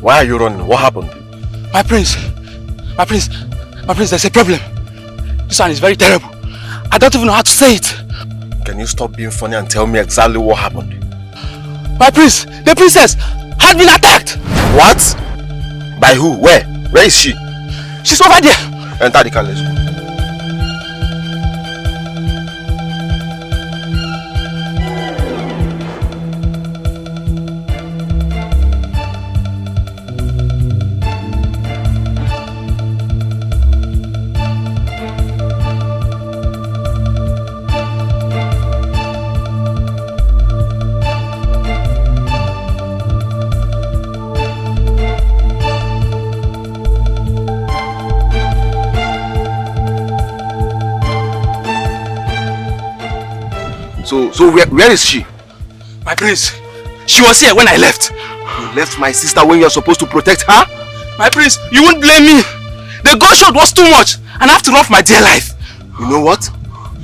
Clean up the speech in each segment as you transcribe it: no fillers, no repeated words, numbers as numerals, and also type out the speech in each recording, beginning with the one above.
Why are you running? What happened? My prince, there's a problem. This one is very terrible. I don't even know how to say it. Can you stop being funny and tell me exactly what happened? My prince, the princess had been attacked. What? By who? Where? Where is she? She's over there. Enter the car, let's go. So where is she? My prince, she was here when I left. You left my sister when you're supposed to protect her? My prince, you won't blame me. The gunshot was too much and I have to run for my dear life. You know what?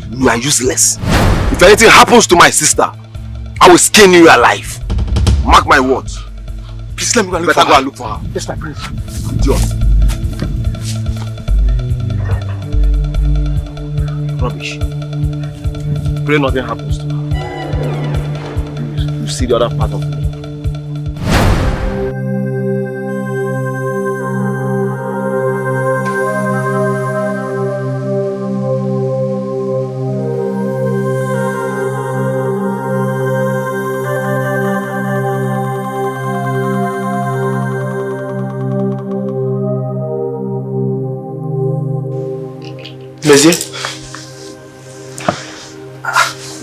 You are useless. If anything happens to my sister, I will skin you alive. Mark my words. Please let me go and look for her. Better go and look for her. Yes, my prince. Idiot. Rubbish. Pray nothing happens to her. You see the other part of me. Monsieur?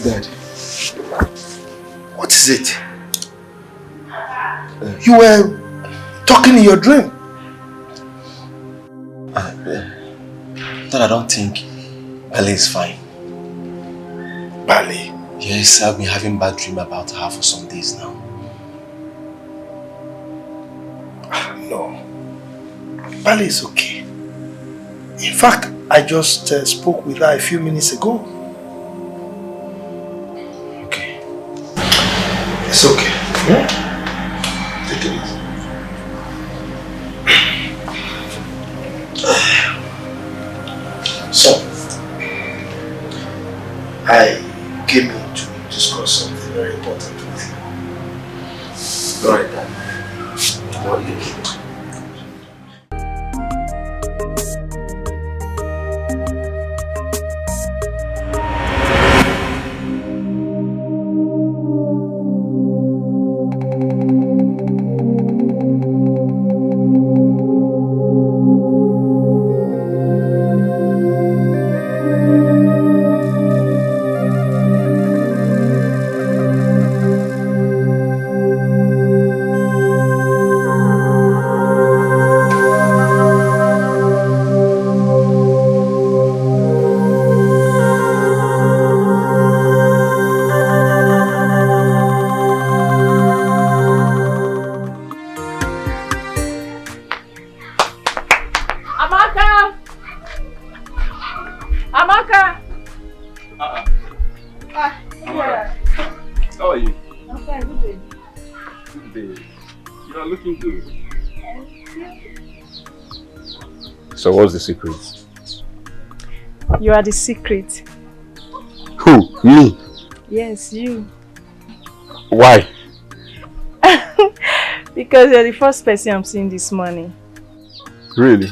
Dad. What is it? You were talking in your dream. Dad, I don't think Bale is fine. Bale? Yes, I've been having bad dream about her for some days now. No. Bale is okay. In fact, I just spoke with her a few minutes ago. Okay. It's okay. Yeah? Take it easy. So, I came in to discuss something very important with you. Go ahead, Dad. What do you think? So what's the secret? You are the secret. Who? Me? Yes, you. Why? Because you're the first person I'm seeing this morning. Really?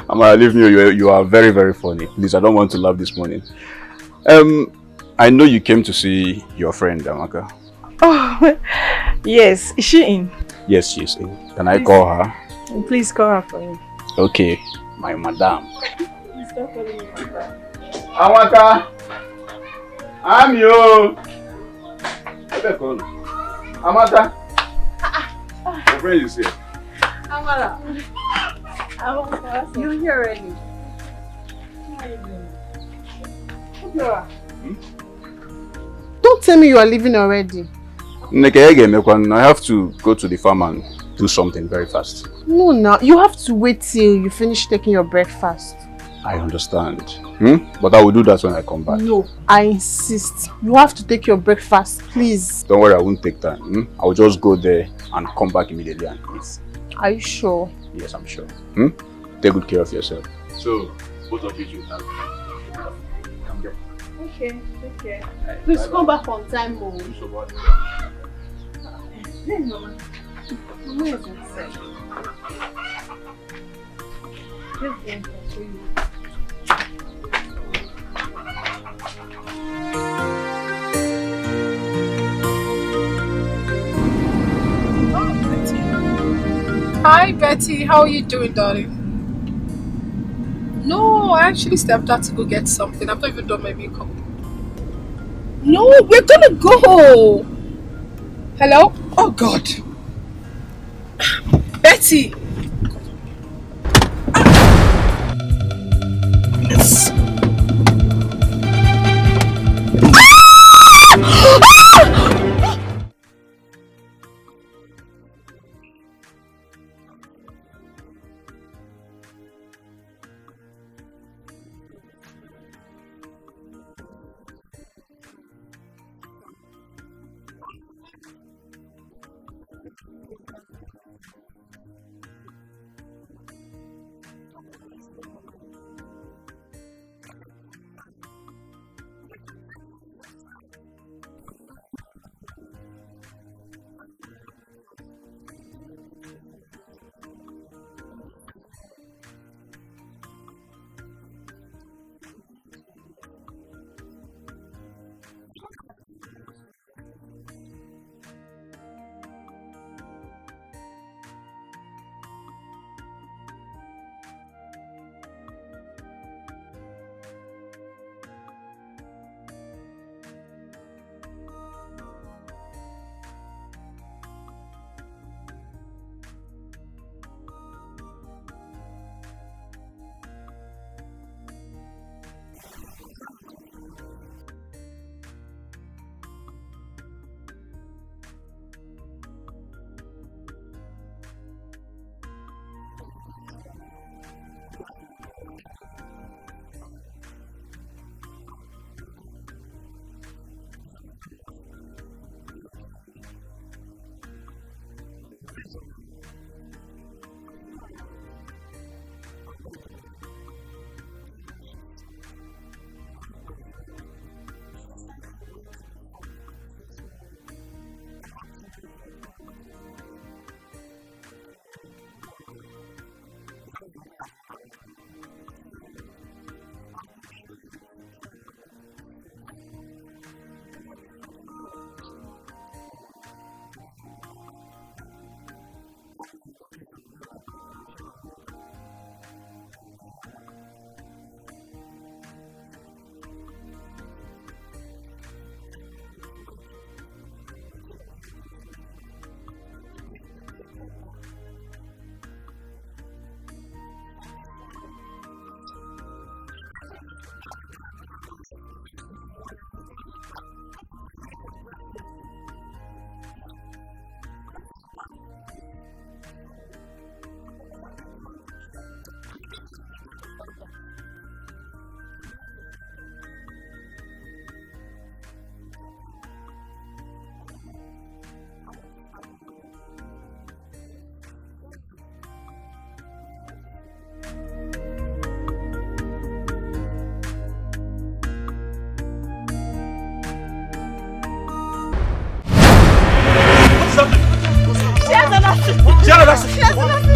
Amara, leave me. You are very, very funny. Please, I don't want to laugh this morning. I know you came to see your friend, Amaka. Oh, yes. Is she in? Yes, she's in. Can I call her? Please call her for me. Okay, my madam. Please don't call me madam. Amaka! I'm you! Amaka! Your friend is here. Amara. You're here already. Don't tell me you are leaving already. I have to go to the farm and do something very fast. No, now you have to wait till you finish taking your breakfast. I understand. But I will do that when I come back. No, I insist. You have to take your breakfast, please. Don't worry, I won't take time. I will just go there and come back immediately and eat. Are you sure? Yes, I'm sure. Take good care of yourself. So, both of you should have. Come here. Okay, take care. Please come back on time, Mom. Hey, Mama. Mama is inside. Let's go and show you. Hi Betty, how are you doing, darling? No, I actually stepped out to go get something. I've not even done my makeup. No, we're gonna go. Hello? Oh God. Betty. Yes.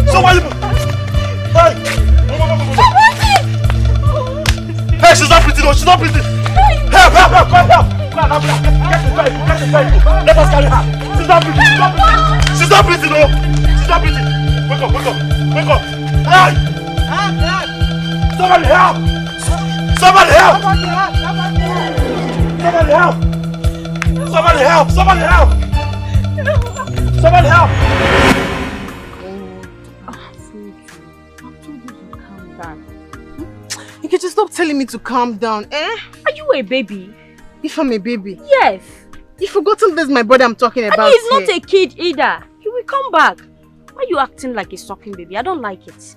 So why you... Hey! Hey, she's not pretty though, she's not pretty! Help! Come on, get the vehicle, let us carry her! She's not pretty, she's not pretty though! She's not pretty! Wake up! Hey! Somebody help! Somebody help! You can just stop telling me to calm down, eh? Are you a baby? If I'm a baby? Yes. You've forgotten this is my brother I'm talking about. And he's not a kid either. He will come back. Why are you acting like a sucking baby? I don't like it.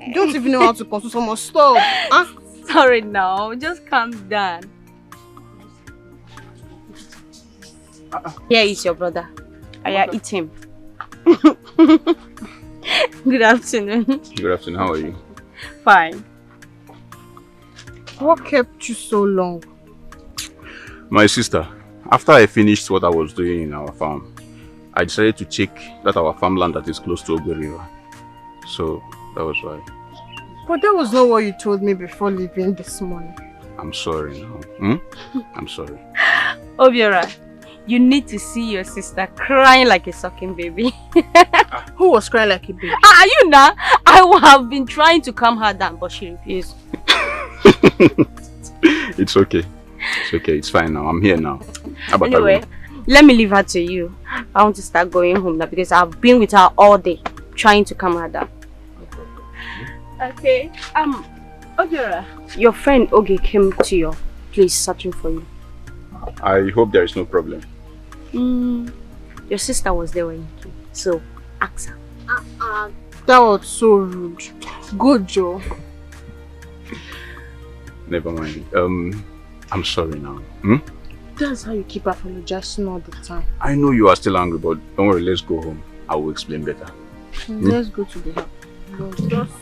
You don't even know how to console someone. Stop. Huh? Sorry now, just calm down. Here is your brother. I eat him. Good afternoon. Good afternoon, how are you? Fine. What kept you so long? My sister, after I finished what I was doing in our farm, I decided to check that our farmland that is close to Ogbe River. So that was why. But that was not what you told me before leaving this morning. I'm sorry now. I'm sorry. Obiora, you need to see your sister crying like a sucking baby. Who was crying like a baby? Are you now? I have been trying to calm her down, but she refused. It's okay. It's okay. It's fine now. I'm here now. Anyway, let me leave her to you. I want to start going home now because I've been with her all day trying to calm her down. Okay. Obiora, your friend Oge came to your place searching for you. I hope there is no problem. Your sister was there when you came, so ask her. That was so rude. Good Joe. Never mind. I'm sorry now. That's how you keep apologizing all the time. I know you are still angry, but don't worry, let's go home. I will explain better. Let's go to the house. No, just...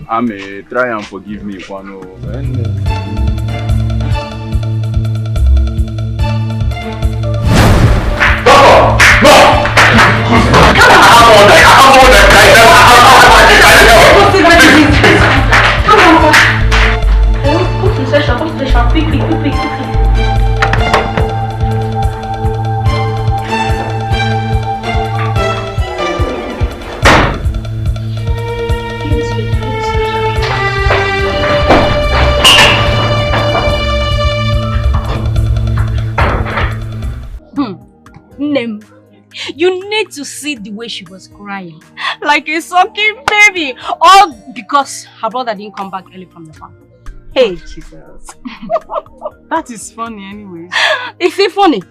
Ame, try and forgive me, Kwano. You need to see the way she was crying like a sucking baby, all because her brother didn't come back early from the farm. Hey Jesus. That is funny anyways. Is it funny?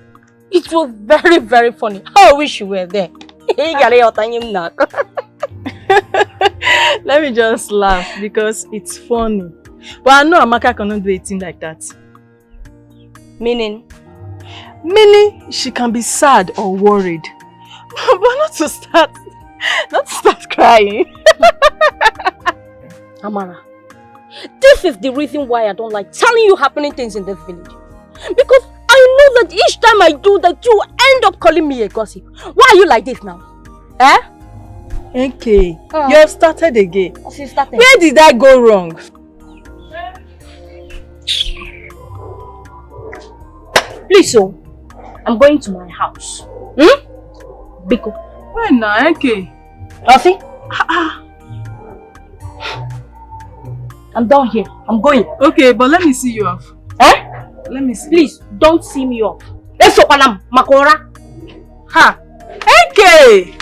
It was very, very funny. I wish you were there. Let me just laugh because it's funny. But I know Amaka cannot do a thing like that. Meaning? Meaning she can be sad or worried. But not to start crying. Amara, this is the reason why I don't like telling you happening things in this village. Because I know that each time I do that, you end up calling me a gossip. Why are you like this now? Eh? Okay, you have started again. She started. Where did I go wrong? Please, so I'm going to my house. Biko. When now, okay. See? I'm down here. I'm going. Okay, but let me see you off. Eh? Let me see. Please, don't see me off. Let's go, Panam. Makora. Ha. Okay.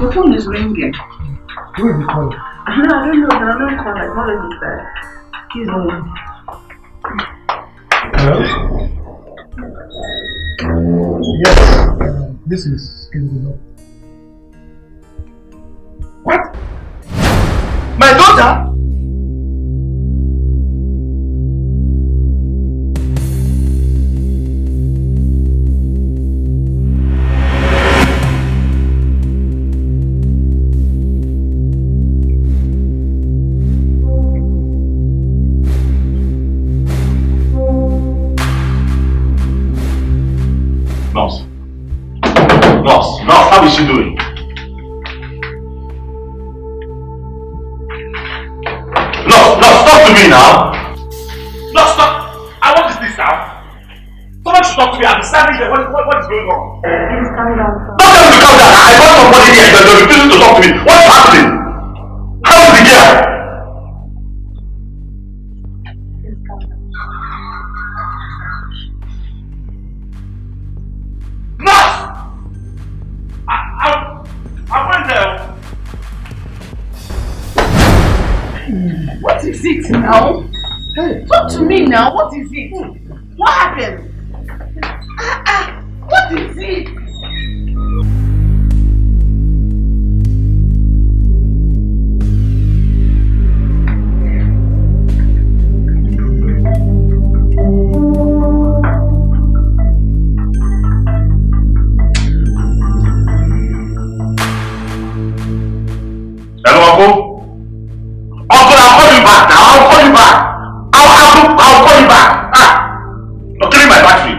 The phone is ringing. Who is calling? I don't know. There are no callers. What is it there? Excuse me. Hello? Yes, this is Kendall. What? My daughter? Nurse, how is she doing? Nurse, talk to me now. Nurse, stop. What is this now? Someone should talk to me. I'm standing there. What is going on? Please calm down, sir. Don't tell me to calm down. I want somebody here. They're refusing to talk to me. What's happening? How is the girl? I went there. What is it now? Hey. Talk to me now. What is it? What happened? What is it? Hello, Uncle? Uncle, I'll call you back now. I'll call you back. I'll call you back. You're killing my battery.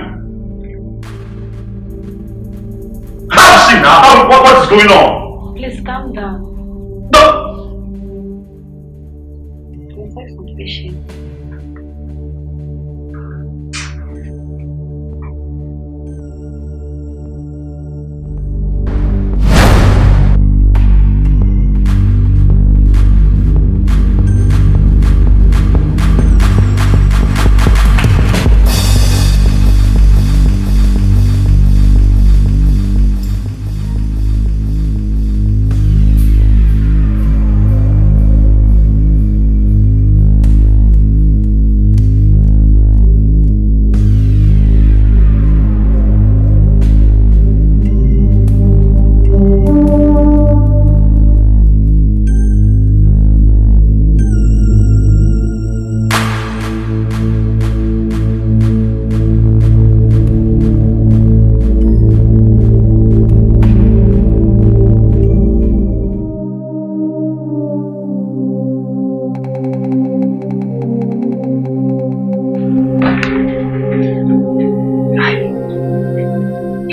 How is she now? What is going on? Please calm down. No. Please have some patience.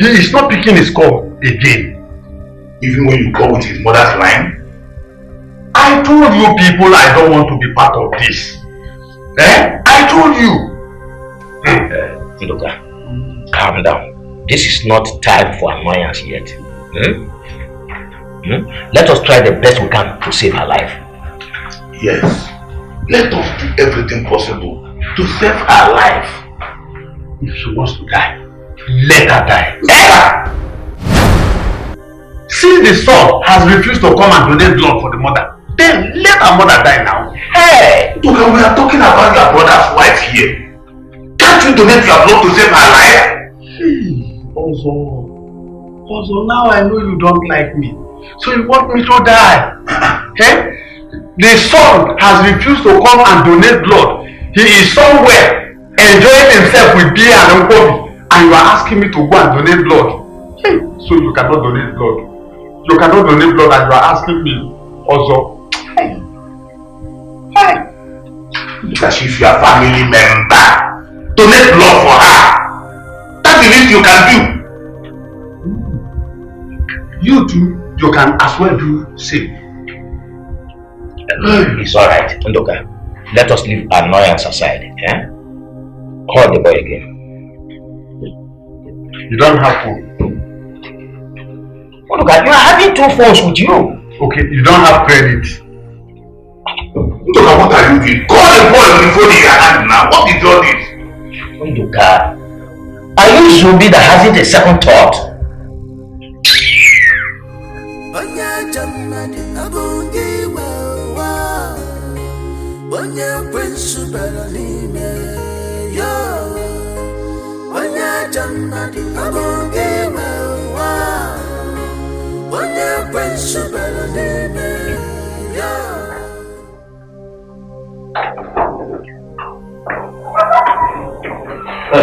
He's not picking his call again. Even when you call with his mother's line? I told you people I don't want to be part of this. I told you. Ndoka, calm down. This is not time for annoyance yet. Let us try the best we can to save her life. Yes. Let us do everything possible to save her life. If she wants to die, let her die. Since the son has refused to come and donate blood for the mother, then let her mother die now. Hey! Ndoka, we are talking about your brother's wife here. Can't you donate your blood to save her life? Also, now I know you don't like me. So you want me to die? The son has refused to come and donate blood. He is somewhere enjoying himself with beer and Nkobi, and you are asking me to go and donate blood. So you cannot donate blood. You cannot donate blood and you are asking me also. Because if you are a family member, donate blood for her. That's the least you can do. You too, you can as well do same. It's alright, Ndoka. Let us leave annoyance aside. Call the boy again. You don't have phone. Ndoka, you are having two phones with you. Okay, you don't have credit. Ndoka, what are you doing? Call the boy on the phone in your hand now. What is all this? Ndoka, are you zombie that hasn't a second thought?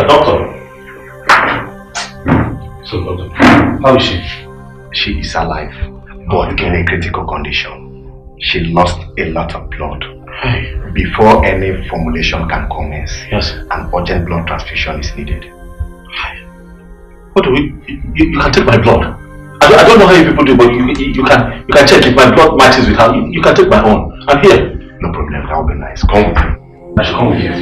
Doctor. So, doctor, how is she? She is alive, but in a critical condition. She lost a lot of blood. Before any formulation can commence, an urgent blood transfusion is needed. What do we? You can take my blood. I don't know how you people do, but you can check if my blood matches with her. You can take my own. I'm here. No problem. That will be nice. Come with me. I should come with you.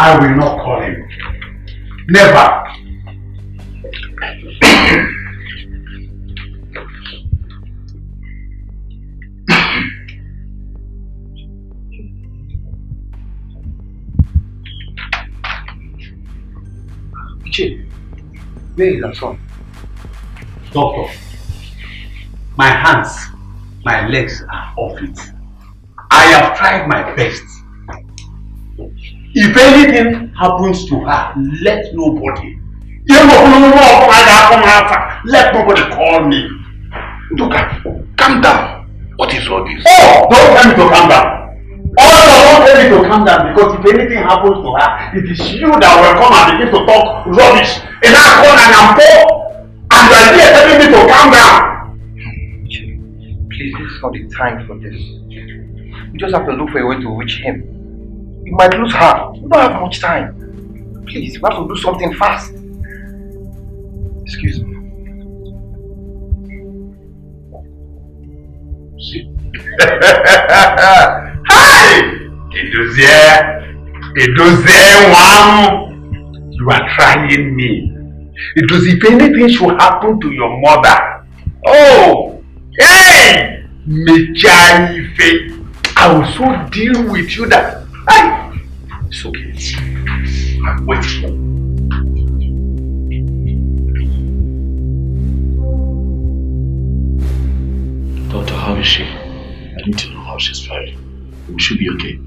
I will not call him. Never. Where is that son? Doctor, my hands, my legs are off it. I have tried my best. If anything happens to her, let nobody. Let nobody call me. Doctor, calm down. What is all this? Oh, don't tell me to calm down. Don't tell me to calm down, because if anything happens to her, it is you that will come and begin to talk rubbish. And I come and I'm poor, and you are here telling me to calm down. Please, this is not the time for this. We just have to look for a way to reach him. We might lose her. We don't have much time. Please, we have to do something fast. Excuse me. Hi! You are trying me. It does if anything should happen to your mother. Oh! Hey! I will so deal with you that. Hey! It's okay. I'm waiting. Doctor, how is she? I need to know how she's faring. We should be okay.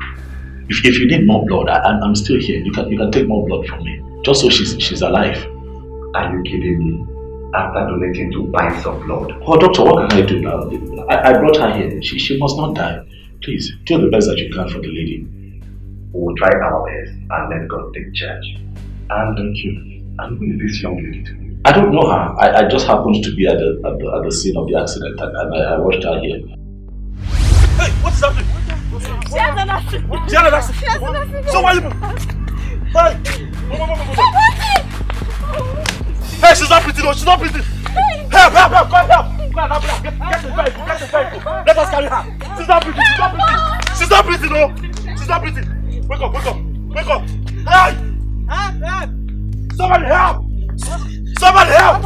If you need more blood, I'm still here. You can take more blood from me, just so she's alive. Are you kidding me? After donating 2 pints of blood. Oh, doctor, what can I do now? I brought her here. She must not die. Please, do the best that you can for the lady. We will try our best and let God take charge. And thank you. And who is this young lady to you? I don't know her. I just happened to be at the scene of the accident, and I watched her here. Hey, what's happening? She has an accident. She has an accident. She has an accident. So why you? Hey! Hey, she's not breathing. She's not breathing. Help! Come help! Get the vehicle. Get the vehicle. Let us carry her. She's not breathing. She's not breathing. She's not breathing. Wake up. Hey! Somebody help! Somebody help!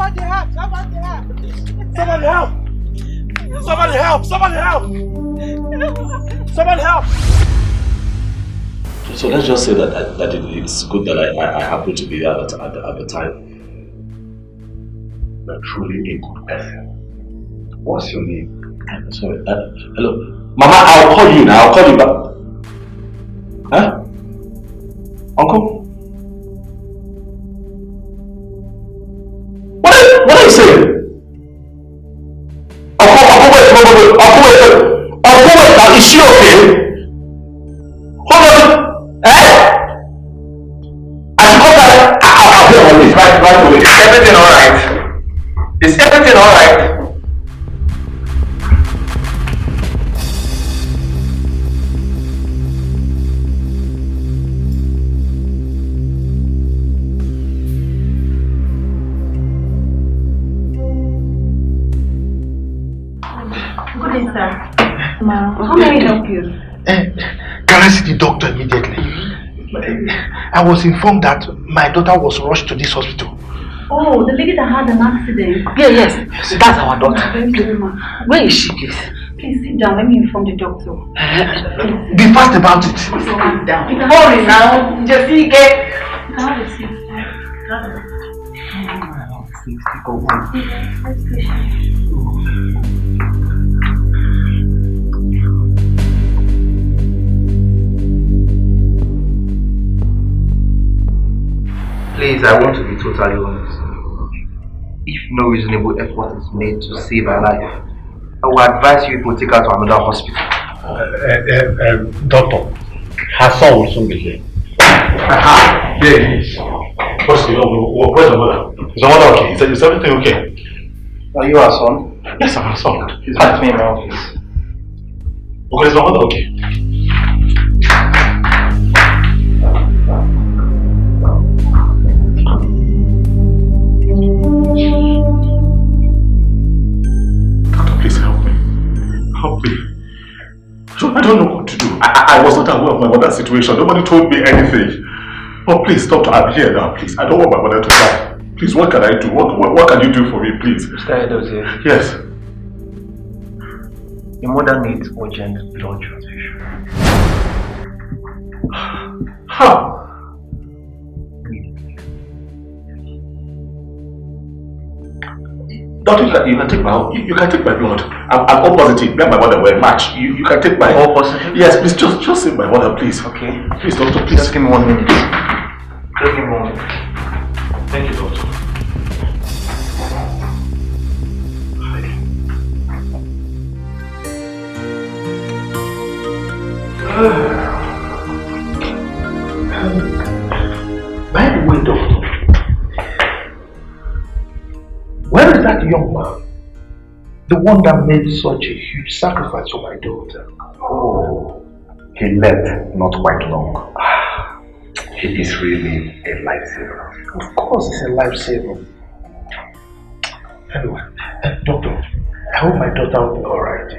So let's just say that it's good that I happened to be there at the time. You're truly a good person. What's your name? Sorry. Hello. Mama, I'll call you now. I'll call you back. Huh? Uncle? What are you saying? Uncle, wait. Now, is she okay? Hold on. I'll pay on this right away. Is everything alright? Is everything alright? Good day, sir. Ma, how may I help you? Can I see the doctor immediately? I was informed that my daughter was rushed to this hospital. Oh, the lady that had an accident. Yes. That's our daughter. Where is she, please? Please sit down. Let me inform the doctor. Be fast about it. Calm down. Hurry now. Just get. Have a seat. Please, I want to be totally honest. If no reasonable effort is made to save her life, I will advise you to take her to another hospital. Doctor, her son will soon be here. There he is. Where's the mother? Is the mother okay? Is everything okay? Are you her son? Yes, I'm her son. He's met me in my office. Okay, is the mother okay? Doctor, please help me. Help me. I don't know what to do. I was not aware of my mother's situation. Nobody told me anything. Oh, please, doctor, I'm here now, please. I don't want my mother to die. Please, what can I do? What can you do for me, please? Mr. Edozie. Yes. Your mother needs urgent blood transfusion. How? Doctor, you can take my blood. I'm all positive. Me and my mother were a match. You can take my... All positive? Yes, please, just save my mother, please. Okay. Please, doctor, please. Just give me 1 minute. Just give me 1 minute. Thank you, doctor. By the way, doctor, where is that young man? The one that made such a huge sacrifice for my daughter. Oh, he left not quite long. He is really a lifesaver. Of course, he's a lifesaver. Anyway, doctor, I hope my daughter will be alright.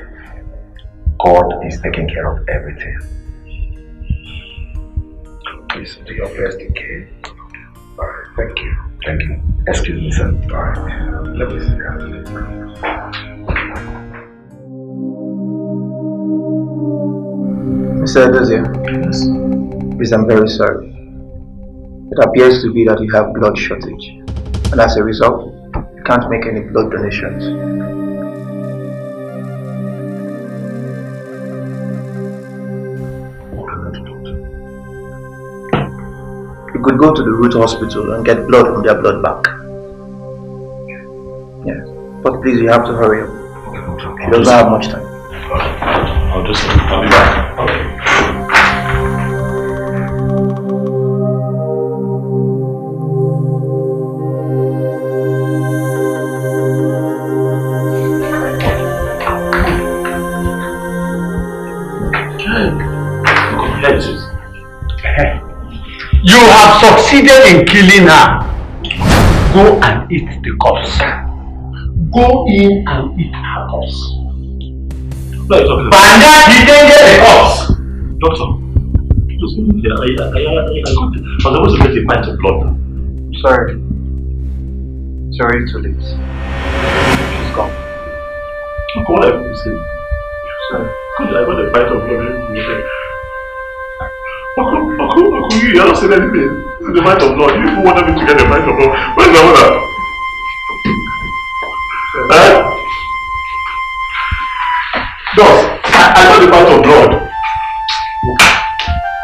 God is taking care of everything. Please do your best, okay? Alright, thank you. Thank you. Excuse me, sir. Alright, let me see that. Mr. Edozie, yes. Please, I'm very sorry. It appears to be that you have blood shortage, and as a result, you can't make any blood donations. You could go to the Root Hospital and get blood from their blood bank. Yes, but please, you have to hurry up. You don't have much time. I'll be back. Okay. You have succeeded in killing her. Go and eat the corpse. Go in and eat her corpse. Banda, he can get the corpse. Doctor, just give me here. I was supposed to get a pint of blood. Sorry. It's already too late. She's gone. Look what I've been saying. Sorry. I got a pint of blood. You haven't said anything. This is the pint of blood. You even wanted me to get a pint of blood. Where's my mother? Doc, I got a pint of blood.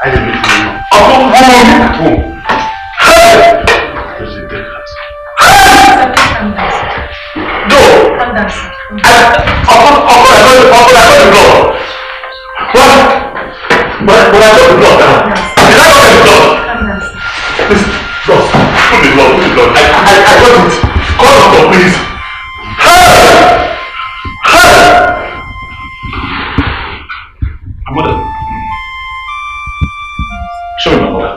I didn't need to know. I'll come home at home. This is ridiculous. No! I got the blood. What? But I got the blood now. Did I got the blood? Listen, Doc, put the blood. I got it. Call doctor, please. My mother. Show me my mother.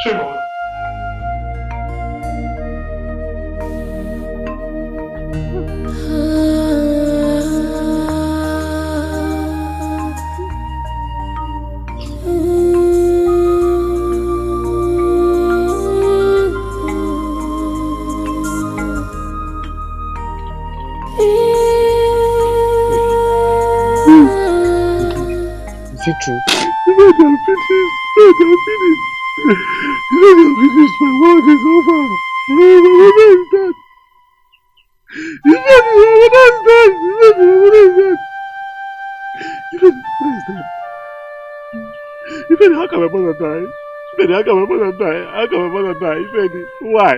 Show me my mother. Is it true? Let them finish. Let them finish. Let them finish. My work is over. My mother is dead. My mother is dead. Ifedi, how can my mother die? Ifedi, how can my mother die? How can my mother die? Ifedi, why?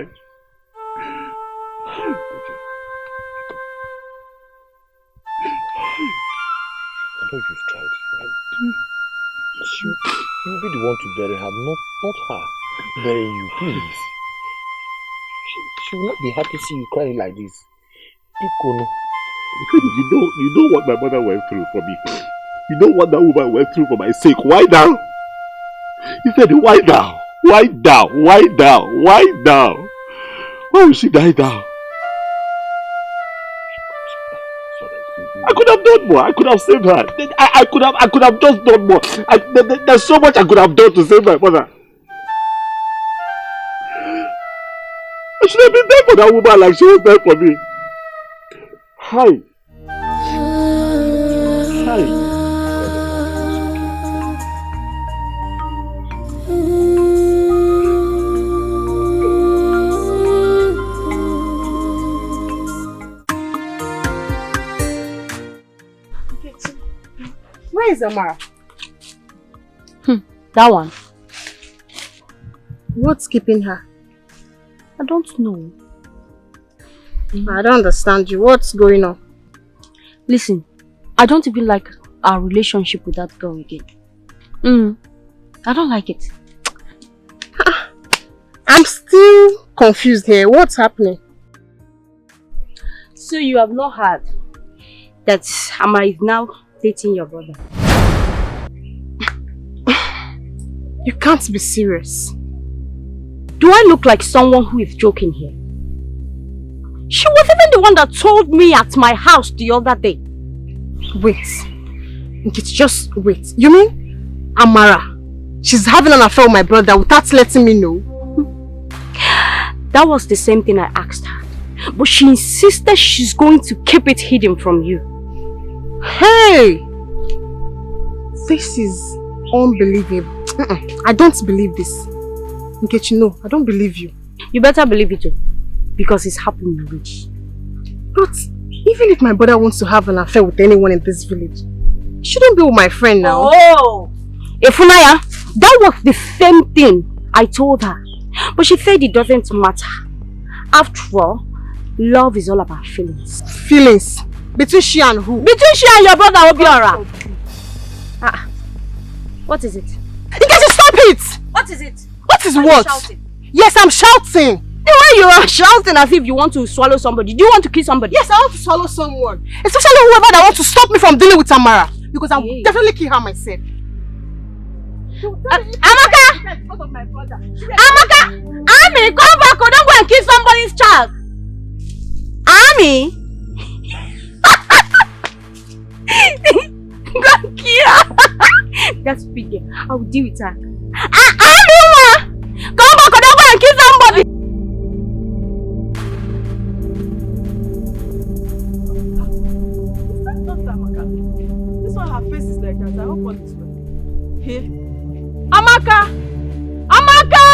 I know you've tried, right? You'll be the one to bury her, not her. Bury you, please. She will not be happy to see you crying like this. You know what my mother went through for me. You know what that woman went through for my sake. Why now? He said, why now? Why now? Why now? Why now? Why will she die now? I could have done more. I could have saved her. I could have just done more. There's so much I could have done to save my mother. I should have been there for that woman like she was there for me. Hi. Where is Amara? That one. What's keeping her? I don't know. I don't understand you. What's going on? Listen, I don't even like our relationship with that girl again. I don't like it. I'm still confused here. What's happening? So you have not heard that Amara is now dating your brother? You can't be serious. Do I look like someone who is joking here? She was even the one that told me at my house the other day. Wait. It's just wait. You mean Amara? She's having an affair with my brother without letting me know? That was the same thing I asked her. But she insisted she's going to keep it hidden from you. Hey! This is unbelievable. I don't believe this. Nkechi, no, I don't believe you. You better believe it too. Because it's happening already. But even if my brother wants to have an affair with anyone in this village, he shouldn't be with my friend now. Oh! Ifunaya, that was the same thing I told her. But she said it doesn't matter. After all, love is all about feelings. Feelings? Between she and who? Between she and your brother, Obiora. What is it? Nkechi, stop it! What is it? What is what? Yes, I'm shouting. The way you are shouting as if you want to swallow somebody. Do you want to kill somebody? Yes, I want to swallow someone. Especially whoever that wants to stop me from dealing with Amara. Because I'll definitely kill her myself. Amaka! Amaka! Ami, come back or don't go and kill somebody's child. Ami! Go and kill her. That's big. I will deal with her. Ami! Come back or don't go and kill somebody. This one, her face is like that. I hope what is well. Here. Amaka! Amaka!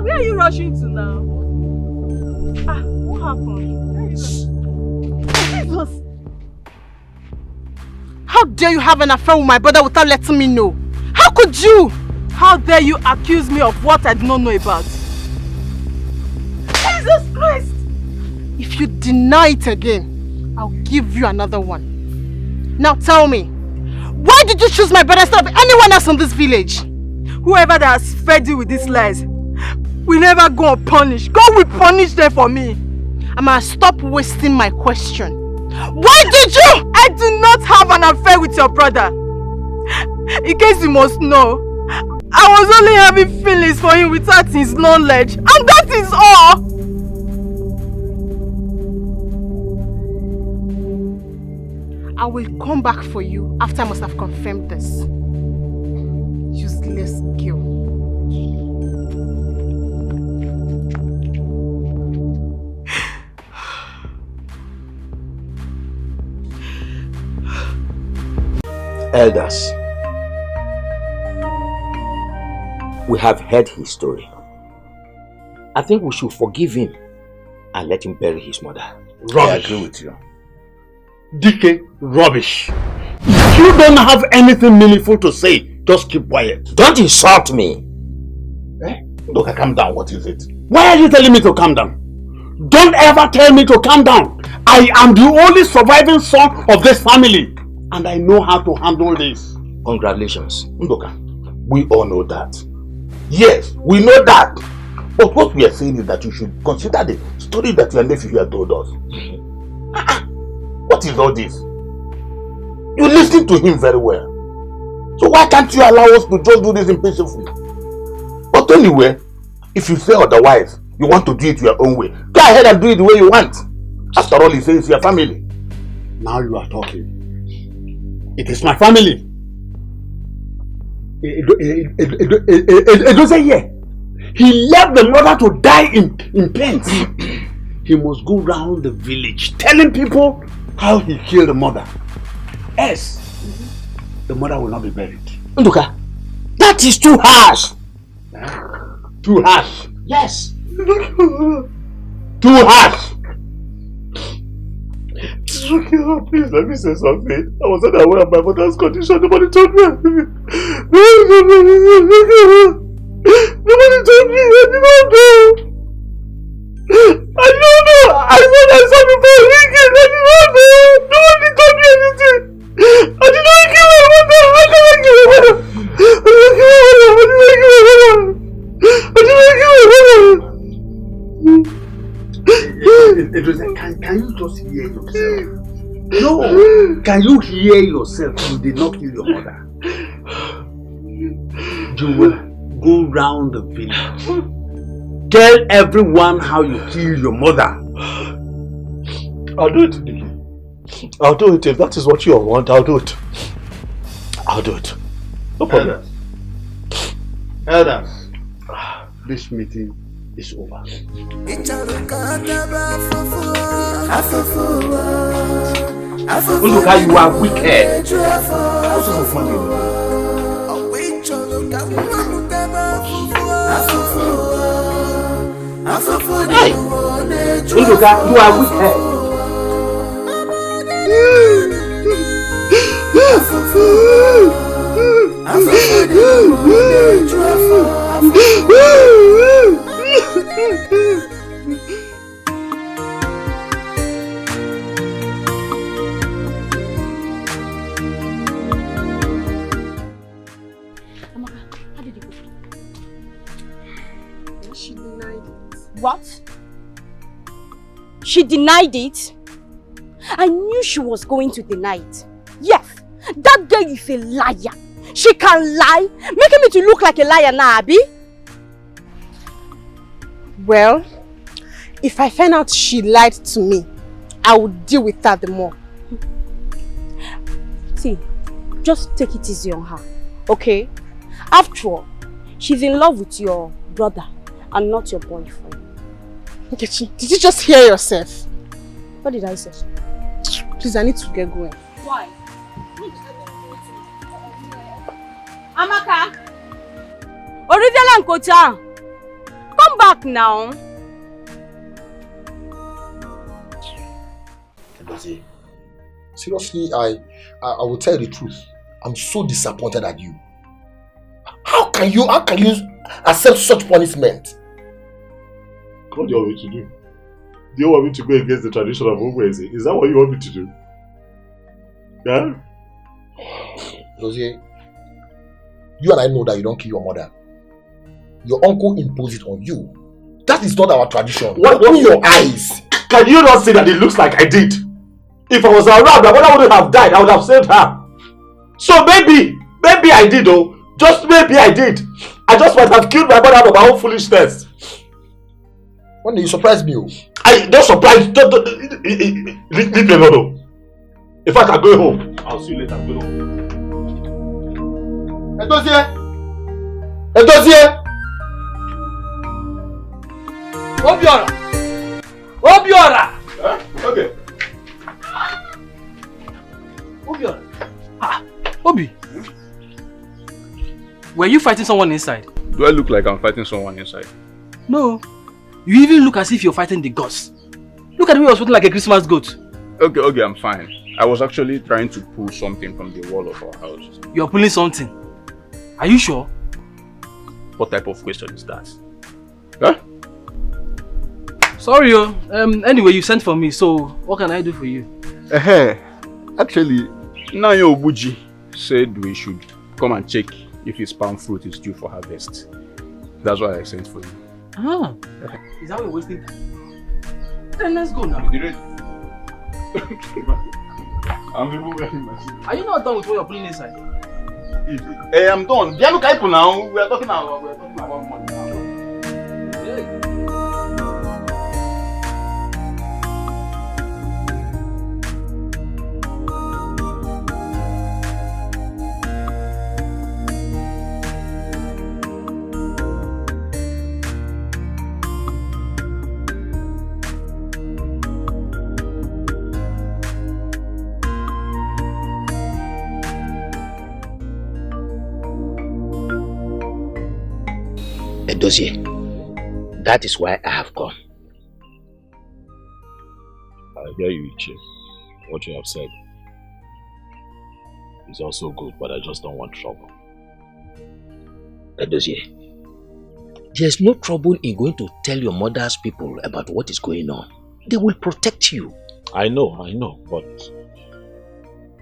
Where are you rushing to now? What happened? Jesus! How dare you have an affair with my brother without letting me know? How could you? How dare you accuse me of what I do not know about? Jesus Christ! If you deny it again, I'll give you another one. Now tell me, why did you choose my brother instead of anyone else in this village? Whoever that has fed you with these lies will never go unpunished. God will punish them for me. Amara, stop wasting my question. Why did you? I do not have an affair with your brother. In case you must know, I was only having feelings for him without his knowledge. And that is all. I will come back for you after I must have confirmed this. Useless girl. Elders, we have heard his story. I think we should forgive him and let him bury his mother. Rubbish. I agree with you. DK, rubbish. If you don't have anything meaningful to say, just keep quiet. Don't insult me. Look, calm down. What is it? Why are you telling me to calm down? Don't ever tell me to calm down. I am the only surviving son of this family. And I know how to handle this. Congratulations. Ndoka, we all know that. Yes, we know that. But what we are saying is that you should consider the story that your nephew here told us. What is all this? You listen to him very well. So why can't you allow us to just do this impatiently? But anyway, if you say otherwise, you want to do it your own way, go ahead and do it the way you want. After all, he says it's your family. Now you are talking. It is my family. It doesn't hear. He left the mother to die in pains. He must go round the village telling people how he killed the mother. Else, the mother will not be buried. Nduka, that is too harsh. Too harsh? Yes. Too harsh. Please let me say something. I was unaware of my mother's condition. Nobody told me. Nobody told me. I did not know. I thought I saw before ringing. I did not know. Nobody told me anything. I did not kill my mother. I did not kill my mother. Can you just hear yourself? No. Can you hear yourself? You did not kill your mother. You will go round the village. Tell everyone how you killed your mother. I'll do it. I'll do it. If that is what you want, I'll do it. I'll do it. No problem. Elders, this meeting is over. Look how you are wicked. What's so funny? Hey! Look how you are wicked. What? She denied it? I knew she was going to deny it. Yes, that girl is a liar. She can lie, making me to look like a liar now, Abby. Well, if I find out she lied to me, I will deal with her the more. See, just take it easy on her, okay? After all, she's in love with your brother and not your boyfriend. Nkechi, did you just hear yourself? What did I say? Please, I need to get going. Why? Amaka! Original and Kocha! Come back now! Seriously, I will tell you the truth. I'm so disappointed at you. How can you accept such punishment? What do you want me to do? Do you want me to go against the tradition of Ogweze? Is that what you want me to do? Yeah? Dozie, you and I know that you don't kill your mother. Your uncle imposed it on you. That is not our tradition. Open your eyes. Can you not see that it looks like I did? If I was around, my mother wouldn't have died. I would have saved her. So maybe I did, oh. Just maybe I did. I just might have killed my mother out of my own foolishness. When you surprise me, oh. I don't surprise. Leave me alone. In fact, I'm going home. I'll see you later. I'm going home. Edozie! Obiora! Okay. Obiora. Obi. Were you fighting someone inside? Do I look like I'm fighting someone inside? No. You even look as if you're fighting the gods. Look at me, I was fighting like a Christmas goat. Okay, I'm fine. I was actually trying to pull something from the wall of our house. You're pulling something? Are you sure? What type of question is that? Huh? Sorry, anyway, you sent for me, so what can I do for you? Actually, Nayo Obuji said we should come and check if his palm fruit is due for harvest. That's why I sent for you. Ah, is that what you're wasting time? Then let's go now. I'm removing my seat. Are you not done with what you're pulling inside? I'm done. Yeah, look at people now. We are talking about money now. Edozie, that is why I have come. I hear you, Ichi. What you have said is also good, but I just don't want trouble. Edozie, there's no trouble in going to tell your mother's people about what is going on. They will protect you. I know, but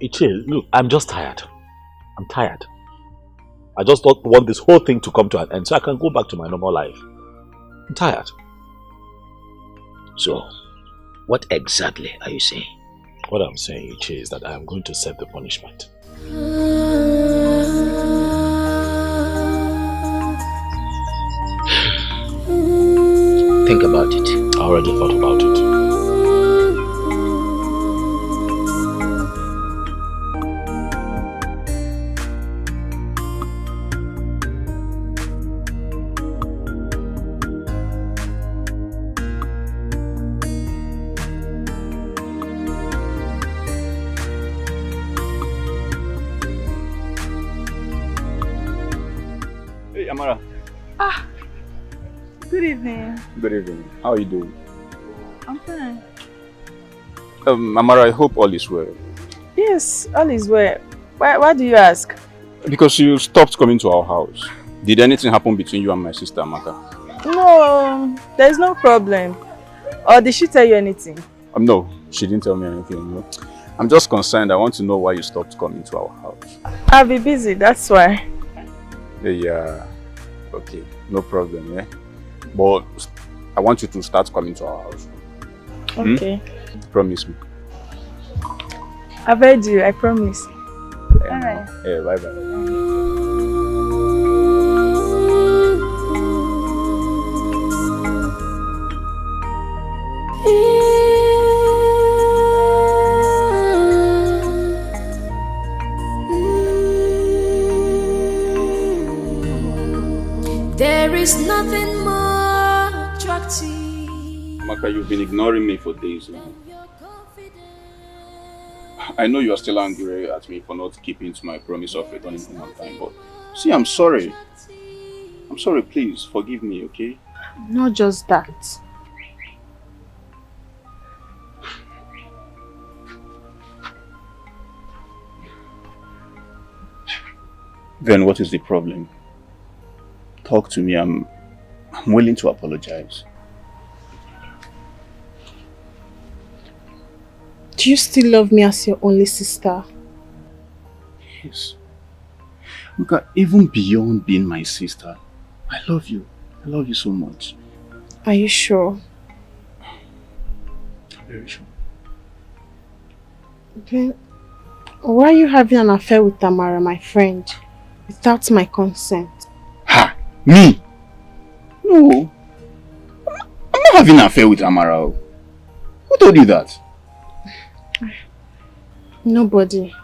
Ichi, look, I'm just tired. I'm tired. I just don't want this whole thing to come to an end so I can go back to my normal life. I'm tired. So, what exactly are you saying? What I'm saying, Ichi, is that I am going to set the punishment. Think about it. I already thought about it. Amara. Ah, good evening. Good evening. How are you doing? I'm fine. Amara, I hope all is well. Yes, all is well. Why do you ask? Because you stopped coming to our house. Did anything happen between you and my sister, Amaka? No, there's no problem. Or did she tell you anything? No, she didn't tell me anything. No. I'm just concerned. I want to know why you stopped coming to our house. I'll be busy, that's why. Yeah, okay, no problem, yeah? But I want you to start coming to our house. Okay. Promise me. I've heard you, I promise. Alright. Yeah, bye-bye. There is nothing more attractive. Maka, you've been ignoring me for days now. I know you are still angry at me for not keeping to my promise of returning home on time, but see, I'm sorry. I'm sorry, please, forgive me, okay? Not just that. Then what is the problem? Talk to me, I'm willing to apologize. Do you still love me as your only sister? Yes. Look, even beyond being my sister, I love you. I love you so much. Are you sure? I'm very sure. Then, why are you having an affair with Tamara, my friend, without my consent? Ha! Me? No. I'm not having an affair with Amara. Who told you that? Nobody.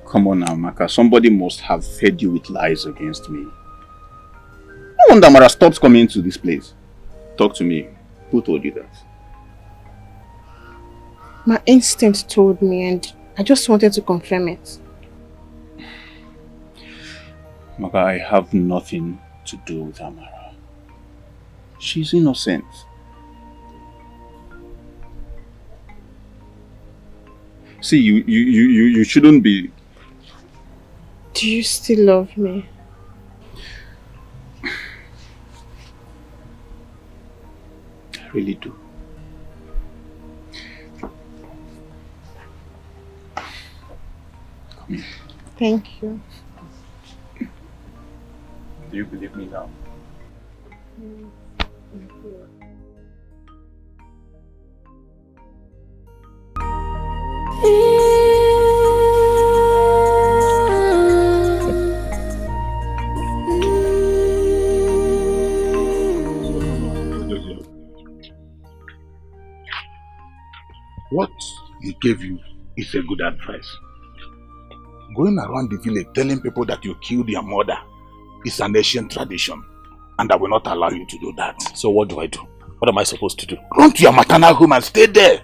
Come on now, Maka. Somebody must have fed you with lies against me. No wonder Amara stopped coming to this place. Talk to me. Who told you that? My instinct told me and I just wanted to confirm it. Maka, I have nothing to do with Amara. She's innocent. See, you shouldn't be... Do you still love me? I really do. Come here. Thank you. Do you believe me now? What he gave you is a good advice. Going around the village telling people that you killed your mother is an ancient tradition, and I will not allow you to do that. So what do I do? What am I supposed to do? Run to your maternal home and stay there.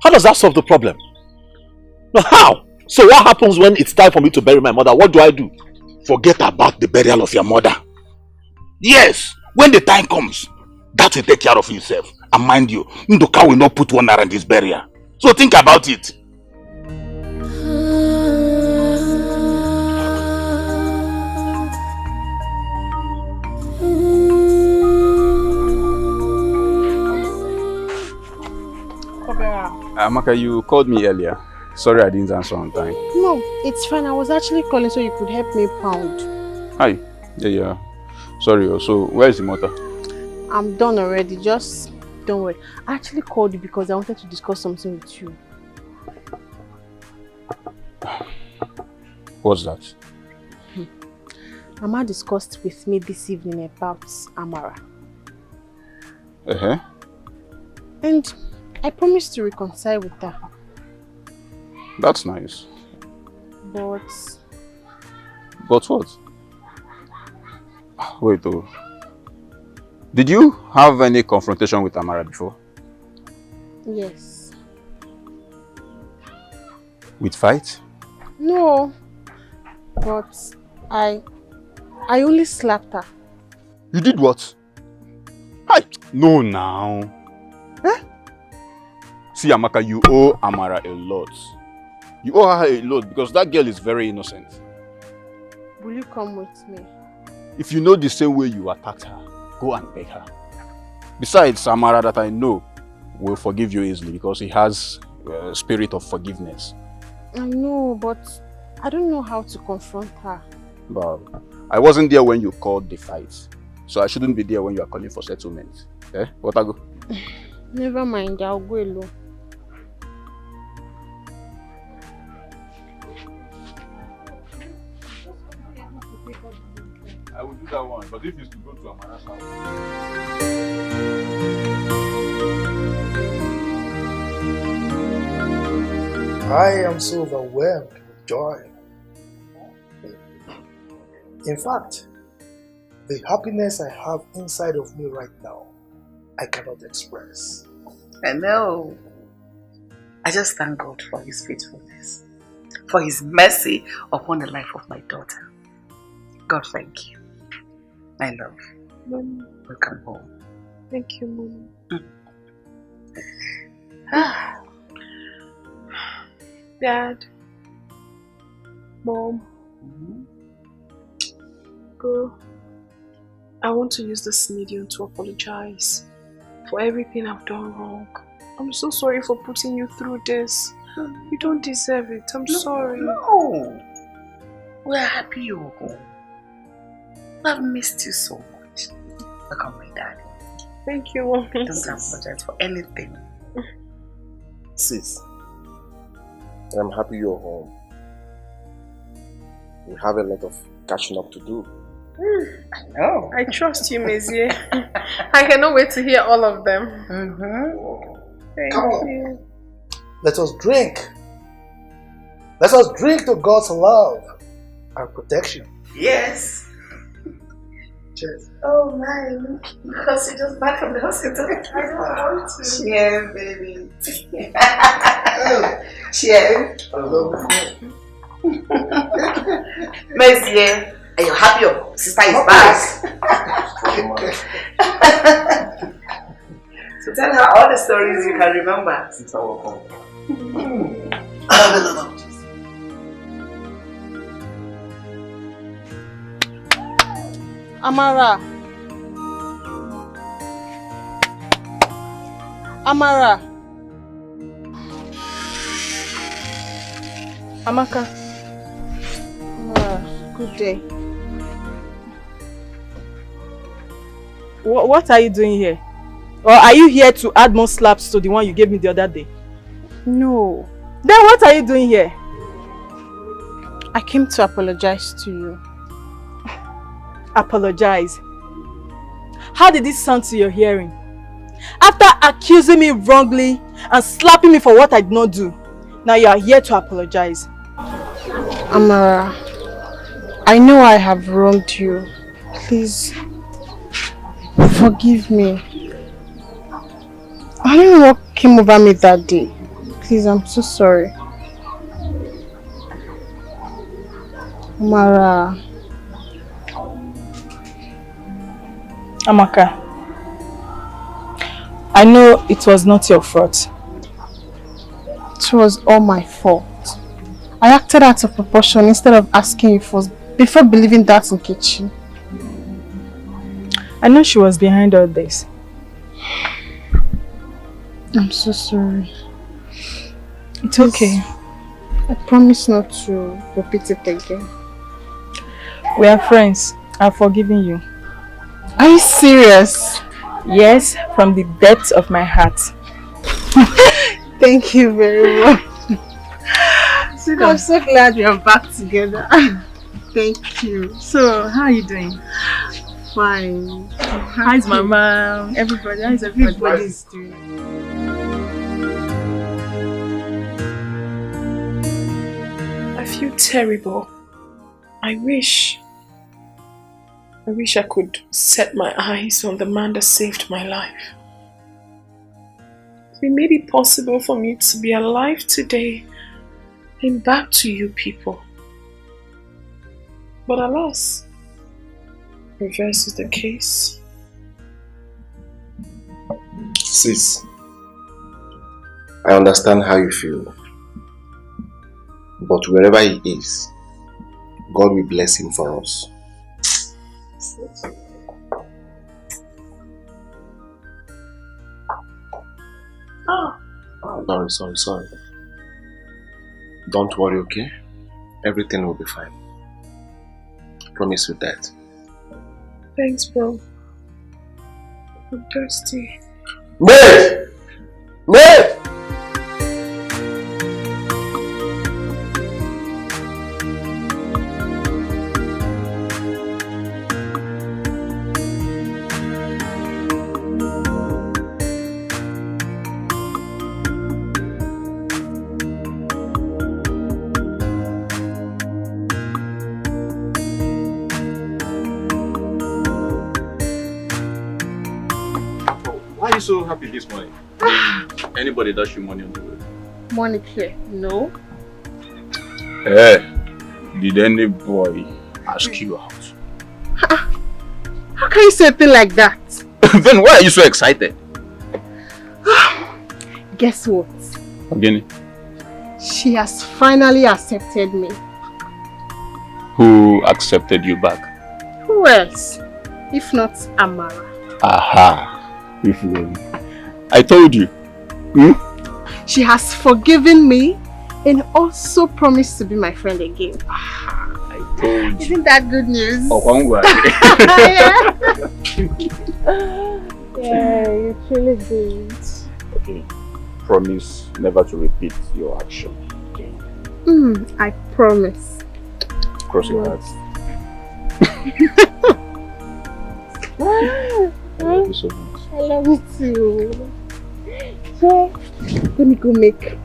How does that solve the problem? No, how? So what happens when it's time for me to bury my mother? What do I do? forget about the burial of your mother. Yes, when the time comes, that will take care of itself. And mind you, Nduka will not put one around his burial. So think about it. Amaka, you called me earlier. Sorry I didn't answer on time. No, it's fine. I was actually calling so you could help me pound. Hi. Yeah. Sorry. So, where is the motor? I'm done already. Just don't worry. I actually called you because I wanted to discuss something with you. What's that? Mama discussed with me this evening about Amara. And I promised to reconcile with her. That's nice. But what? Wait, though. Did you have any confrontation with Amara before? Yes. With fight? No. But I only slapped her. You did what? No, now. See, Amaka, you owe Amara a lot. You owe her a lot because that girl is very innocent. Will you come with me? If you know the same way you attacked her, go and beg her. Besides, Amara that I know will forgive you easily because he has a spirit of forgiveness. I know, but I don't know how to confront her. But I wasn't there when you called the fight, so I shouldn't be there when you are calling for settlement. What I go? Never mind, I'll go alone. I will do that one, but if it's to go to Amara's house. I am so overwhelmed with joy. In fact, the happiness I have inside of me right now, I cannot express. I know. I just thank God for His faithfulness, for His mercy upon the life of my daughter. God, thank you. My love. Mom. Welcome home. Thank you, Mom. Dad. Mom. Bro. I want to use this medium to apologize for everything I've done wrong. I'm so sorry for putting you through this. You don't deserve it. I'm sorry. No. We're happy you're home. I've missed you so much. Welcome, my daddy. Thank you, Mom. Don't apologize for anything. Sis, I'm happy you're home. We have a lot of catching up to do. I know. I trust you, Monsieur. I cannot wait to hear all of them. Thank Come on. you. Let us drink. Let us drink to God's love and protection. Yes. Cheers. Oh my, because you're just back from the hospital. I don't want to. Cheers, baby. Cheers. I love you. Monsieur, are you happy your sister is back? So tell her all the stories you can remember. Since I will Amara. Amara. Amaka. Amara, good day. What are you doing here? Or are you here to add more slaps to the one you gave me the other day? No. Then what are you doing here? I came to apologize to you. Apologize? How did this sound to your hearing? After accusing me wrongly and slapping me for what I did not do, now you are here to apologize. Amara, I know I have wronged you. Please, forgive me. I don't know what came over me that day. Please, I'm so sorry. Amara, Amaka, I know it was not your fault. It was all my fault. I acted out of proportion instead of asking you first before believing that Nkechi. I know she was behind all this. I'm so sorry. It's okay. I promise not to repeat it again. We are friends. I've forgiven you. Are you serious? Yes, from the depths of my heart. Thank you very much. I'm so glad we are back together. Thank you. So, how are you doing? Fine. How's Mama? Everybody? How's everybody? Everybody's doing. I feel terrible. I wish I could set my eyes on the man that saved my life. It may be possible for me to be alive today and back to you people. But alas, reverse is the case. Sis, I understand how you feel. But wherever he is, God will bless him for us. Oh, sorry. Don't worry, okay? Everything will be fine. Promise you that. Thanks, bro. I'm thirsty. Mate! Mate! Why are you so happy this morning? Anybody dash you money on the road? Money here? No. Hey, did any boy ask you out? How can you say a thing like that? Then why are you so excited? Guess what? Again? She has finally accepted me. Who accepted you back? Who else? If not Amara. Aha. I told you. She has forgiven me and also promised to be my friend again. I told you. Isn't that good news? Yeah, you truly did. Okay. Promise never to repeat your action. I promise. Cross your heart. I love you so much. I love you too. So, let me go make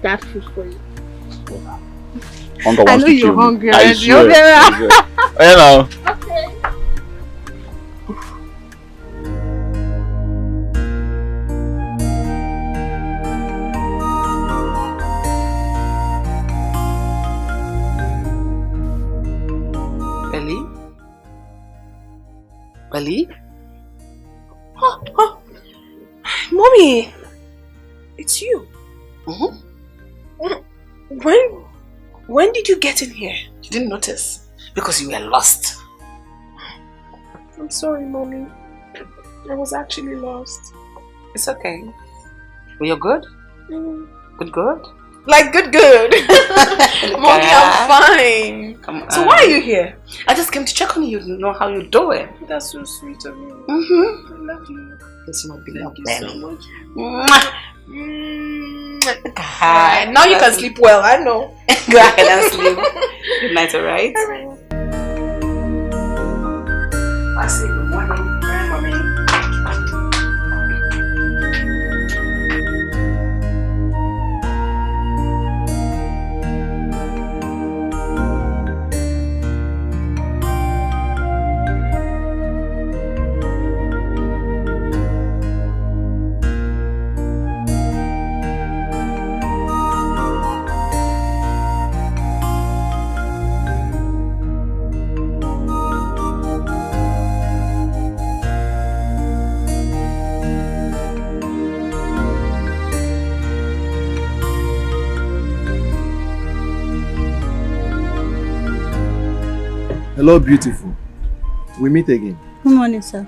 that food for you. I know you're hungry already. Hello. Okay. Belly? Oh, Mommy, it's you. When did you get in here? You didn't notice because you were lost. I'm sorry, Mommy. I was actually lost. It's okay. Well, you're good? Good? Like good. Mommy, I'm fine. Come on. So why are you here? I just came to check on you to know how you're doing. That's so sweet of you. I love you. This might be Thank you belly. so much. Hi. Now you can sleep well, I know. Go ahead and sleep. Good night, alright? I say good morning. Bye, Mommy. Hello, beautiful. We meet again. Good morning, sir.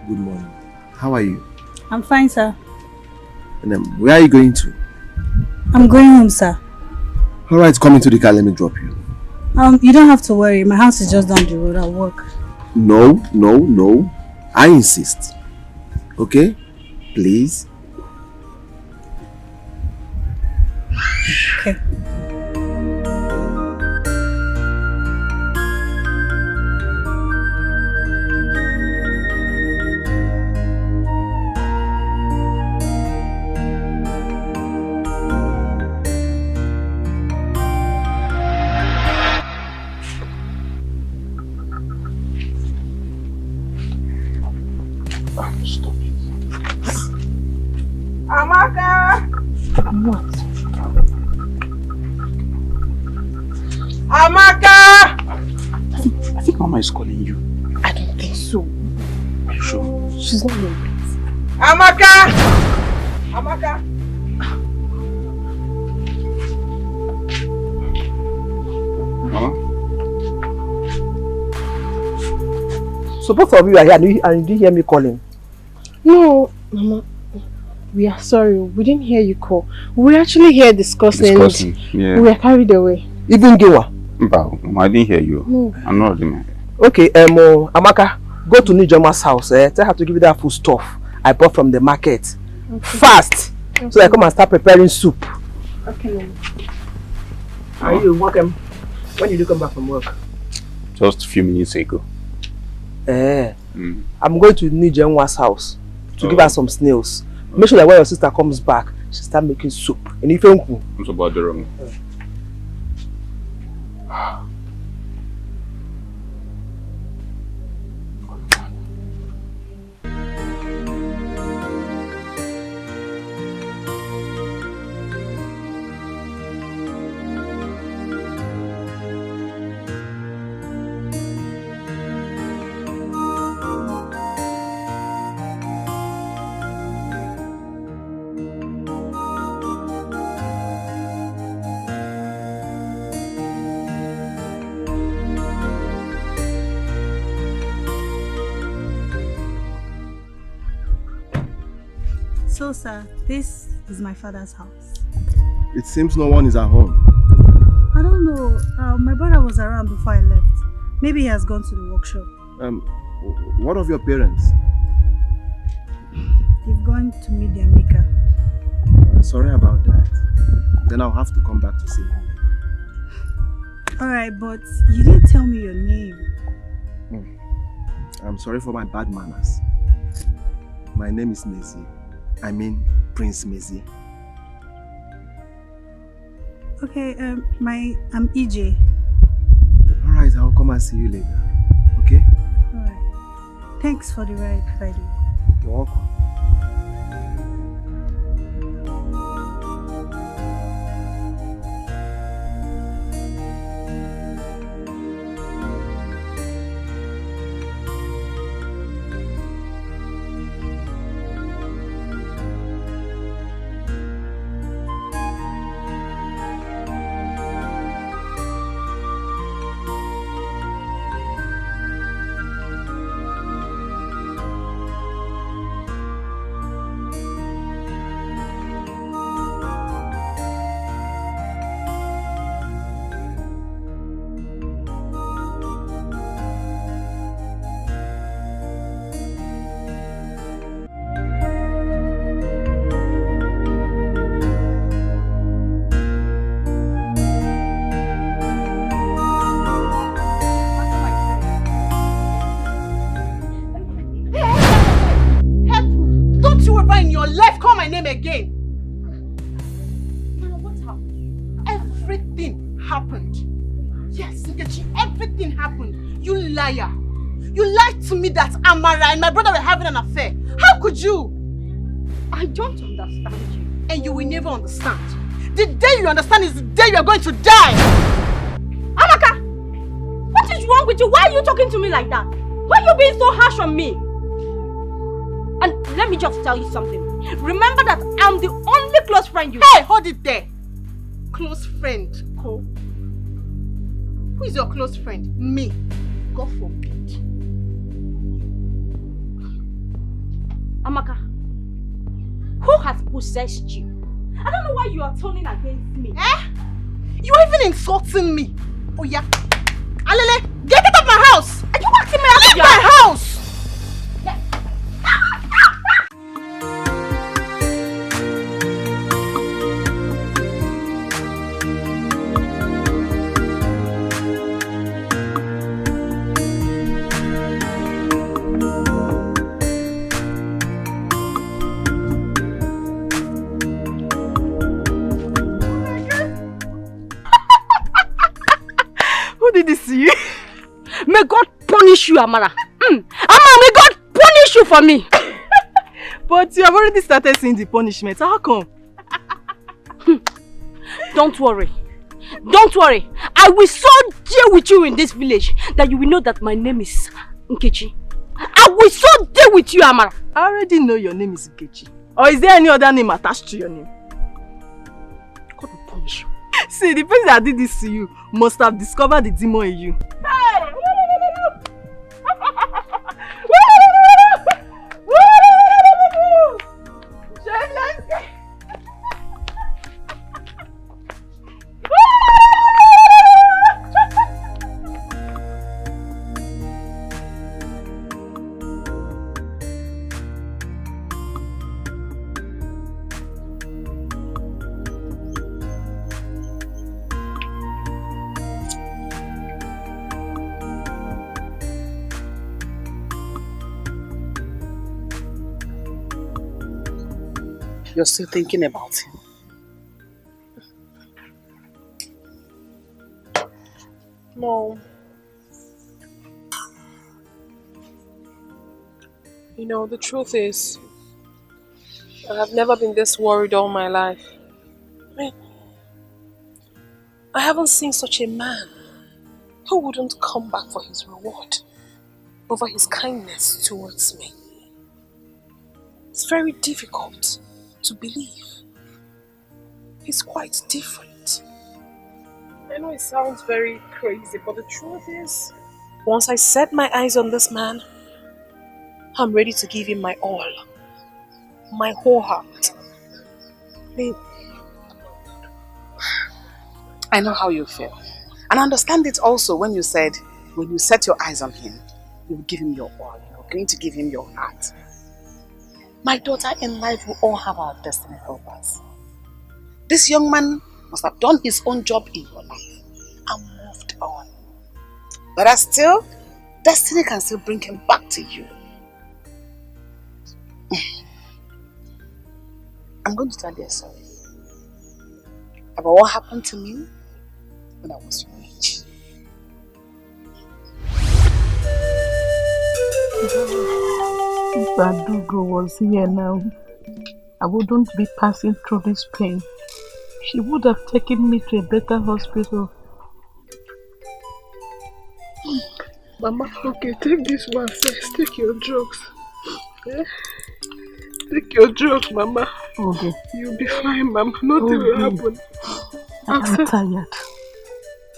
Good morning. How are you? I'm fine, sir. And where are you going to? I'm going home, sir. Alright, come into the car, let me drop you. You don't have to worry. My house is just down the road. I'll walk. No. I insist. Okay? Please? Okay. Stop it. Amaka! What? Amaka! I think Mama is calling you. I don't think so. Are you sure? She's not here. Amaka! Amaka! Mama? So both of you are here and you didn't hear me calling? No, Mama. We are sorry. We didn't hear you call. We were actually here discussing. Yeah. We were carried away. Even Gewa? Mama, I didn't hear you. No. I'm not ready. Okay, Amaka, go to Nijoma's house. Tell her to give you that food stuff I bought from the market. Okay. Fast! Okay. So I come and start preparing soup. Okay, Mama. Are you welcome? When did you come back from work? Just a few minutes ago. I'm going to Nijoma's house to give her some snails. Make sure that when your sister comes back, she start making soup. And if you I'm about the wrong. So, sir, this is my father's house. It seems no one is at home. I don't know. My brother was around before I left. Maybe he has gone to the workshop. What of your parents? They've gone to meet their maker. Sorry about that. Then I'll have to come back to see you later. Alright, but you didn't tell me your name. I'm sorry for my bad manners. My name is Mezi. I mean Prince Mezi. Okay, I'm EJ. Alright, I'll come and see you later. Okay? Alright. Thanks for the ride, by the way. You're welcome. Again. What happened? Everything happened. Yes, Nkechi, everything happened. You liar. You lied to me that Amara and my brother were having an affair. How could you? I don't understand you. And you will never understand. The day you understand is the day you are going to die. Amaka! What is wrong with you? Why are you talking to me like that? Why are you being so harsh on me? And let me just tell you something. Remember that I'm the only close friend you have. Hey, hold it there. Close friend, Ko. Who is your close friend? Me. God forbid. Amaka, who has possessed you? I don't know why you are turning against me. You are even insulting me. Oh yeah. Alele, get out of my house! Are you asking me out of my house? Who did this to you? May God punish you, Amara. Amara, may God punish you for me. But you have already started seeing the punishment. How come? Don't worry. Don't worry. I will so deal with you in this village that you will know that my name is Nkechi. I will so deal with you, Amara. I already know your name is Nkechi. Or is there any other name attached to your name? God will punish you. See, the person that did this to you must have discovered the demon in you. You're still thinking about him. No. You know, the truth is, I have never been this worried all my life. I haven't seen such a man who wouldn't come back for his reward over his kindness towards me. It's very difficult to believe. He's quite different. I know it sounds very crazy, but the truth is, once I set my eyes on this man, I'm ready to give him my all. My whole heart. I know how you feel. And I understand it also when you said, when you set your eyes on him, you will give him your all. You're going to give him your heart. My daughter in life will all have our destiny helpers. This young man must have done his own job in your life and moved on. But still, destiny can still bring him back to you. I'm going to tell you a story about what happened to me when I was your age. If Adugo was here now, I wouldn't be passing through this pain. She would have taken me to a better hospital. Mama, okay, take this one first. Take your drugs. Yeah? Take your drugs, Mama. Okay. You'll be fine, Mama. Nothing will happen. I am tired.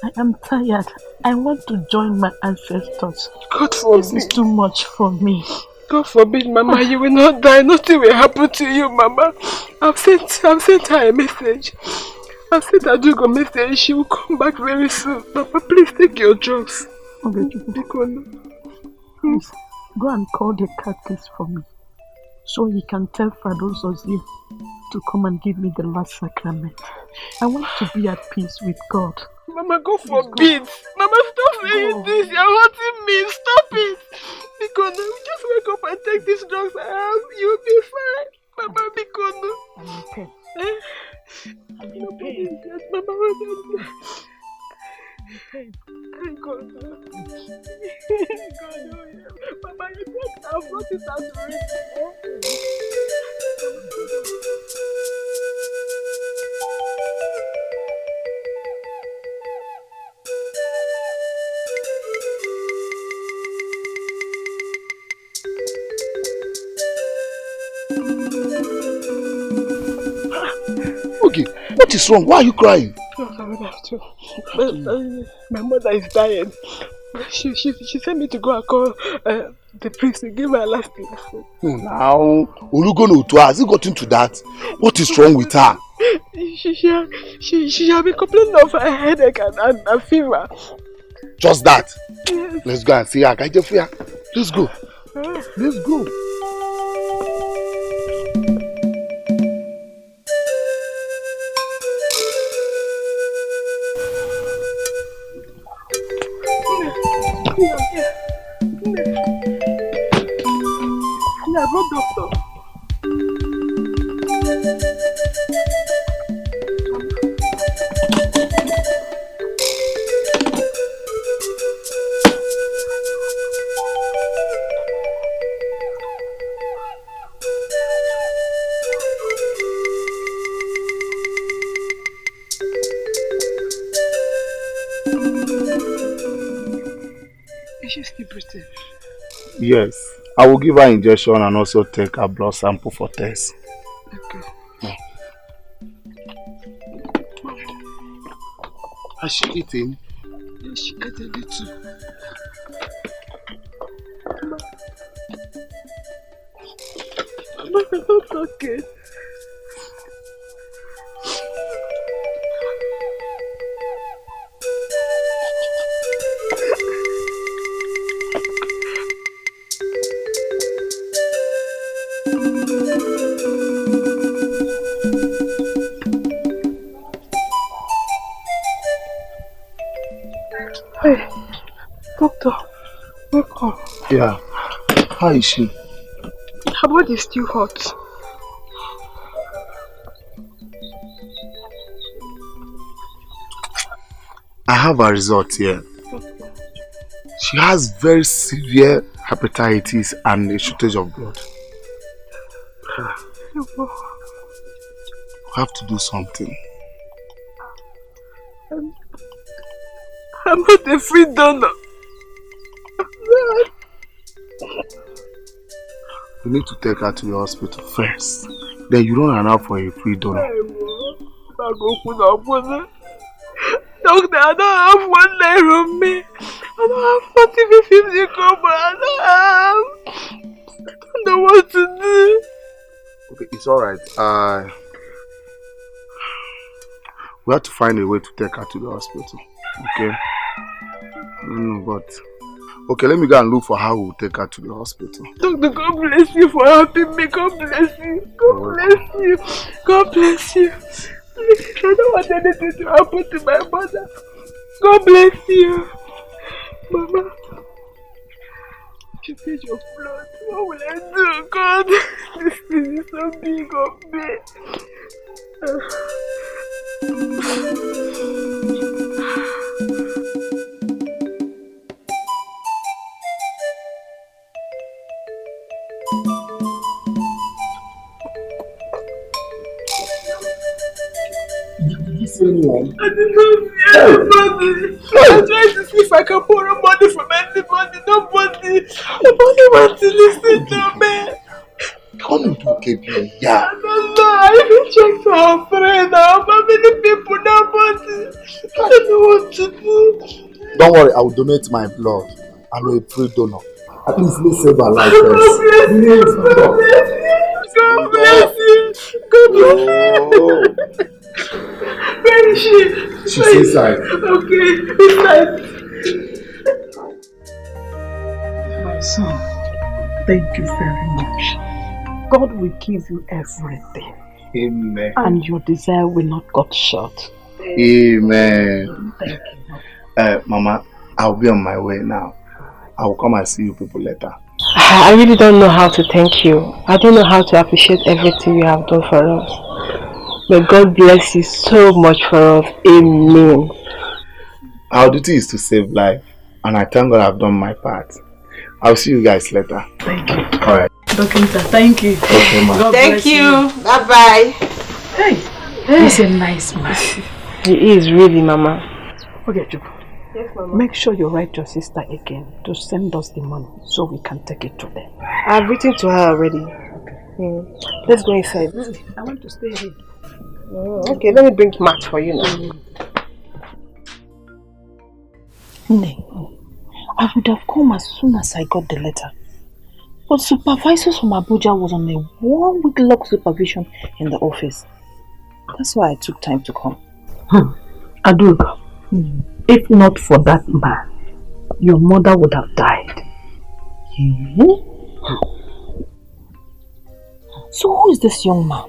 I am tired. I want to join my ancestors. God forbid. This is too much for me. God forbid, Mama, you will not die. Nothing will happen to you, Mama. I've sent her a message. I've sent Adugo a message. She will come back very soon. Papa, please take your drugs. Okay, please, go and call the catechist for me, so he can tell Father Ozzie to come and give me the last sacrament. I want to be at peace with God. Mama, God forbid. Mama, stop saying this. You're hurting me. Stop it. Because just wake up and take these drugs out. You'll be fine. Mama, because I'm in pain. I'm in pain. Yes, Mama, Thank God. Mama, you think I've brought it out to read. Okay, what is wrong? Why are you crying? No, I would have to. My mother is dying. She sent me to go and call the priest to give her last thing. No, now, Olugono to has he got into that? What is wrong with her? She has been complaining of a headache and fever. Just that? Yes. Let's go and see her. Let's go. Let's go. Yeah, go doctor. Is she still breathing? Yes. I will give her injection and also take her blood sample for test. Okay. Yeah. Has she eaten? Yes, she ate a little. Mama, I'm not okay. Hey, doctor, welcome. Yeah. How is she? Her body is still hot. I have a result here. She has very severe hepatitis and a shortage of blood. We have to do something. I'm not a free donor. We need to take her to the hospital first. Then you don't allow for a free donor. Doctor, I don't have one naira on me. I don't have 40, 50 kobo. I don't know what to do. Okay, it's alright. We have to find a way to take her to the hospital. Okay? But... Okay, let me go and look for how we'll take her to the hospital. Doctor, God bless you for helping me. God bless you. God bless you. God bless you. Please, I don't want anything to happen to my mother. God bless you. Mama, shortage of blood. What will I do? God, this thing is so big on me. Anyone? I did not see anybody. I tried to see if I can borrow money from anybody. Nobody wants to listen to me. Come to keep you. Yeah. I don't know. I even checked for our friend. How many people? Nobody. I don't know what to do. Don't worry, I will donate my blood. I'm a free donor. At least let's save her life first. God bless you. God bless you. Where is she? She's inside. Okay, inside. My son, thank you very much. God will give you everything. Amen. And your desire will not cut short. Amen. Thank you. Mama, I'll be on my way now. I will come and see you people later. I really don't know how to thank you. I don't know how to appreciate everything you have done for us. May God bless you so much for us. Amen. Our duty is to save life, and I thank God I've done my part. I'll see you guys later. Thank you. Alright. Doctor, thank you. Okay, ma. Thank you. Bye-bye. Hey, he's a nice man. He is really, Mama. Okay, Jubu. Yes, Mama. Make sure you write your sister again to send us the money so we can take it to them. I've written to her already. Let's go inside. I want to stay here. Okay, let me bring mat for you now. I would have come as soon as I got the letter. But supervisors from Abuja was on a 1-week lock supervision in the office. That's why I took time to come. Aduka, if not for that man, your mother would have died. So who is this young man?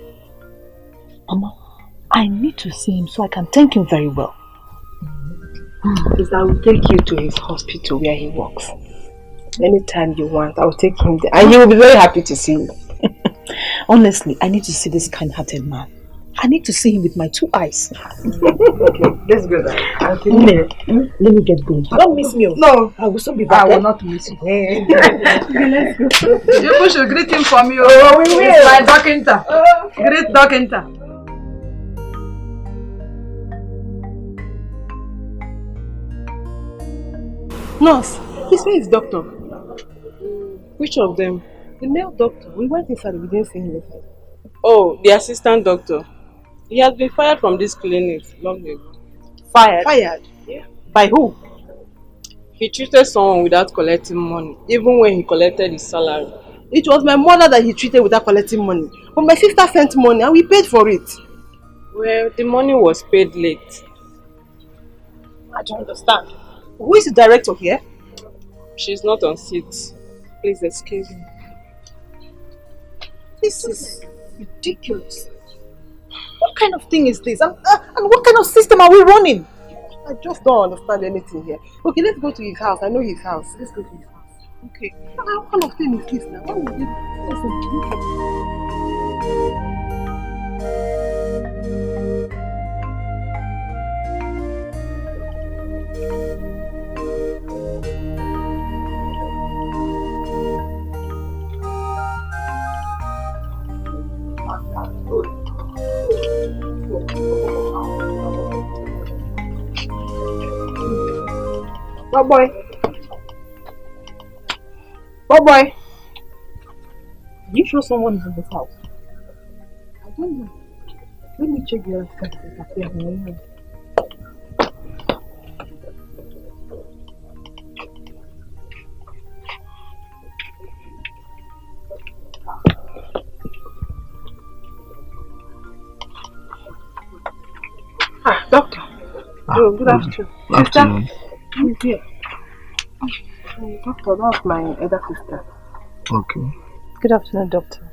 Mama, I need to see him so I can thank him very well. Please, I will take you to his hospital where he works. Anytime you want, I will take him there. And he will be very happy to see you. Honestly, I need to see this kind-hearted man. I need to see him with my 2 eyes. Okay, let's go there. Let me get going. Don't miss me. No, I will soon be back. I will not miss you. Okay, let's go. You should greet him for me. Oh, we will. He's my doctor. Great doctor. Nurse, this way is doctor. Which of them? The male doctor. We went inside, we didn't see him. Oh, the assistant doctor. He has been fired from this clinic long ago. Fired? Fired? Yeah. By who? He treated someone without collecting money, even when he collected his salary. It was my mother that he treated without collecting money. But my sister sent money and we paid for it. Well, the money was paid late. I don't understand. Who is the director here? She's not on seat. Please excuse me. This is ridiculous. What kind of thing is this? And what kind of system are we running? I just don't understand anything here. Okay, let's go to his house. I know his house. Let's go to his house. Okay. What kind of thing is this now? What would you What boy? What boy? You sure someone is in this house? I don't know. Let me check the other. Doctor. Oh, good afternoon. Afternoon. I'm here. Doctor, that's my elder sister. Okay. Good afternoon, doctor.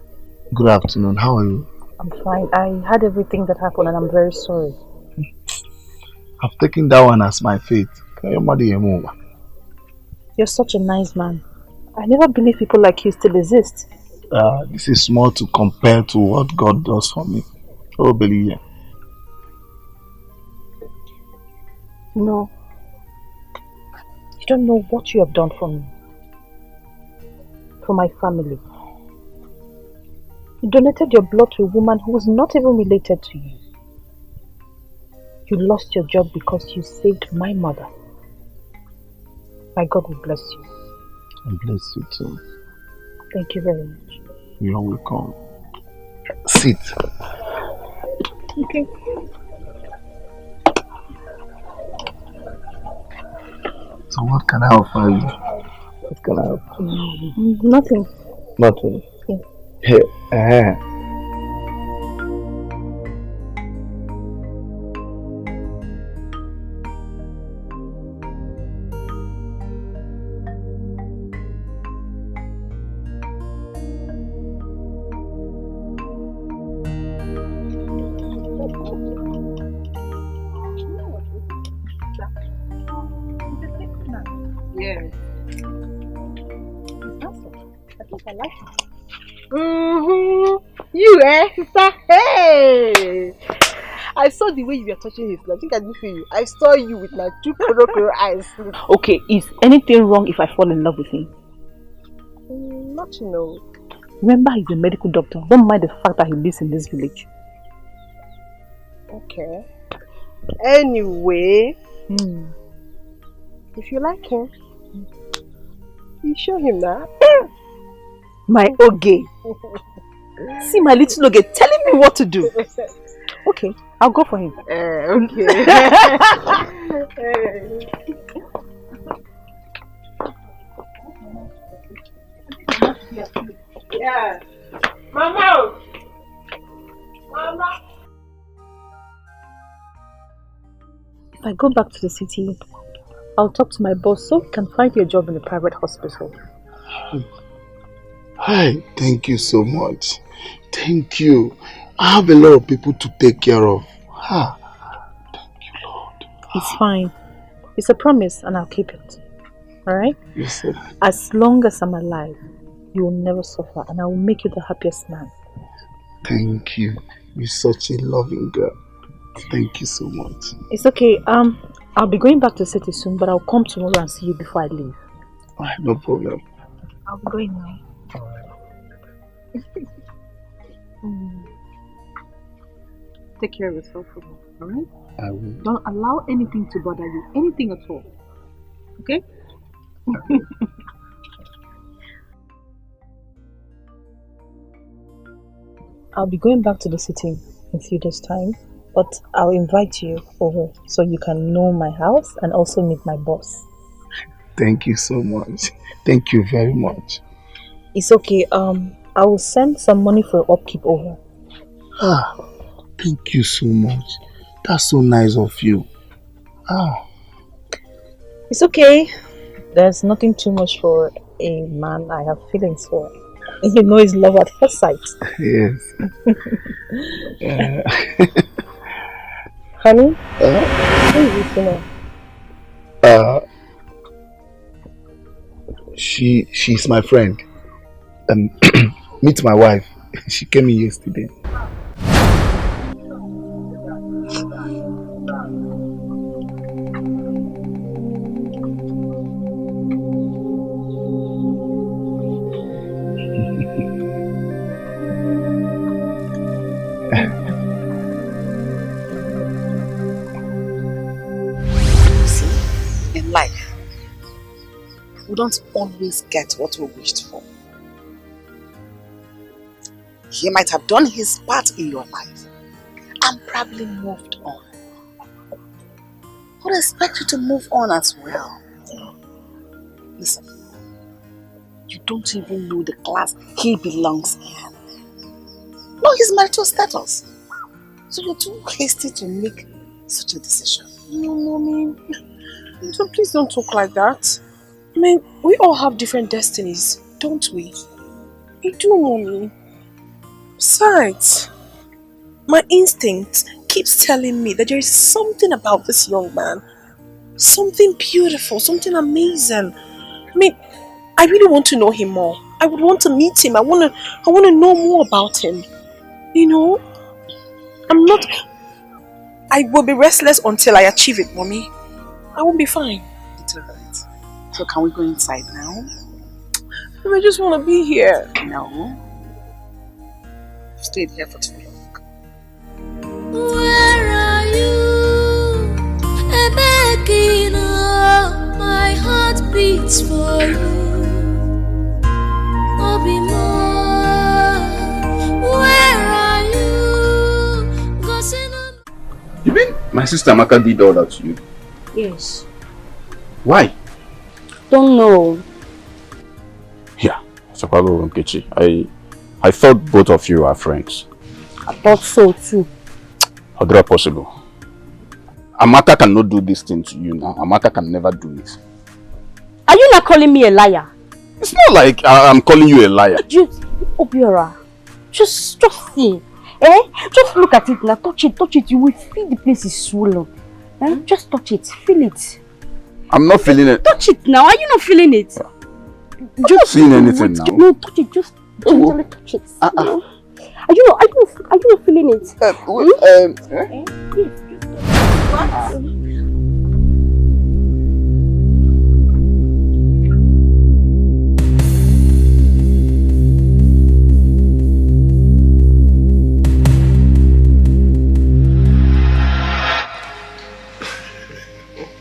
Good afternoon. How are you? I'm fine. I had everything that happened and I'm very sorry. I've taken that one as my fate. You're such a nice man. I never believed people like you still exist. This is small to compare to what God does for me. Oh, believe it. No. You don't know what you have done for me. For my family. You donated your blood to a woman who was not even related to you. You lost your job because you saved my mother. My God will bless you. And bless you too. Thank you very much. You're welcome. Sit. Okay. So what can I offer you? What can I offer you? Nothing. Nothing? Yeah. Here. Yes. I think I like him. You, sister? Hey! I saw the way you were touching his love. I think I did feel you. I saw you with my 2 crocodile eyes. Okay, is anything wrong if I fall in love with him? Not to know. Remember, he's a medical doctor. Don't mind the fact that he lives in this village. Okay. Anyway, if you like him, you show him that. My Oge. See my little Oge telling me what to do. Okay, I'll go for him. Okay. Yeah. Mama! Mama! If I go back to the city, I'll talk to my boss so we can find you a job in a private hospital. Hi, thank you so much. Thank you. I have a lot of people to take care of. It's fine. It's a promise and I'll keep it. Alright? Yes, sir. As long as I'm alive, you will never suffer and I will make you the happiest man. Thank you. You're such a loving girl. Thank you so much. It's okay. I'll be going back to the city soon, but I'll come tomorrow and see you before I leave. No problem. I'll be going now. Take care of yourself, alright? I will. Don't allow anything to bother you, anything at all. Okay? I'll be going back to the city in a few days' time, but I'll invite you over so you can know my house and also meet my boss. Thank you so much. Thank you very much. It's okay. I will send some money for upkeep over. Thank you so much. That's so nice of you. It's okay. There's nothing too much for a man I have feelings for. You know it's love at first sight. Yes. Honey? Who is this woman? She's my friend. Meet my wife. She came in yesterday. See, in life, we don't always get what we wished for. He might have done his part in your life and probably moved on. I would expect you to move on as well. Listen, you don't even know the class he belongs in. No, his marital status. So you're too hasty to make such a decision. No, Mommy. So please don't talk like that. I mean, we all have different destinies, don't we? We do, Mommy. Besides, my instinct keeps telling me that there is something about this young man. Something beautiful, something amazing. I mean, I really want to know him more. I would want to meet him. I want to know more about him. You know? I will be restless until I achieve it, Mommy. I won't be fine. It's alright. So can we go inside now? I just want to be here. No. I've stayed here for too long. Where are you? Begging, my heart beats for you. Where are you? You mean my sister Amaka did all that to you? Yes. Why? Don't know. Yeah, Sakalo Nkechi, I thought both of you are friends. I thought so too. How is that possible? Amaka cannot do this thing to you now. Amaka can never do it. Are you not calling me a liar? It's not like I'm calling you a liar. Obiora, just see. Just look at it now. Touch it. You will feel the place is swollen. Just touch it. Feel it. I'm not feeling it. Touch it now. Are you not feeling it? I'm not seeing anything now. No, touch it. Just gently touch it. Are you not feeling it? Yes. What?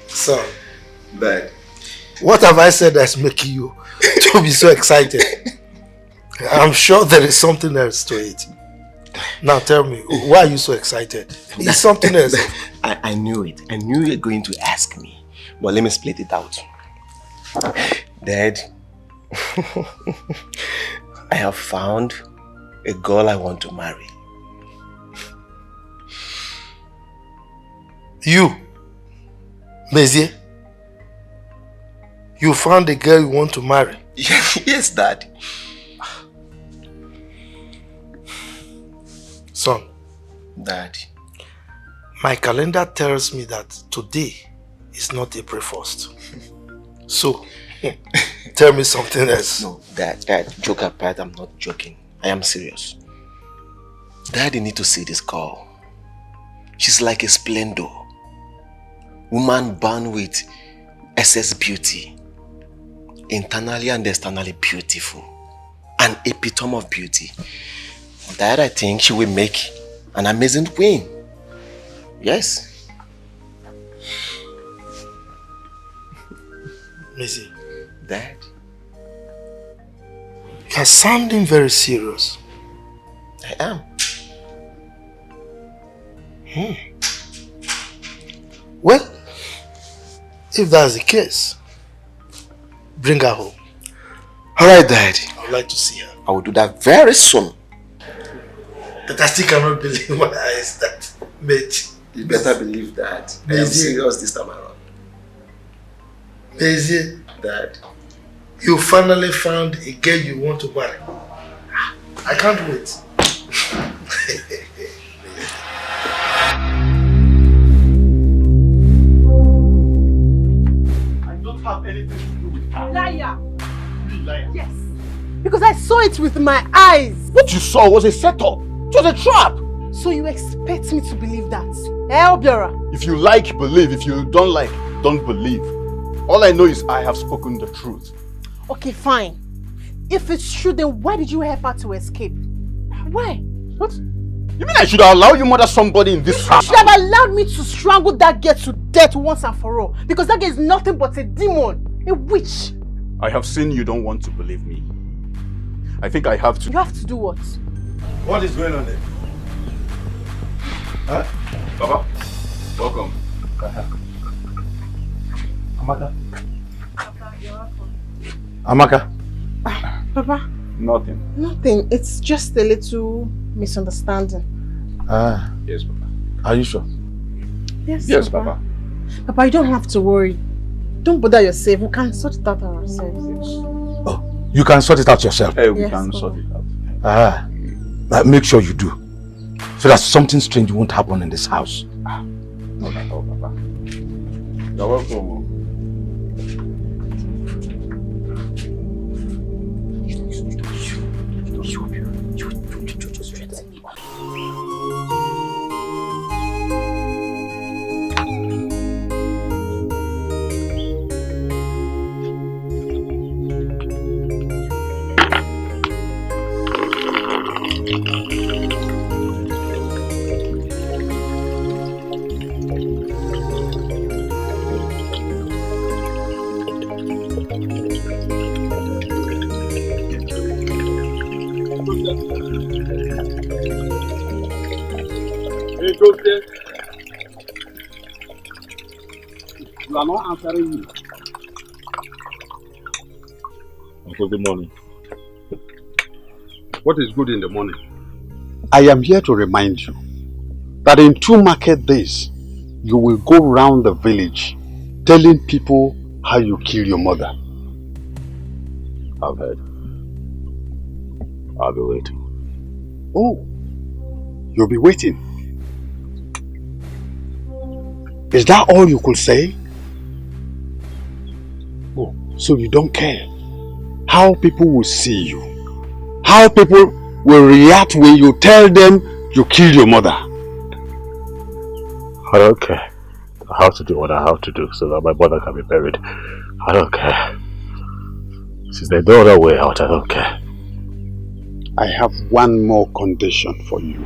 Son, Dad, what have I said that's making you to be so excited? I'm sure there is something else to it. Now tell me, why are you so excited? It's something else. I knew it. I knew you were going to ask me. But let me split it out. Dad, I have found a girl I want to marry. You, Mezie, you found a girl you want to marry? Yes, Dad. Son. Dad. My calendar tells me that today is not April 1st. So, tell me something else. No, Dad, joke apart, I'm not joking. I am serious. Dad, you need to see this girl. She's like a splendor. Woman born with excess beauty. Internally and externally beautiful. An epitome of beauty. Dad, I think she will make an amazing queen. Yes. Missy. Dad. You are sounding very serious. I am. Well, if that's the case, bring her home. Alright, Dad. I would like to see her. I will do that very soon. But I still cannot believe my eyes that, mate. You better believe that. I am serious this time around. Mezie, Dad. You finally found a girl you want to marry. I can't wait. I don't have anything to do with her. Liar! You liar. Yes. Because I saw it with my eyes. What you saw was a setup. It was a trap. So you expect me to believe that? Obiora. If you like, believe. If you don't like, don't believe. All I know is I have spoken the truth. Okay, fine. If it's true, then why did you help her to escape? Why? What? You mean I should allow you murder somebody in this house? You should have allowed me to strangle that girl to death once and for all. Because that girl is nothing but a demon. A witch. I have seen you don't want to believe me. I think I have to. You have to do what? What is going on there? Huh? Baba, welcome. Amaka. Amaka. Papa? Nothing. Nothing. It's just a little misunderstanding. Yes, Papa. Are you sure? Yes, Papa. Papa, you don't have to worry. Don't bother yourself. We can sort it out ourselves. Oh, you can sort it out yourself. Hey, we Yes, can Papa. sort it out. But make sure you do. So that something strange won't happen in this house. Not at all, Papa. You're welcome. You are not answering me. Uncle, good morning. What is good in the morning? I am here to remind you that in 2 market days, you will go round the village telling people how you killed your mother. I've heard. I'll be waiting. Oh, you'll be waiting. Is that all you could say? Oh, so you don't care how people will see you, how people will react when you tell them you killed your mother. I don't care. I have to do what I have to do so that my mother can be buried. I don't care. Since there's no other way out, I don't care. I have one more condition for you.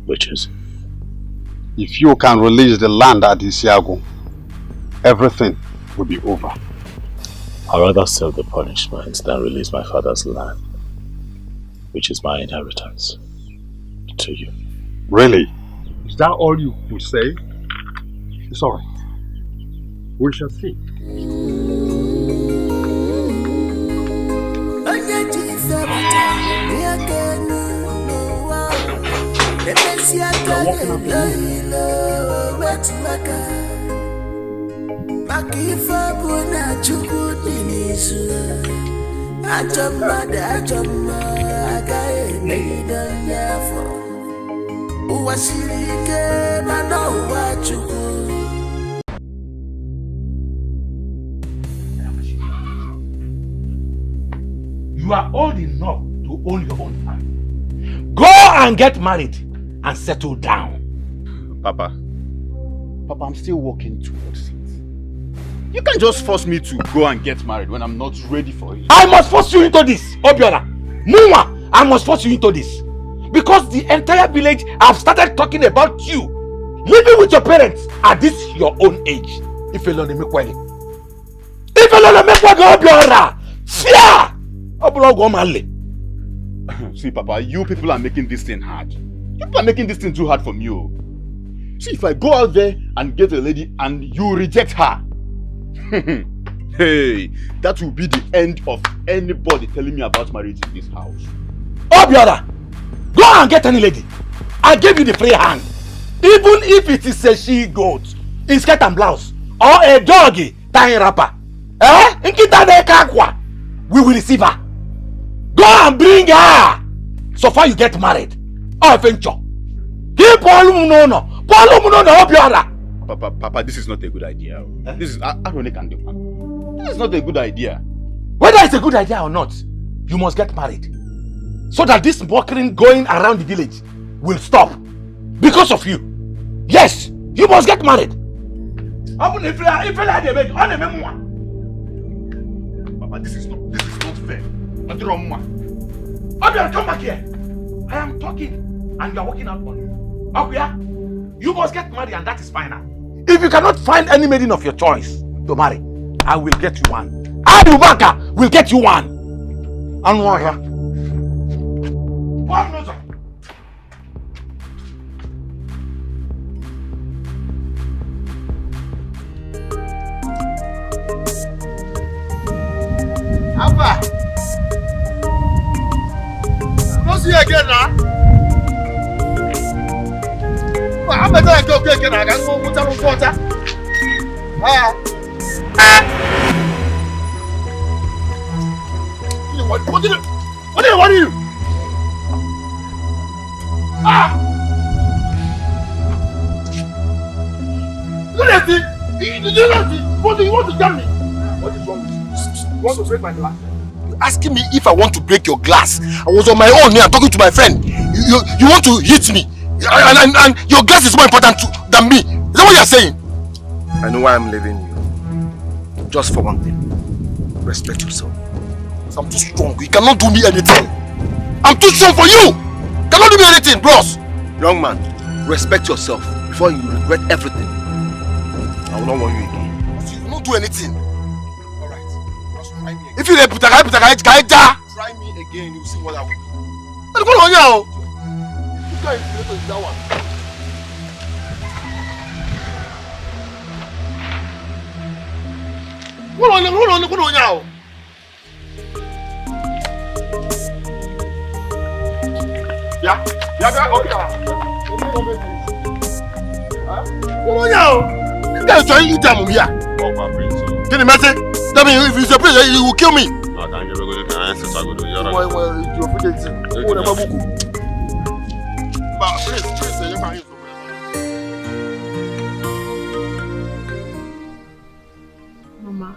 Which is? If you can release the land at Isiago, everything will be over. I'd rather serve the punishment than release my father's land, which is my inheritance, to you. Really? Is that all you would say? It's alright. We shall see. You are old enough to own your own family. Go and get married and settle down. Papa, I'm still working towards it. You can't just force me to go and get married when I'm not ready for it. I must force you into this, Obiora. Muma, I must force you into this. Because the entire village have started talking about you. Living with your parents at this your own age. If you don't make wedding. If you don't make wedding, Obiora. Fear! See, Papa, you people are making this thing hard. You people are making this thing too hard for me. See, if I go out there and get a lady and you reject her, hey, that will be the end of anybody telling me about marriage in this house. Obiora, go and get any lady. I give you the free hand. Even if it is a she-goat in skirt and blouse or a doggy tying wrapper, we will receive her. Go and bring her. So far you get married. Or venture. Papa, this is not a good idea. This is ironic and this is not a good idea. Whether it's a good idea or not, you must get married. So that this mockery going around the village will stop. Because of you. Yes, you must get married. Papa, this is not fair. Obiora, come back here. I am talking and you are working out on me. Obiora, you must get married and that is final. If you cannot find any maiden of your choice to marry, I will get you one. Adubaka will get you one. And one. Alpha! Don't see you again now. I'm better go again. I can go water. What do you? Look at it. What do you want to tell me? What is wrong with you? You want to break my glass? You're asking me if I want to break your glass. I was on my own here talking to my friend. You want to hit me? And your glass is more important than me. Is that what you're saying? I know why I'm leaving you. Just for one thing. Respect yourself. Because I'm too strong. You cannot do me anything. I'm too strong for you. You cannot do me anything, bros. Young man, respect yourself before you regret everything. I will not warn you again. You will not do anything. If you let try me again, you see what I will do. You can't do that one. Hold on now. Yeah, okay. Hold on now. This guy is trying to eat them here. Oh, my prince. Can you imagine? That means if he's a prince, he will kill me. I can't get rid of the answer. Mama,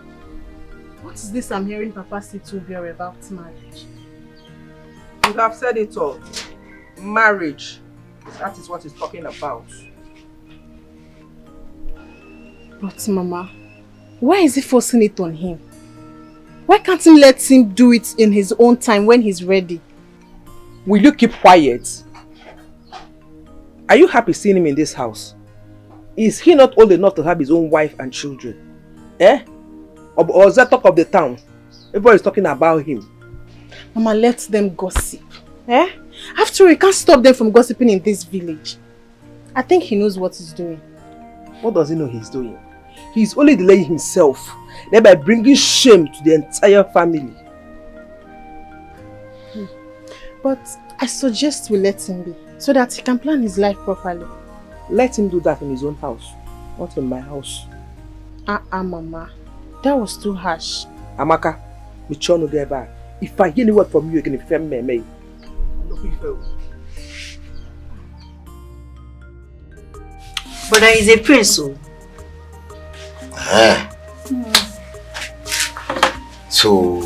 what is this I'm hearing Papa say to Obiora about marriage? You have said it all. Marriage. That is what he's talking about. But Mama, why is he forcing it on him? Why can't he let him do it in his own time when he's ready? Will you keep quiet? Are you happy seeing him in this house? Is he not old enough to have his own wife and children? Or is that talk of the town? Everybody is talking about him. Mama, let them gossip. After all, you can't stop them from gossiping in this village. I think he knows what he's doing. What does he know he's doing? He's only delaying himself, thereby bringing shame to the entire family. But I suggest we let him be, so that he can plan his life properly. Let him do that in his own house, not in my house. Mama. That was too harsh. Amaka, if I hear any word from you again, if I'm me. But there is a prince, so. So,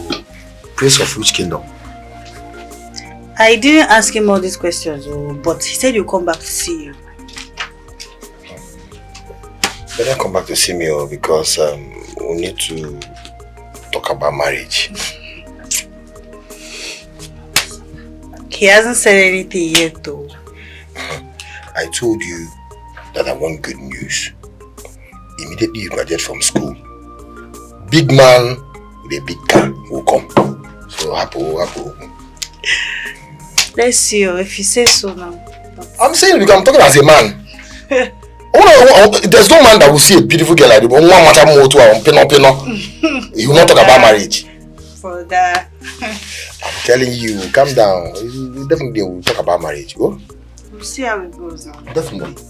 prince of which kingdom? I didn't ask him all these questions, but he said he'll come back to see you. Better come back to see me, because we need to talk about marriage. He hasn't said anything yet, though. I told you that I want good news. Immediately you graduate from school, big man with a big car will come. So happy. Let's see, if you say so now. I'm saying because I'm talking as a man. There's no man that will see a beautiful girl like this. He will not talk about marriage. For that. I'm telling you, calm down. We definitely will talk about marriage. Go. We'll see how it goes now. Definitely.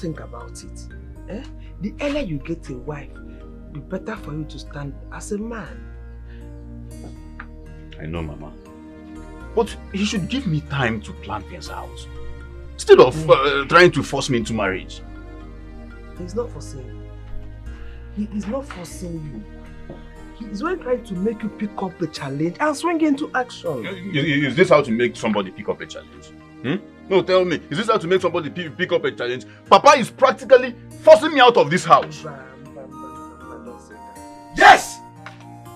Think about it. The earlier you get a wife, the better for you to stand as a man. I know, Mama. But he should give me time to plan things out. Instead of trying to force me into marriage. He's not forcing you. He is not forcing you. He is only trying to make you pick up the challenge and swing into action. Is this how to make somebody pick up a challenge? No, tell me, is this how to make somebody pick up a challenge? Papa is practically forcing me out of this house. Yes!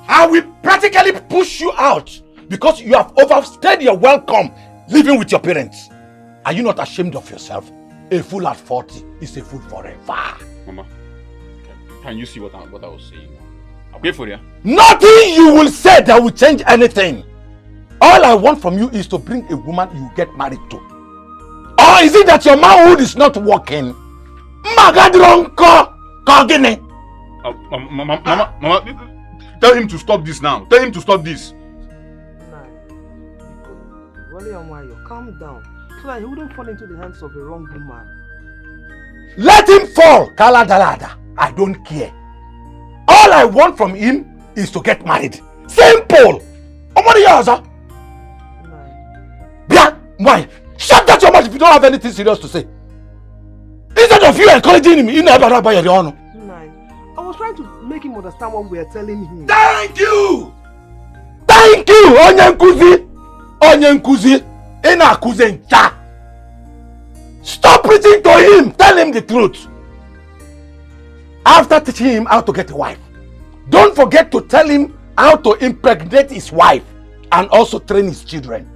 I will practically push you out because you have overstayed your welcome living with your parents. Are you not ashamed of yourself? A fool at 40 is a fool forever. Mama, can you see what I was saying? I'll pay for you. Nothing you will say that will change anything. All I want from you is to bring a woman you get married to. Or is it that your manhood is not working? Mama, tell him to stop this now. Tell him to stop this. Calm down, so that he wouldn't fall into the hands of a wrong woman. Let him fall, Kala Dalada. I don't care. All I want from him is to get married. Simple. Why? Shut that your mouth if you don't have anything serious to say. Instead of you encouraging him, you never know about your honor. I was trying to make him understand what we are telling him. Thank you! Thank you! Onye nkuzi! Ina akuzi ncha! Stop preaching to him! Tell him the truth! After teaching him how to get a wife, don't forget to tell him how to impregnate his wife and also train his children.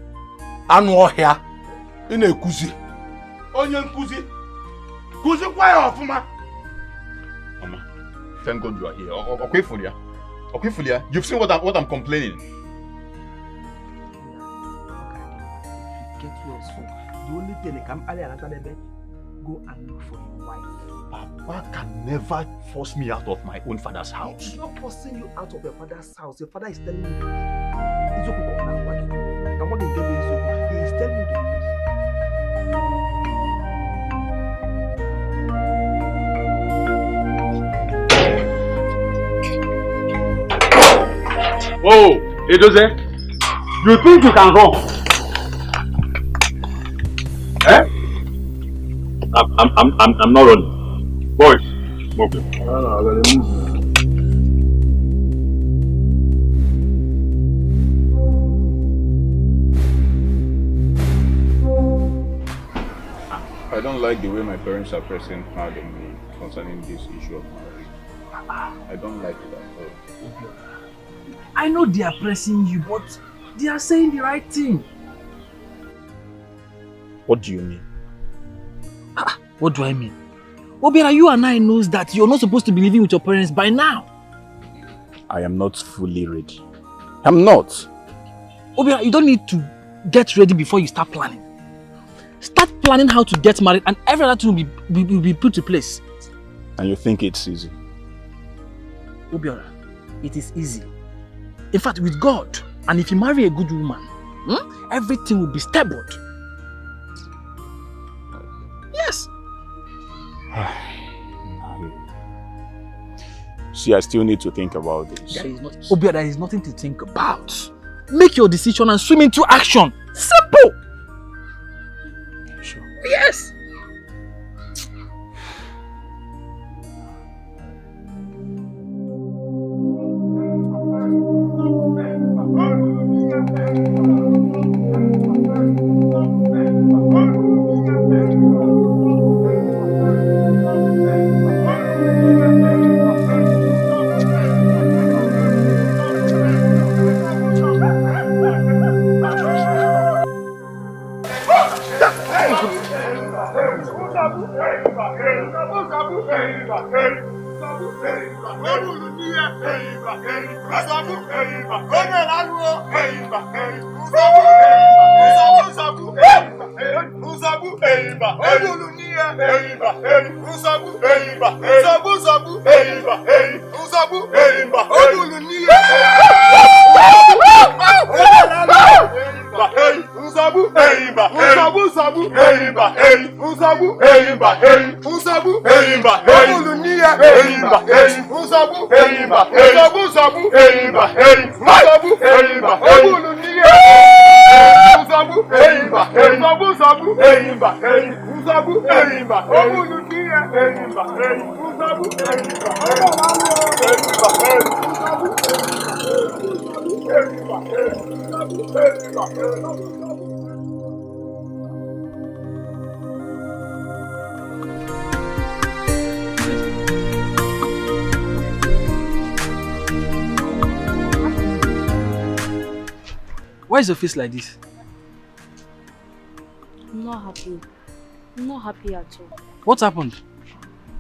And what here? In a kuzi. Onye nkuzi. Kuzi kwaya ofuma. Mama, thank God you are here. Okay for you. Okay, Fulia, you've seen what I'm complaining. Get well soon. The only thing they come early and go and look for your wife. Papa can never force me out of my own father's house. He's not forcing you out of your father's house. Your father is telling you he's telling you the Oh, Edoze, you think you can run? Eh? I'm not running. Boys, move it. I don't like the way my parents are pressing hard on me concerning this issue of marriage. I don't like it at all. I know they are pressing you, but they are saying the right thing. What do you mean? What do I mean? Obiara, you and I knows that you're not supposed to be living with your parents by now. I am not fully ready. I'm not. Obiara, you don't need to get ready before you start planning. Start planning how to get married and every other thing will be put to place. And you think it's easy? Obiara, it is easy. In fact, with God, and if you marry a good woman, everything will be stable. Yes. See, I still need to think about this. Obiara, there is nothing to think about. Make your decision and swim into action. Simple. Sure. Yes. Why is your face like this? I'm not happy. I'm not happy at all. What happened?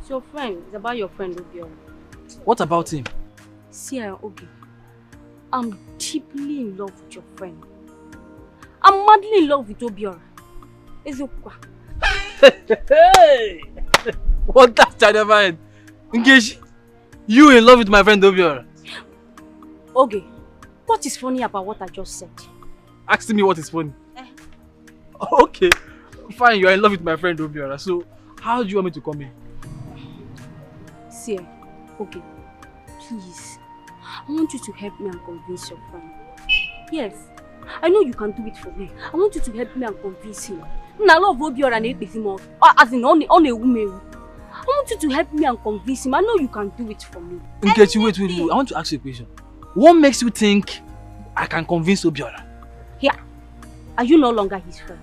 It's your friend. It's about your friend, Obiora. What about him? See, Obi, I'm deeply in love with your friend. I'm madly in love with Obiora. It's okay. Hey! What that China man? Engage you in love with my friend Obiora? Okay, what is funny about what I just said? Asking me what is funny? Okay, fine, you are in love with my friend Obiora. So, how do you want me to come in? See, okay, please. I want you to help me and convince your friend. Yes, I know you can do it for me. I want you to help me and convince him. I love Obiora and as in on a woman. I want you to help me and convince him. I know you can do it for me. Nkechi, wait. I want to ask you a question. What makes you think I can convince Obiora? Yeah. Are you no longer his friend?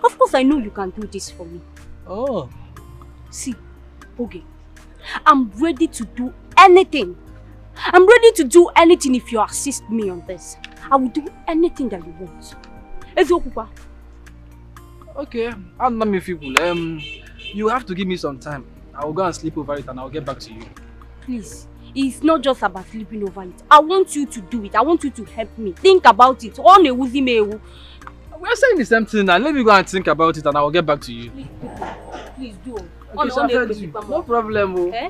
Of course I know you can do this for me. Oh. See, okay. I'm ready to do anything. I'm ready to do anything if you assist me on this. I will do anything that you want. Okay, I'll not me people. You have to give me some time. I will go and sleep over it and I'll get back to you. Please, It's not just about sleeping over it. I want you to do it. I want you to help me. Think about it. On a woozy mewu. We're saying the same thing now. Let me go and think about it and I will get back to you. Please do. Okay, no problem. Eh?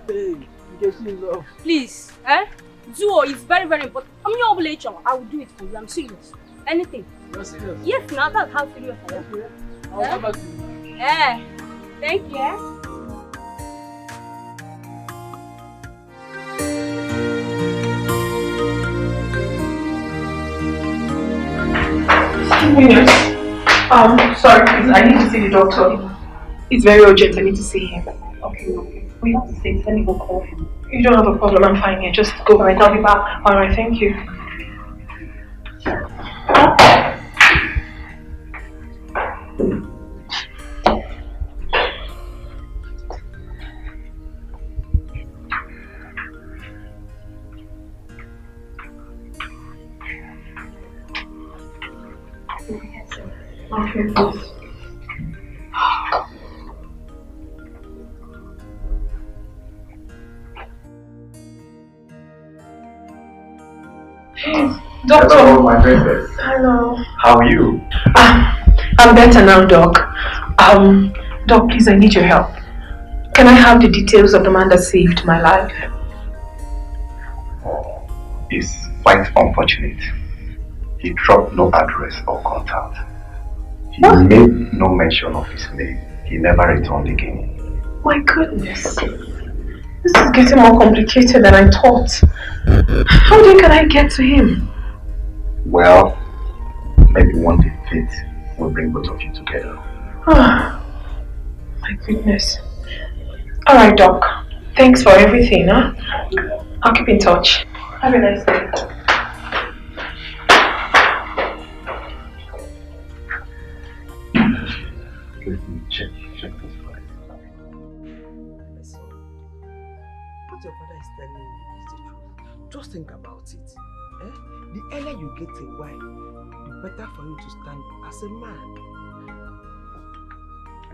Hey, love. Please. Eh? Do. It's very, very important. I'm your obligation. I will do it for you. I'm serious. Anything. You're serious? Yes, now that's how serious I am. Okay. I'll come back to you. Eh? Thank you. Eh? Sorry, please, I need to see the doctor. It's very urgent, I need to see him. Okay. We have to say, let me go call him. You don't have a problem, I'm fine here. Just go. Alright, I'll be back. Alright, thank you. Okay, please. Doctor. Hello, my princess. Hello. How are you? I'm better now, Doc. Doc, please, I need your help. Can I have the details of the man that saved my life? It's quite unfortunate. He dropped no address or contact. He made no mention of his name. He never returned again. My goodness. This is getting more complicated than I thought. How then can I get to him? Well, maybe one day fate will bring both of you together. My goodness. Alright, Doc. Thanks for everything, huh? I'll keep in touch. Have a nice day. Let me check this file. What your father is telling you is the truth. Just think about it. Eh? The earlier you get a wife, the better for you to stand as a man.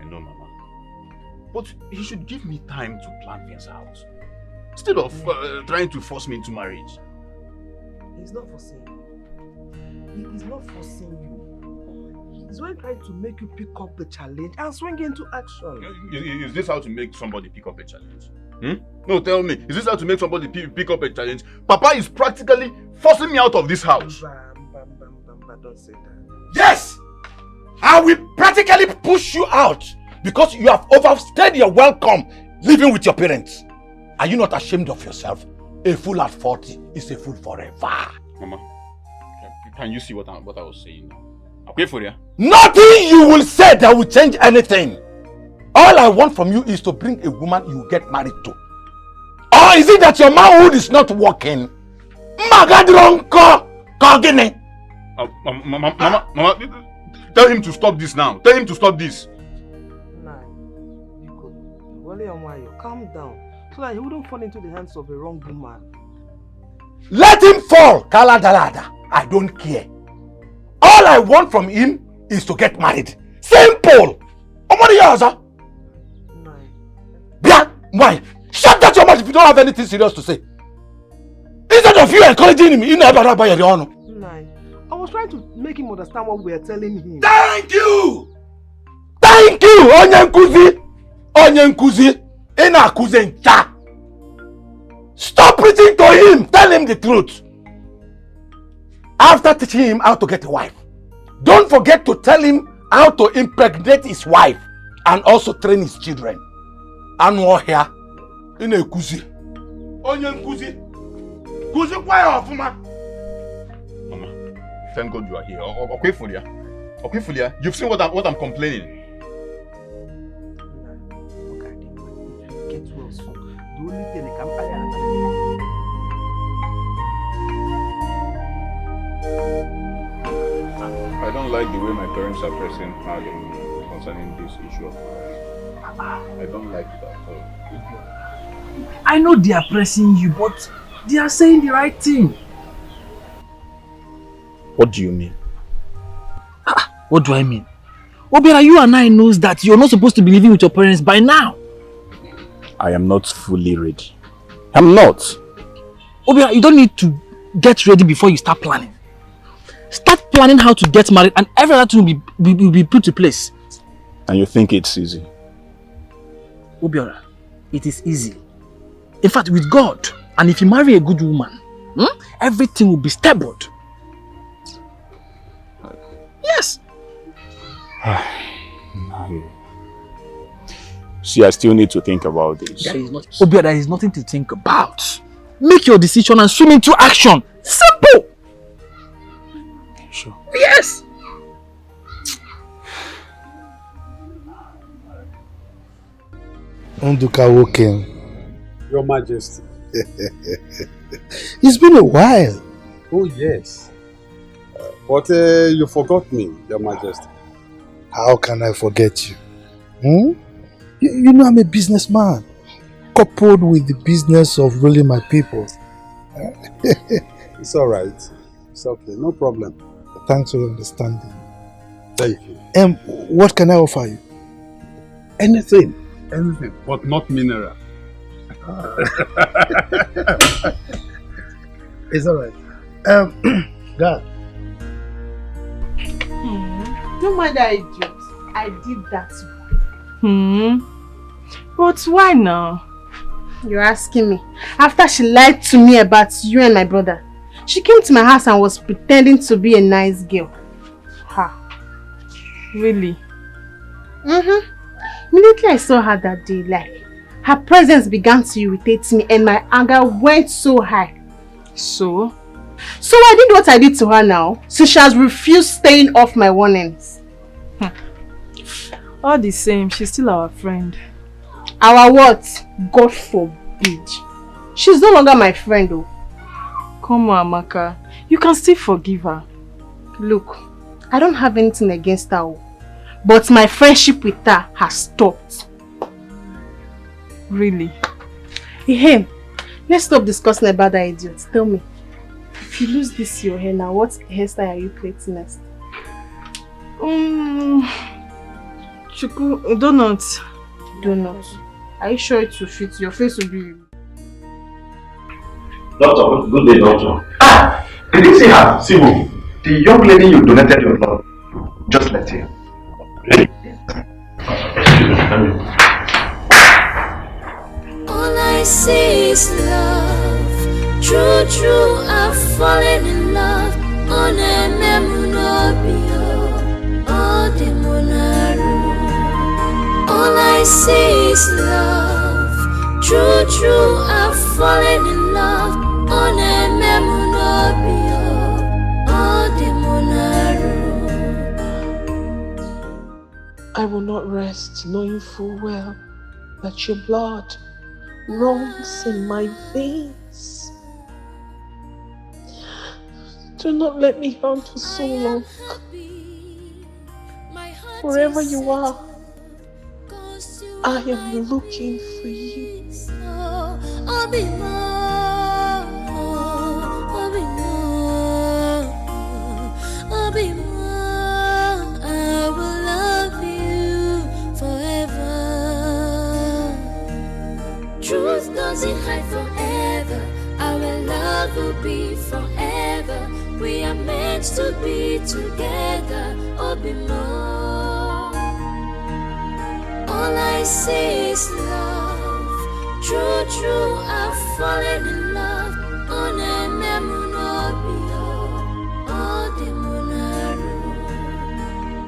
I know, Mama. But he should give me time to plan things out. Instead of trying to force me into marriage. He's not forcing you. He is not forcing you. He's only trying to make you pick up the challenge and swing into action. Is this how to make somebody pick up a challenge? No, tell me. Is this how to make somebody pick up a challenge? Papa is practically forcing me out of this house. Don't say that. Yes! I will practically push you out because you have overstayed your welcome living with your parents. Are you not ashamed of yourself? A fool at 40 is a fool forever. Mama, can you see what I was saying now? I'll pay for you. Nothing you will say that will change anything. All I want from you is to bring a woman you get married to. Or is it that your manhood is not working? Mama, tell him to stop this now. Tell him to stop this. Calm down so that he wouldn't fall into the hands of a wrong woman. Let him fall, Kala Dalada. I don't care. All I want from him is to get married. Simple. Why? Shut that your mouth if you don't have anything serious to say. Instead of you encouraging him, I was trying to make him understand what we are telling him. Thank you! Thank you! Onye nkuzi! Ina-akuzi ncha! Stop preaching to him! Tell him the truth! After teaching him how to get a wife, don't forget to tell him how to impregnate his wife and also train his children. Anwo here, ina-akuzi. Onye nkuzi! Kuzi kwa ya ofuma! Mama, thank God you are here. Okay, Fulia. Okay, Fulia. You've seen what I'm complaining. Get well soon. The only thing I can I don't like the way my parents are pressing hard on me concerning this issue of marriage. I don't like that at all. I know they are pressing you, but they are saying the right thing. What do you mean? What do I mean? Obiora, you and I knows that you're not supposed to be living with your parents by now. I am not fully ready. I'm not. Obia, you don't need to get ready before you start planning. Start planning how to get married and every other thing will be put to place. And you think it's easy? Obiora, it is easy. In fact, with God, and if you marry a good woman, everything will be stable. Yes. See, I still need to think about this. Obiora, there is nothing to think about. Make your decision and swim into action. Simple. Sure. Yes. Unduka Woken. Your Majesty. It's been a while. Oh, yes. But you forgot me, Your Majesty. How can I forget you? You know I'm a businessman, coupled with the business of ruling my people. It's alright. It's okay, no problem. Thanks for your understanding. Thank you. What can I offer you? Anything, but not mineral. It's alright. God. Don't mind that idiot. I did that. But why now? You're asking me. After she lied to me about you and my brother, she came to my house and was pretending to be a nice girl. Really? Immediately I saw her that day, like, her presence began to irritate me and my anger went so high. So I did what I did to her now. So she has refused staying off my warnings. All the same, she's still our friend. Our what? God forbid. She's no longer my friend though. Come on, Amaka. You can still forgive her. Look, I don't have anything against her. But my friendship with her has stopped. Really? Hey, let's stop discussing about that idiot. Tell me, if you lose this your hair now, what hairstyle are you plaiting next? Donuts. Donuts. Are you sure it will fit? Your face will be... Doctor, good day, doctor. Did you see her? See who? The young lady you donated your blood. Just let her. All I see is love. True, I've fallen in love. On a memunobio, all the monaru. All I see is love. True, I've fallen in love. On a memunobio, all the monaru. I will not rest, knowing full well that your blood runs in my veins. Do not let me hunt for so long. Wherever you are, I am looking for you. I will love you forever. Truth doesn't hide forever. Our love will be forever. We are meant to be together. All I see is love. True, I've fallen in love. On a memunobio, all the monaru.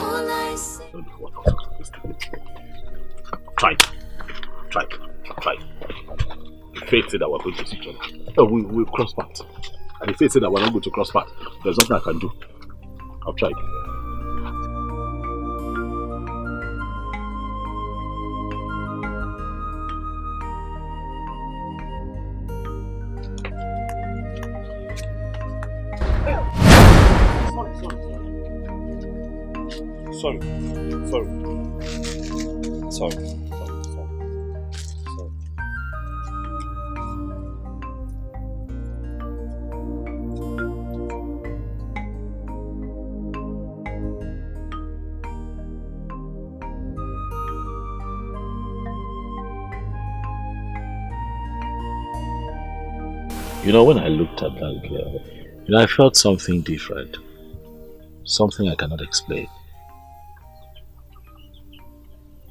All I see. Try. If fate said that we're going to see each other, we'll cross paths. And if fate said that we're not going to cross paths, there's nothing I can do. I've tried. Sorry. You know, when I looked at that girl, I felt something different. Something I cannot explain.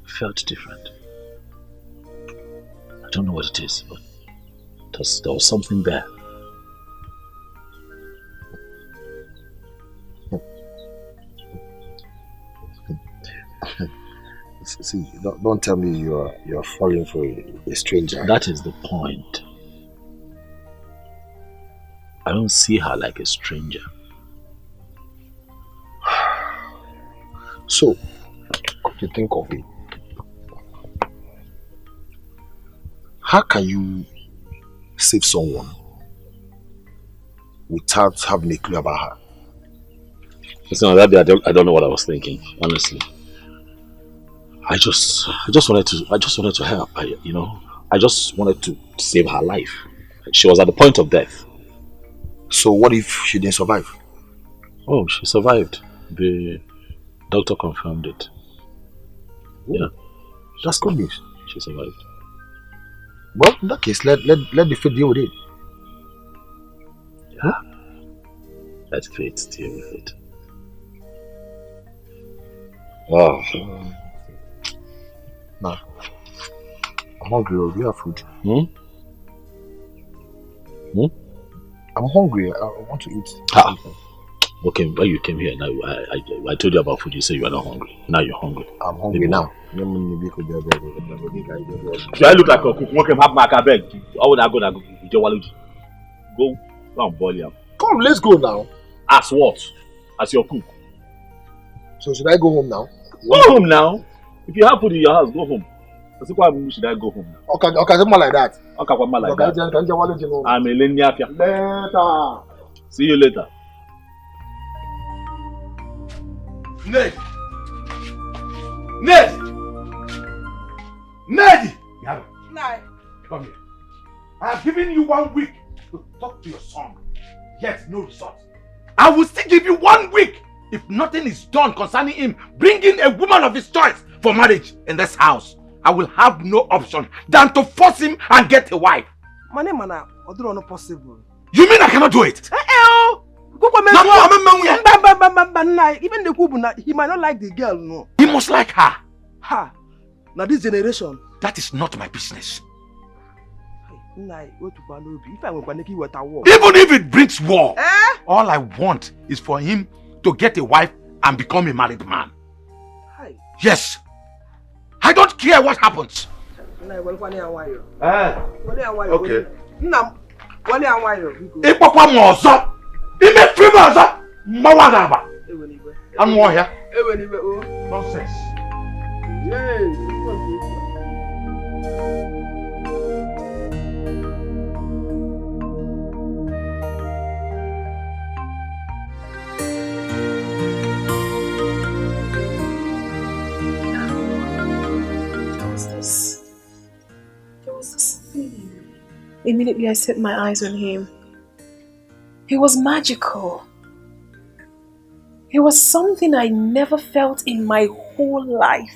It felt different. I don't know what it is, but there was something there. See, don't tell me you're falling for a stranger. That is the point. I don't see her like a stranger. So, what do you think of it? How can you save someone without having a clue about her? Listen, that day I don't know what I was thinking, honestly. I just wanted to help. I just wanted to save her life. She was at the point of death. So what if she didn't survive? Oh, she survived. The doctor confirmed it. Yeah. That's good news. She survived. Well, in that case, let the fate deal with it. Yeah. Let fate deal with it. Wow. Nah. I'm hungry. Do you have food? I'm hungry. I want to eat. Okay, when you came here, now I told you about food. You said you are not hungry. Now you're hungry. I'm hungry now. Do I look like a cook? Okay, have my beg. I would go now. Go and boil him. Come, let's go now. As what? As your cook. So should I go home now? Go home now. If you have food in your house, go home. Why should I go home now? Okay, something like that. Okay, like that. I'm a Leniafia. Later. See you later. Ned! Yaro, come here. I have given you 1 week to talk to your son. Yet no result. I will still give you 1 week if nothing is done concerning him bringing a woman of his choice for marriage in this house. I will have no option than to force him and get a wife. Mana, not possible. You mean I cannot do it? Even the Kubuna, he might not like the girl, no. He must like her. Ha! Now this generation. That is not my business. Even if it brings war, all I want is for him to get a wife and become a married man. Yes. I don't care what happens. Okay. Nonsense. There was this thing. Immediately I set my eyes on him. He was magical. It was something I never felt in my whole life.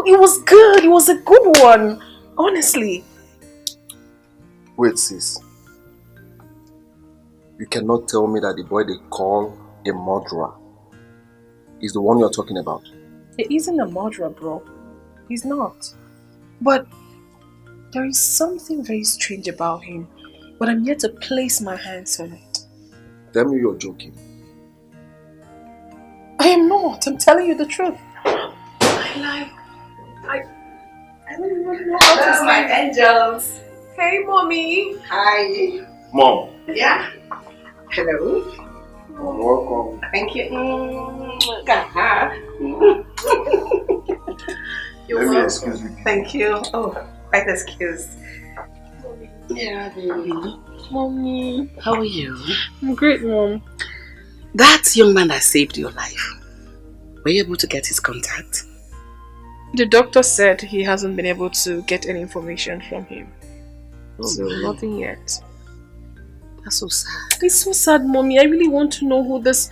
It was good. It was a good one. Honestly. Wait, sis. You cannot tell me that the boy they call a murderer is the one you're talking about. He isn't a murderer, bro. He's not. But there is something very strange about him. But I'm yet to place my hands on it. Tell me you're joking. I am not. I'm telling you the truth. I don't even know how to say my angels. Hey, mommy. Hi. Mom. Yeah. Hello. Welcome. Thank you. Let me excuse you. Thank you. Oh, quite excused. Yeah, baby. Mommy. How are you? I'm great, Mom. That young man that saved your life, were you able to get his contact? The doctor said he hasn't been able to get any information from him. Oh, so really? nothing yet. That's so sad. It's so sad, Mommy. I really want to know who this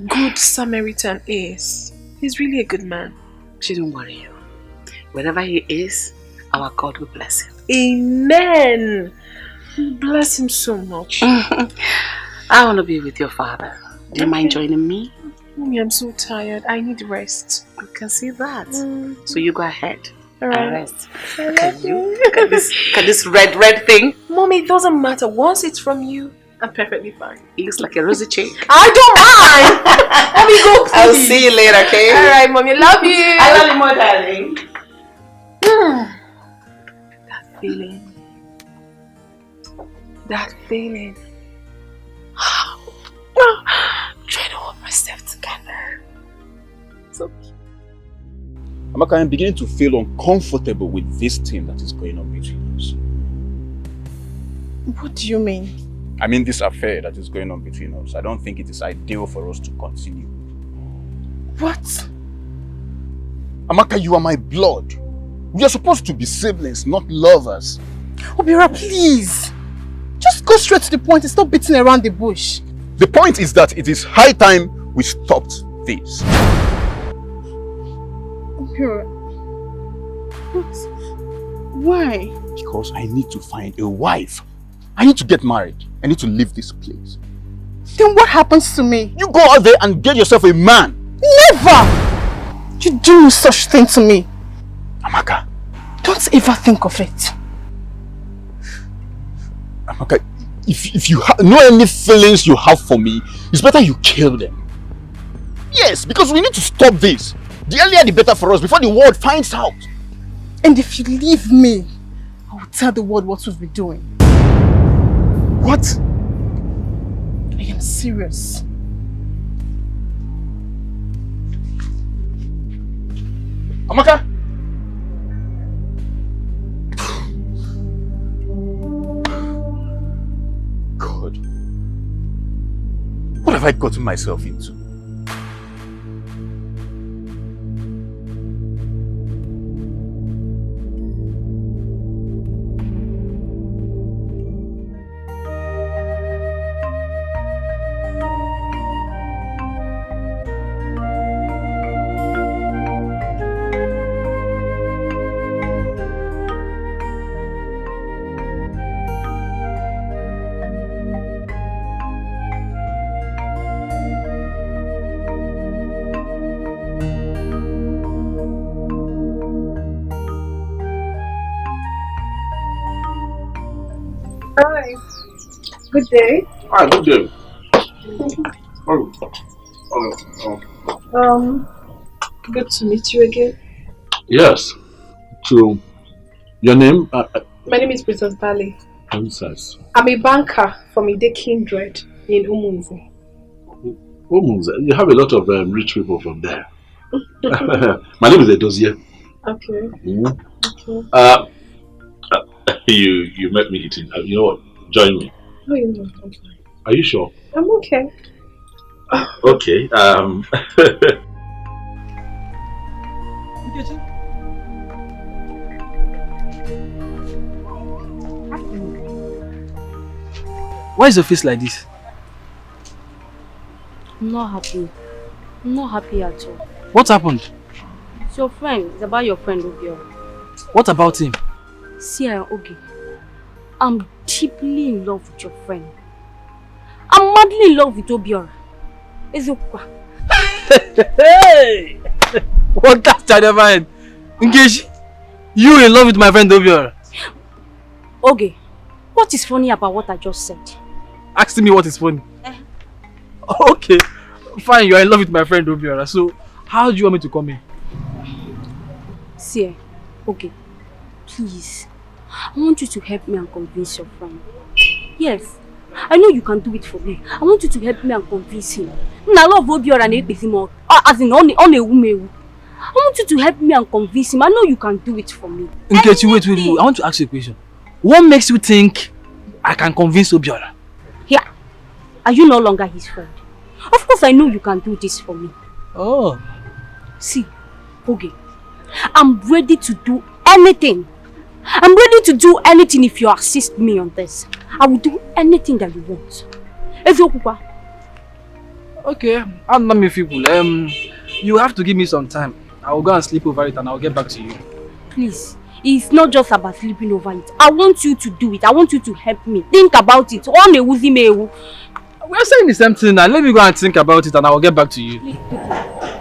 good Samaritan is. He's really a good man. Don't worry. Wherever he is, our God will bless him. Amen. Bless him so much. I want to be with your father. Do you mind joining me? Mommy, I'm so tired. I need rest. I can see that. So you go ahead. All right. And rest. Look at you. Look at this red thing. Mommy, it doesn't matter. Once it's from you, I'm perfectly fine. It looks like a rosy cheek. I don't mind. Mommy, go please. I'll see you later, okay? All right, Mommy. Love you. I love you more, darling. That feeling. That feeling. Trying to hold myself together. So, Amaka, I'm beginning to feel uncomfortable with this thing that is going on between us. What do you mean? I mean this affair that is going on between us. I don't think it is ideal for us to continue. What? Amaka, you are my blood. We are supposed to be siblings, not lovers. Obiora, please. Just go straight to the point and stop beating around the bush. The point is that it is high time we stopped this. Obiora. What? Why? Because I need to find a wife. I need to get married. I need to leave this place. Then what happens to me? You go out there and get yourself a man. Never! You do no such thing to me. Amaka. Don't ever think of it. Amaka, if you know any feelings you have for me, it's better you kill them. Yes, because we need to stop this. The earlier the better for us, before the world finds out. And if you leave me, I will tell the world what we've been doing. What? I am serious. Amaka! God. What have I gotten myself into? Hi. Good day. Hi, good day. Good to meet you again. Yes. So, your name? My name is Princess Bali. Princess. I'm a banker from Ide Kindred in Umunze. Umunze? You have a lot of rich people from there. My name is Edozie. Okay. Okay. You met me eating. You know what? Join me. Oh, you know, I'm fine. Are you sure? I'm okay. Okay. Why is your face like this? I'm not happy. I'm not happy at all. What happened? It's your friend. It's about your friend, Obiora. What about him? See, okay. I'm deeply in love with your friend. I'm madly in love with Obiora. It's okay. Hey! What that I never heard. Engage? You in love with my friend Obiora? Okay. What is funny about what I just said? Asking me what is funny? Okay. Fine, you are in love with my friend Obiora. So, how do you want me to come in? See, okay. Please. I want you to help me and convince your friend. Yes. I know you can do it for me. I want you to help me and convince him. I love Obiora and as in on a woman. I want you to help me and convince him. I know you can do it for me. Nkechi, wait. I want to ask you a question. What makes you think I can convince Obiora? Yeah. Are you no longer his friend? Of course I know you can do this for me. Oh. See, okay. I'm ready to do anything. I'm ready to do anything if you assist me on this. I will do anything that you want. Okay, I'm not people. You have to give me some time. I will go and sleep over it and I will get back to you. Please, It's not just about sleeping over it. I want you to do it. I want you to help me. Think about it. We're saying the same thing now. Let me go and think about it and I will get back to you.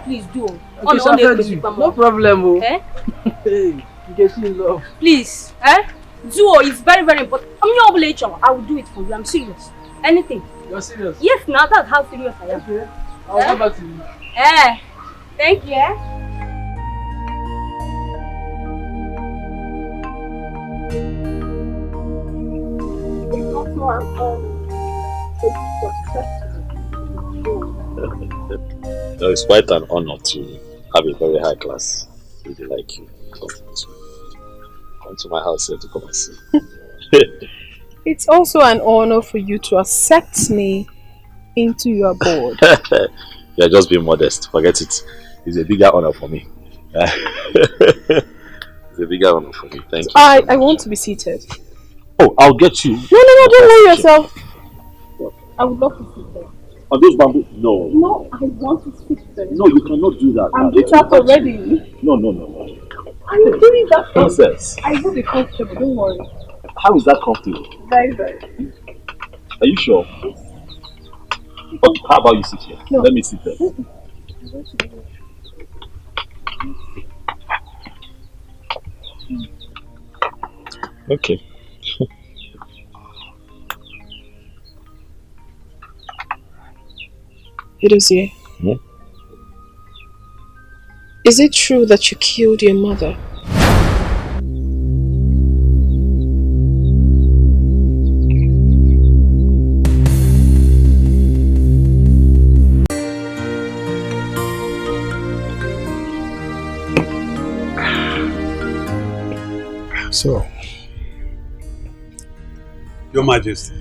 Please do. Okay, no problem. Eh? Hey, you get in love. Please. Do. It's very, very important. I'm your obligation. I will do it for you. I'm serious. Anything. You're serious? Yes, now that's how serious I am. Okay. I'll get back to you. Thank you. No, it's quite an honor to have a very high class lady like you come to my house here to come and see. It's also an honor for you to accept me into your board. You're just being modest. Forget it. It's a bigger honor for me. It's a bigger honor for me. Thank you. I want to be seated. Oh, I'll get you. No, don't worry yourself. I would love to sit there. Are those bamboo? No. No, I want to sit there. No, you cannot do that. I'm doing that already. No. Are you doing that? Nonsense. I will be comfortable, don't worry. How is that comfortable? Very, very. Are you sure? Okay, how about you sit here? No. Let me sit there. Okay. Idozie, is it true that you killed your mother? So, Your Majesty,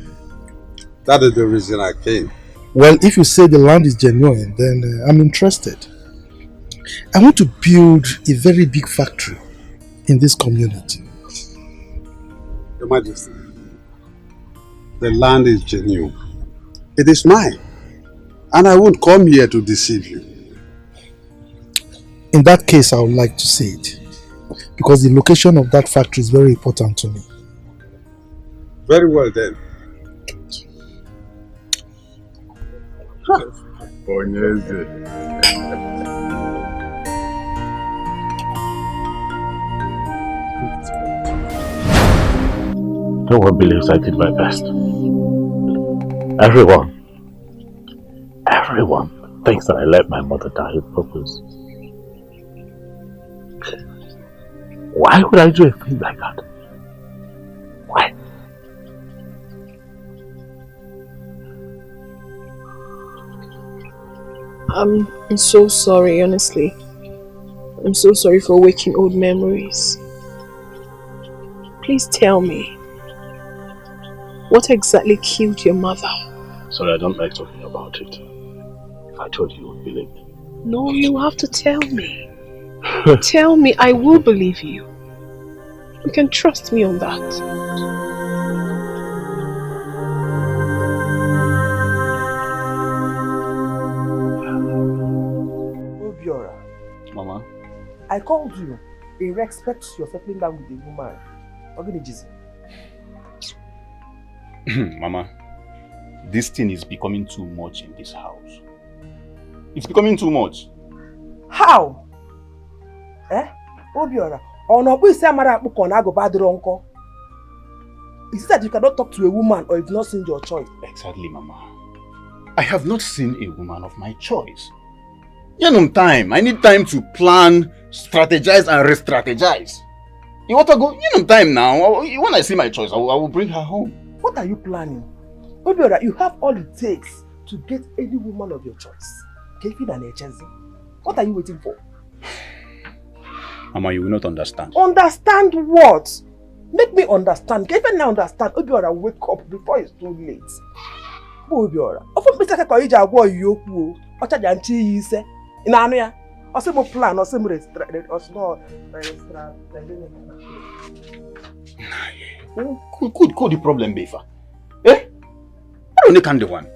that is the reason I came. Well, if you say the land is genuine, then I'm interested. I want to build a very big factory in this community. Your Majesty, the land is genuine. It is mine. And I won't come here to deceive you. In that case, I would like to see it. Because the location of that factory is very important to me. Very well then. No one believes I did my best. Everyone thinks that I let my mother die on purpose. Why would I do a thing like that? Why? I'm so sorry, honestly. I'm so sorry for waking old memories. Please tell me, what exactly killed your mother? Sorry, I don't like talking about it. If I told you, you would believe me. No, you have to tell me. Tell me, I will believe you. You can trust me on that. Obiora. Mama. I called you in respect you're settling down with a woman. Mama, this thing is becoming too much in this house. It's becoming too much. How? Obiora, is it that you cannot talk to a woman or you've not seen your choice? Exactly, Mama. I have not seen a woman of my choice. You know, time. I need time to plan, strategize and re-strategize. You want to go? You know, time now. When I see my choice, I will bring her home. What are you planning? Obiora, you have all it takes to get any woman of your choice. What are you waiting for? Mama, you will not understand. Understand what? Make me understand. Can you understand? Obiora, wake up before it's too late. Obiora, often Mr. Kakoija boy yoku. Ocha janchi yise. Inanoya. Osemo plan, osemo Could the problem be for? I don't can the one.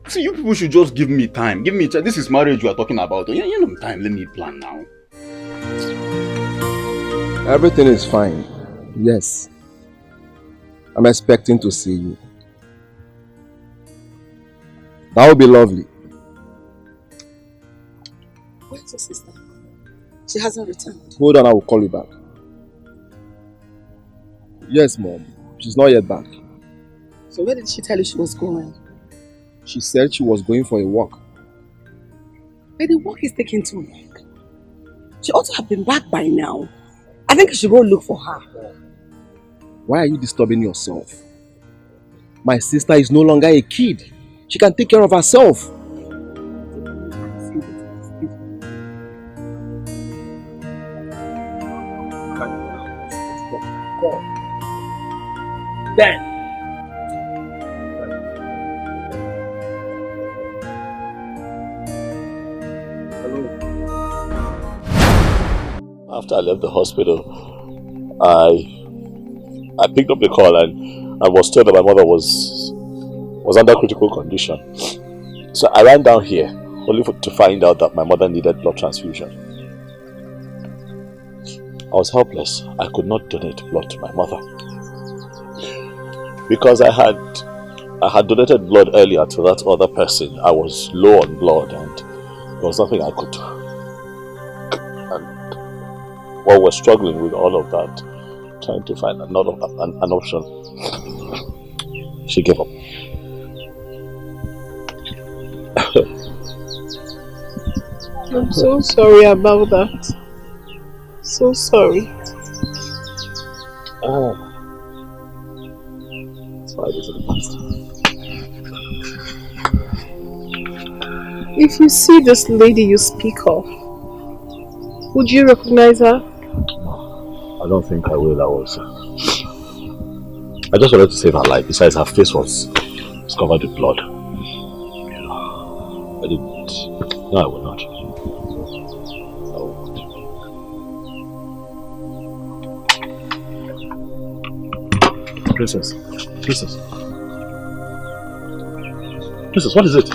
See, you people should just give me time. Give me time. This is marriage you are talking about. You know time. Let me plan now. Everything is fine. Yes. I'm expecting to see you. That would be lovely. Where's your sister? She hasn't returned. Hold on, I will call you back. Yes, Mom. She's not yet back. So where did she tell you she was going? She said she was going for a walk. But the walk is taking too long. She ought to have been back by now. I think you should go look for her. Why are you disturbing yourself? My sister is no longer a kid. She can take care of herself. Then. After I left the hospital, I picked up the call and I was told that my mother was under critical condition. So I ran down here only to find out that my mother needed blood transfusion. I was helpless. I could not donate blood to my mother because I had donated blood earlier to that other person. I was low on blood and there was nothing I could do. And while we're struggling with all of that, trying to find an option, she gave up. I'm so sorry about that. So sorry. That's why this is the past. If you see this lady you speak of, would you recognize her? I don't think I will. I just wanted to save her life. Besides, her face was covered with blood. I didn't. No, I will not. Princess, what is it?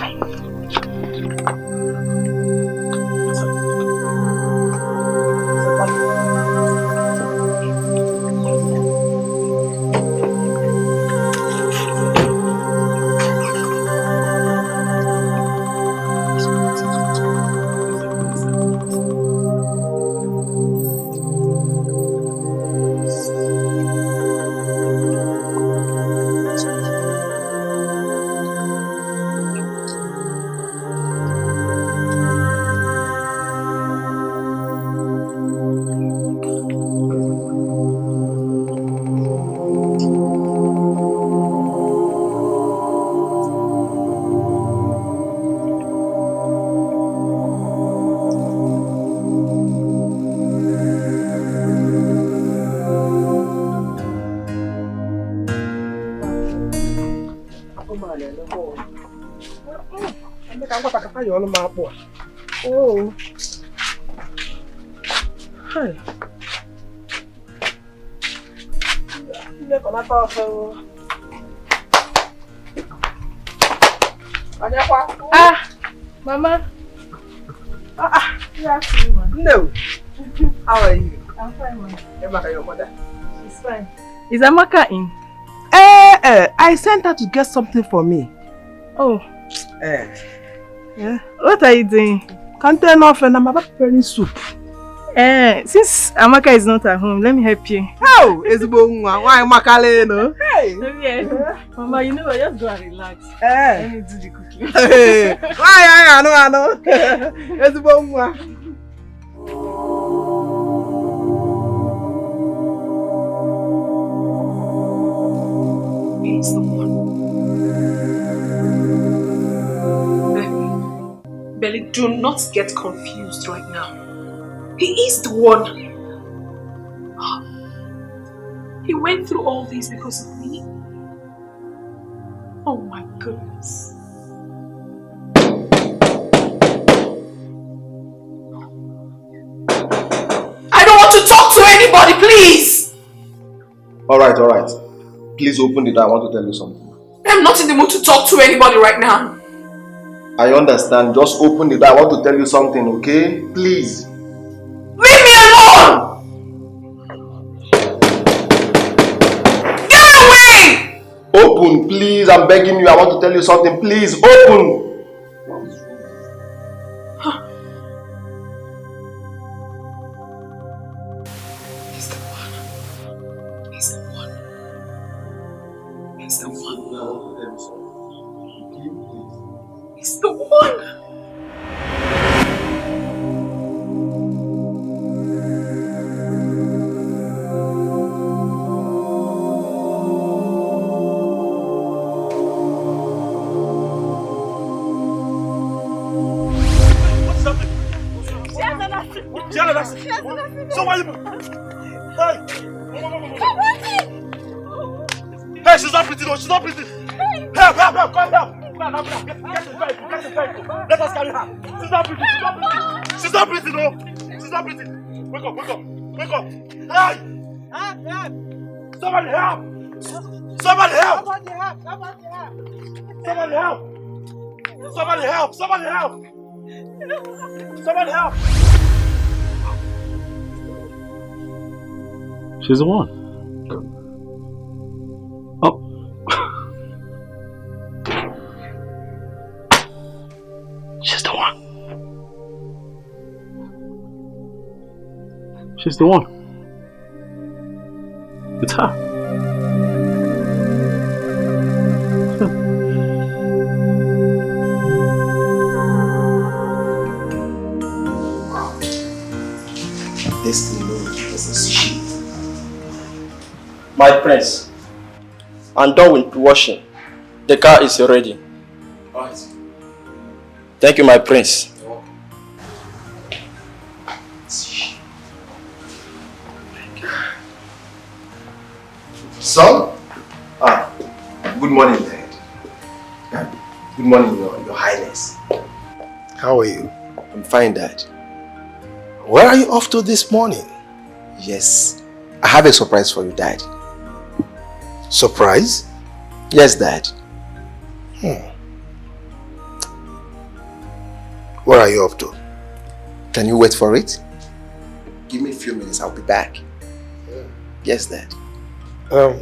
Oh. Hi. Ah, Mama. No. How are you? I'm fine, Mama. Emma, your mother. She's fine. Is Amaka in? I sent her to get something for me. Oh. Yeah. What are you doing? Can't tell nothing. I'm about preparing soup. Since Amaka is not at home, let me help you. Oh, it's why Amaka, no? Hey. Yeah. Mama, you know what? Just go and relax. Let me do the cooking. Hey. Why? I know. It's He's the one. Belly, do not get confused right now. He is the one. He went through all this because of me. Oh my goodness. I don't want to talk to anybody, please! Alright. Please open the door. I want to tell you something. I'm not in the mood to talk to anybody right now. I understand. Just open the door. I want to tell you something, okay? Please. Leave me alone! Open, please. I'm begging you. I want to tell you something. Please, open. It's the one. So why you? Hey! Hey, she's not pretty though, she's not pretty! Help, help, help, come help! Come on, get the vehicle, get the vehicle! Let us carry her! She's not pretty, she's not pretty! She's not pretty though! She's not pretty! Wake up, wake up, wake up! Hey! Somebody help! Somebody help! Somebody help! Somebody help! Somebody help! Somebody help! She's the one. Oh. She's the one. She's the one. It's her. Destiny is a sheep. My prince, I'm done with washing. The car is ready. Alright. Thank you, my prince. Son? Good morning, Dad. Good morning, Your Highness. How are you? I'm fine, Dad. Where are you off to this morning? Yes, I have a surprise for you, Dad. Surprise? Yes, Dad. Where are you off to? Can you wait for it? Give me a few minutes, I'll be back. Yes, Dad. I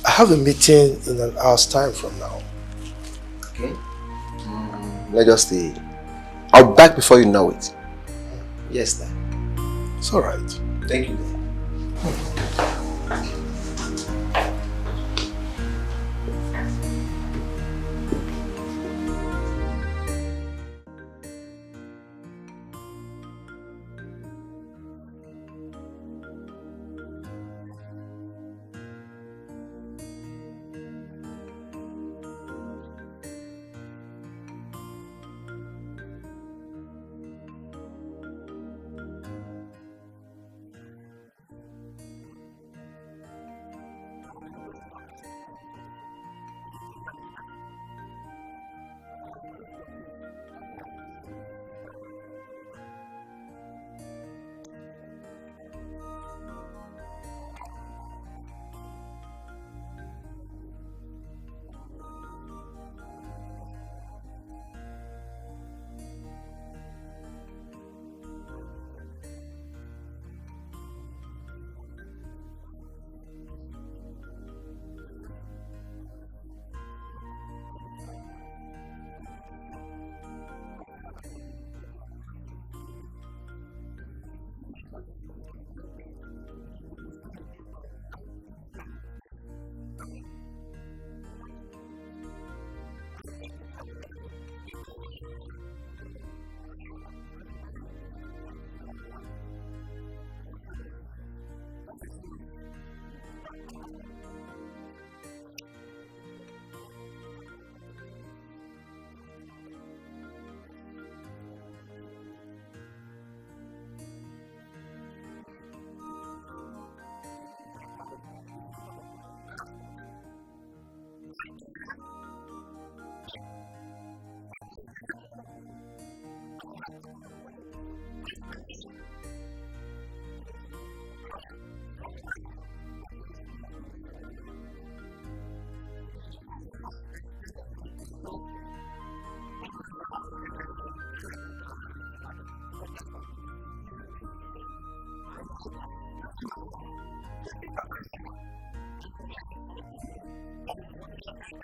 have a meeting in an hour's time from now. Okay. Let us stay. I'll be back before you know it. Yes, Dad. It's alright. Thank you, Dad. You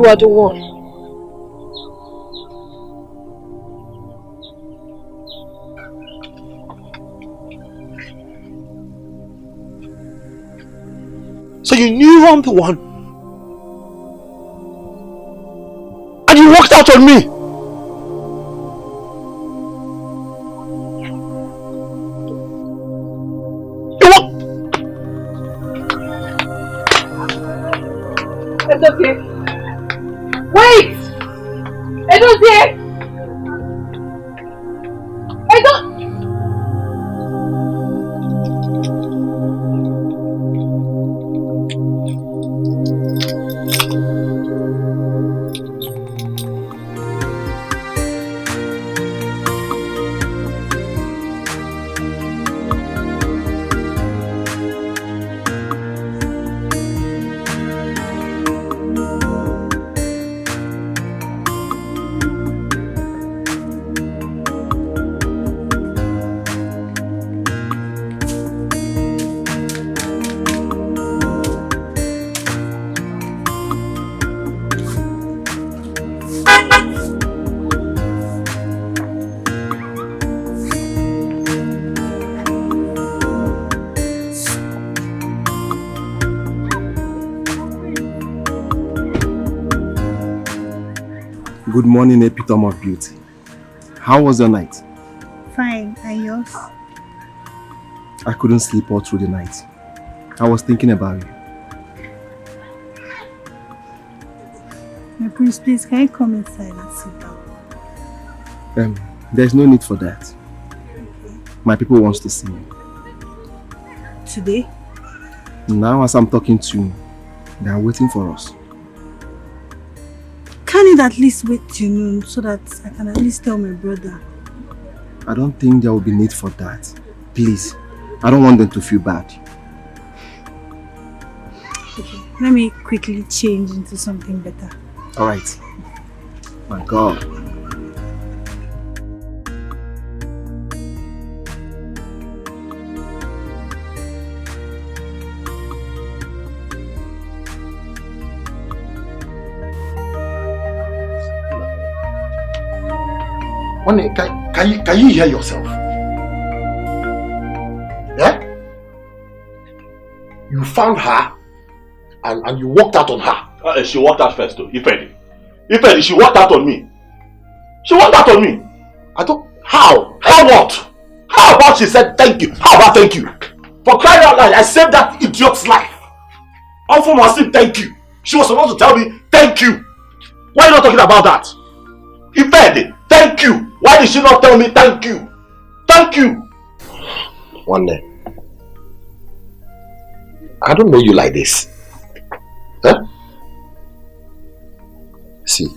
are the one. So you knew I'm the one. And you walked out on me. It's okay. Wait! It's okay! I don't... Good morning, epitome of beauty. How was your night? Fine, and yours? I couldn't sleep all through the night. I was thinking about you. My prince, please, can you come inside and sit down? There's no need for that. My people wants to see you. Today? Now as I'm talking to you, they are waiting for us. Can it at least wait till noon so that I can at least tell my brother? I don't think there will be need for that. Please, I don't want them to feel bad. Okay, let me quickly change into something better. Alright. My God. Can you hear yourself? Yeah? You found her and you walked out on her. She walked out first though. Ifedi, she walked out on me. She walked out on me. I don't... How? How what? How about she said thank you? How about thank you? For crying out loud, I saved that idiot's life. All for my sin, thank you. She was supposed to tell me thank you. Why are you not talking about that? Ifedi, thank you. Why did she not tell me thank you? Thank you. One day. I don't know you like this. Huh? See.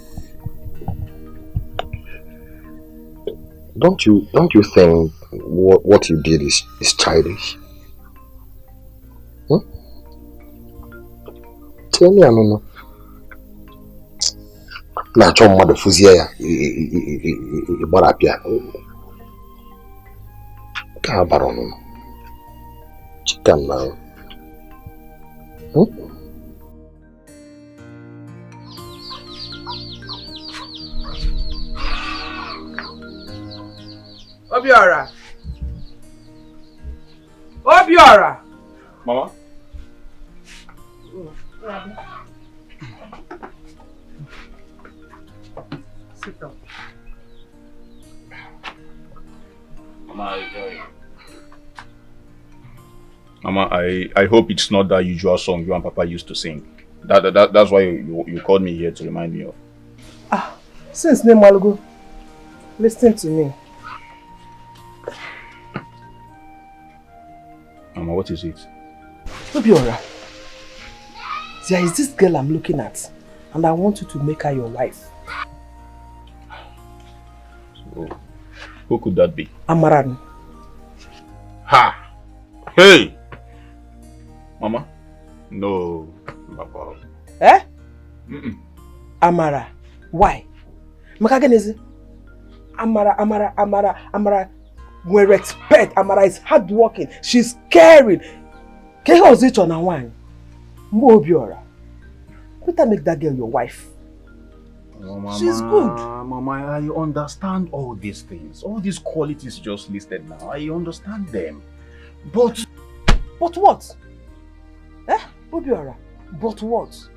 Don't you think what you did is childish? Hmm? Tell me, I don't know. Na chọ mmadụ fụzie ya ịgbarapịa ka bara ọnụnụ chicken na Obiora. Obiora. Mama. Sit down. Mama, I hope it's not that usual song you and Papa used to sing. That's why you called me here to remind me of. Since name Malugo, listen to me. Mama, what is it? Obiora, there is this girl I'm looking at, and I want you to make her your wife. So, who could that be? Amaran. Ha! Hey! Mama? No, Papa. Eh? Amara. Why? Makagenezi. Amara. We respect. Amara is hardworking. She's caring. Can you use it on a wine? Obiora. Better make that girl your wife. Oh, Mama, she's good. Mama, I understand all these things. All these qualities just listed now. I understand them. But what? Eh? Obiora. But what?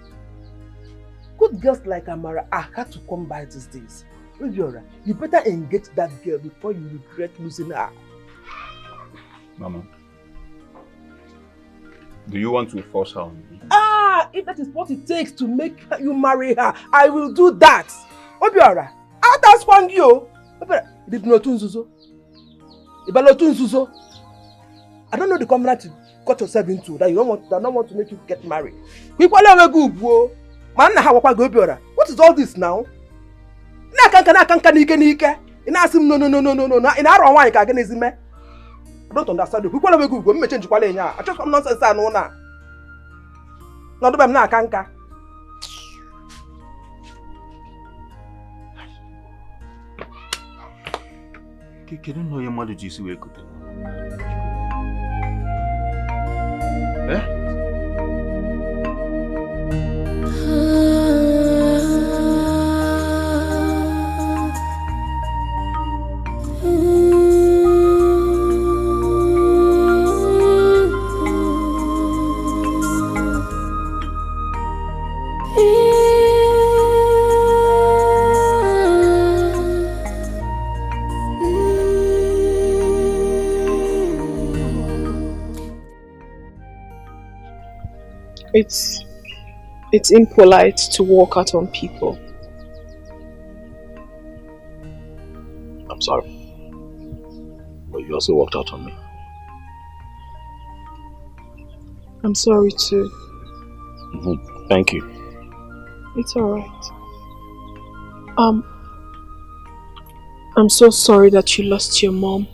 Good girls like Amara are hard to come by these days. Obiora, you better engage that girl before you regret losing her. Mama, do you want to force her on me? If that is what it takes to make you marry her, I will do that. Obiora, I'll ask one you. Obiora, did not Nzuzo. Nzuzo. I don't know the community you got yourself into that you don't want to make you get married. What is all this now? No. I don't understand you. I just come nonsense now. No, do na kanka. Kedu no ye madu jisi we kote. Eh? It's impolite to walk out on people. I'm sorry. But you also walked out on me. I'm sorry too. Thank you. It's alright. I'm so sorry that you lost your mom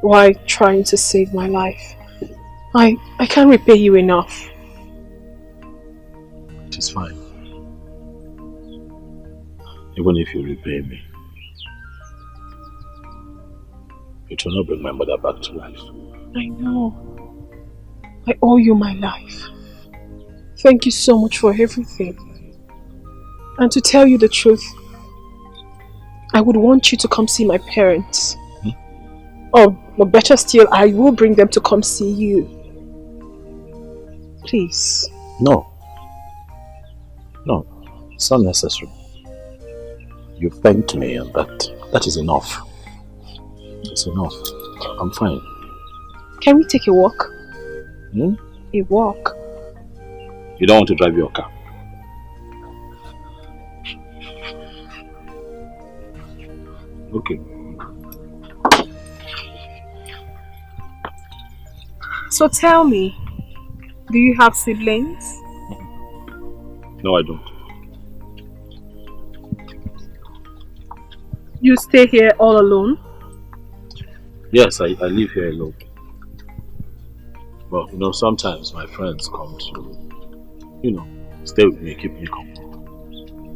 while trying to save my life. I can't repay you enough. It is fine. Even if you repay me, it will not bring my mother back to life. I know. I owe you my life. Thank you so much for everything. And to tell you the truth, I would want you to come see my parents. Or better still, I will bring them to come see you. Please. No, it's not necessary. You thanked me and that is enough. It's enough. I'm fine. Can we take a walk? A walk? You don't want to drive your car? Okay. So tell me, do you have siblings? No, I don't. You stay here all alone? Yes, I live here alone. But, sometimes my friends come to, stay with me, keep me company.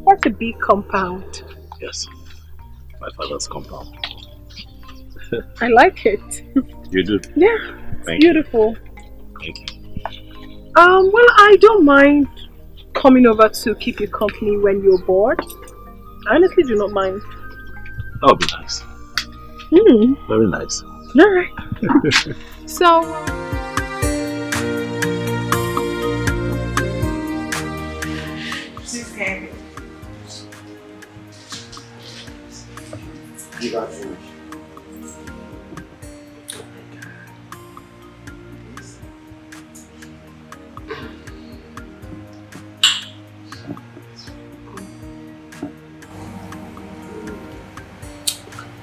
What a big compound. Yes, my father's compound. I like it. You do? Yeah, Thank beautiful. Thank you. Well, I don't mind coming over to keep you company when you're bored. I honestly do not mind. That would be nice. Very nice. Alright. So... Please can Give her food.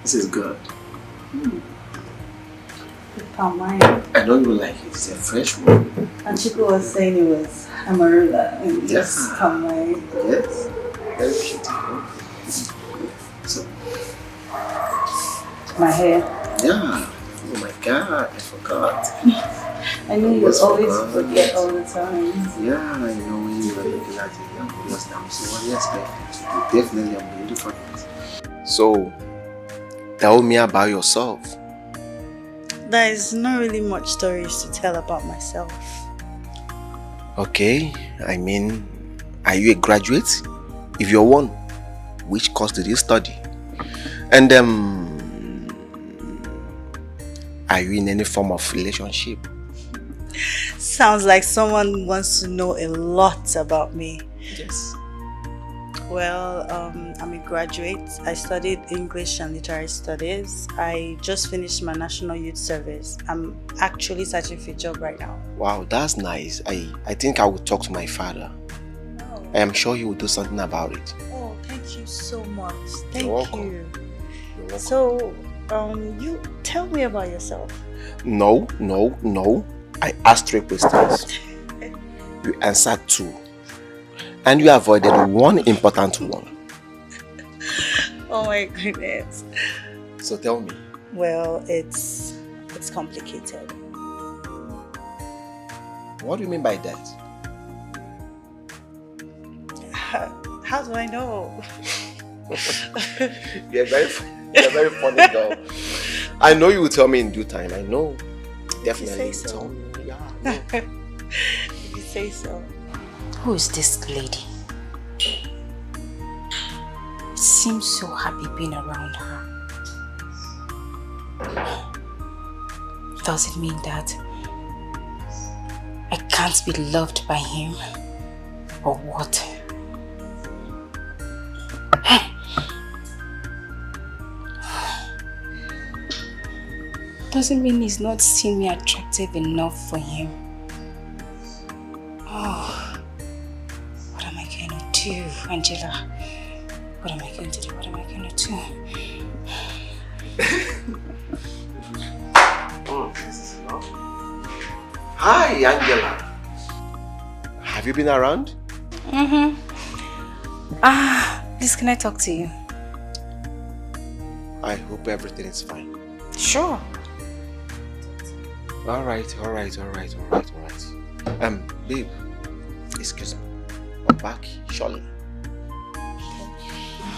This is good. Palm wine. I know you like it. It's a fresh one. And Chico was saying it was Amarula and Yes. palm wine. Yes. Very beautiful. So, My hair. yeah. Oh my God, I forgot. I know you always forget all the time. Yeah, I know when you were looking at it, I'm almost down. So what do you expect to do? Definitely, I'm going to forget. So, tell me about yourself. There is not really much stories to tell about myself. Okay, I mean, are you a graduate? If you're one, which course did you study? And are you in any form of relationship? Sounds like someone wants to know a lot about me. Yes. Well, I'm a graduate. I studied English and Literary Studies. I just finished my National Youth Service. I'm actually searching for a job right now. Wow, that's nice. I think I will talk to my father. Oh. I am sure he will do something about it. Oh, thank you so much. Thank You're welcome. you. You're welcome. So, you tell me about yourself. No. I asked 3 questions. You answered 2. And you avoided one important one. Oh my goodness. So tell me. Well, it's complicated. What do you mean by that? How do I know? You're very funny girl. I know you will tell me in due time. I know. Definitely. You say so. Tell me. Yeah. If you say so. Who is this lady? It seems so happy being around her. Does it mean that I can't be loved by him? Or what? Doesn't mean he's not seen me attractive enough for him. Oh, what am I going to do, Angela? What am I going to do? What am I going to do? Oh, this is enough. Hi, Angela. Have you been around? Please, can I talk to you? I hope everything is fine. Sure. All right. Babe, excuse me. I'm back shortly.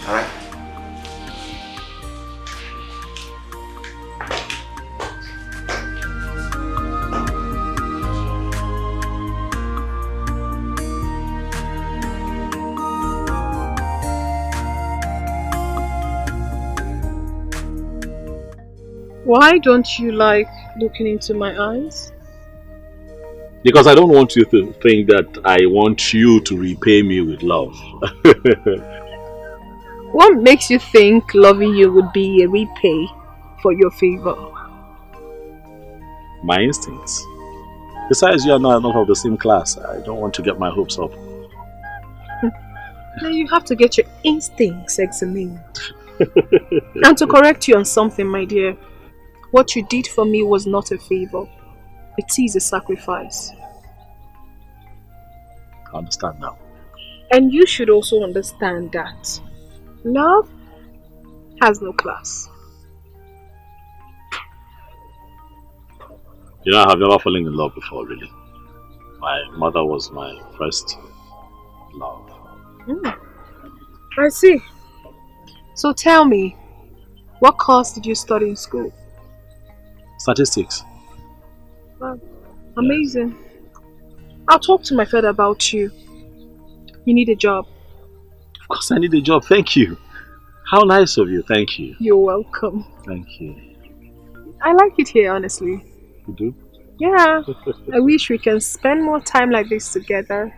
All right. Why don't you like looking into my eyes? Because I don't want you to think that I want you to repay me with love. What makes you think loving you would be a repay for your favor? My instincts. Besides, you and I are not of the same class. I don't want to get my hopes up. Now you have to get your instincts examined. And to correct you on something, my dear, what you did for me was not a favor. It is a sacrifice. I understand now. And you should also understand that love has no class. You know, I have never fallen in love before, really. My mother was my first love. I see. So tell me, what course did you study in school? Statistics. Wow, amazing. I'll talk to my father about you. You need a job. Of course I need a job, thank you. How nice of you, thank you. You're welcome. Thank you. I like it here, honestly. You do? Yeah. I wish we can spend more time like this together.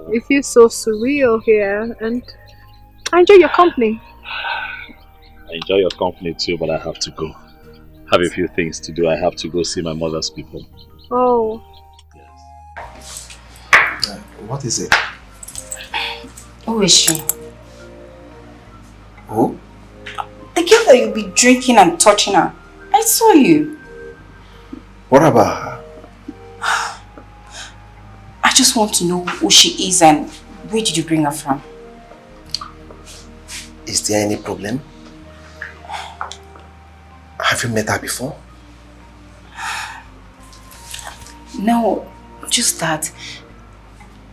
It feels so surreal here, and I enjoy your company. I enjoy your company too, but I have to go. Have a few things to do. I have to go see my mother's people. Oh. What is it? Who is she? Who? The girl that you'll be drinking and touching her. I saw you. What about her? I just want to know who she is and where did you bring her from? Is there any problem? Have you met her before? No, just that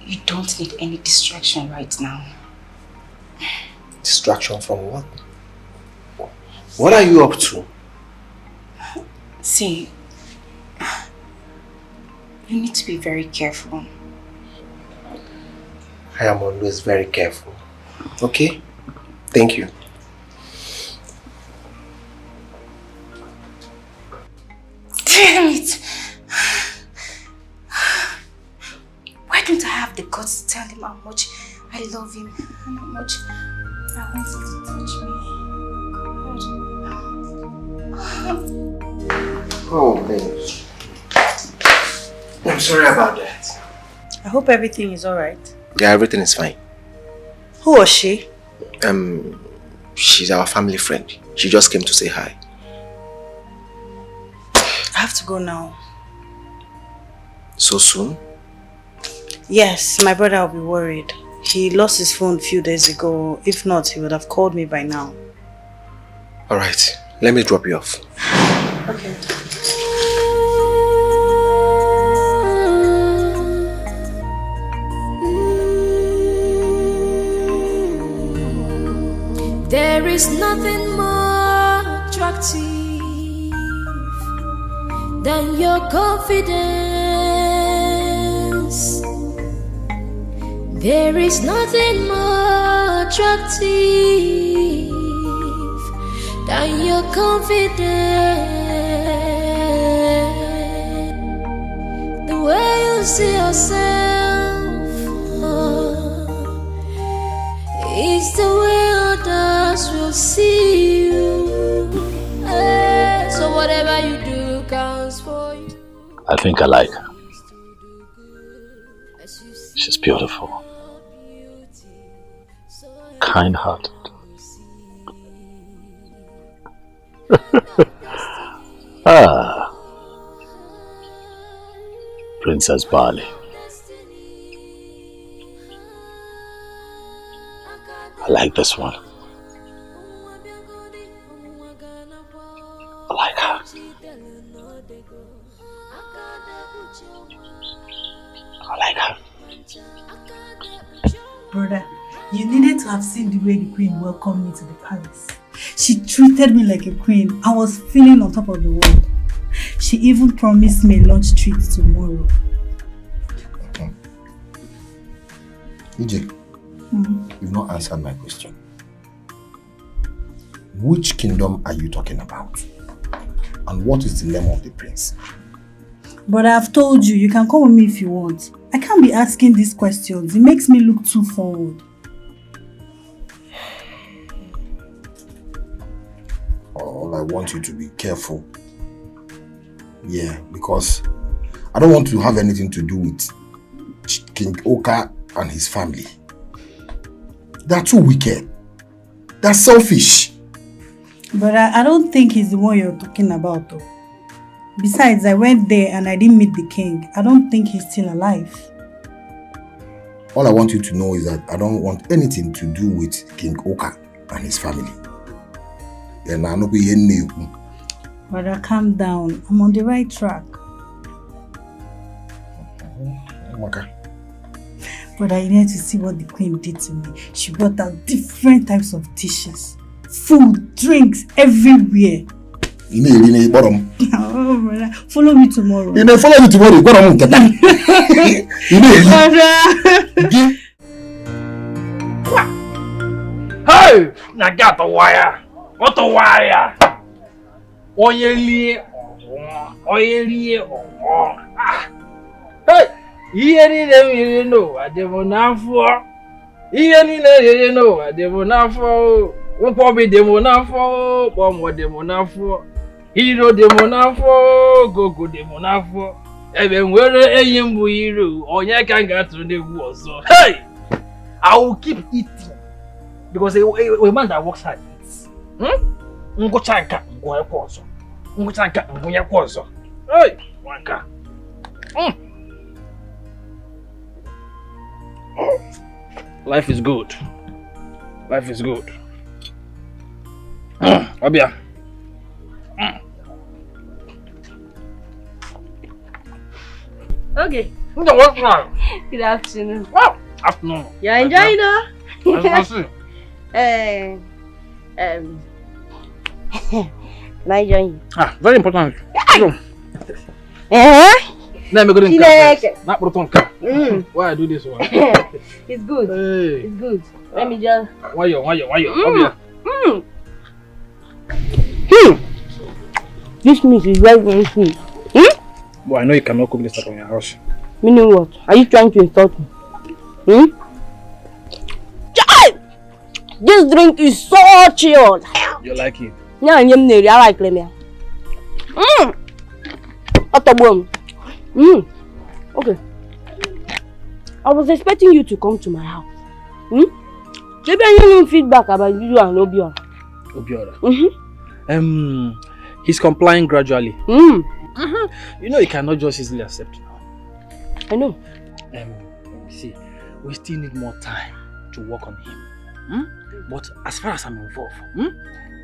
you don't need any distraction right now. Distraction from what? What are you up to? See, you need to be very careful. I am always very careful. Okay? Thank you. Damn it! Why don't I have the guts to tell him how much I love him and how much I want him to touch me? Oh, babe. I'm sorry about that. I hope everything is alright. Yeah, everything is fine. Who was she? She's our family friend. She just came to say hi. I have to go now. So soon? Yes, my brother will be worried. He lost his phone a few days ago. If not, he would have called me by now. Alright, let me drop you off. Okay. There is nothing more attractive than your confidence. There is nothing more attractive than your confidence. The way you see yourself is the way others will see you. So whatever you do counts for you. I think I like her. She's beautiful. Kind-hearted. Princess Bali. I like this one. I like her. I like her. Brother, you needed to have seen the way the queen welcomed me to the palace. She treated me like a queen. I was feeling on top of the world. She even promised me a lunch treat tomorrow. EJ, you've not answered my question. Which kingdom are you talking about? And what is the name of the prince? But I've told you, you can come with me if you want. I can't be asking these questions. It makes me look too forward. All I want you to be careful. Yeah, because I don't want to have anything to do with King Oka and his family. They're too wicked. They're selfish. But I don't think he's the one you're talking about though. Besides, I went there and I didn't meet the king. I don't think he's still alive. All I want you to know is that I don't want anything to do with King Oka and his family. Brother, calm down. I'm on the right track. Brother, you need to see what the queen did to me. She brought out different types of dishes. Food, drinks, everywhere. Oh, brother, follow me tomorrow. You follow me tomorrow. Hey, I got the wire. What the wire? Oily. Hey, you know, I didn't know for. You know, I didn't know for. What probably demonafo, bomb what demonafo, hero demonafo, go demonafo, even where a young hero or ya can get to the war. So, hey, I will keep eating because a man that works hard eats. Go chanka, go a course. Go chanka, go a course. Hey, wanka. Life is good. Life is good. Obia. Okay. Good afternoon. Wow. Afternoon. You're enjoying it? Nigerian. Very important. Let me go to not Protonka. Why I do this one? It's good. Hey. It's good. Let me just. Why you? Obia. This meat is very, very sweet. Boy, I know you cannot cook this from your house. Meaning what? Are you trying to insult me? Child! This drink is so chilled. You like it? Yeah, I like it. Okay. I was expecting you to come to my house. Maybe I need feedback about you and Obiora. Obiora? He's complying gradually. You know he cannot just easily accept now. I know. See, we still need more time to work on him. But as far as I'm involved,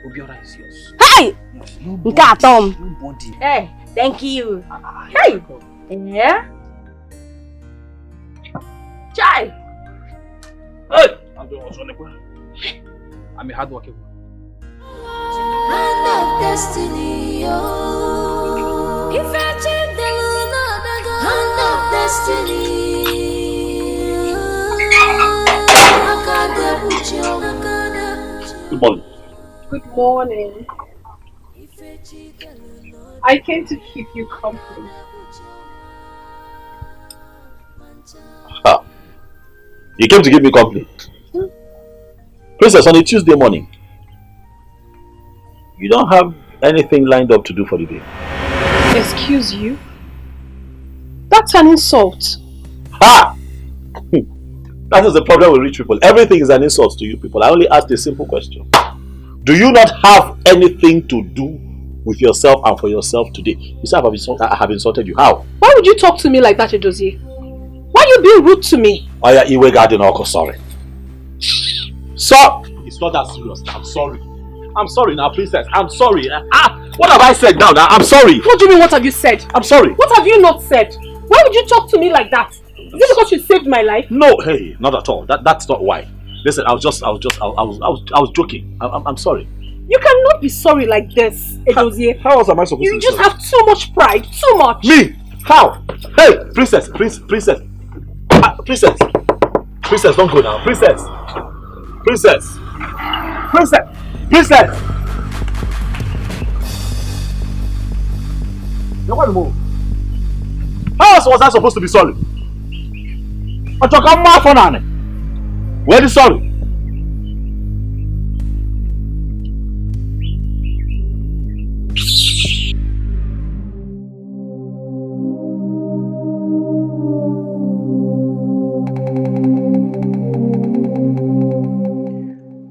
Obiora is yours. Hey! Nobody. Hey, thank you. Hey! Yeah? Chai! Hey! I'm a hard working man. Hand of destiny, oh. If I change the luna, hand of destiny. Good morning. Good morning. I came to keep you company. Ah. You came to give me company? Princess, on a Tuesday morning, you don't have anything lined up to do for the day? Excuse you? That's an insult. Ha! That is the problem with rich people. Everything is an insult to you people. I only asked a simple question. Do you not have anything to do with yourself and for yourself today? You say I have insulted you. How? Why would you talk to me like that, Edozie? Why are you being rude to me? Oh yeah, Iwe Garden Oko, sorry. So, it's not that serious. I'm sorry. I'm sorry now, princess. I'm sorry. What have I said now? I'm sorry. What do you mean, what have you said? I'm sorry. What have you not said? Why would you talk to me like that? Is it because you saved my life? No, hey, not at all. That's not why. Listen, I was joking. I'm sorry. You cannot be sorry like this, Edozie. How else am I supposed to be You just sorry? have too much pride. Too much. Me? How? Hey, princess. Princess, don't go now. Princess. You want to move? How else was I supposed to be sorry? Where is sorry?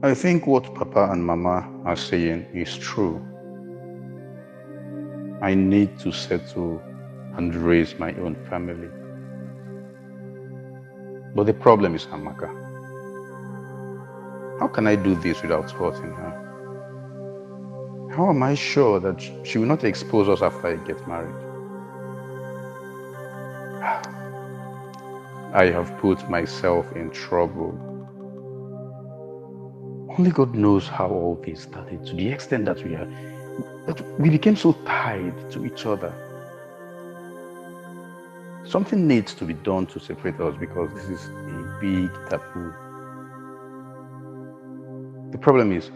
I think what Papa and Mama are saying is true. I need to settle and raise my own family. But the problem is Amaka. How can I do this without hurting her? How am I sure that she will not expose us after I get married? I have put myself in trouble. Only God knows how all this started, to the extent that we became so tied to each other. Something needs to be done to separate us because this is a big taboo. The problem is,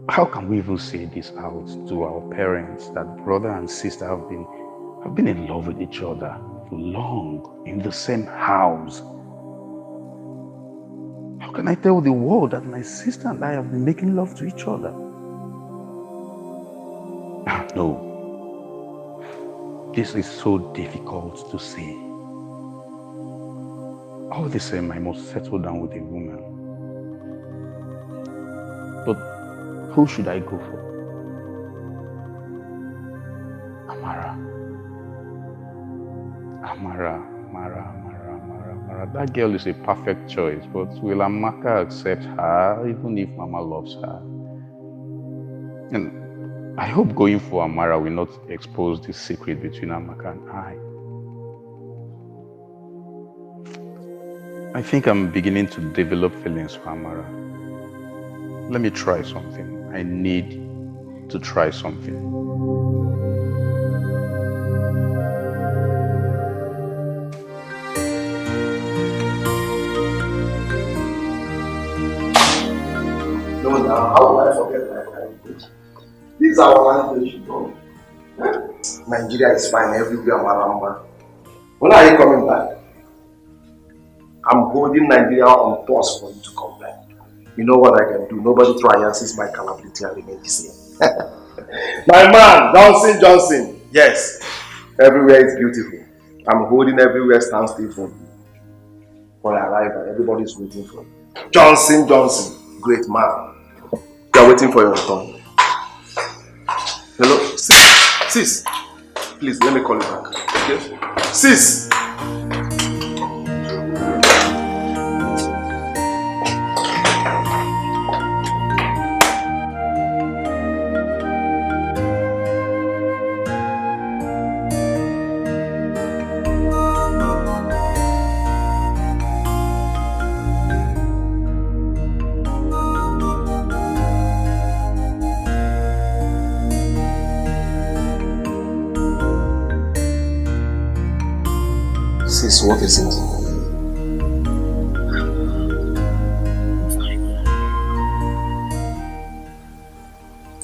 how can we even say this out to our parents that brother and sister have been in love with each other for long in the same house? How can I tell the world that my sister and I have been making love to each other? No. This is so difficult to say. All the same, I must settle down with a woman. But who should I go for? Amara. That girl is a perfect choice, but will Amaka accept her even if Mama loves her? And I hope going for Amara will not expose this secret between Amaka and I think I'm beginning to develop feelings for Amara. Let me try something. I need to try something. No, now, how will I forget my heritage? This is our language, you know. Nigeria is fine everywhere, Maramba. When are you coming back? I'm holding Nigeria on pause for you to come back. You know what I can do? Nobody triances my capability and remain the same. My man, Johnson. Yes, everywhere is beautiful. I'm holding everywhere stand still for you. For your arrival, everybody's waiting for you. Johnson, great man. They are waiting for your return. Hello, sis. Please, let me call you back. Okay? Sis. Sis, what is it?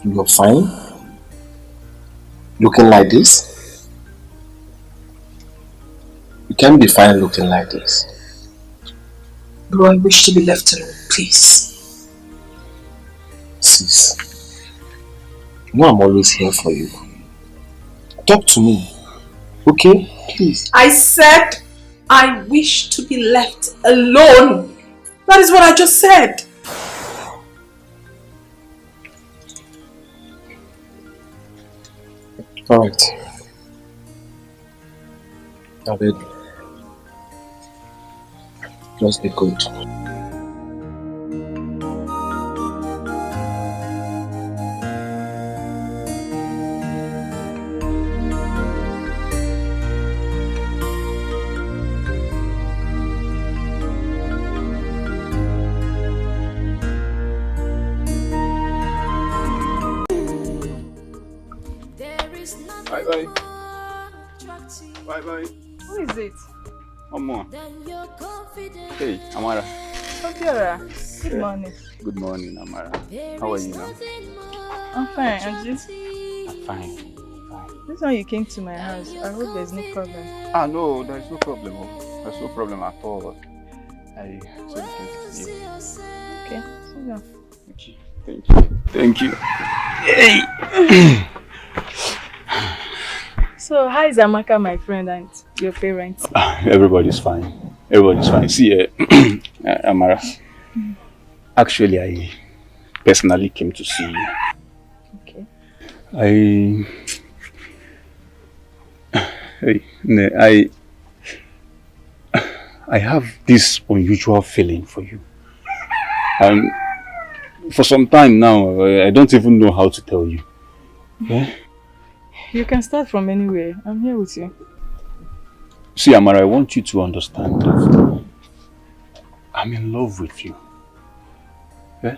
You're fine? Looking like this? You can't be fine looking like this. Bro, I wish to be left alone, please. Sis, you know I'm always here for you. Talk to me. Okay? Please. I said I wish to be left alone. That is what I just said. Alright. I beg you. Just be good. Bye. Who is it? Mama. Hey, Amara. Obiora. Good morning. Good morning, Amara. How are you now? I'm fine, and you? I'm fine. This one you came to my house. I hope there's no problem. No, there's no problem. There's no problem at all. I said to see you. Okay, sit down. Thank you. Hey! So, how is Amaka, my friend, and your parents? Everybody's fine. See, Amara, actually, I personally came to see you. Okay. I have this unusual feeling for you. And for some time now, I don't even know how to tell you. Yeah? You can start from anywhere. I'm here with you. See, Amara, I want you to understand that I'm in love with you. Yeah?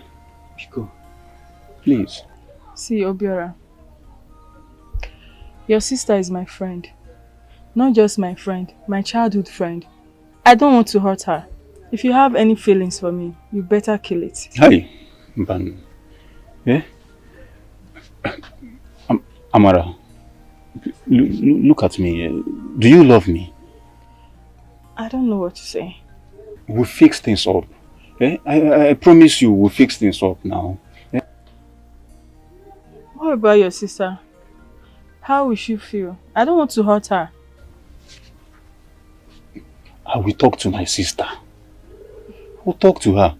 Biko, please. See, Obiora, your sister is my friend. Not just my friend, my childhood friend. I don't want to hurt her. If you have any feelings for me, you better kill it. Hi, Mban. Yeah? Amara, look at me. Do you love me? I don't know what to say. We'll fix things up. Eh? I promise you we'll fix things up now. Eh? What about your sister? How will she feel? I don't want to hurt her. I will talk to my sister. We'll talk to her.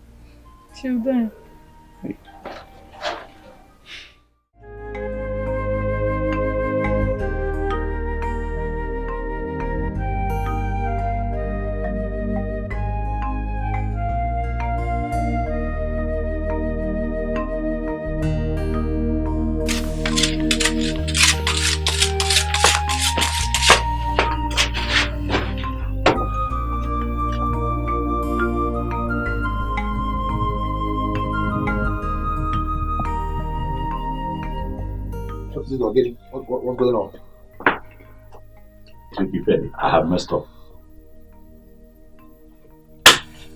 Till then. What's going on? I have messed up.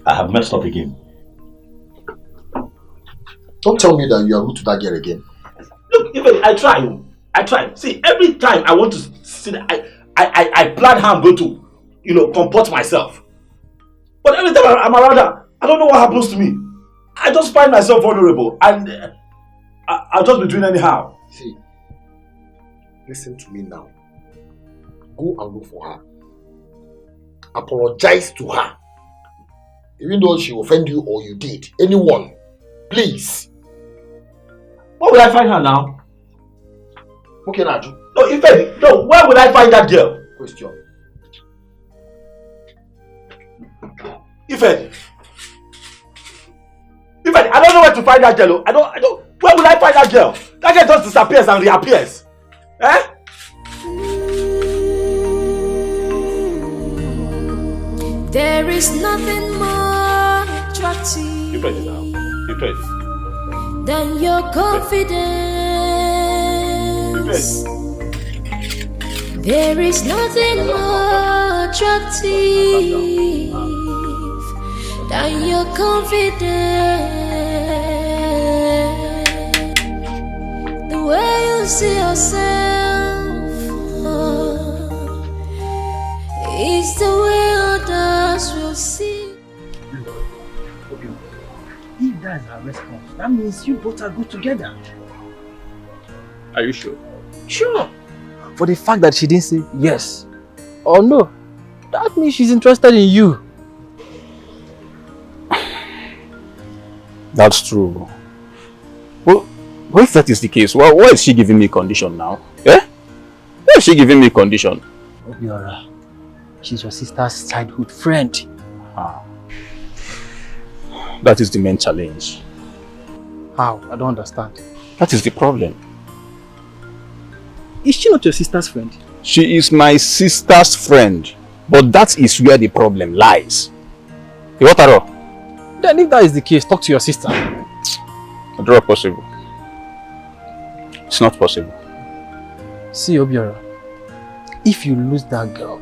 I have messed up again. Don't tell me that you are rude to that girl again. Look, even I try. See, every time I want to see that, I plan how I'm going to, comport myself. But every time I'm around her, I don't know what happens to me. I just find myself vulnerable and I'll just be doing anyhow. See, listen to me now. Go and look for her. Apologize to her. Even though she offended you or you did. Anyone. Please. Where will I find her now? Okay, Naju. No, where will I find that girl? Question. Ife, I don't know where to find that girl. Where will I find that girl? That girl just disappears and reappears. Eh? There is nothing more attractive than your confidence. There is nothing more attractive than your confidence. The way you see yourself is the way others will see. If that is her response, that means you both are good together. Are you sure? Sure. For the fact that she didn't say yes or no, that means she's interested in you. That's true. Well, if that is the case, why is she giving me condition now? Eh? Why is she giving me condition? Obiora, she's your sister's childhood friend. That is the main challenge. How? I don't understand. That is the problem. Is she not your sister's friend? She is my sister's friend. But that is where the problem lies. Iwataro. Then if that is the case, talk to your sister. Not possible. It's not possible. See, Obiora, if you lose that girl,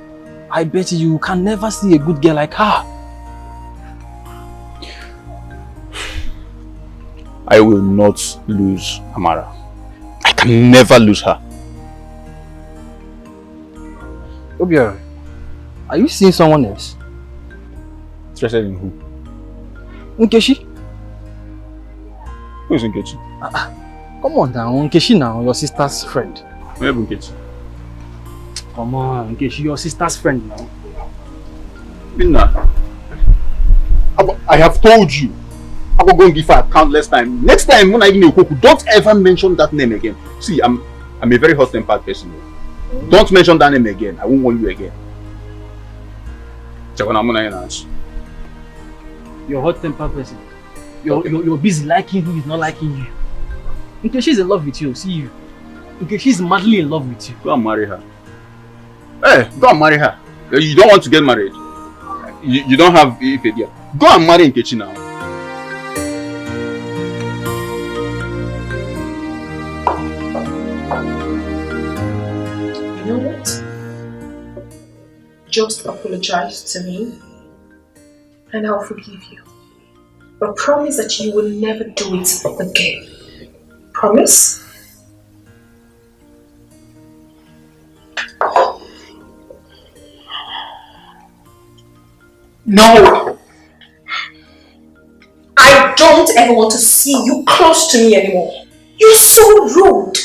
I bet you can never see a good girl like her. I will not lose Amara. I can never lose her. Obiora, are you seeing someone else? Interested in who? Nkechi. Who is Nkechi? Come on now, Nkechi now, your sister's friend. Where is Nkechi? Come on, Nkechi, your sister's friend now. Minna, I have told you. I'm going to give her a countless time. Next time when I give you a cook, don't ever mention that name again. See, I'm I'm a very hot-tempered person. Don't mention that name again. I won't want you again. You're a hot-tempered person. You're busy liking who is not liking you. In case she's in love with you, see you. In case she's madly in love with you. Go and marry her. Hey, go and marry her. You don't want to get married. You don't have Ife there. Go and marry Nkechi now. You know what? Just apologize to me and I'll forgive you. But promise that you will never do it again. Promise? No! I don't ever want to see you close to me anymore. You're so rude.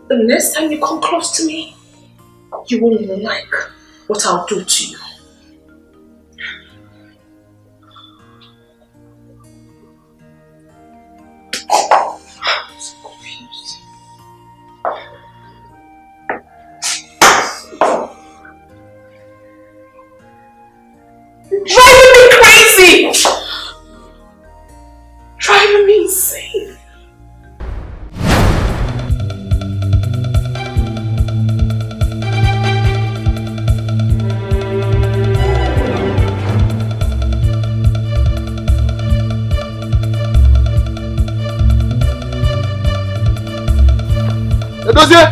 The next time you come close to me, you won't even like what I'll do to you. Driving me crazy! Driving me insane! Edozie!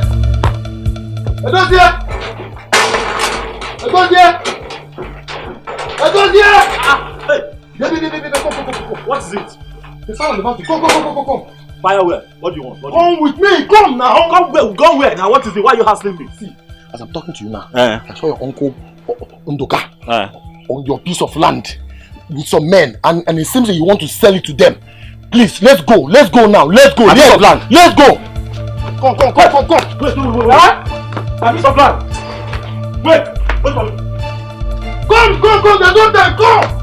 Edozie! Edozie! Edozie! Hey! What is it? The sound of the mountain. Come. Fire where? What do you want? Come with me. Come now. Come where? Now what is it? Why are you hassling me? See, as I'm talking to you now, I saw your uncle Ndoka on your piece of land with some men, and it seems that you want to sell it to them. Please, let's go. Let's go now. Let's go. Piece of land. Let's go. Come. Wait. A piece of land. Wait for me. Come. There's no time. Come.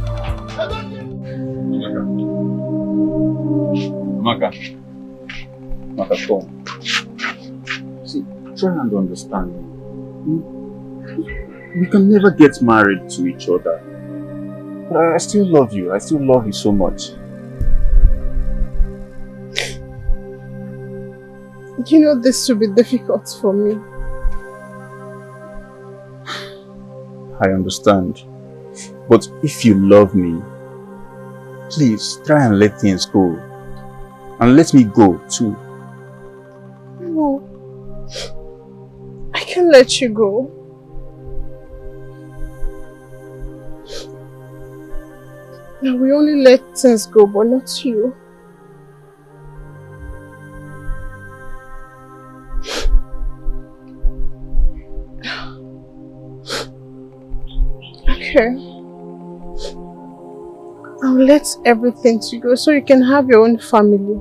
Amaka, come. See, try and understand me. We can never get married to each other. But I still love you. I still love you so much. You know this will be difficult for me. I understand. But if you love me, please try and let things go. And let me go too. No. I can't let you go. Now we only let things go, but not you. Okay. I'll let everything to go so you can have your own family.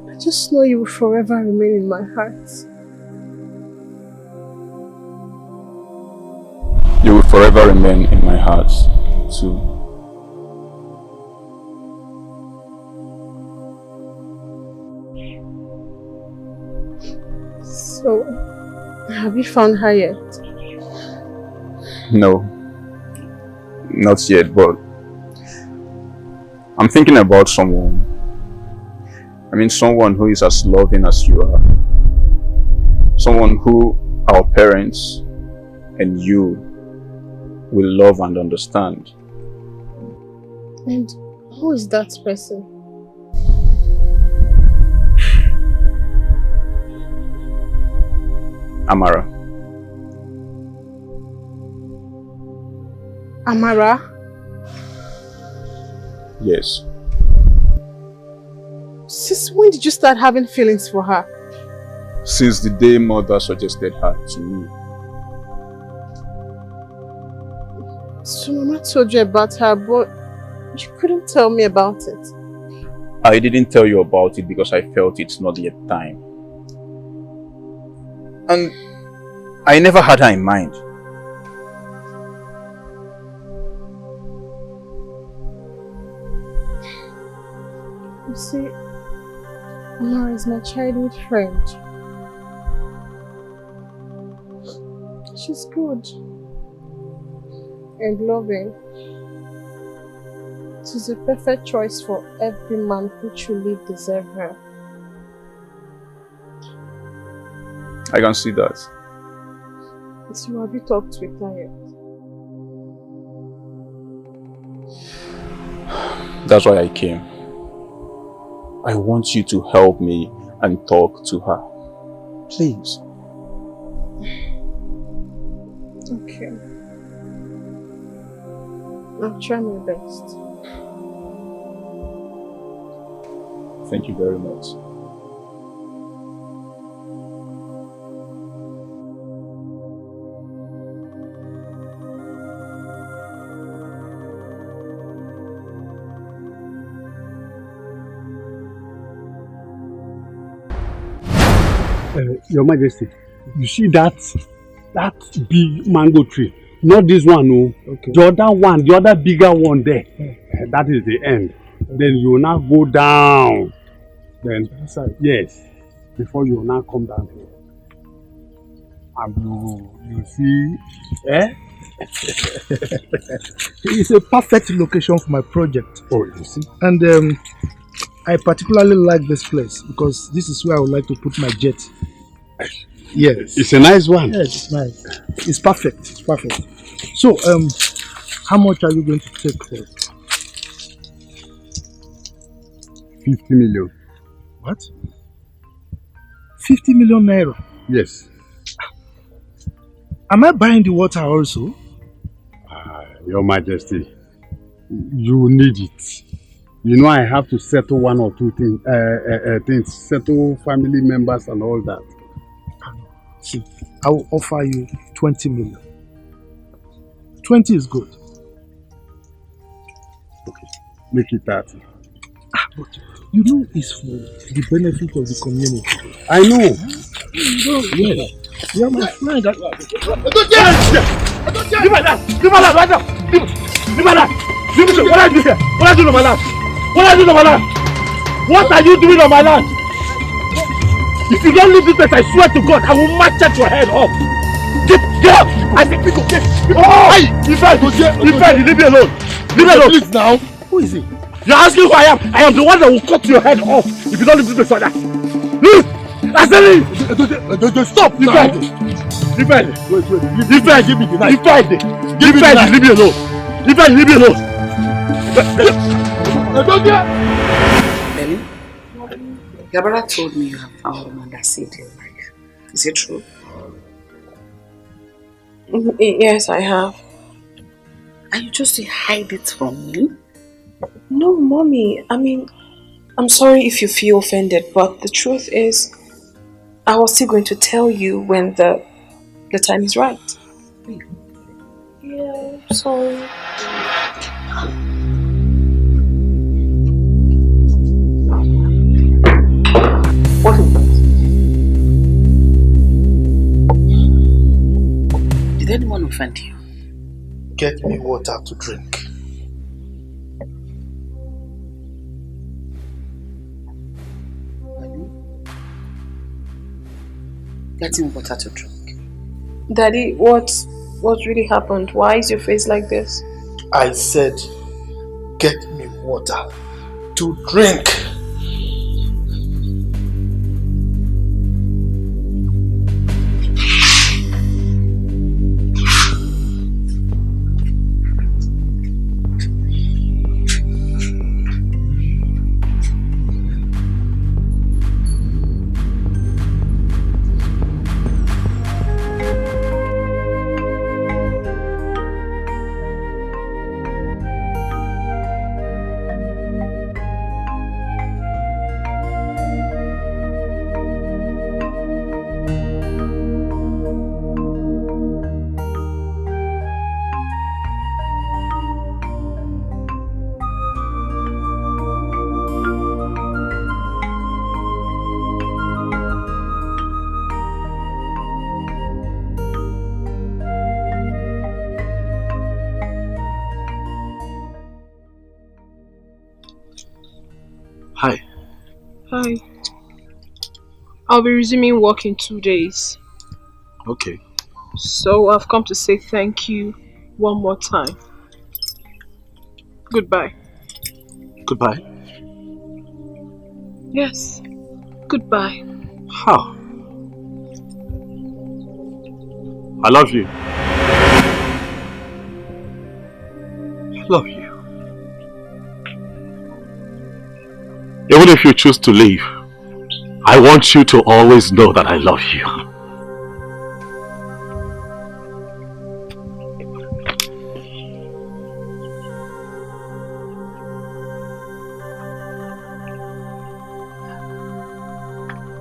I just know you will forever remain in my heart. You will forever remain in my heart too. So, have you found her yet? No, not yet, but I'm thinking about someone. I mean, someone who is as loving as you are. Someone who our parents and you will love and understand. And who is that person? Amara. Amara? Yes. Since when did you start having feelings for her? Since the day mother suggested her to me. So Mama told you about her, but you couldn't tell me about it. I didn't tell you about it because I felt it's not yet time. And I never had her in mind. You see, Nora is my childhood friend. She's good and loving. She's a perfect choice for every man who truly deserves her. I can see that. So have you talked with her yet? That's why I came. I want you to help me and talk to her. Please. Okay. I'll try my best. Thank you very much. Your Majesty, you see that big mango tree? Not this one, no. Okay. The other one, the other bigger one there. That is the end. Then you will now go down. Then, yes, before you will now come down here. And you see, It's a perfect location for my project. Oh, you see? And I particularly like this place because this is where I would like to put my jet. Yes. It's a nice one. Yes, it's nice. It's perfect. It's perfect. So, how much are you going to take for it? 50 million. What? 50 million naira? Yes. Am I buying the water also? Your Majesty, you need it. You know I have to settle one or two things, settle family members and all that. See, I will offer you 20 million. 20 is good. Okay, make it 30. But you know it's for the benefit of the community. I know. Yes. You're my friend. Give my land! Give my land right now! Give my land! What are you doing here? What are you doing on my land? What are you doing on my land? What are you doing on my land? If you don't leave this place, I swear to God, I will machete your head off. Get up! I think we go get. Oh! Leave me alone. Leave me alone. Please now. Who is he? You're asking who I am. I am the one that will cut your head off if you don't leave this place like that. Leave! I said leave! Stop! Leave me. Leave me. Give me the knife. Leave me alone. Leave me alone. Belly, your brother told me you have found a man that saved your life. Is it true? Yes, I have. And you just hide it from me? No, Mommy. I mean, I'm sorry if you feel offended, but the truth is, I was still going to tell you when the time is right. Yeah, sorry. What is that? Did anyone offend you? Get me water to drink. Getting water to drink. Daddy, what really happened? Why is your face like this? I said, get me water to drink. I'll be resuming work in 2 days. Okay. So I've come to say thank you one more time. Goodbye. Goodbye. Yes. Goodbye. How? I love you. I love you. Even if you choose to leave, I want you to always know that I love you.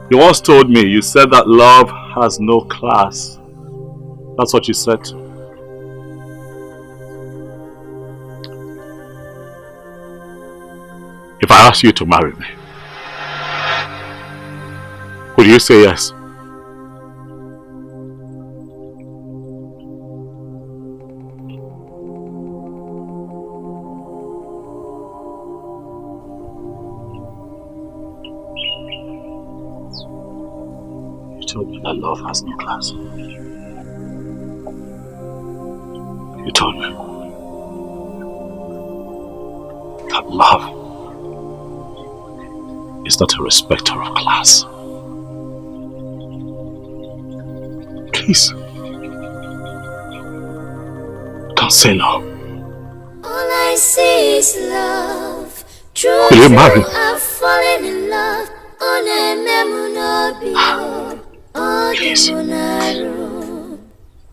You once told me, you said that love has no class. That's what you said. If I ask you to marry me, will you say yes? You told me that love has no class. You told me that love is not a respecter of class. Please, don't say no. All I see is love. True, Will you marry me? I've fallen in love. Please. All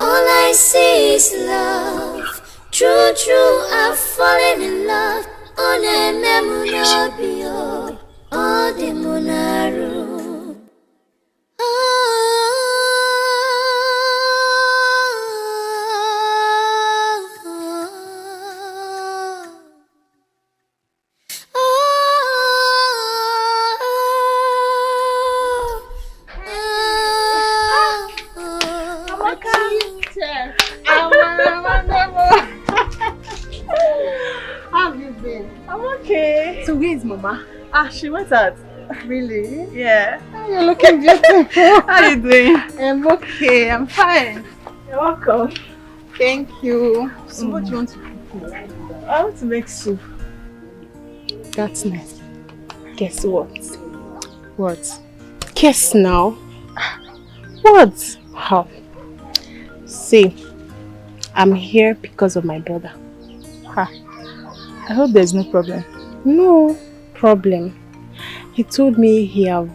I see is love. True, I've fallen in love. How have you been? I'm okay. So where is Mama? She went out. Really? Yeah. You're looking beautiful. How are you doing? I'm okay. I'm fine. You're welcome. Thank you. So what do you want to cook? I want to make soup. That's nice. Guess what? What? Guess now. What? How? See, I'm here because of my brother. Ha. I hope there's no problem. No problem. He told me he have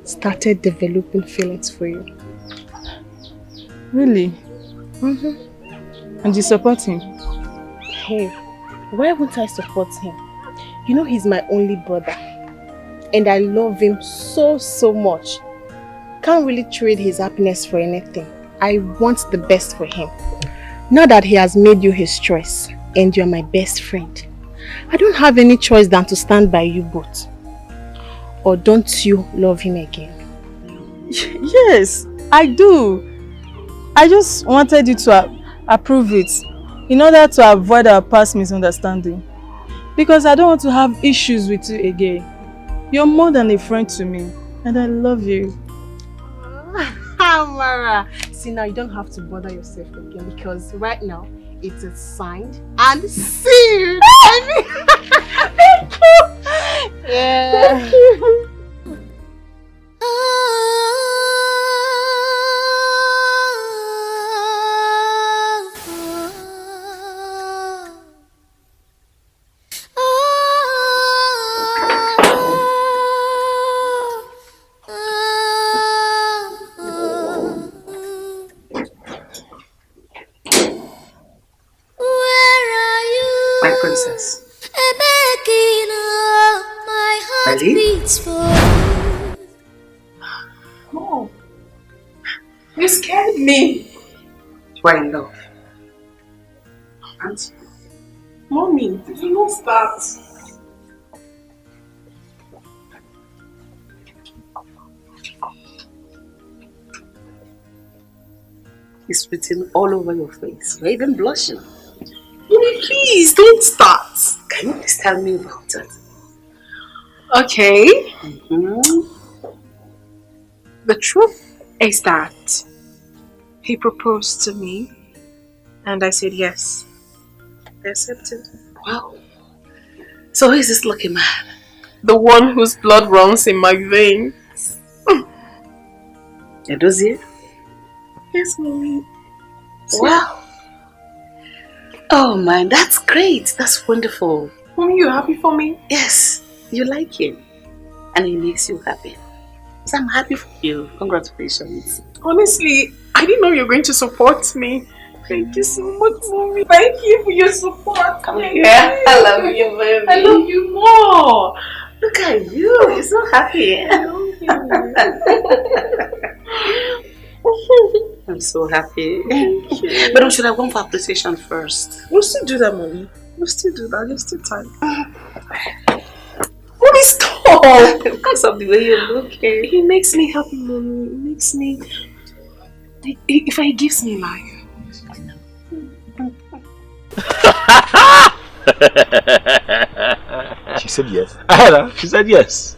started developing feelings for you. Really? Mm-hmm. And you support him? Hey, why won't I support him? You know he's my only brother. And I love him so much. Can't really trade his happiness for anything. I want the best for him. Now that he has made you his choice and you're my best friend, I don't have any choice than to stand by you both. Or don't you love him again? Yes, I do. I just wanted you to approve it in order to avoid our past misunderstanding. Because I don't want to have issues with you again. You're more than a friend to me and I love you. Mara. See, now you don't have to bother yourself again because right now it is signed and sealed. Thank you. Yeah. Thank you. My princess. My heart beats for you. Oh, you scared me. You are in love. Auntie, Mommy, did you not start? It's written all over your face. You're even blushing. Mommy, please, don't start. Can you please tell me about it? Okay. The truth is that he proposed to me and I said yes. I accepted. Wow. So who is this lucky man? The one whose blood runs in my veins. Edozie? Yes, mommy. Wow. Oh man, that's great. That's wonderful. Mommy, you happy for me? Yes. You like him. And he makes you happy. So I'm happy for you. Congratulations. Honestly, I didn't know you were going to support me. Thank you so much, mommy. Thank you for your support. Come here. I love you, baby. I love you more. Look at you. You're so happy. I love you. I'm so happy. But should I go for appreciation first? We'll still do that, mommy. We'll still do that. There's still time. Mommy, stop! Because of the way you look. He makes me happy, mommy. He makes me... He gives me life. She said yes. She said yes.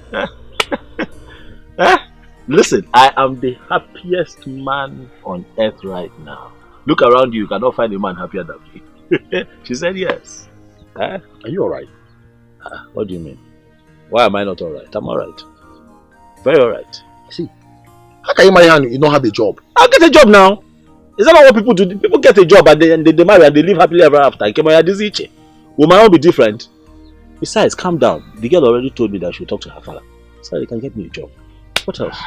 Listen, I am the happiest man on earth right now. Look around you, you cannot find a man happier than me. She said yes. Are you alright? What do you mean? Why am I not alright? I'm alright. Very alright. See, how can you marry and you don't have a job? I'll get a job now. Is that not what people do? People get a job and they marry and they live happily ever after. Will my own be different? Besides, calm down. The girl already told me that she'll talk to her father, so they can get me a job. What else?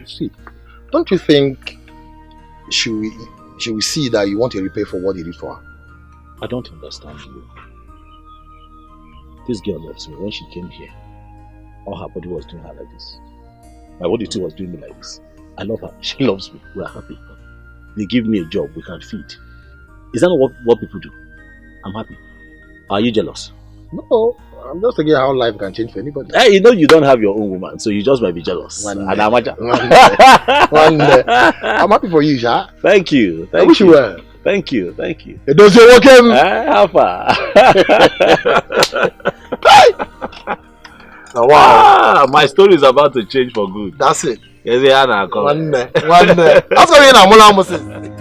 See, don't you think she will see that you want to repay for what you did for her? I don't understand you. This girl loves me. When she came here, all her body was doing her like this. My body too was doing me like this. I love her. She loves me. We are happy. They give me a job we can feed. Is that not what people do? I'm happy. Are you jealous? No, I'm just thinking how life can change for anybody. Hey, you know you don't have your own woman, so you just might be jealous. I'm happy for you, Sha. Thank you. I wish you were. Thank you. Thank you. It does your work, him. How far? Wow. My story is about to change for good. That's it. Yes, one day. That's what you're saying.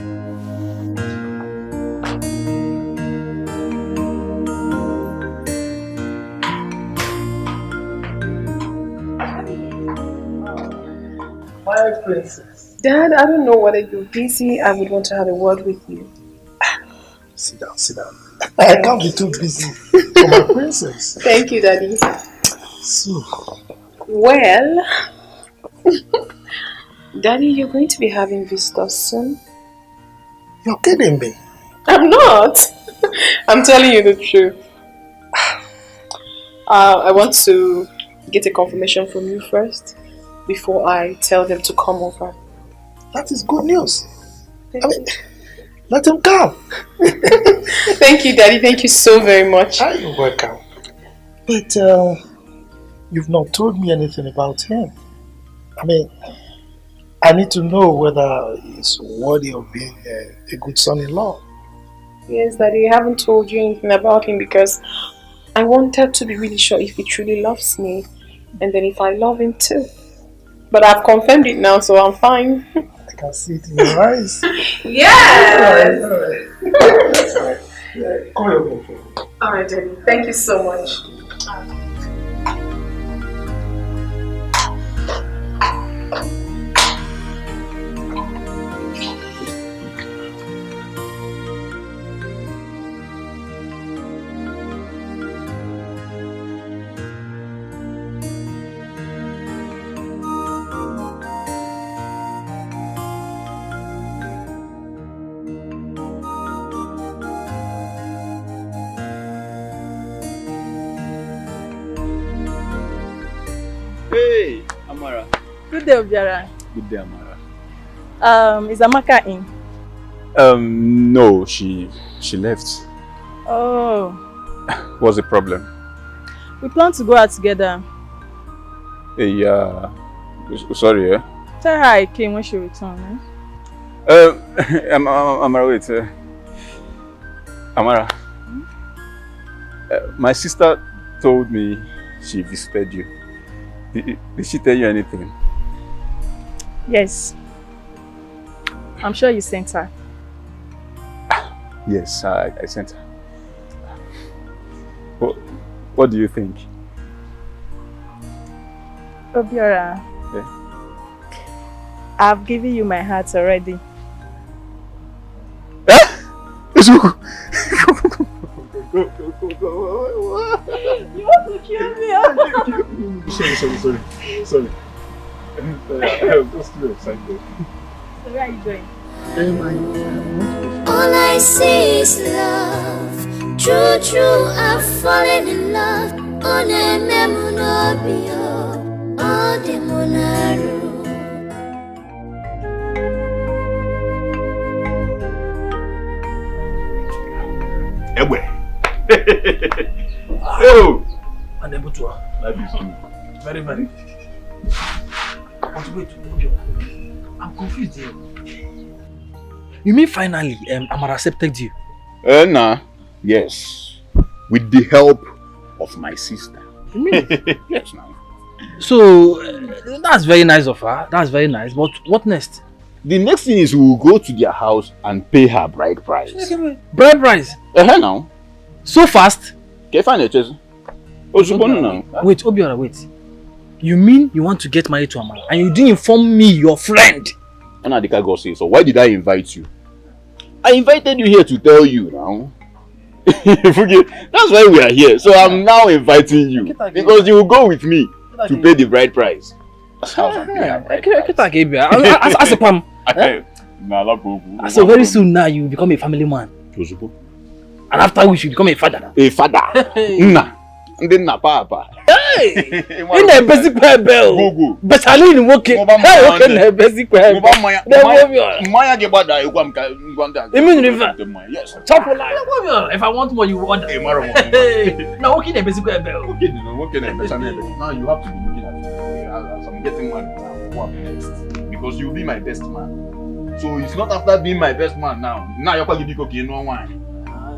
My princess. Dad, I don't know whether you're busy. I would want to have a word with you. Sit down, sit down. I can't be too busy for my princess. Thank you, Daddy. So, well, Daddy, you're going to be having visitors soon. You're kidding me. I'm not. I'm telling you the truth. I want to get a confirmation from you first before I tell them to come over. That is good news. Let them come. Thank you, Daddy. Thank you so very much. You're welcome. But you've not told me anything about him. I need to know whether he's worthy of being a good son-in-law. Yes, Daddy. I haven't told you anything about him because I wanted to be really sure if he truly loves me and then if I love him too. But I've confirmed it now, so I'm fine. I can see it in your eyes. Yes! Alright. Yeah, call your boyfriend. Alright, Daddy. Thank you so much. Hey, Amara. Good day, Obiara. Good day, Amara. Is Amaka in? No, she left. Oh. What's the problem? We plan to go out together. Hey, sorry, eh? Tell her I came when she returned, Amara, wait. Amara. My sister told me she visited you. Did she tell you anything? Yes. I'm sure you sent her. Yes, I sent her. What do you think? Obiora. Yeah. I've given you my heart already. You want to kill me? Sorry. I'm just too excited. So where are you going? All I see is love. True, I've fallen in love. On a memunobio, on the monaru. Oh! And then Butua. That is good. Very, very. But wait, I'm confused here. You mean finally, Amara accepted you? Nah. Yes. With the help of my sister. You mean? Yes, now. So, that's very nice of her. That's very nice. But what next? The next thing is we will go to their house and pay her bride price. Bride price? Now. So fast? Can you find a chase? Wait, Obiora, wait. You mean you want to get married to Amara and you didn't inform me, your friend? So why did I invite you? I invited you here to tell you now. That's why we are here. So I'm now inviting you because you will go with me to pay the bride price. So very soon now you become a family man. And after we should become a father. A father? Nah. Papa. Hey! In the basic bell. Battalion working. Hey, okay, the basic bell. Maya get bad. Yes. Chop if I want more, you order. Now working the basic bell. Okay, working the basic bell. Now you have to be looking at me as I'm getting married now. What next? Because you'll be my best man. So it's not after being my best man now. Now you're going to be cooking no wine.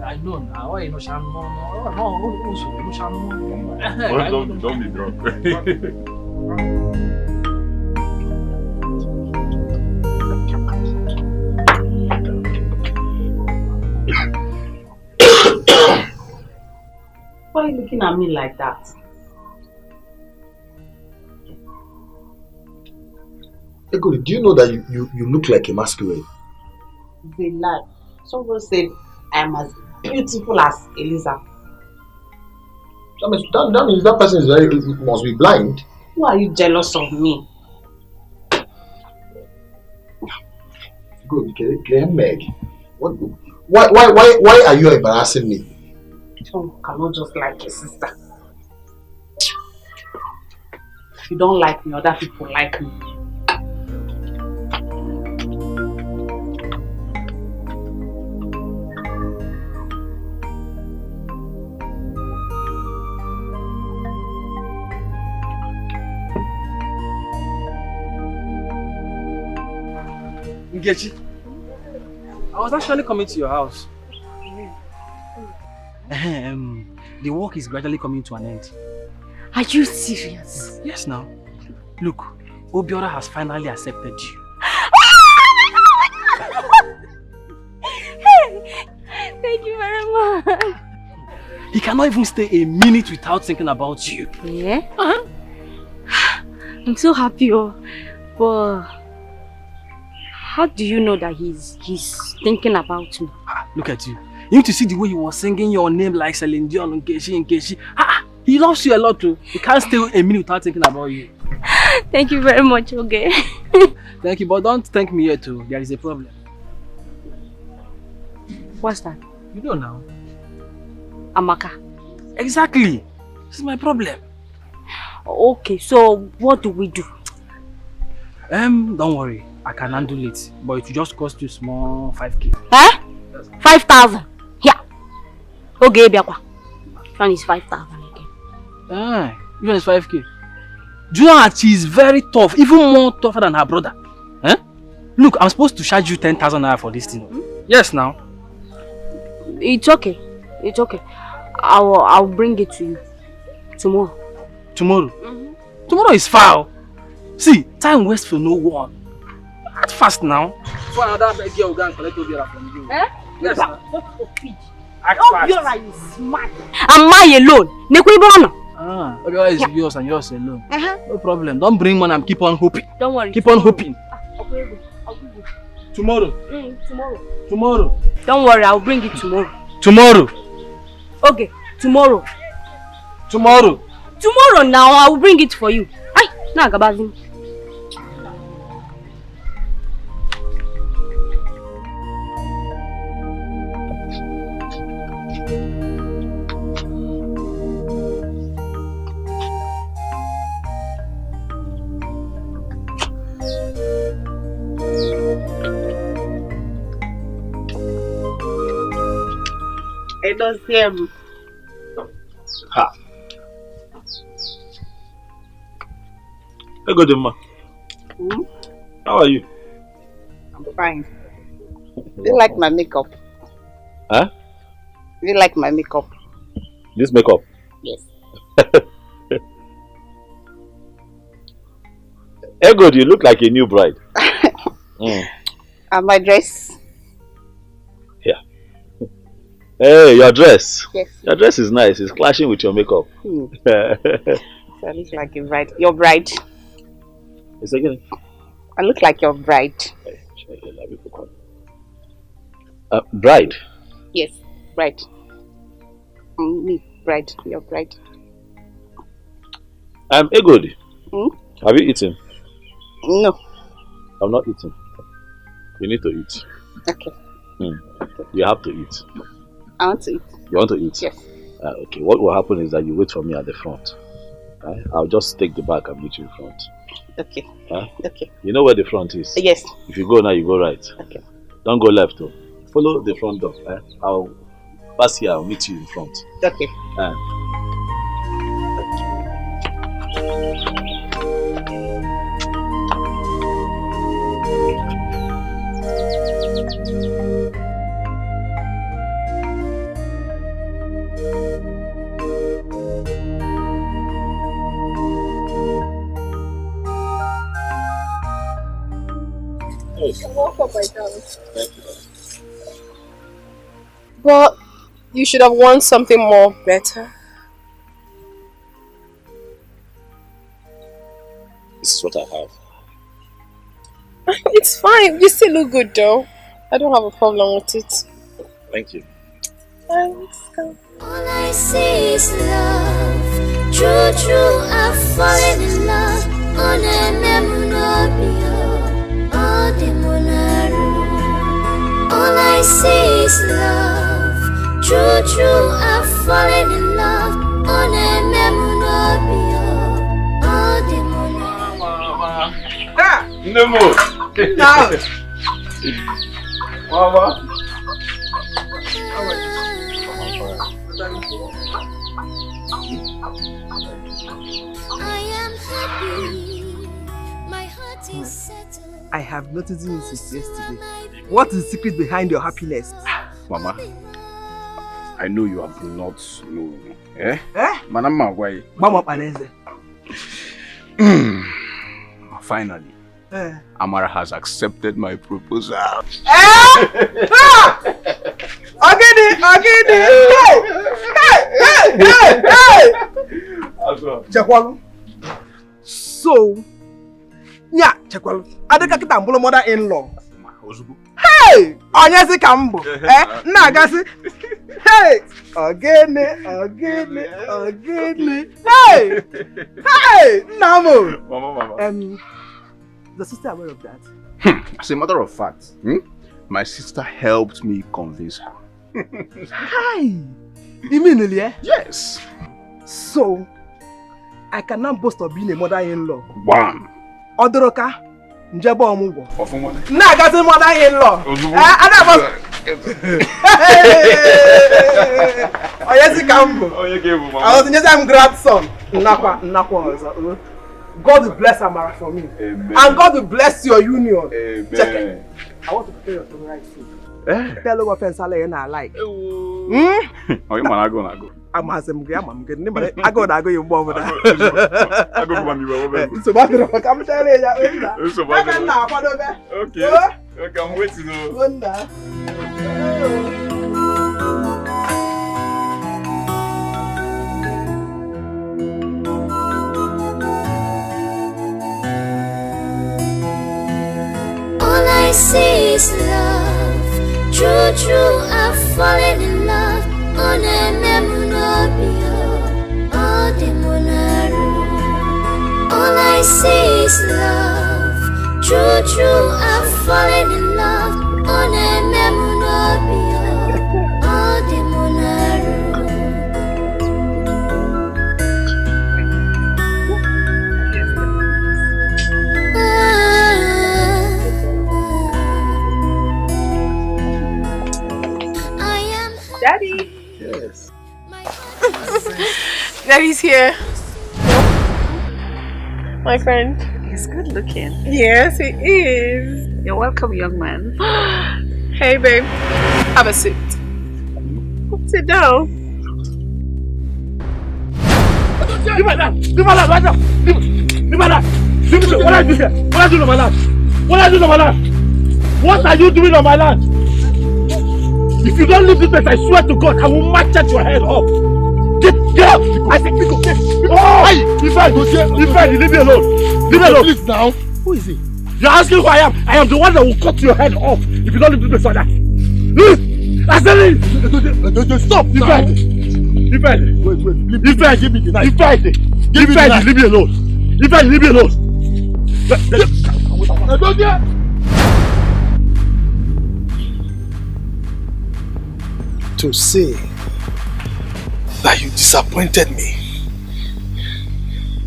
I know now. Why you know Shan? Don't be drunk. Why are you looking at me like that? Egoli, do you know that you look like a masquerade? They lie. Someone said I am as beautiful as Eliza. That means that person must be blind. Why are you jealous of me? Good, okay, Meg. Why are you embarrassing me? You cannot just like your sister. If you don't like me, other people like me. Ngechi, I was actually coming to your house. The work is gradually coming to an end. Are you serious? Yes, now. Look, Obiora has finally accepted you. Thank you very much. He cannot even stay a minute without thinking about you. Yeah? I'm so happy, but how do you know that he's thinking about me? Look at you. You need to see the way he was singing your name like Celine Dion, Nkechi. He loves you a lot too. He can't stay a minute without thinking about you. Thank you very much, okay? Thank you, but don't thank me here too. There is a problem. What's that? You don't know. Amaka. Exactly. This is my problem. Okay, so what do we do? Don't worry. I can handle it. But it will just cost you small 5k. Huh? 5,000? Yeah. Okay, Biakwa. One is 5,000 again. Even is 5k. Do you know that she is very tough, even more tougher than her brother? Look, I'm supposed to charge you 10,000 naira for this thing. Yes, now. It's okay. It's okay. I'll bring it to you tomorrow. Tomorrow? Tomorrow is foul. See, time waits for no one. Act fast now. So another girl will go and collect Obiora from you. Eh? Yes, Act fast. Obiora is smart. Am I alone? Obiora is yours and yours alone. No problem. Don't bring money and keep on hoping. Don't worry. Keep on hoping. I'll bring it. Tomorrow. Tomorrow. Tomorrow. Don't worry, I'll bring it tomorrow. Tomorrow. Okay, tomorrow. Tomorrow. Tomorrow now, I will bring it for you. Ay, na gabazin. I don't see him. Ha. Hey, good man. How are you? I'm fine. Do you like my makeup? Huh? Do you like my makeup? This makeup? Yes. Hey, good, you look like a new bride. And my dress? Yeah. Hey, your dress. Yes. Your dress is nice. It's clashing with your makeup. So I look like a bride. Your bride. It's again. I look like your bride. Bride? Yes, bride. Me, bride. Your bride. Egodi. Have you eaten? No. I've not eaten. You need to eat. Okay. You have to eat. I want to eat. You want to eat? Yes. Okay, what will happen is that you wait for me at the front. I'll just take the bag and meet you in front. Okay. Okay. You know where the front is? Yes. If you go now, you go right. Okay. Don't go left though. Follow the front door. I'll pass here, I'll meet you in front. Okay. Welcome, my darling. Thank you. But you should have won something more better. This is what I have. It's fine. You still look good though. I don't have a problem with it. Thank you. Thanks. All I see is love. True, true, I've fallen in love. On a memunobio. All the monaru. All I see is love. True, true, I've fallen in love. On a memunobio. All the monaru. No more. Now. Mama. I am happy. My heart is settled. I have noticed you since yesterday. What is the secret behind your happiness? Mama, I know you have not known. Manama, why? Mama Panese. Finally, Amara has accepted my proposal. Chakwalu. So, yeah, Chakwalu. Adeka kita mbulo mother-in-law. Hey, onyezi kambo. Nagasi. Hey, again. Hey, Namo. Mama. The sister aware of that? As a matter of fact, my sister helped me convince her. Hi. Immediately, eh? Yes. So, I cannot boast of being a mother-in-law. One. Odoroka, njebo omugo. Ofumone. Nagasi mother-in-law. Oyesi kambo. I was just grandson. Nakwa. God will bless Amara for me. Amen. And God will bless your union. Amen. Check it. I want to prepare your favorite food. Tell her what friends I like. Oh, you man, I go. I'm asking you, I'm getting I go you bomb. I go mami well. So bad come tell you. So bad. Okay. Okay, I'm waiting. All I see is love. True, true, I've fallen in love. On a memunobio, all the monaru. All I see is love. True, true, I've fallen in love. On a memunobio, all the monaru. Daddy! Yes. Daddy's here. My friend. He's good looking. Yes, he is. You're welcome, young man. Hey, babe. Have a seat. Sit down. Leave my lad! Leave my lad right now! Leave my lad! Leave me! What are you doing here? What are you doing on my land? What are you doing on my land? What are you doing on my land? If you don't leave this place, I swear to God, I will machete your head off. Get up! I said, pick up. Oh! Leave me alone. Leave me alone. Please now. Who is he? You're asking who I am. I am the one that will cut your head off if you don't leave this place like that. Leave! I said leave! Stop! Wait. Give me the knife. Give me the knife. Leave me alone. Leave me alone. Don't get. To say that you disappointed me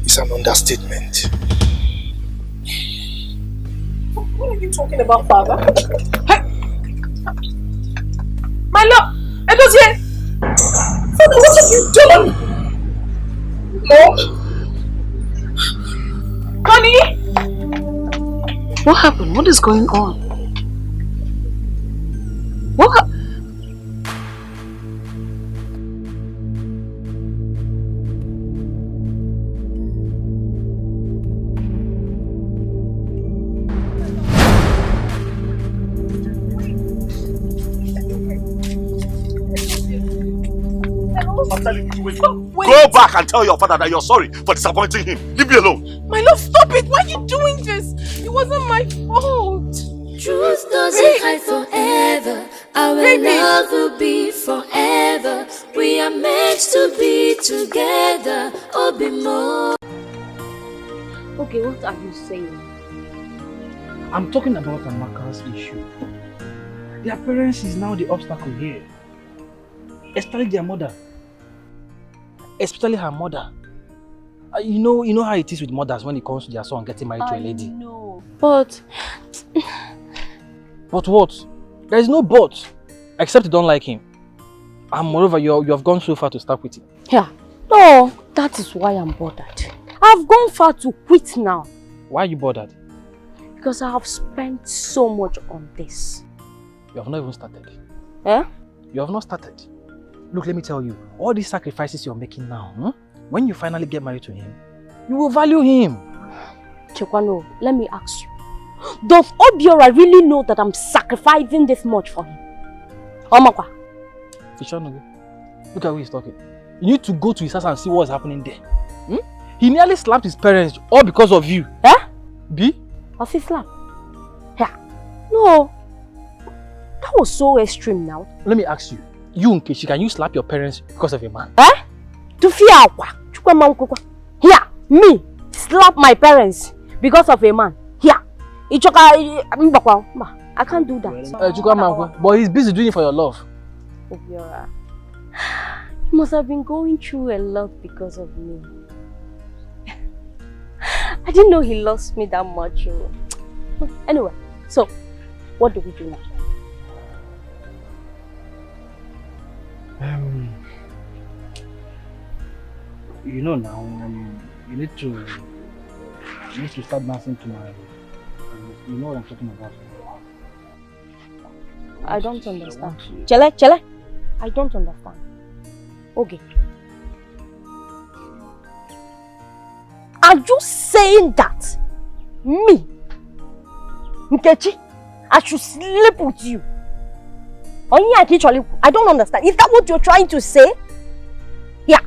is an understatement. What are you talking about, father? Hey! My love! Edozie! Father, what have you done? Mom? Honey? What happened? What is going on? What? Go back and tell your father that you're sorry for disappointing him. Leave me alone. My love, stop it! Why are you doing this? It wasn't my fault. Truth doesn't hide forever. Our love will be forever. We are meant to be together. Oh, be more. Okay, what are you saying? I'm talking about Amaka's issue. Their parents is now the obstacle here. Especially their mother. Especially her mother. You know how it is with mothers when it comes to their son getting married to a lady. No, but... But what? There is no but. Except you don't like him. And moreover, you have gone so far to start with him. Yeah. No, that is why I'm bothered. I've gone far to quit now. Why are you bothered? Because I have spent so much on this. You have not even started. Eh? You have not started. Look, let me tell you, all these sacrifices you're making now, when you finally get married to him, you will value him. Chekwano, let me ask you. Does Obiora really know that I'm sacrificing this much for him? Omakwa. Fishonoge, look at who he's talking. You need to go to his house and see what's happening there. He nearly slapped his parents all because of you. Eh? B? Was he slapped? Yeah. No. That was so extreme now. Let me ask you. You, Nkechi, can you slap your parents because of a man? Eh? To fear. Here, me, slap my parents because of a man. Here. I can't do that. But he's busy doing it for your love. Obiora, he must have been going through a lot because of me. I didn't know he loves me that much. Anyway, so, what do we do now? You know now, you need to start dancing to my... You know what I'm talking about. I don't understand. Chele, I don't understand. Okay, Are you saying that me, Nkechi, I should sleep with you? I don't understand. Is that what you're trying to say? Yeah.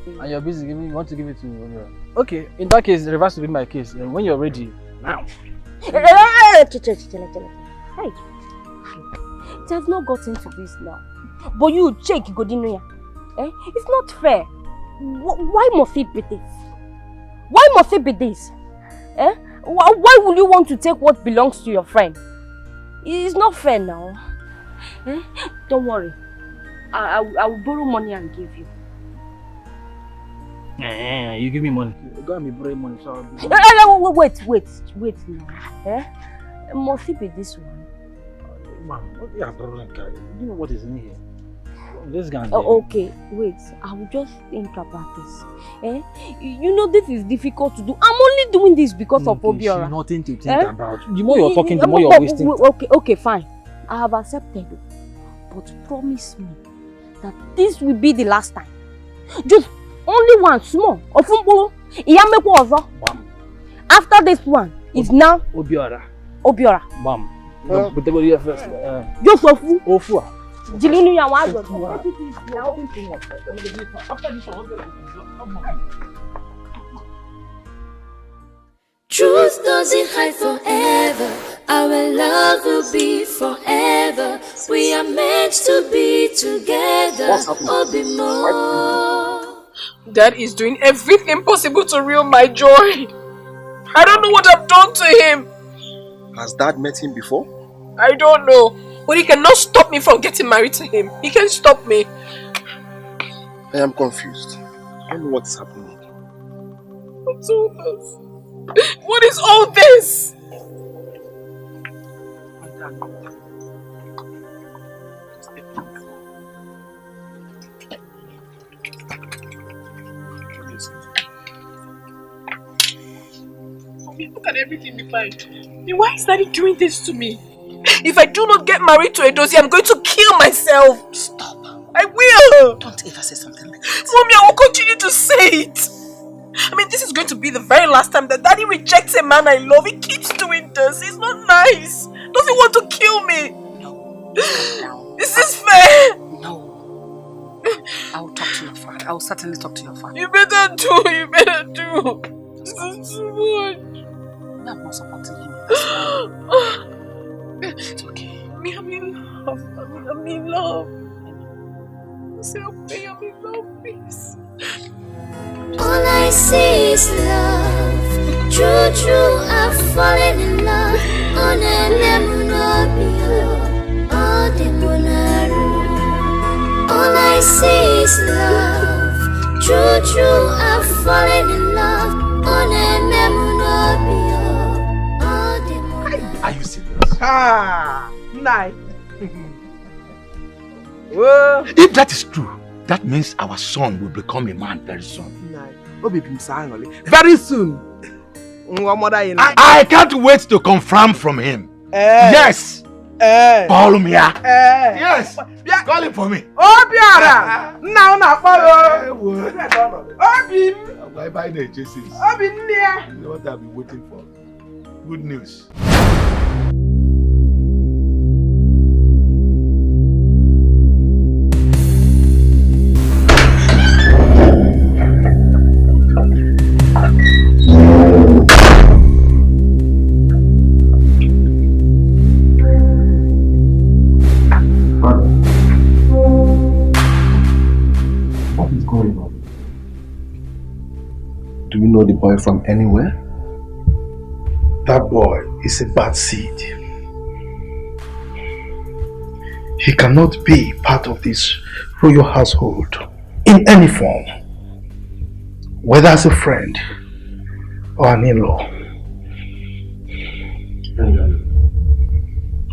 And you're busy giving, you want to give it to me. Okay, in that case, reverse will be my case. And when you're ready, now. Hey. It has not gotten to this now. But you check Godinoya. It's not fair. Why must it be this? Why must it be this? Why would you want to take what belongs to your friend? It's not fair now. Don't worry. I will borrow money and give you. You give me money. Go and borrow money. So Wait now. Must it be this one? Man, you know what is in here? Let's go. Okay, wait. I will just think about this. You know this is difficult to do. I'm only doing this because of Obiora. There's nothing to think about. The more you're talking, the more you're wasting. Okay, fine. I have accepted it. But promise me that this will be the last time. Just only one small. After this one is now Obiora. Bam. But the body first. Just Ofu. Ofu. Jilinu ya wazo. Truth doesn't hide forever. Our love will be forever. We are meant to be together. Obimo. Dad is doing everything possible to ruin my joy. I don't know what I've done to him. Has Dad met him before? I don't know. But he cannot stop me from getting married to him. He can't stop me. I am confused. I don't know what is happening. What's all this? What is all this? Look at everything we find. Why is Daddy doing this to me? If I do not get married to Edozie, I'm going to kill myself. Stop. I will. Don't ever say something like that. Mommy, I will continue to say it. I mean, this is going to be the very last time that Daddy rejects a man I love. He keeps doing this. It's not nice. Does he want to kill me? No. Is this fair? No. I will talk to your father. I will certainly talk to your father. You better do. You better do. This is too much. I'm not supporting him. It's okay. I'm in love. I'm in love. Say, okay, I'm in love, please. All I see is love. True, I've fallen in love. All I see is love. True, I've fallen in love. Are you serious? Nice. If that is true, that means our son will become a man very soon. Very soon. I can't wait to confirm from him. Yes. Call me. Yes. Call him for me. Obiara. Now, Bye the Jesus. What I've been waiting for. Good news. Do you know the boy from anywhere? That boy is a bad seed. He cannot be part of this royal household in any form, whether as a friend or an in-law.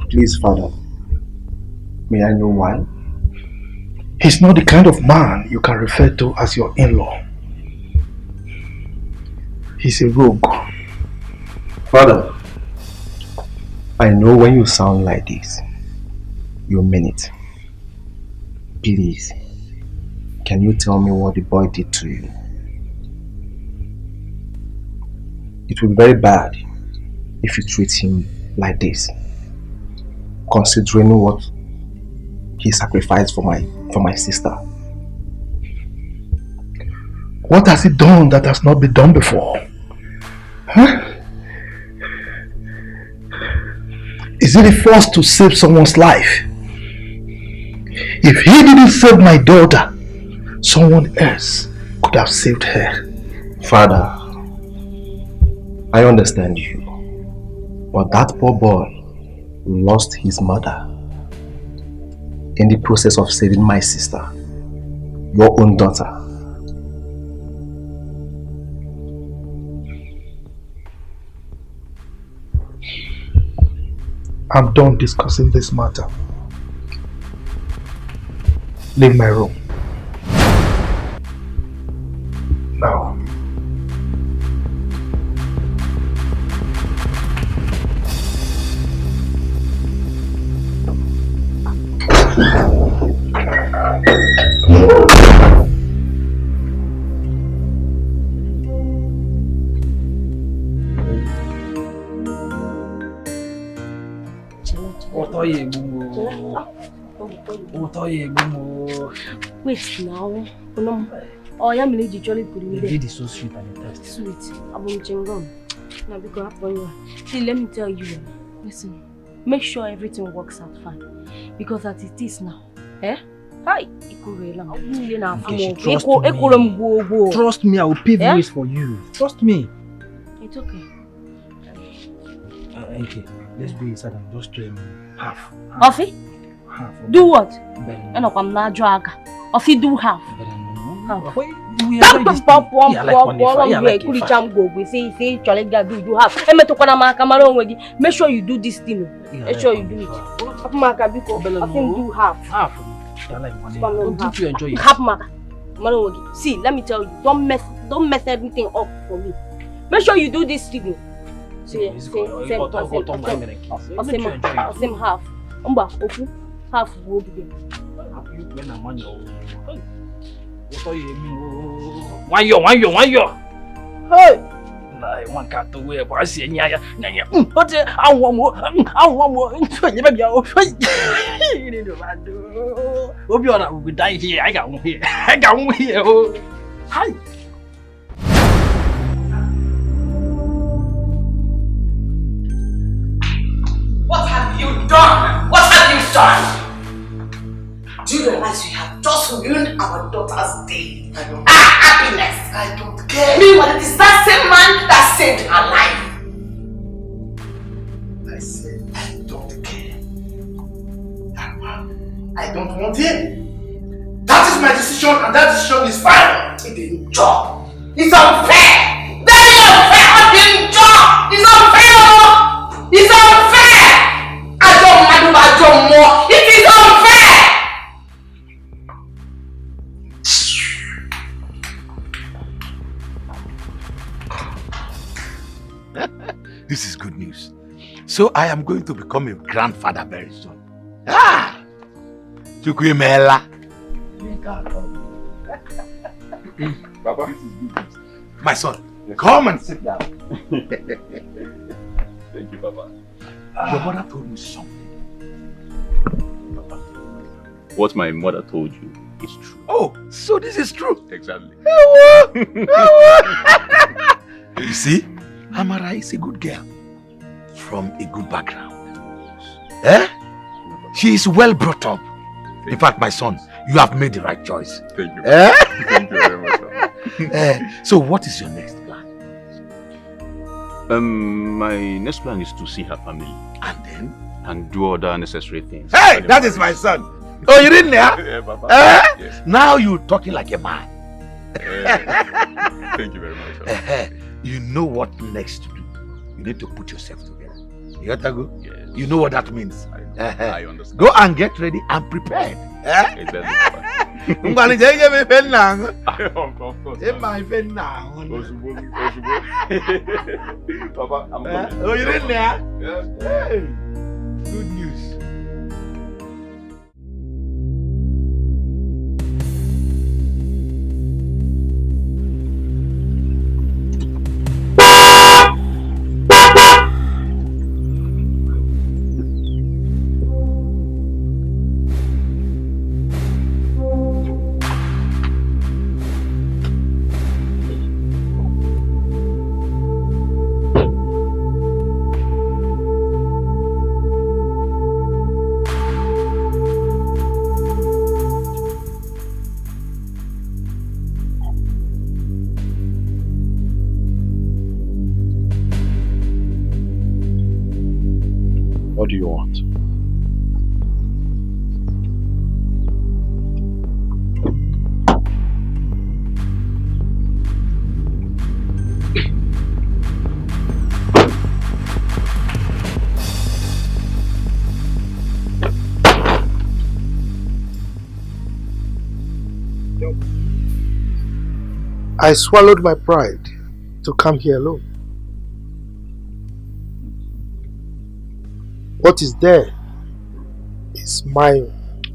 Please, Father, may I know why? He's not the kind of man you can refer to as your in-law. He's a rogue. Father, I know when you sound like this, you mean it. Please, can you tell me what the boy did to you? it will be very bad if you treat him like this, considering what he sacrificed for my sister. What has he done that has not been done before? Huh? Is he the first to save someone's life? If he didn't save my daughter, someone else could have saved her. Father, I understand you, but that poor boy lost his mother in the process of saving my sister, your own daughter. I'm done discussing this matter. Leave my room. Now. Wait now. Oh, yeah, me need jolly put in there. The is so sweet and tasty. Sweet. I'm chewing now because see, let me tell you. Listen, make sure everything works out fine. Because as it is now, hi, trust me, I will pave ways for you. Trust me. It's okay. Okay, let's go inside and just stream half. Offie? Do what? And I'm not drag. Offie do half. Make sure you do this thing. Make sure you do it. Do half. Don't you enjoy it? Half. See, let me tell you, don't mess everything up for me. Make sure you do this thing. See, same half. Half will be there. One year. Hey! One cat to wear, but I see Naya. But I want more. Obiora will die here. I got one here. Hi. What have you done? What have you done? Do you realize you have just ruined our daughter's day? Our happiness. I don't care. Meanwhile, it is that same man that saved her life. I said I don't care. That man, I don't want him. That is my decision, and that decision is final. It is job. It's unfair. Very unfair. It's unfair. It's unfair. I don't more. It is unfair. This is good news. So I am going to become a grandfather very soon. Chukwimela. Papa, this is good news. My son, come and sit down. Thank you, Papa. Your mother told me something. Papa, what my mother told you is true. Oh, so this is true? Exactly. You see, Amara is a good girl from a good background. She is well brought up. In fact, my son, you have made the right choice. Thank you. Thank you very much, Papa. So what is your next plan? My next plan is to see her family. And then? And do other necessary things. Hey, that is my son. Oh, you didn't hear? Yeah, Papa. Yes. Now you're talking like a man. Thank you very much, Papa. You know what next to do. You need to put yourself together. You got to go? Yes. You know what that means. I understand. Go and get ready and prepared. Exactly, Papa. I'm going to take you pen now. Of course. In my pen now. Papa, I'm coming. Oh, you didn't hear? Yeah. Hey, good news. What do you want? I swallowed my pride to come here alone. What is there is my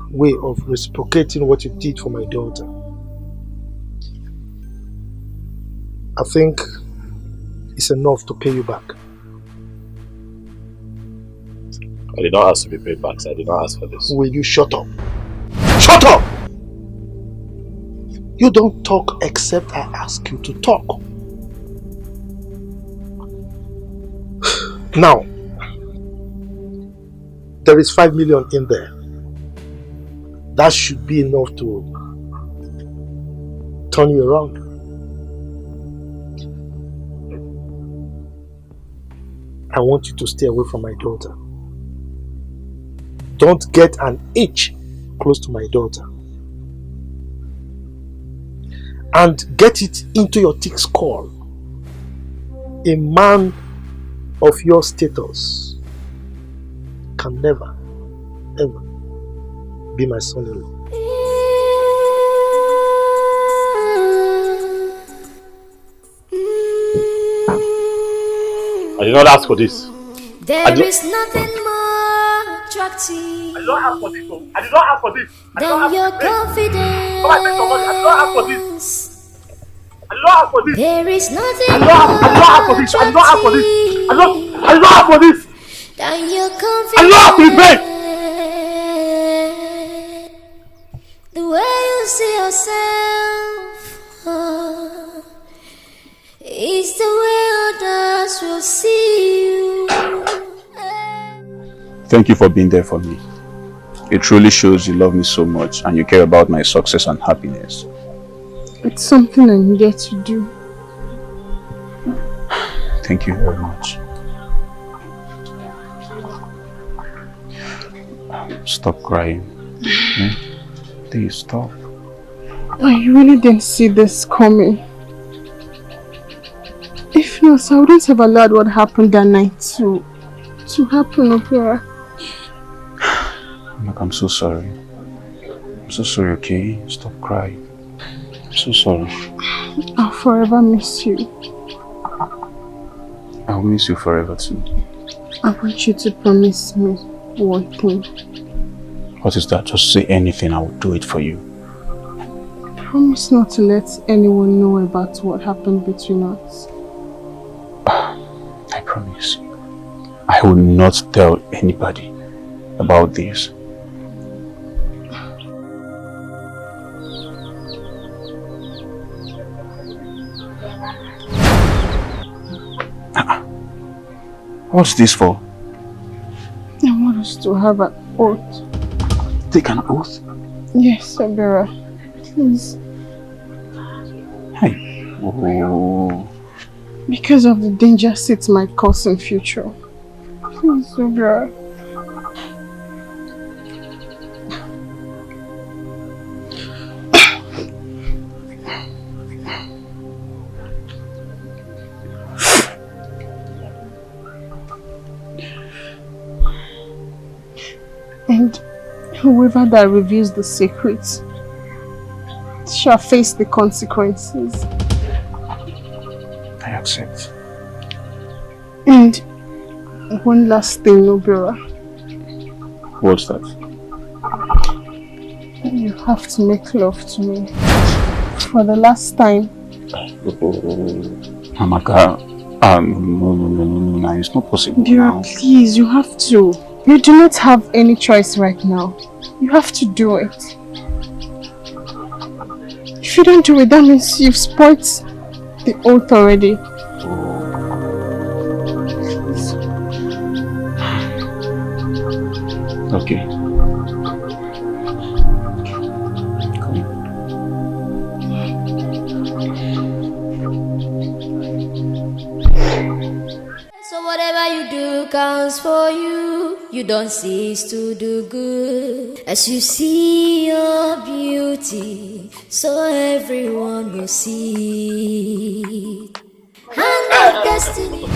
way of reciprocating what you did for my daughter. I think it's enough to pay you back. I did not ask to be paid back, so I did not ask for this. Will you shut up? Shut up! You don't talk except I ask you to talk. Now, there is 5 million in there. That should be enough to turn you around. I want you to stay away from my daughter. Don't get an inch close to my daughter. And get it into your thick skull. A man of your status can never, ever be my son-in-law. I did not ask for this. There is nothing more attractive. I did not ask for this. I did not ask for this. Than your confidence. Come on, make some money. I did not ask for this. I did not ask for this. There is nothing I did not ask for this. I did not ask for this. I did not ask for this. Than your confidence. I did not ask for this. The way you see yourself is the way others will see you. Thank you for being there for me. It truly shows you love me so much and you care about my success and happiness. It's something I needed to do. Thank you very much. Stop crying. Please stop. I really didn't see this coming. If not, I wouldn't have allowed what happened that night to happen, Opera. Look, I'm so sorry. I'm so sorry, okay? Stop crying. I'm so sorry. I'll forever miss you. I'll miss you forever too. I want you to promise me one thing. What is that? Just say anything, I will do it for you. Promise not to let anyone know about what happened between us. I promise. I will not tell anybody about this. What's this for? I want us to have an oath. Take an oath? Yes, Obera. Please. Hey. Oh. Because of the dangers it might cause in future. Please, Obera. And whoever that reveals the secrets shall face the consequences. I accept. And one last thing, Nobera. What's that? You have to make love to me. For the last time. Amaka, no, it's not possible. Bira, please, you have to. You do not have any choice right now. You have to do it. If you don't do it, that means you've spoiled the oath already. Okay. So whatever you do counts for you. you don't cease to do good. As you see your beauty, so everyone will see. Hand of destiny. I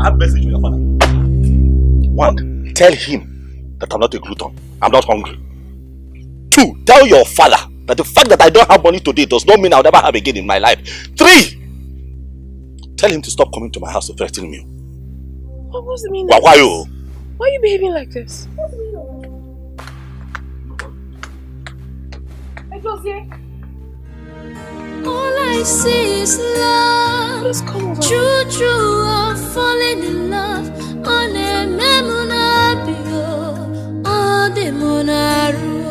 have a message for your father. One, tell him that I'm not a glutton. I'm not hungry. Two, tell your father that the fact that I don't have money today does not mean I'll never have again in my life. Three, tell him to stop coming to my house to threaten me. What's the meaning? Why you? Why are you behaving like this? All I see is love. True, true, I'm falling in love. On a memunabio, on the monaru.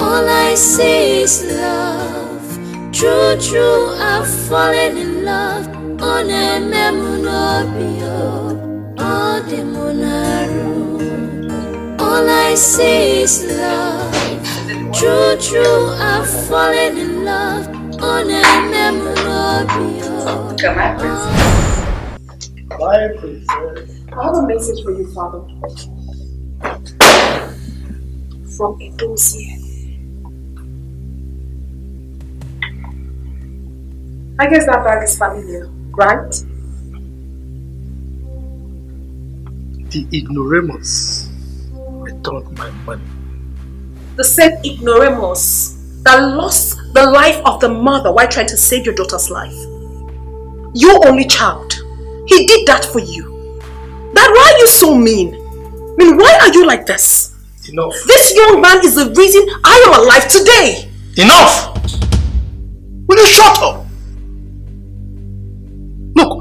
All I see is love. True, true, I'm falling in love. On a memunabio, on the monaru. All I see is love. True, true, I'm falling in love. On a memorable. Come on, princess. Bye, princess. I have a message for you, father. From a dossier. I guess that bag is familiar, right? The ignoramus returned my money. The same ignoramus that lost the life of the mother while trying to save your daughter's life. Your only child. He did that for you. Dad, why are you so mean? I mean, why are you like this? Enough. This young man is the reason I am alive today. Enough! Will you shut up? Look,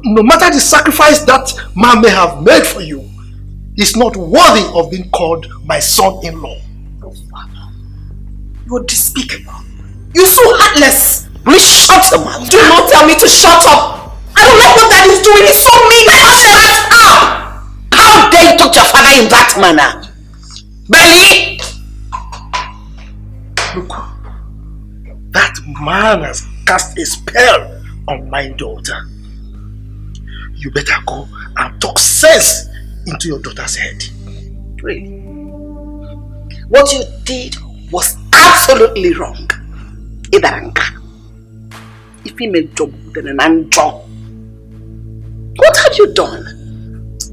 no matter the sacrifice that man may have made for you, he's not worthy of being called my son-in-law. You're despicable. You're so heartless. Please shut your mouth. Do not tell me to shut up. I don't like what Dad is doing. He's so mean. Shut up! How dare you talk to your father in that manner? Belly! Look, that man has cast a spell on my daughter. You better go and talk sense into your daughter's head. Really? What you did was absolutely wrong. Idaranka. If he made job then an job. What have you done?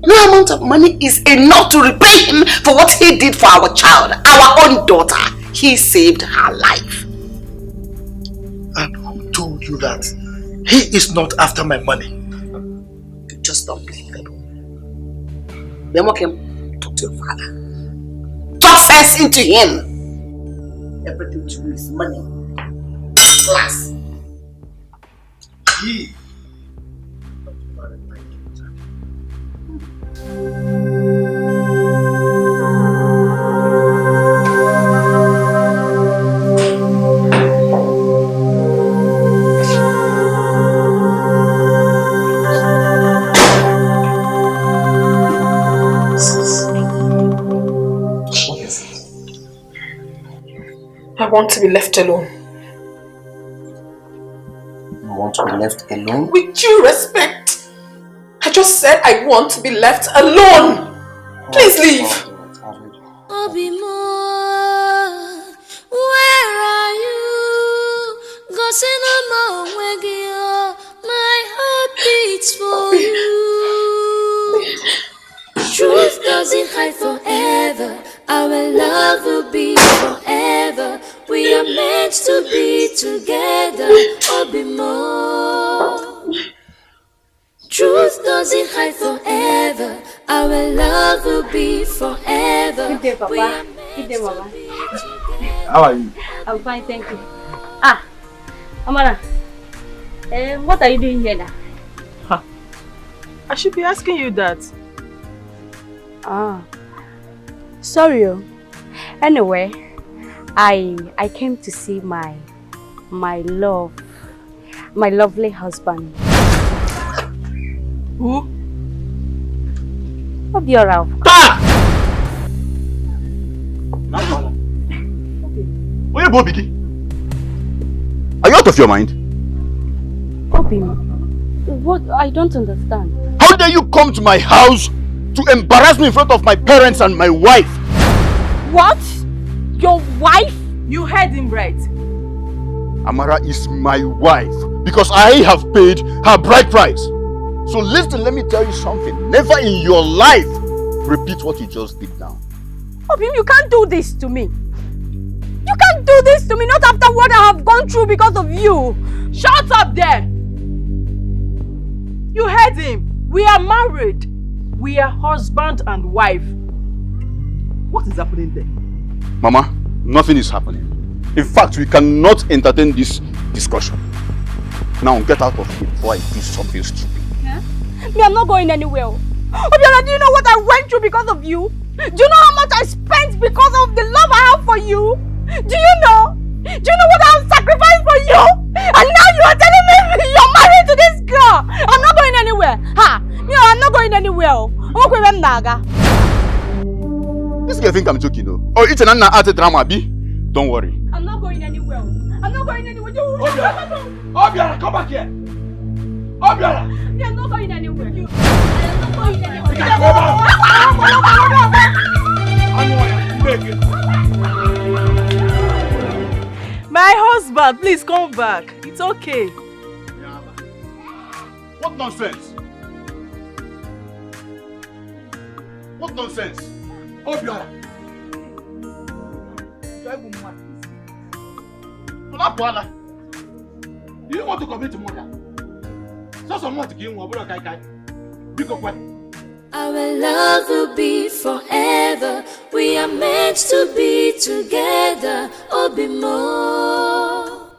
No amount of money is enough to repay him for what he did for our child, our own daughter. He saved her life. And who told you that he is not after my money? You just don't believe them. Then walk him, talk to your father. Talk sense into him. Everything to do is money. Class. He. I want to be left alone. You want to be left alone? With due respect. I just said I want to be left alone. Please leave. Obimo, where are you? Gosinamo Wegio, my heart beats for you. Truth doesn't hide forever. Our love will be forever. We are meant to be together. Obimo. Truth doesn't hide forever. Our love will be forever. Good day, Papa. Good day, Mama. How are you? I'm fine, thank you. Ah, Amara. What are you doing here now? Huh. I should be asking you that. Ah. Sorry. Anyway, I came to see my lovely husband. Who? Obiora. Where you Biggie? Are you out of your mind? Obi, what? I don't understand. How dare you come to my house to embarrass me in front of my parents and my wife. What? Your wife? You heard him right. Amara is my wife because I have paid her bride price. So listen, let me tell you something. Never in your life repeat what you just did now. Obim, you can't do this to me. You can't do this to me, not after what I have gone through because of you. Shut up there! You heard him. We are married. We are husband and wife. What is happening there? Mama, nothing is happening. In fact, we cannot entertain this discussion. Now get out of here before I do something stupid. Yeah? Me, I'm not going anywhere. Obiora, do you know what I went through because of you? Do you know how much I spent because of the love I have for you? Do you know? Do you know what I have sacrificed for you? And now you are telling me you're married to this girl. I'm not going anywhere. Ha! No, I'm not going anywhere. This girl think I'm joking, no? Oh, it's an art drama, B. Don't worry. I'm not going anywhere. I'm not going anywhere. Obiora, come back here. Obiora. I'm not going anywhere. I am not going anywhere. My husband, please come back. It's okay. What nonsense? What nonsense? Obiora. Do you want to commit murder? So someone to give one kai. Big up what? Our love will be forever. We are meant to be together. Obimo.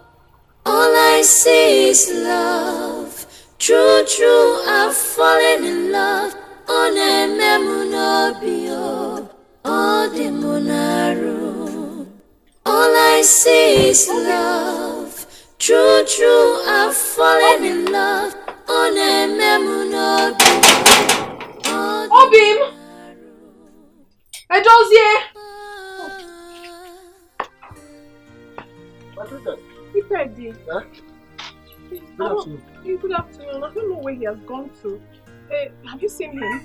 All I see is love. True, I've fallen in love. Onememunobio. Odemonaru. All I see is love. True, I've fallen in love. Onememunobio. Obim! Edozie! Ipedi. Good afternoon. Good afternoon. I don't know where he has gone to. Have you seen him?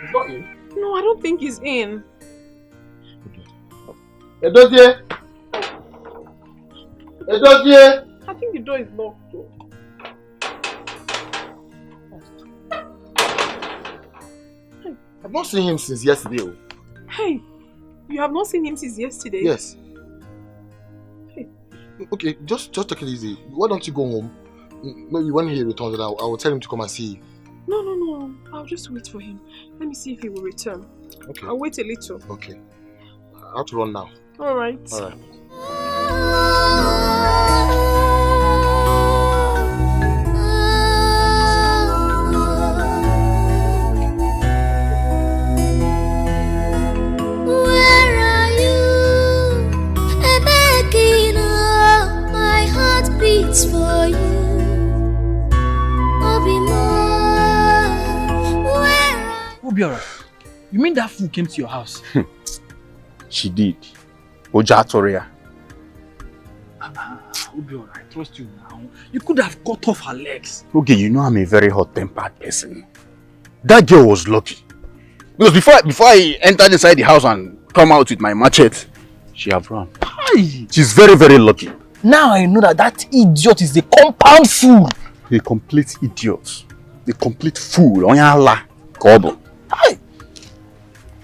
He's not in. No, I don't think he's in. Edozie! Edozie! I think the door is locked though. I've not seen him since yesterday. Hey, you have not seen him since yesterday? Yes. Hey. Okay, just take it easy. Why don't you go home? Maybe when he returns, I will tell him to come and see you. No. I'll just wait for him. Let me see if he will return. Okay. I'll wait a little. Okay. I have to run now. Alright. Alright. For you, Obiora, you mean that fool came to your house? She did. Ojatoria. Obiora, I trust you now. You could have cut off her legs. Okay, you know I'm a very hot-tempered person. That girl was lucky. Because before I entered inside the house and come out with my machete, she have run. Hi. She's very, very lucky. Now I know that idiot is the compound fool. A complete idiot. A complete fool. Onyala. Kobo. Hi.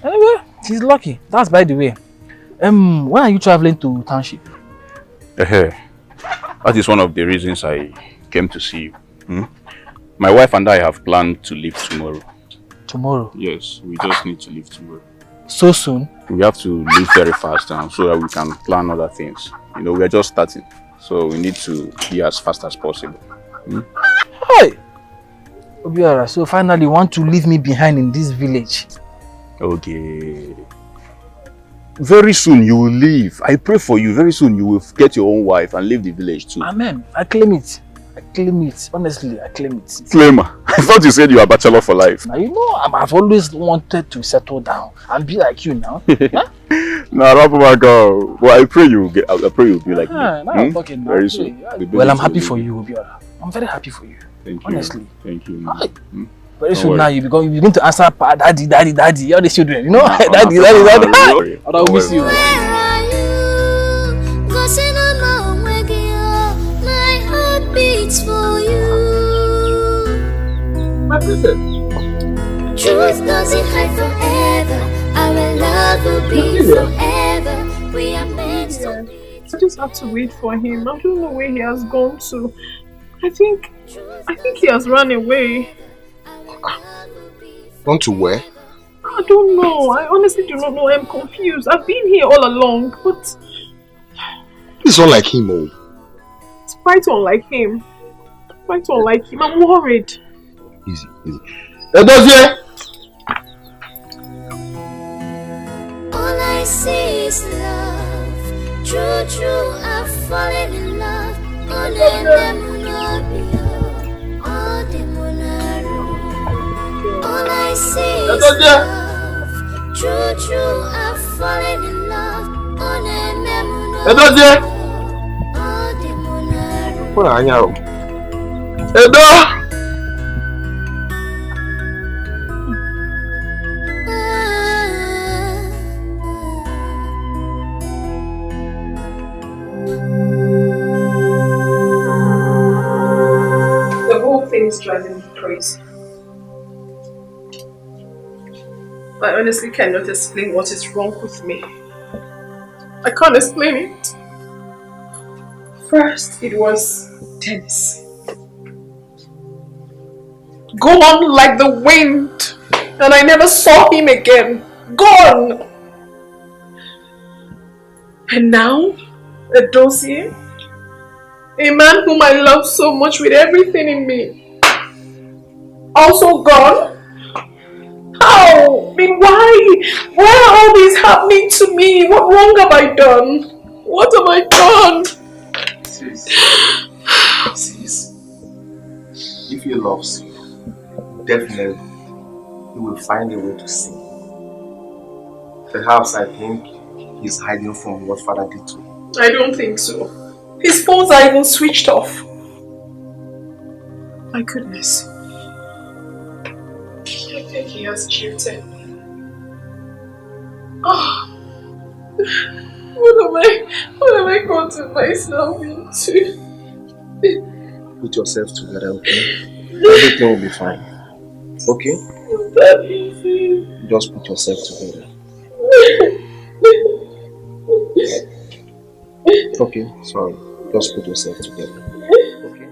Anyway, she's lucky. That's by the way. When are you traveling to township? That is one of the reasons I came to see you. My wife and I have planned to leave tomorrow. Tomorrow? Yes, we just need to leave tomorrow. So soon? We have to leave very fast now so that we can plan other things. You know, we are just starting. So we need to be as fast as possible. Hey! Obiora, so finally you want to leave me behind in this village? Okay. Very soon you will leave. I pray for you. Very soon you will get your own wife and leave the village too. Amen. I claim it. I claim it. Honestly, I claim it. Claimer. I thought you said you are a bachelor for life. Now, you know, I've always wanted to settle down and be like you now. Huh? No, my God. Well, I pray you get. I pray you'll be like me. Now I'm talking very soon. Well, I'm happy for you, Obiora. I'm very happy for you. Thank you. Honestly. Thank you. Very soon now you begin to answer daddy, daddy, daddy, all the children, you know? Daddy, daddy, daddy. I will miss you. Where are you? 'Cause I don't know where you are. My heart beats for you. My princess. Truth doesn't hide forever. Our love will be forever. We are meant to be. I just have to wait for him. I don't know where he has gone to. I think he has run away. Gone to where? I don't know. I honestly do not know. I'm confused. I've been here all along, but It's not like him, oh. it's quite unlike him. Quite unlike him. I'm worried. Easy. Edozie! All I see is love. True, I've fallen in love. All I see is love. True, I've fallen in love. Edozie! What are you? Edo! The whole thing is driving me crazy. I honestly cannot explain what is wrong with me. I can't explain it. First, it was Dennis. Gone like the wind, and I never saw him again. Gone! And now, a dossier. A man whom I love so much with everything in me. Also gone? How? I mean, why? Why are all this happening to me? What wrong have I done? What have I done? Sis, if he loves you, definitely he will find a way to see. Perhaps I think he's hiding from what father did to him. I don't think so. His phones are even switched off. My goodness. I think he has cheated me. Oh. What have I gotten myself into? Put yourself together, okay? Everything will be fine. Okay? That easy. Just put yourself together. Okay, sorry. Just put yourself together. Okay?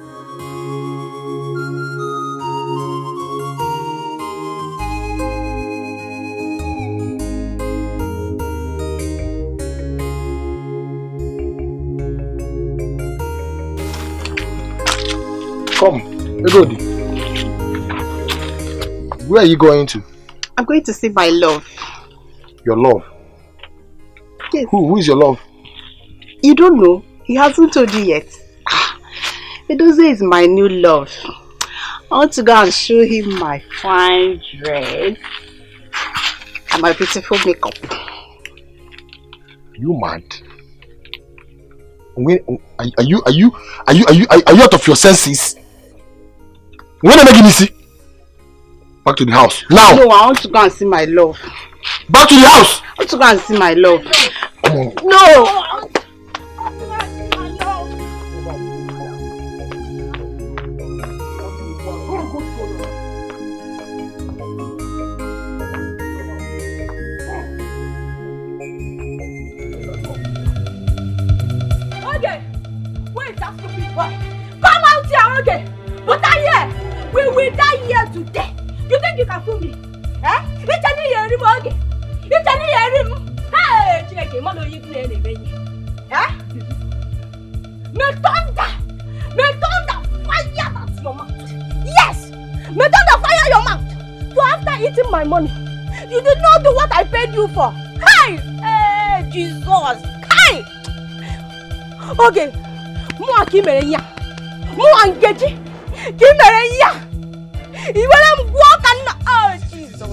Come, Egodi. Where are you going to? I'm going to see my love. Your love? Yes. Who is your love? You don't know? He hasn't told you yet. Edozie is my new love. I want to go and show him my fine dress and my beautiful makeup. You mad? Are you out of your senses? When am I going to see? Back to the house now. No, I want to go and see my love. Back to the house. I want to go and see my love. Come on. No. Okay, where's that stupid boy? Come out here, okay? But I here, we will die here today. You think you can fool me? Eh? It's a new year, okay? It's a new year. Hey, Chineke, mother, you play any eh? May thunder fire that your mouth. Yes, may thunder fire your mouth. So after eating my money, you did not do what I paid you for. Hey, hey, Jesus, hey. Okay, more Kimerenya, more Ngeji, Kimerenya. You will walk and oh Jesus.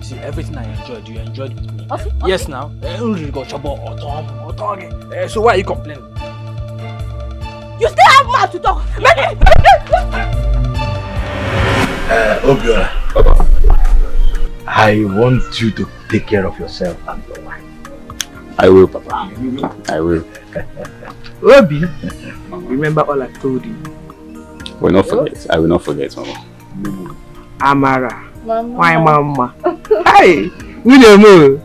See, everything I enjoyed, you enjoyed with me. Okay. Yes, now. So why are you complaining? You still have mouth to talk. Obiora, I want you to take care of yourself and your wife. I will, Papa. I will. Obi, remember all I told you. Will not forget. I will not forget, Mama. Amara. Mama. My mama. Hey, we don't know.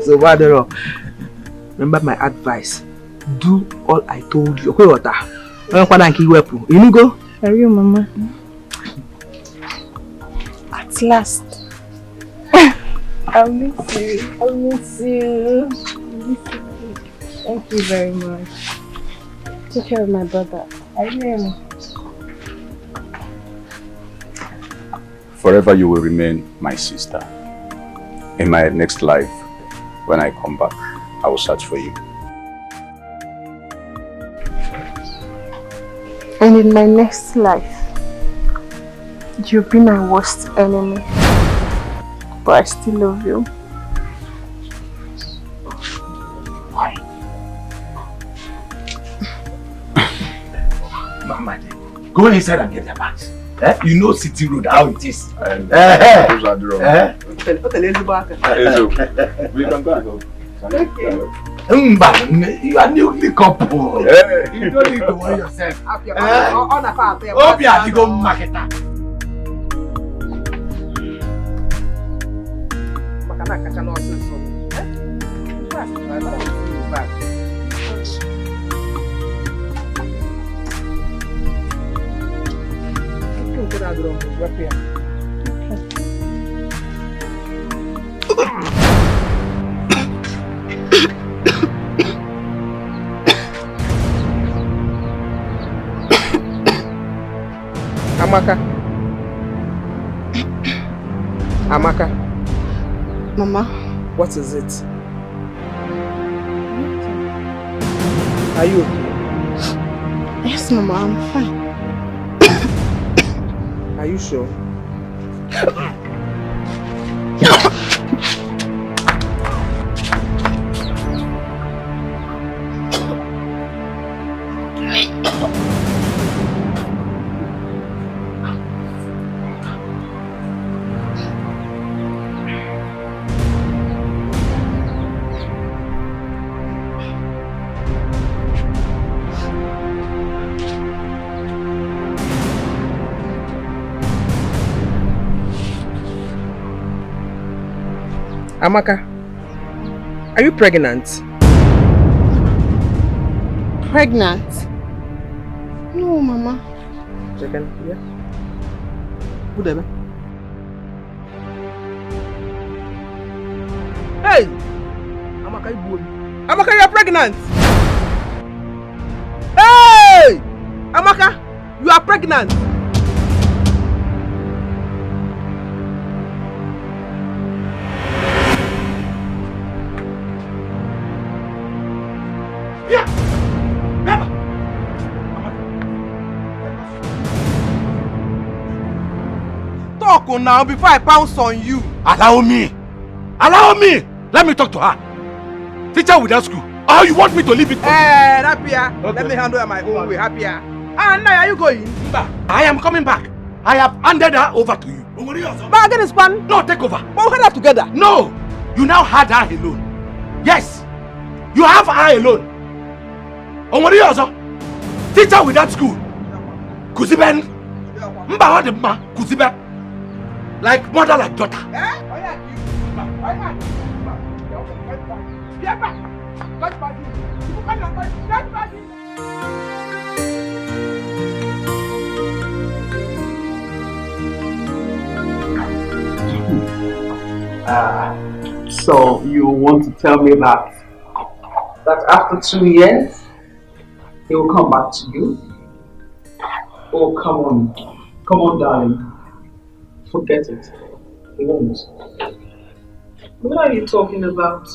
So what the rock? Remember my advice. Do all I told you. Okay, what? I you go. Are you, Mama? At last. I'll miss you. I'll miss you. Thank you very much. Take care of my brother. I will. Forever you will remain my sister. In my next life, when I come back, I will search for you. And in my next life, you'll be my worst enemy. But I still love you. Why? Mama, go inside and get your bags. You know City Road, how it is. We can go and go. Okay. You are newly couple. You don't need to worry yourself. Hope you have to go market that. Amaka. Amaka. Mama. What is it? Are you okay? Yes, Mama, I'm fine. Are you sure? Amaka, are you pregnant? Pregnant? No, Mama. Second, yeah. Whatever. Hey! Amaka, Amaka, you are pregnant! Hey! Amaka, you are pregnant! Talk now before I pounce on you. Allow me! Allow me! Let me talk to her. Teacher without school. Oh, you want me to leave it? Rapia. Okay. Let me handle it my own way. Rapia. And now are you going? I am coming back. I have handed her over to you. But again, span. No, take over. But we had her together. No! You now had her alone. Yes! You have her alone. Teacher without school. Kuziben. Mba wadima. Kuziben. Like mother, like daughter. So you want to tell me that after 2 years he will come back to you? Oh, come on, darling. Forget it. He won't. What are you talking about?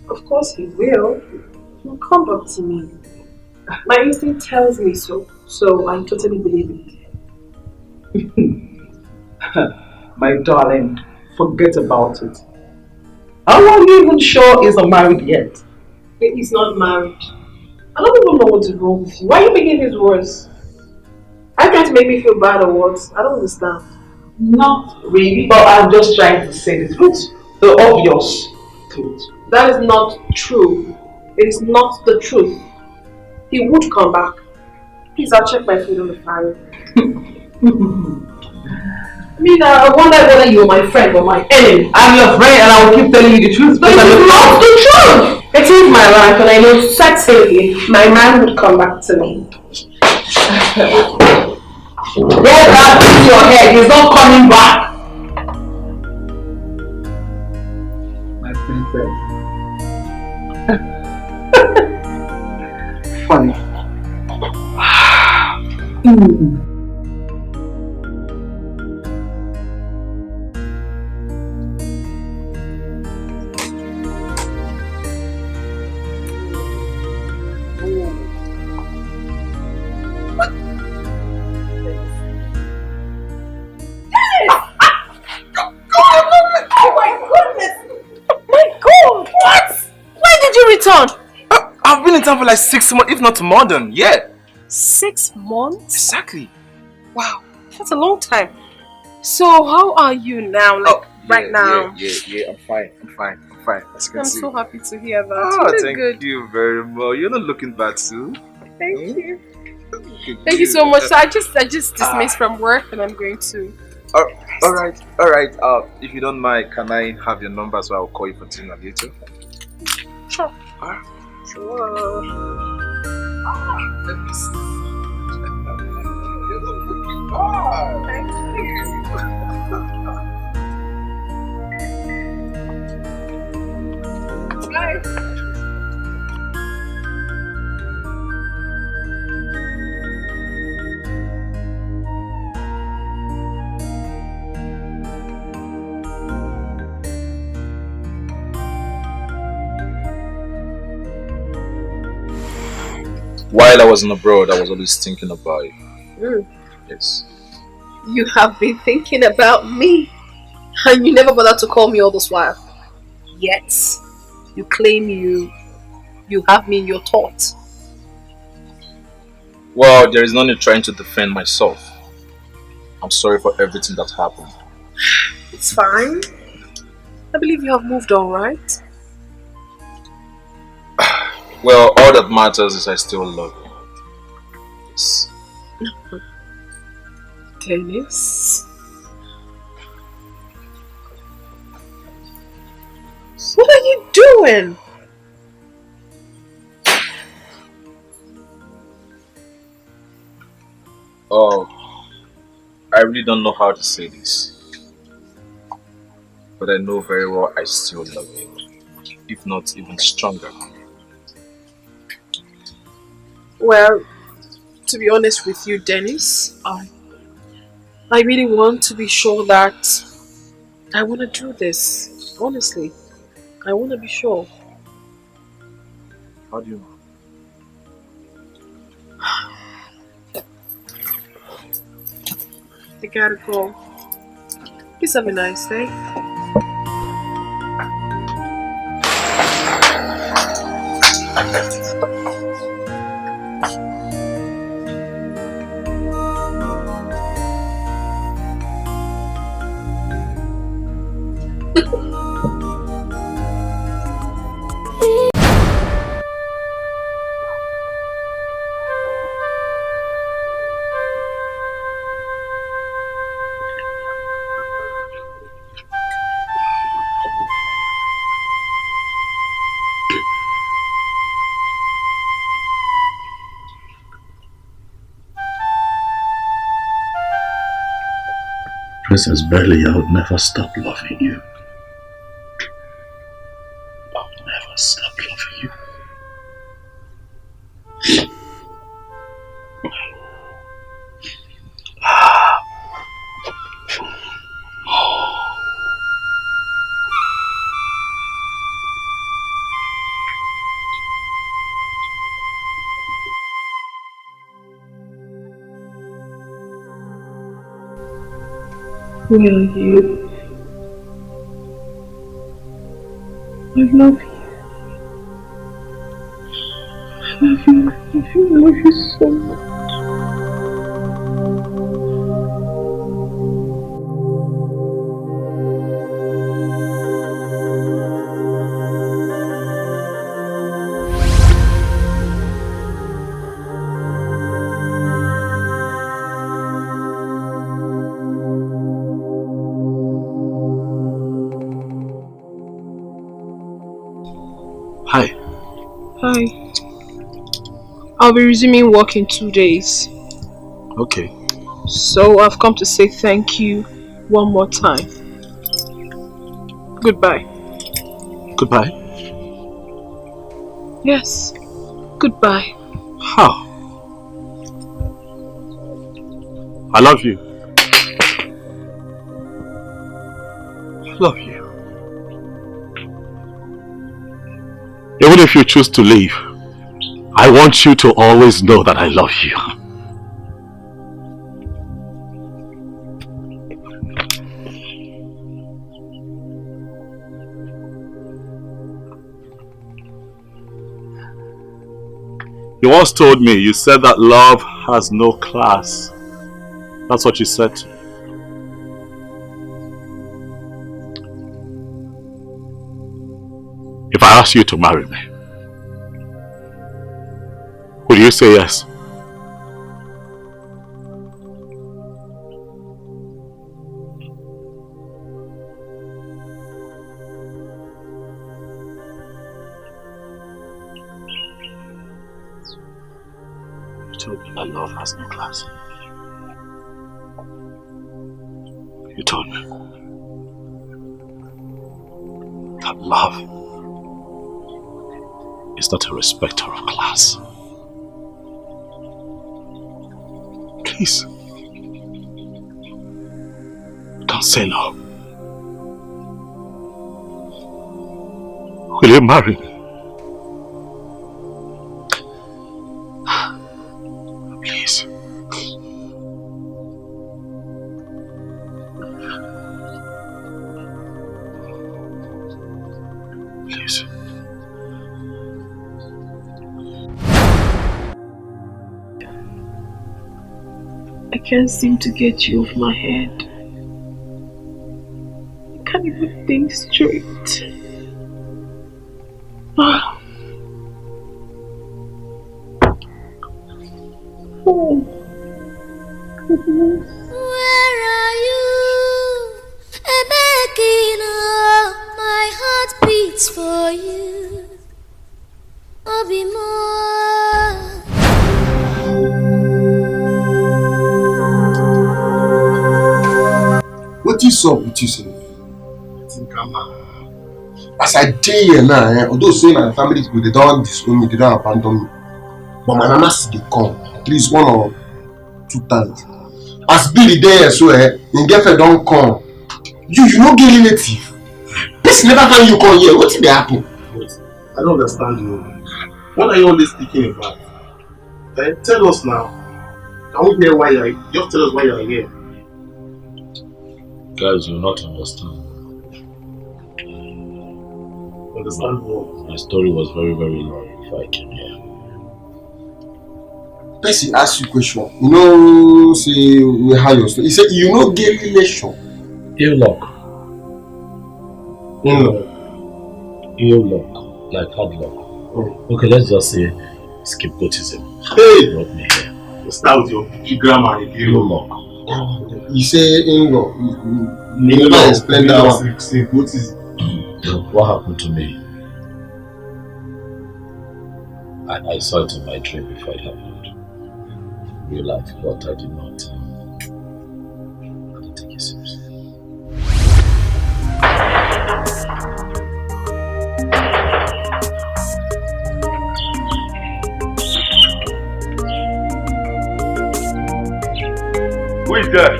Of course he will. He'll come back to me. My instinct tells me so I totally believe it. My darling, forget about it. How are you even sure he's not married yet? He's not married. I don't even know what's wrong with you. Why are you making this worse? Are you trying to make me feel bad or what? I don't understand. Not really, but I'm just trying to say the truth. The obvious truth. That is not true. It is not the truth. He would come back. Please, I'll check my food on the fire. I wonder whether you're my friend or my enemy. I'm your friend and I will keep telling you the truth. But it's not the truth! It is my life and I know certainly my man would come back to me. Get that in your head, he's not coming back. My princess. Funny. I've been in town for like 6 months, if not more than, yeah. 6 months? Exactly. Wow, that's a long time. So how are you now, right now? Yeah, I'm fine. As you can I'm see. so happy to hear that. Oh, you look thank good. you very much. You're not looking bad too. Thank you. Thank you so much. So I just dismissed from work and I'm going to. All right. If you don't mind, can I have your number so I'll call you for dinner later? Sure. Sure. Let me see. You're not looking bad. Thank you. Bye. While I was in abroad, I was always thinking about you. Yes. You have been thinking about me and you never bothered to call me all this while. Yet, you claim you have me in your thoughts. Well, there is no need trying to defend myself. I'm sorry for everything that happened. It's fine. I believe you have moved on, right? Well, all that matters is I still love you. Yes. Dennis? What are you doing? Oh, I really don't know how to say this. But I know very well I still love you. If not even stronger. Well, to be honest with you, Dennis, I really want to be sure that I want to do this. Honestly, I want to be sure. How do you know? I gotta go. Please have a nice day. Princess Belly, I would never stop loving you. I would never stop loving you. Where are you? I love you. I love you so much. Hi. I'll be resuming work in 2 days. Okay. So I've come to say thank you one more time. Goodbye. Goodbye? Yes. Goodbye. How? I love you. I love you. Even if you choose to leave, I want you to always know that I love you. You once told me, you said that love has no class. That's what you said to me. If I ask you to marry me, will you say yes? You told me that love has no class. You told me that love is not a respecter of class. Please, don't say no. Will you marry me? Please. Please. I can't seem to get you off my head. I can't even think straight. Oh. Where are you? Ebekina, my heart beats for you. Obimo. What is up with you, sir? As I day here now, although saying my family people, they don't disown me, they don't abandon me. But my mama still come at least 1 or 2 times. As Billy there, so in girlfriend don't come. You no get relative. This never find you come here. What did they happen? I don't understand you. What are you always speaking about? Tell us now. Can we hear why you're just tell us why you're here? Guys, you will not understand. Understand what? My story was very, very long before I came here. Person ask you question. You know, say we have your story. He said you no get relation. Ill luck. Ill luck. Like hard luck. Okay, let's just say scapegoatism. Hey! Brought me here. Start with your grammar and ill luck. You say in law. You never explain that one. What happened to me? I saw it in my dream before it happened. Real life, but I did not take it seriously. Who is there?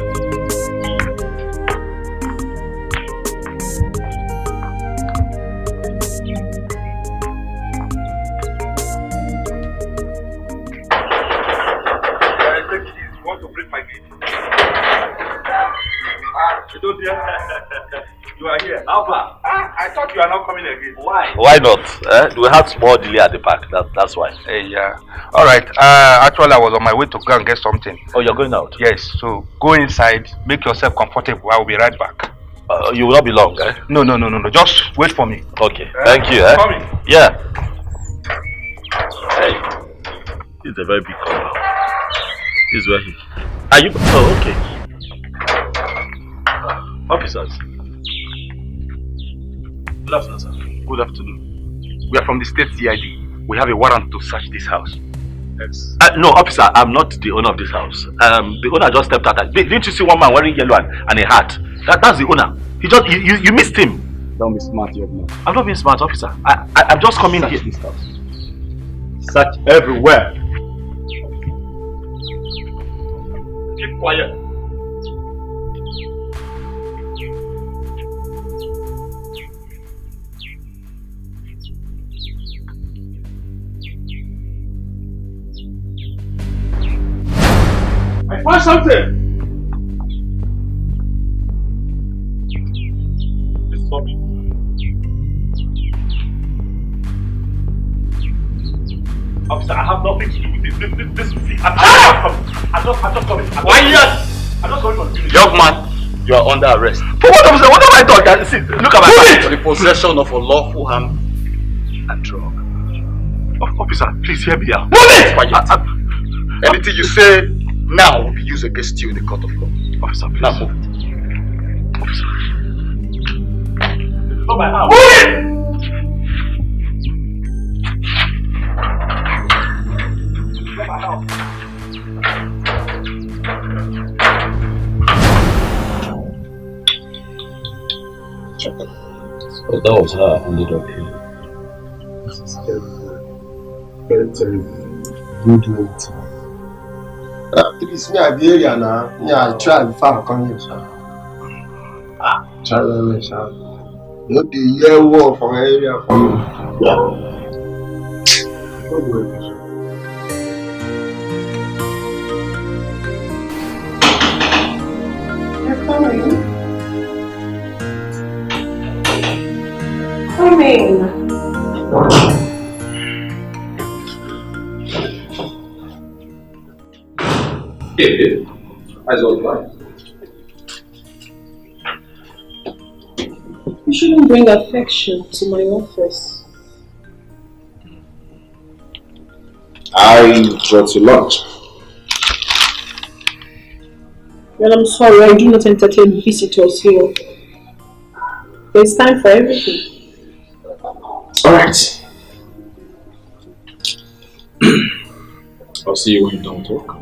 You are here. Alpha. I thought you are not coming again. Why? Why not? We had small delay at the park. That's why. Hey, yeah. All right. Actually, I was on my way to go and get something. Oh, you're going out? Yes. So go inside. Make yourself comfortable. I will be right back. You will not be long, eh? No. Just wait for me. Okay. Thank you, Coming. Yeah. Hey. It's a very big compound. This is where he... Are you... Oh, okay. Officers. Good afternoon, sir. Good afternoon. We are from the state CID. we have a warrant to search this house. Yes. No, officer, I'm not the owner of this house. The owner just stepped out. Didn't you see one man wearing yellow and a hat? That's the owner. You missed him. Don't be smart, young man. I'm not being smart, officer. I'm just coming here. This house. Search everywhere. Keep quiet. I found something! Stop it. Officer, I have nothing to do with this. I'm just coming. Quiet! I'm just coming for the Young man, you are under arrest. For what, officer? What have I done? See, look at my back. For the possession of a lawful harm and drug. Officer, please hear me out. Move it! Quiet. Anything you say now will be used against you in the court of law. Officer, please. Now move it. Officer. This is not my house. Move it! This is not my house. So that was how I ended up here. This is terrible. Very terrible. Don't do anything. Please, me at the area now. I try before I come here, sir. Try me, sir. Not the year war from area for me. Yeah. You're coming. Coming. Hey, how's all right? You shouldn't bring affection to my office. I brought you lunch. Well, I'm sorry, I do not entertain visitors here. There's time for everything. Alright. I'll see you when you don't talk.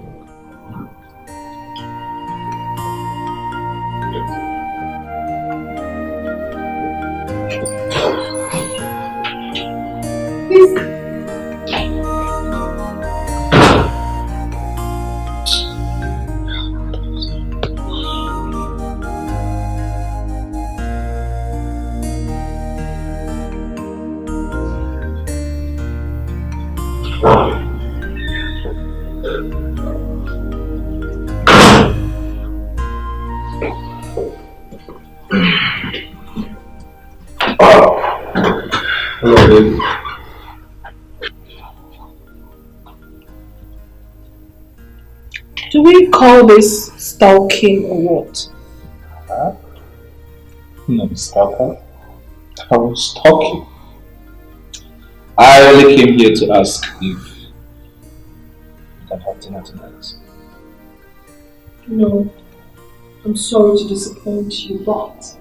Hello, baby. Do we call this stalking or what? No, stalker. I was talking. I only came here to ask if you can have dinner tonight. No, I'm sorry to disappoint you, but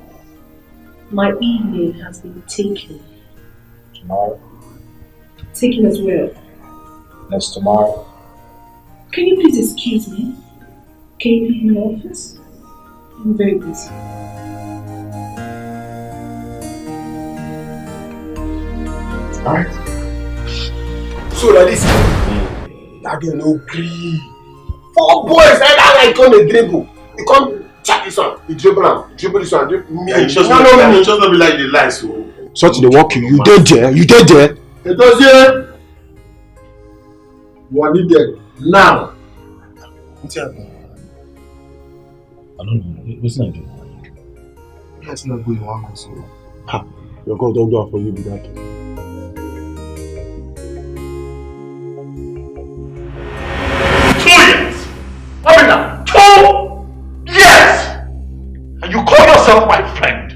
my evening has been taken. Tomorrow? Taken as well. Next tomorrow? Can you please excuse me? Can you leave my office? I'm very busy. Alright. So like this, that girl no gree. 4 boys like that like on the dribble. You can't chat this one, you dribble this one, dribble me. You just not be like the lies. Such the walk you did there. It does here. You are needed now. I don't know. What's not doing? That's not going one man so. Ha! Your God don't do it for you, be that. 2 years! Lavender! 2 years! And you call yourself my friend?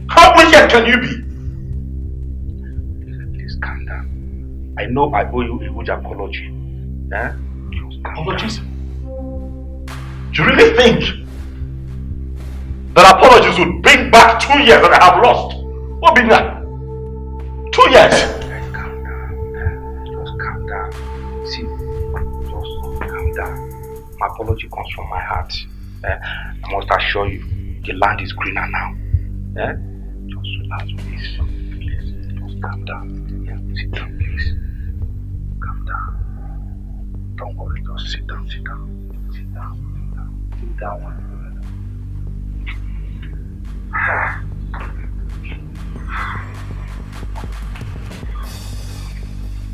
How wicked can you be? Please calm down. I know I owe you a huge apology. Eh? Apologies? Do you really think that apologies would bring back 2 years that I have lost? What bring that? 2 years? brother, my apology comes from my heart. I must assure you, the land is greener now. Just relax, please. Please, just calm down. Sit down, please. Calm down. Don't worry, just sit down. Sit down, my brother.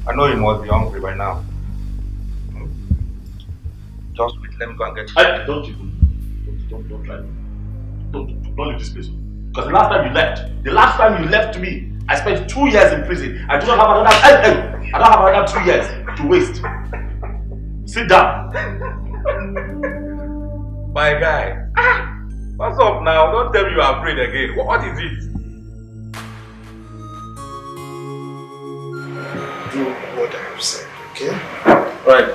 I know you must be hungry by now. Just wait, let me go and get you. Don't try. Don't leave this place. Because the last time you left me, I spent 2 years in prison. I do not have another 2 years to waste. Sit down. My guy. What's up now? Don't tell me you are afraid again. What is it? Do what I have said, okay? Right.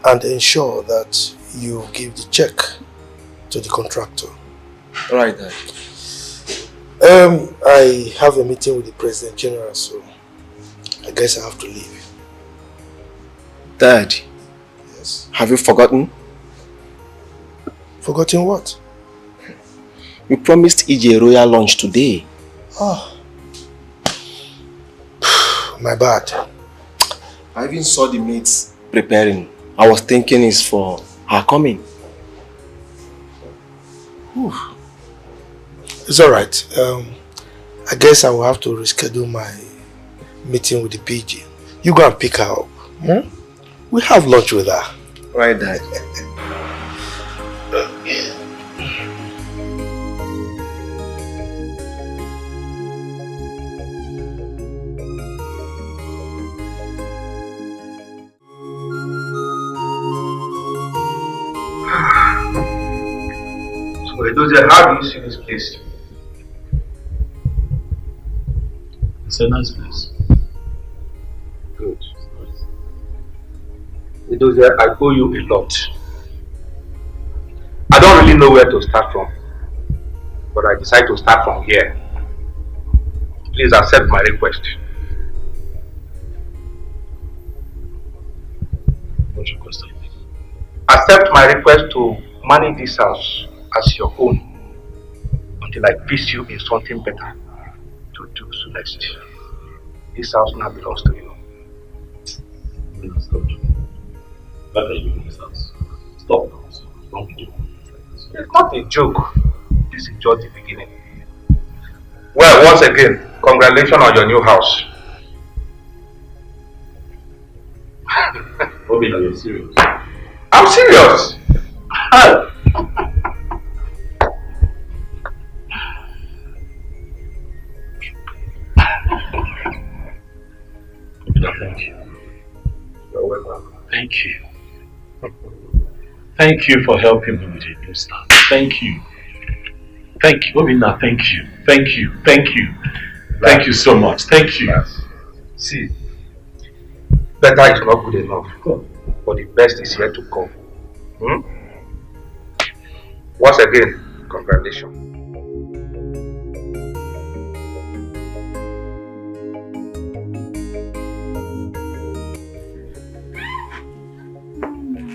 And ensure that you give the check to the contractor. Right, Dad. I have a meeting with the President General, so I guess I have to leave. Dad. Yes. Have you forgotten? Forgotten what? You promised EJ a royal lunch today. Oh. My bad. I even saw the maids preparing. I was thinking it's for her coming. Whew. It's alright. I guess I will have to reschedule my meeting with the PG. You go and pick her up. We'll have lunch with her. Right, Dad. How do you see this place? It's a nice place. Good. Edozie, I owe you a lot. I don't really know where to start from, but I decided to start from here. Please accept my request. What's your request? Accept my request to manage this house as your own until I place you in something better to do so next. This house now belongs to you. Please stop. Why are you in this house? Stop. Don't be joking. It's not a joke. This is just the beginning. Well, once again, congratulations on your new house. Bobby, are you serious? I'm serious. Thank you. You're welcome. Thank you. Thank you for helping me with a new start. Thank you. Thank you. Obina, thank you. Thank you. Thank you. Thank you so much. Thank you. See, better is not good enough. But the best is yet to come. Once again, congratulations.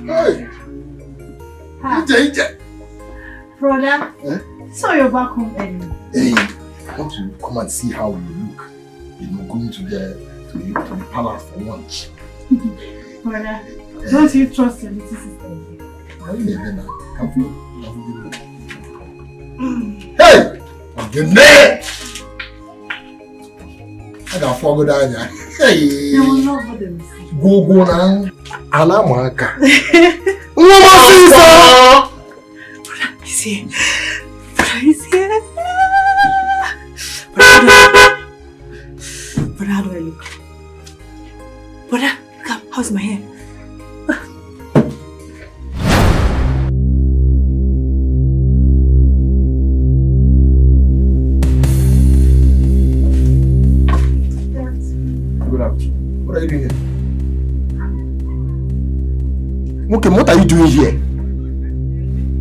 Hey! Hi. Brother, so you're back home early. Hey, I want to come and see how you look. Going to the palace for lunch. Brother, don't you trust your little sister? Hey! I'm getting there! I got forgo down here. Hey! You will not bother me. Go now. Alamaka. Brother, he's here. Brother, he's here. Brother, how do I look? Brother, come, how's my hair? What are you doing here? Okay, what are you doing here?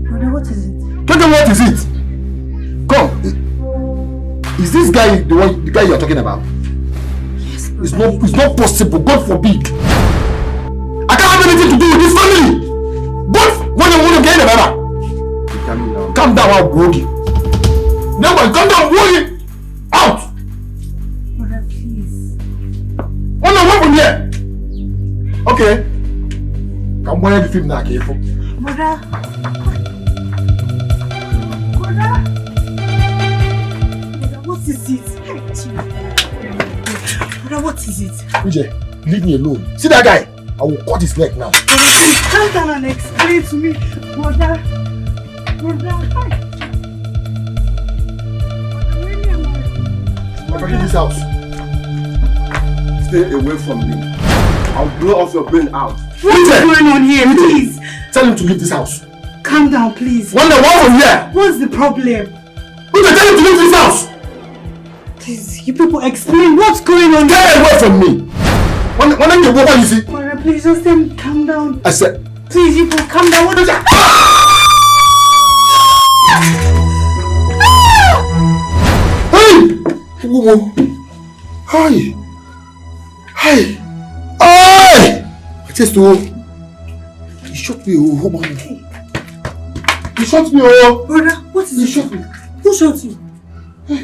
Brother, what is it? Tell them what is it? Come. Is this guy the guy you're talking about? Yes, brother. It's not possible. God forbid. I can't have anything to do with this family. Again, remember. Calm down, I'll blow you. Never, calm down, blow you. Out. Brother, please. Oh no, what from here? Okay. Come on, the film now, careful. Brother. Brother, what is it? Brother, what is it? Uje, leave me alone. See that guy? I will cut his neck now. Brother, please calm down and explain to me. Brother. If I leave this house, stay away from me. I'll blow off your brain out. What's going on here, please? Tell him to leave this house. Calm down, please. One from here. What's the problem? Tell him to leave this house. Please, you people explain what's going on. Get away from me. When you go, what you see? Brother, please just calm down. I said, please, you people calm down. What is that? Hey! Hi! Hi! Hi! I just know. He shot me, oh man. He shot me, oh. Brother, what is it? He shot me. Who shot you?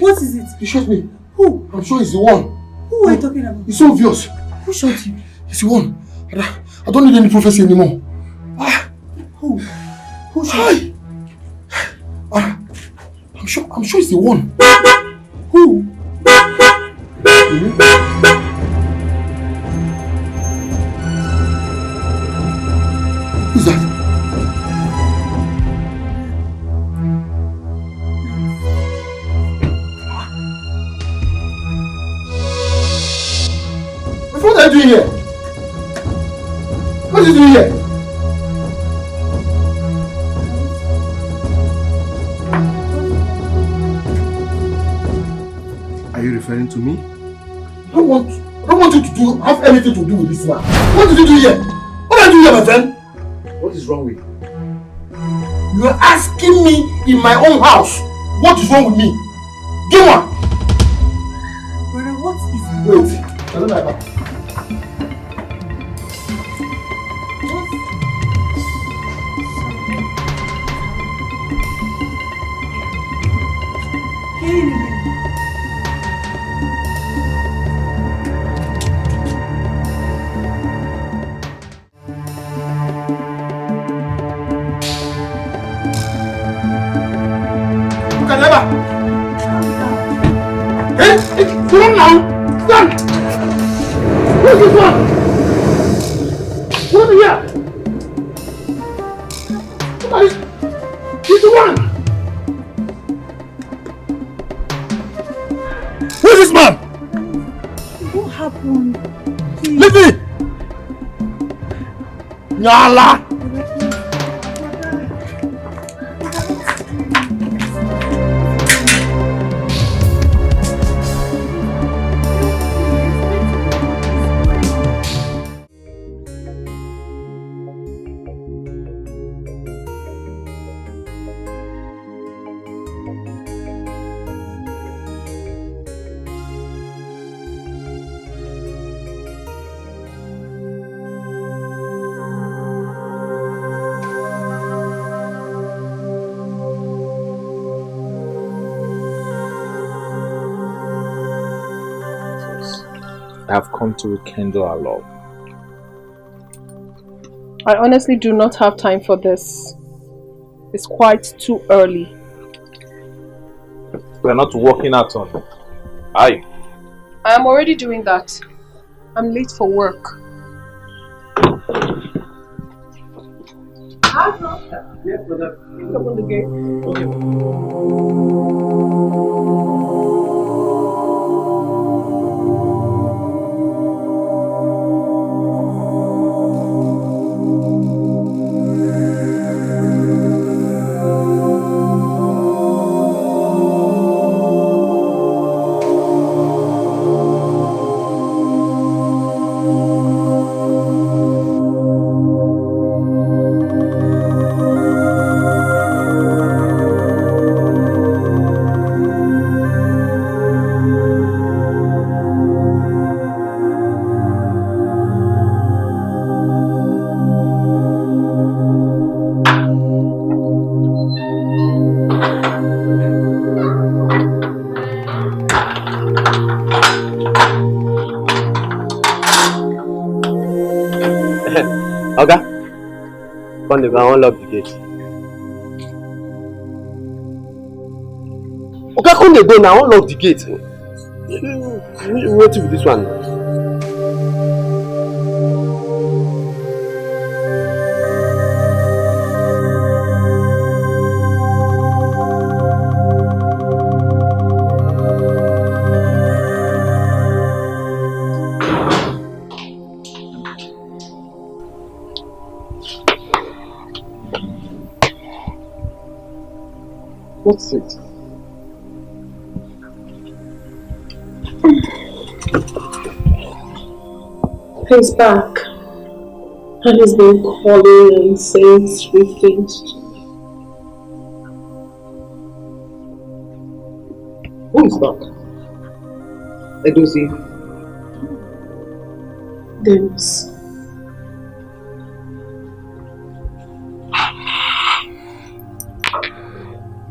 What is it? He shot me. Who? I'm sure he's the one. Who are you talking about? It's so obvious. Who shot you? He's the one. I don't need any prophecy anymore. Who? Who shot you? I'm sure it's the one. Who? Who's that? What are you doing here? What are you doing here? Are you referring to me? I don't want you to have anything to do with this man. What did you do here? What are you doing here, my friend? What is wrong with you? You are asking me in my own house what is wrong with me. Give one. Brother, what is wait, I don't know about. Stand now! Stand! Who's this one? Who's here? He's the one! Who's this man? What happened? Leave me! Nyala! I have come to rekindle our love. I honestly do not have time for this. It's quite too early. We are not working out on it. Are you? I am already doing that. I'm late for work. Yes, brother. Open the gate. Okay. Okay. Come to go unlock the gate. Okay, come to go now, unlock the gate. Wait with this one. What's it? He's back. And he's been calling and saying sweet things. Who is that? Edozie. Dennis.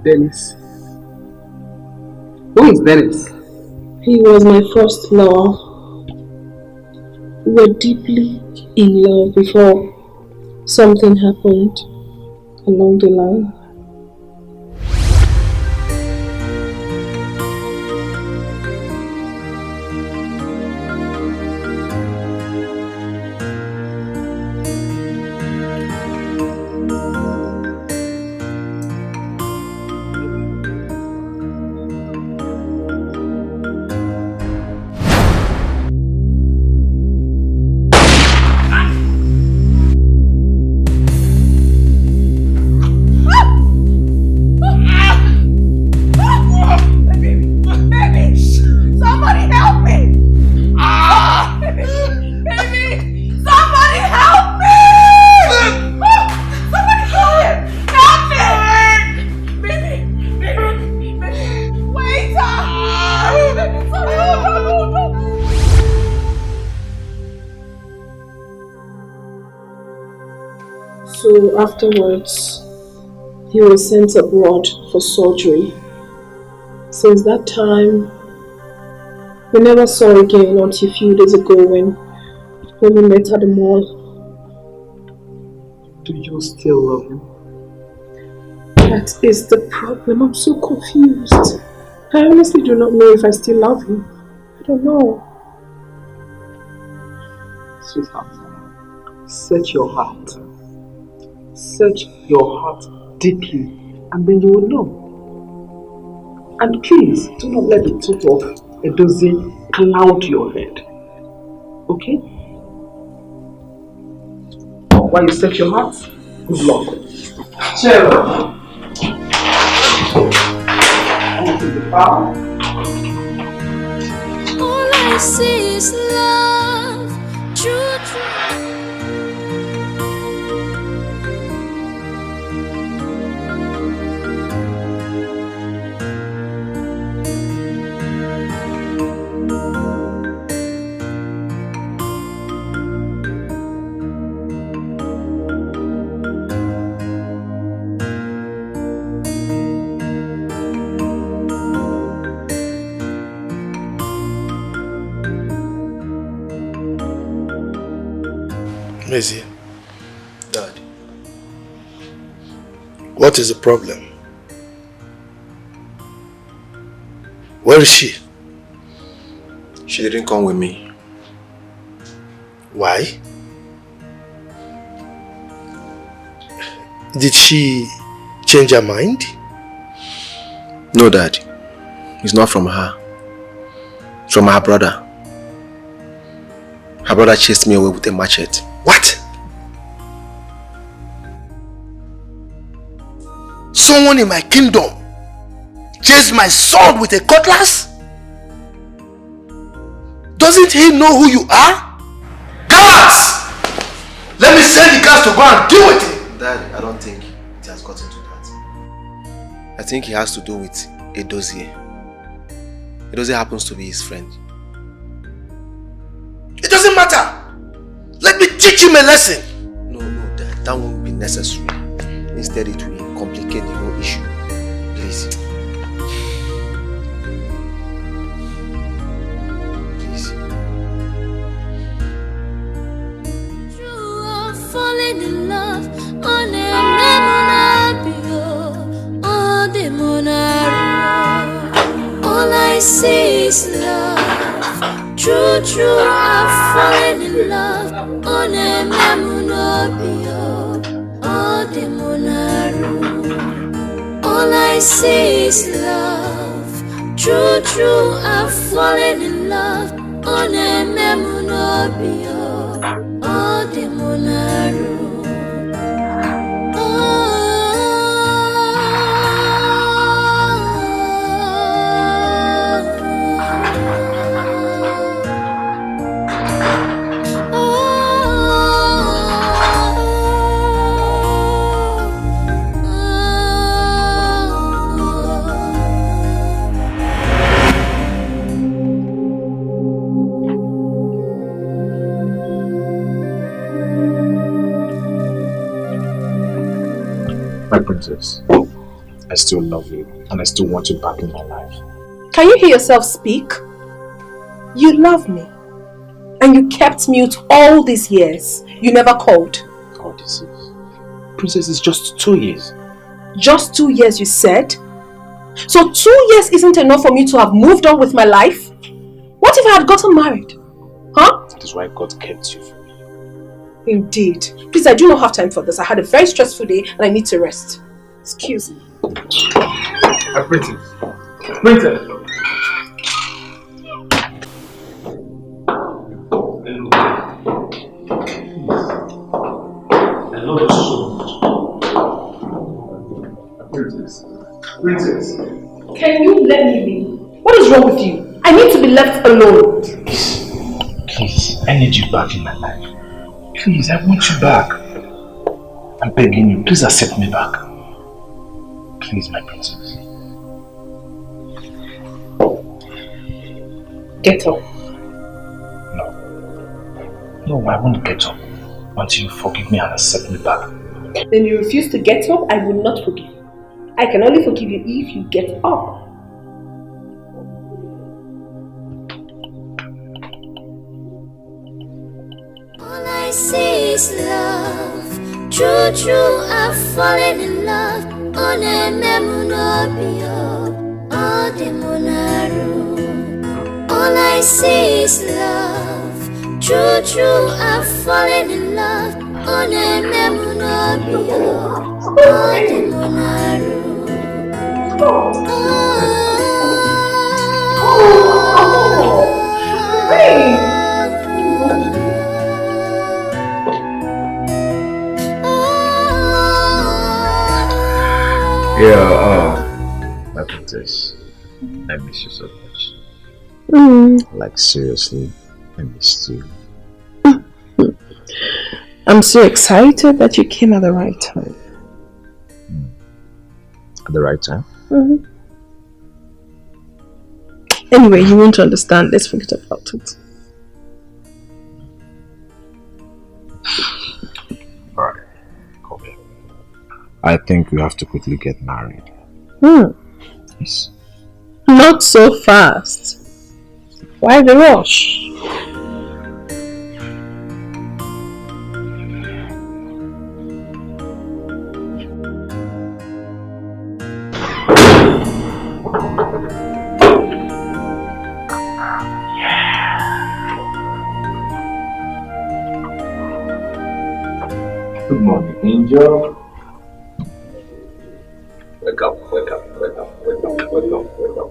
Dennis. Who is Dennis? He was my first love. We were deeply in love before something happened along the line. So afterwards, he was sent abroad for surgery. Since that time, we never saw again until a few days ago when we met at the mall. Do you still love him? That is the problem. I'm so confused. I honestly do not know if I still love him. I don't know. Sweetheart, search your heart. Search your heart deeply, and then you will know. And please, do not let the thought of Edozie cloud your head. Okay? While you search your heart, good luck. Cheers. All I see is love, true. Maisie. Dad. What is the problem? Where is she? She didn't come with me. Why? Did she change her mind? No, Dad. It's not from her. It's from her brother. Her brother chased me away with a machete. What? Someone in my kingdom chased my son with a cutlass? Doesn't he know who you are? Guards! Let me send the guards to go and deal with him. Dad, I don't think it has gotten to that. I think it has to do with Edozie. Edozie happens to be his friend. It doesn't matter. Let me teach him a lesson. No, Dad, that won't be necessary. Instead, it will complicate the whole issue. Please. True, falling in love. On a memunabio, on the monaru. All I see is love. True, true, I'm falling in love. On a memunabio, on the monaru. All I see is love. True, true, I'm falling in love. On a memunabio, on the monaru. My princess, I still love you and I still want you back in my life. Can you hear yourself speak? You love me. And you kept mute all these years. You never called. All this is... Princess, it's just 2 years. Just 2 years, you said? So 2 years isn't enough for me to have moved on with my life? What if I had gotten married? Huh? That is why God kept you from me. Indeed. Please, I do not have time for this. I had a very stressful day and I need to rest. Excuse me. Princess. Princess. I love you so much. Princess. Princess. Can you let me be? What is wrong with you? I need to be left alone. Please, I need you back in my life. Please, I want you back. I'm begging you, please accept me back. Please, my princess. Get up. No, I won't get up until you forgive me and accept me back. Then you refuse to get up, I will not forgive you. I can only forgive you if you get up. All I see is love. True, true, I'm falling in love. On a memunabio, on the monaru. All I see is love. True, true, I'm falling in love. On a memunabio, on the monaru. My princess, I miss you so much. Like seriously, I missed you. I'm so excited that you came at the right time. At the right time? Anyway, you won't understand. Let's forget about it. Alright, come here. I think we have to quickly get married. Yes. Not so fast. Why the rush? Good morning, Angel. Wake up, wake up, wake up, wake up, wake up, wake up.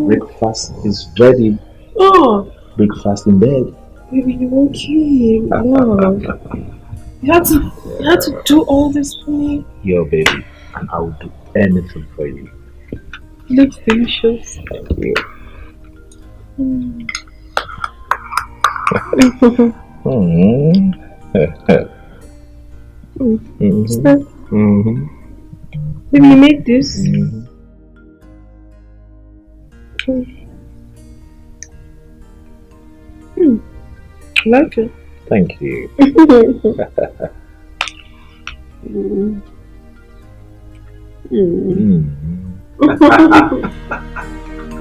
Breakfast is ready. Oh, Breakfast in bed. baby, you won't kill me. No. You had to do all this for me. Yo, baby, and I will do anything for you. Looks delicious. Thank you. Baby, you made this? I like it. Thank you.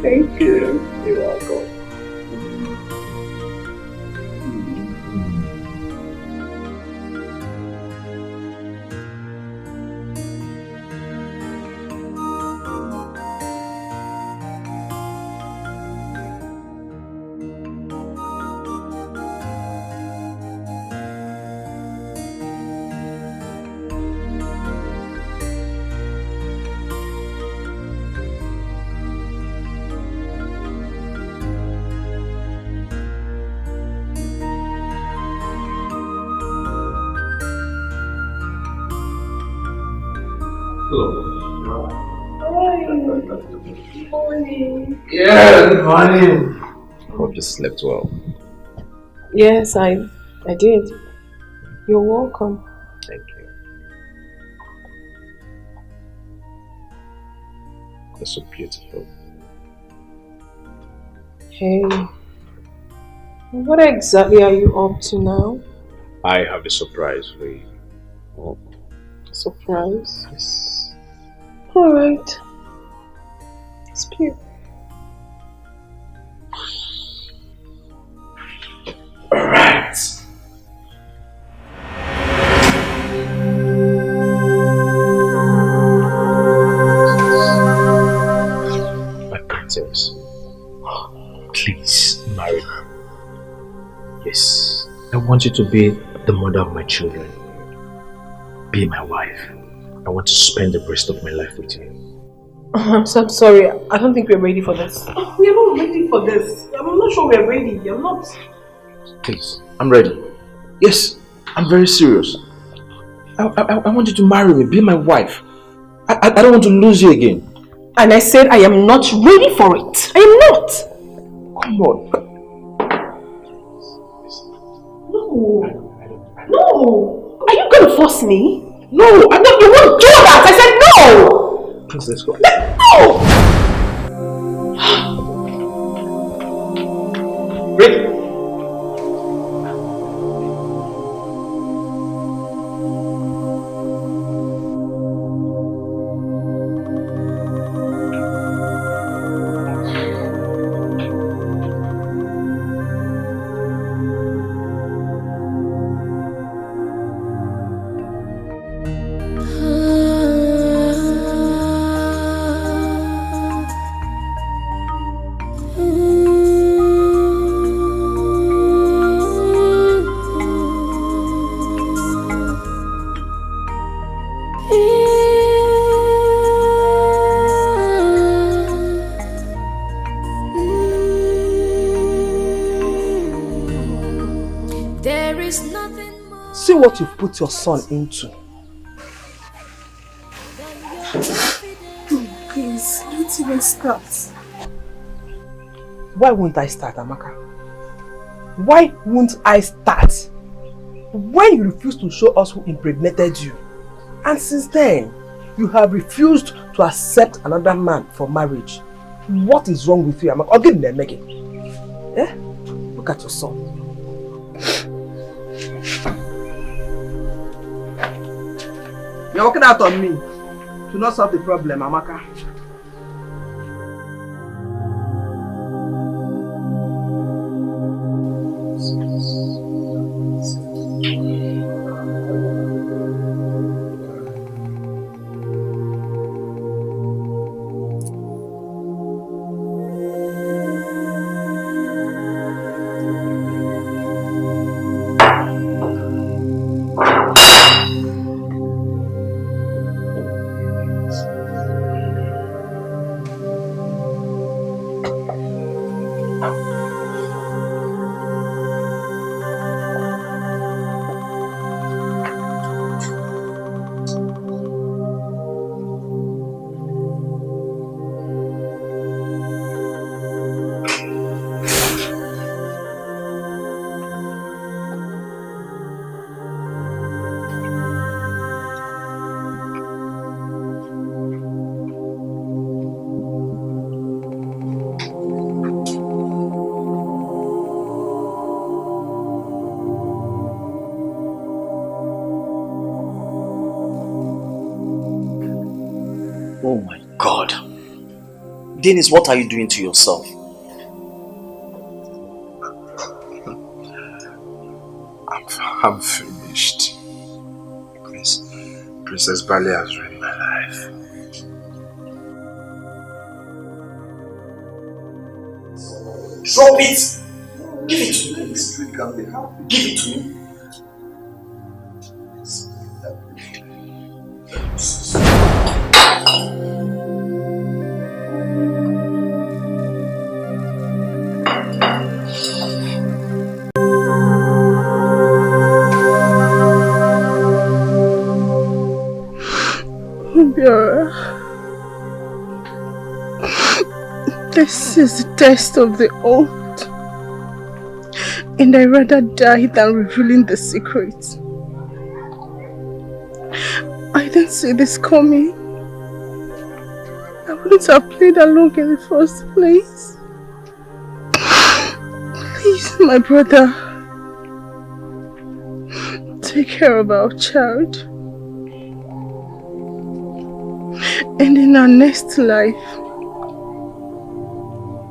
Thank you. You're welcome. Hello. Hi. Good morning. Yeah, good morning. Hope you slept well. Yes, I did. You're welcome. Thank you. You're so beautiful. Hey. What exactly are you up to now? I have a surprise for you. Oh. Surprise? Yes. Alright. Speak. Alright. My princess, please marry me. Yes, I want you to be the mother of my children. Be my wife. I want to spend the rest of my life with you. I'm so sorry. I don't think we're ready for this. We're not ready for this. I'm not sure we're ready. I'm not. Please, I'm ready. Yes, I'm very serious. I want you to marry me, be my wife. I don't want to lose you again. And I said I am not ready for it. I am not. Come on. No. Are you going to force me? No, I'm not. You won't do that. I said no. Please, let's go. No. Ready? See what you've put your son into. Please, don't even start. Why won't I start, Amaka? Why won't I start? When you refused to show us who impregnated you, and since then, you have refused to accept another man for marriage. What is wrong with you, Amaka? Or give them Megan. Eh? Look at your son. You're working out on me to not solve the problem, Amaka. Oh my God. Dennis, what are you doing to yourself? I'm finished. Princess Bali has ruined my life. Drop it! Give it to me. Give it to me. Obiora, This is the test of the old. And I rather die than revealing the secret. I didn't see this coming. I wouldn't have played along in the first place. Please, my brother, take care of our child. And in our next life,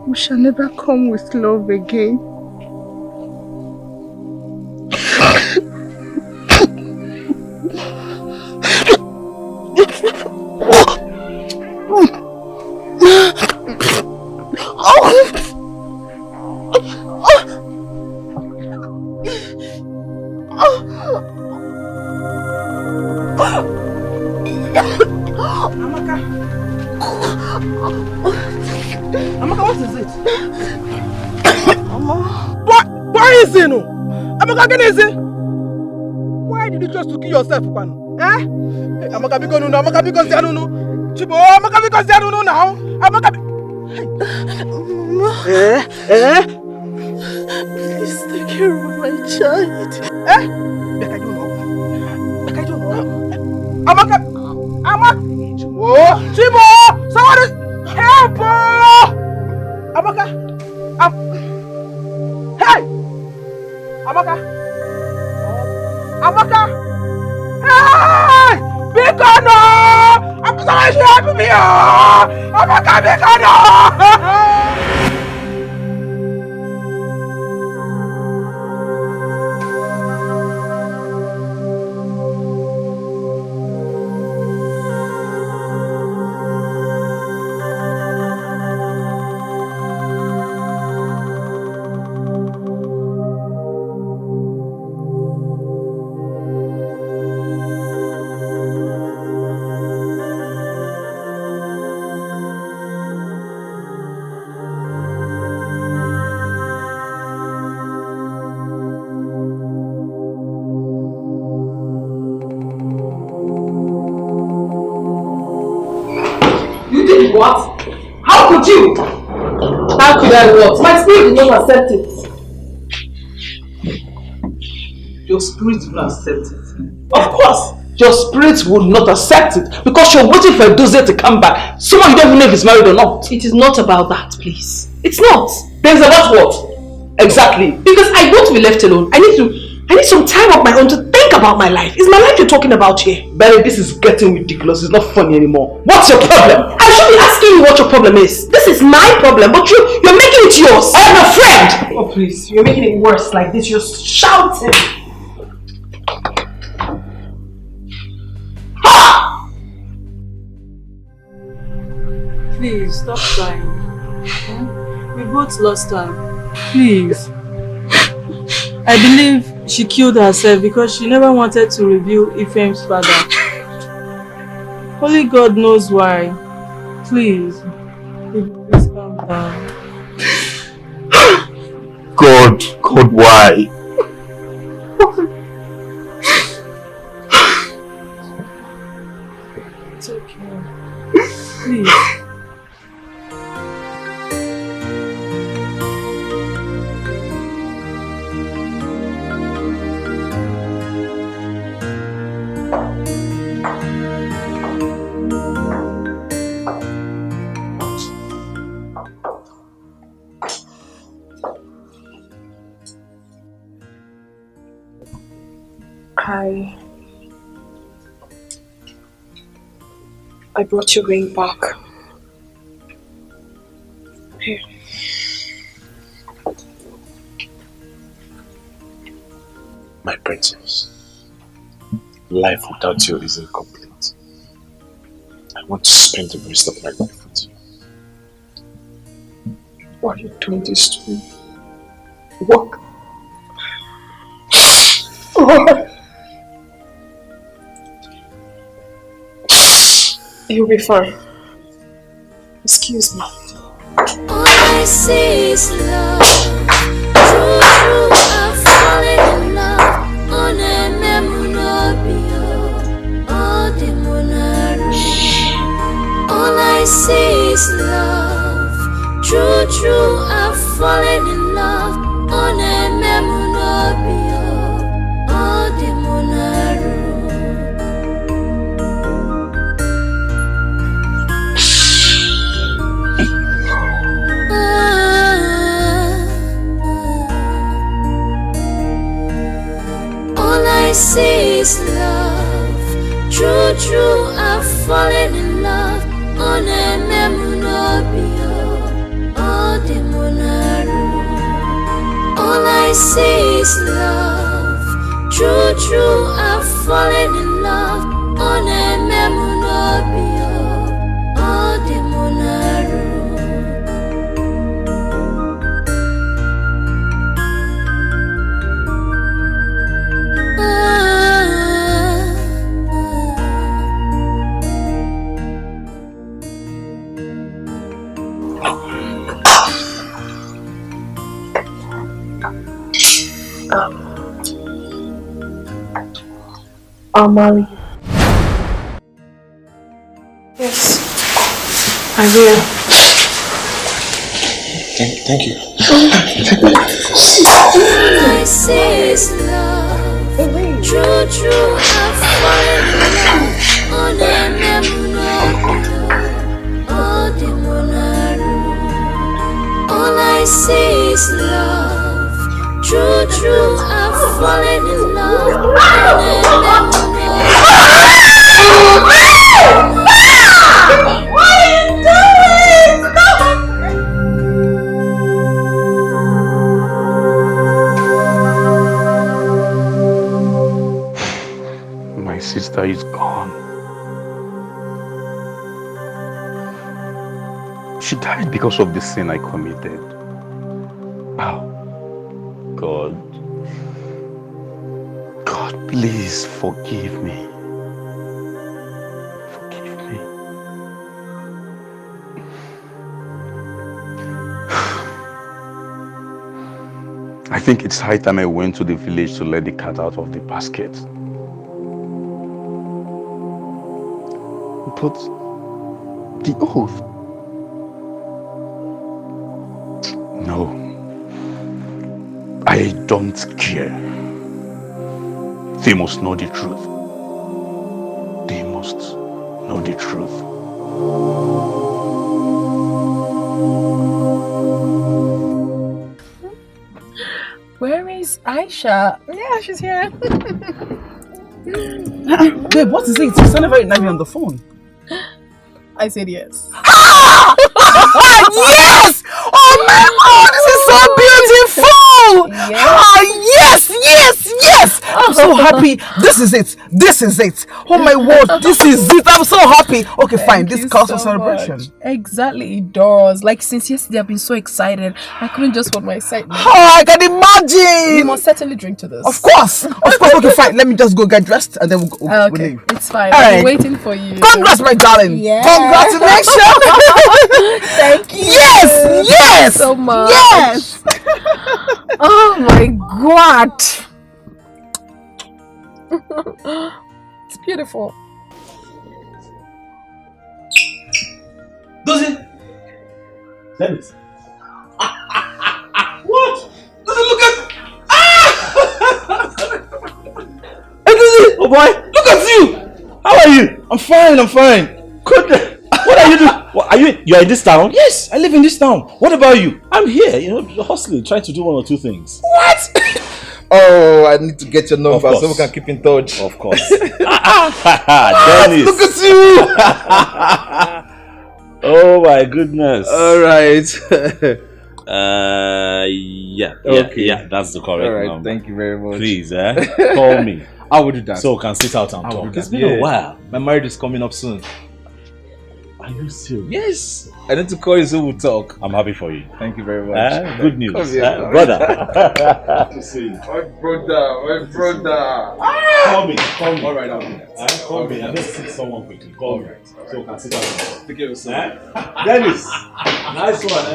we shall never come with love again. Amaka, what is it? Why is it no? Amaka, what is it? Why did you just to kill yourself, Pan? Eh? Amaka, because no, Amaka, because they don't know. Chibo, Amaka, because they don't know now. Amaka. Please take care of my child. Eh? Like I don't know. Like I don't know. Amaka. Chibo! Somebody help! Amaka! Hey! Amaka! Amaka! Hey! Bikono! Somebody should help me! Amaka, Bikono! What? How could you? How could I what? My spirit did not accept it. Your spirit will not accept it. Of course! Your spirit will not accept it because you're waiting for a doze to come back. Someone you don't even know if he's married or not. It is not about that, please. It's not. Then it's about what? Exactly. Because I want to be left alone. I need some time of my own to think about my life. Is my life you're talking about here? Barry, this is getting ridiculous. It's not funny anymore. What's your problem? I should be asking you what your problem is. This is my problem, but you're making it yours. I am a friend. Oh please, you're making it worse like this. You're shouting. Ah! Please, stop crying. We both lost time. Please. I believe she killed herself because she never wanted to reveal Ifem's father. Only God knows why. Please. Please calm down. God, why? It's okay. Please. I brought your ring back. Here. My princess, life without you is incomplete. I want to spend the rest of my life with you. Why are you doing this to me? What? You'll be fine. Excuse me. All I see is love. True, I'm falling in love. On a memorable, all the monaru. All I see is love. True, true, I've fallen in love on a memunobio, all the monaru. All I see is love, true, true, I've fallen in love on a memunobio, all the monaru. All I see is love, true, true, I've fallen in love on a memunobio, all the monaru. I'll marry you. Yes, I will. Thank you. All I see is love, true, true, I've fallen in love on a memunobio, all the monaru. All I see is love, true, true, I've fallen in love on a memunobio. What are you doing? My sister is gone. She died because of the sin I committed. Wow. God, please forgive me. Forgive me. I think it's high time I went to the village to let the cat out of the basket. But the oath. No. I don't care. They must know the truth. They must know the truth. Where is Aisha? Yeah, she's here. Babe, what is it? You sound very nervy on the phone. I said yes. Yes! Oh my God, this is so beautiful! Yes. Ah, yes, yes, yes! I'm so happy. This is it. This is it. Oh my word, this is it. I'm so happy. Okay, fine. This calls for celebration. Much. Exactly, it does. Like since yesterday, I've been so excited. I couldn't just hold my excitement. Oh, I can imagine. We must certainly drink to this. Of course. Okay, fine. Let me just go get dressed and then we'll go. Okay, we'll leave. It's fine. All I'm right. waiting for you. Congrats, my darling. Yeah. Congratulations. Thank you. Yes. So much. Yes. Oh my God. It's beautiful. Does it? Dennis. What? Does it look at? Oh boy, look at you. How are you? I'm fine. Good. What are you doing? What, you are in this town? Yes, I live in this town. What about you? I'm here, hustling, trying to do one or two things. What? Oh, I need to get your number so we can keep in touch. Of course. Dennis. Look at you. Oh my goodness. All right. Yeah, that's the correct All right, number. thank you very much. Please, call me. I will do that. So we can sit out and talk. It's been a while. My marriage is coming up soon. Are you serious? Yes. I need to call you so we'll talk. I'm happy for you. Thank you very much. Good news. Brother. Good to see you. My brother. Call me. All right, I'll do that. Call me. I just see someone quickly. Call me. So we can sit down and talk. Take care of yourself. Dennis. Nice one,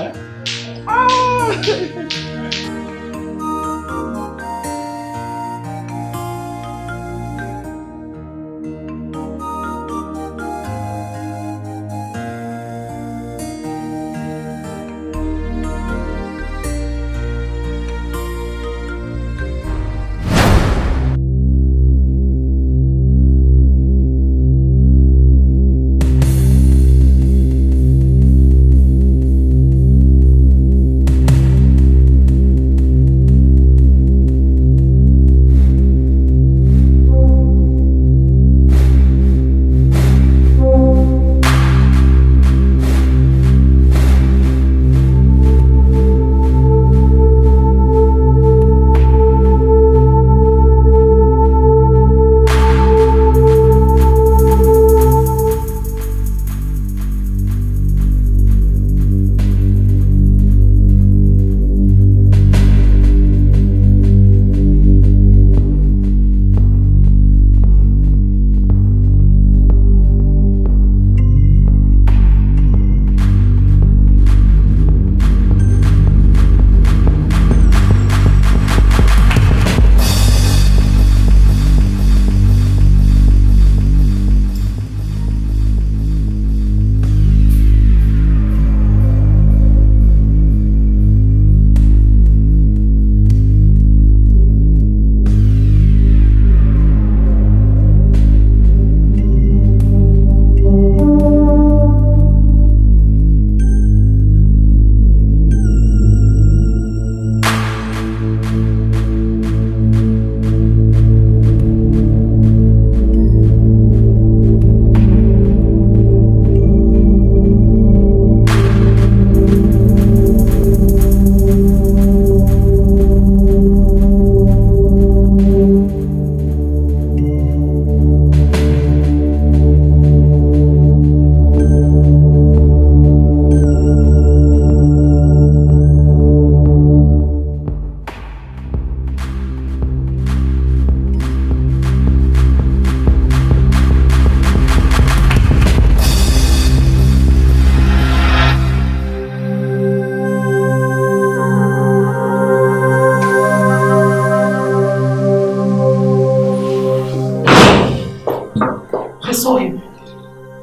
saw him.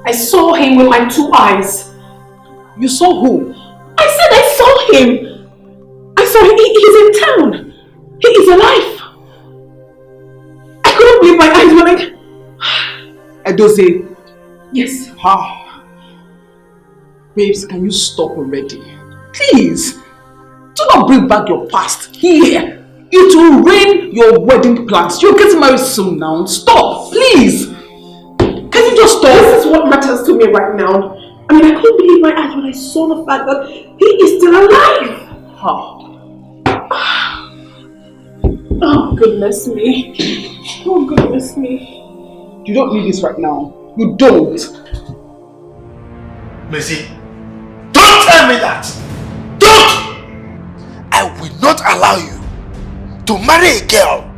I saw him with my 2 eyes. You saw who? I said I saw him. I saw him. He's in town. He is alive. I couldn't believe my eyes when I... Edozie. Yes. How? Babes, can you stop already? Please. Do not bring back your past here. It will ruin your wedding plans. You're getting married soon now. Stop, please. Can you just stop? This is what matters to me right now. I mean, I couldn't believe my eyes when I saw the fact that he is still alive. Oh, goodness me. Oh, goodness me. You don't need this right now. You don't. Mercy, don't tell me that. Don't! I will not allow you to marry a girl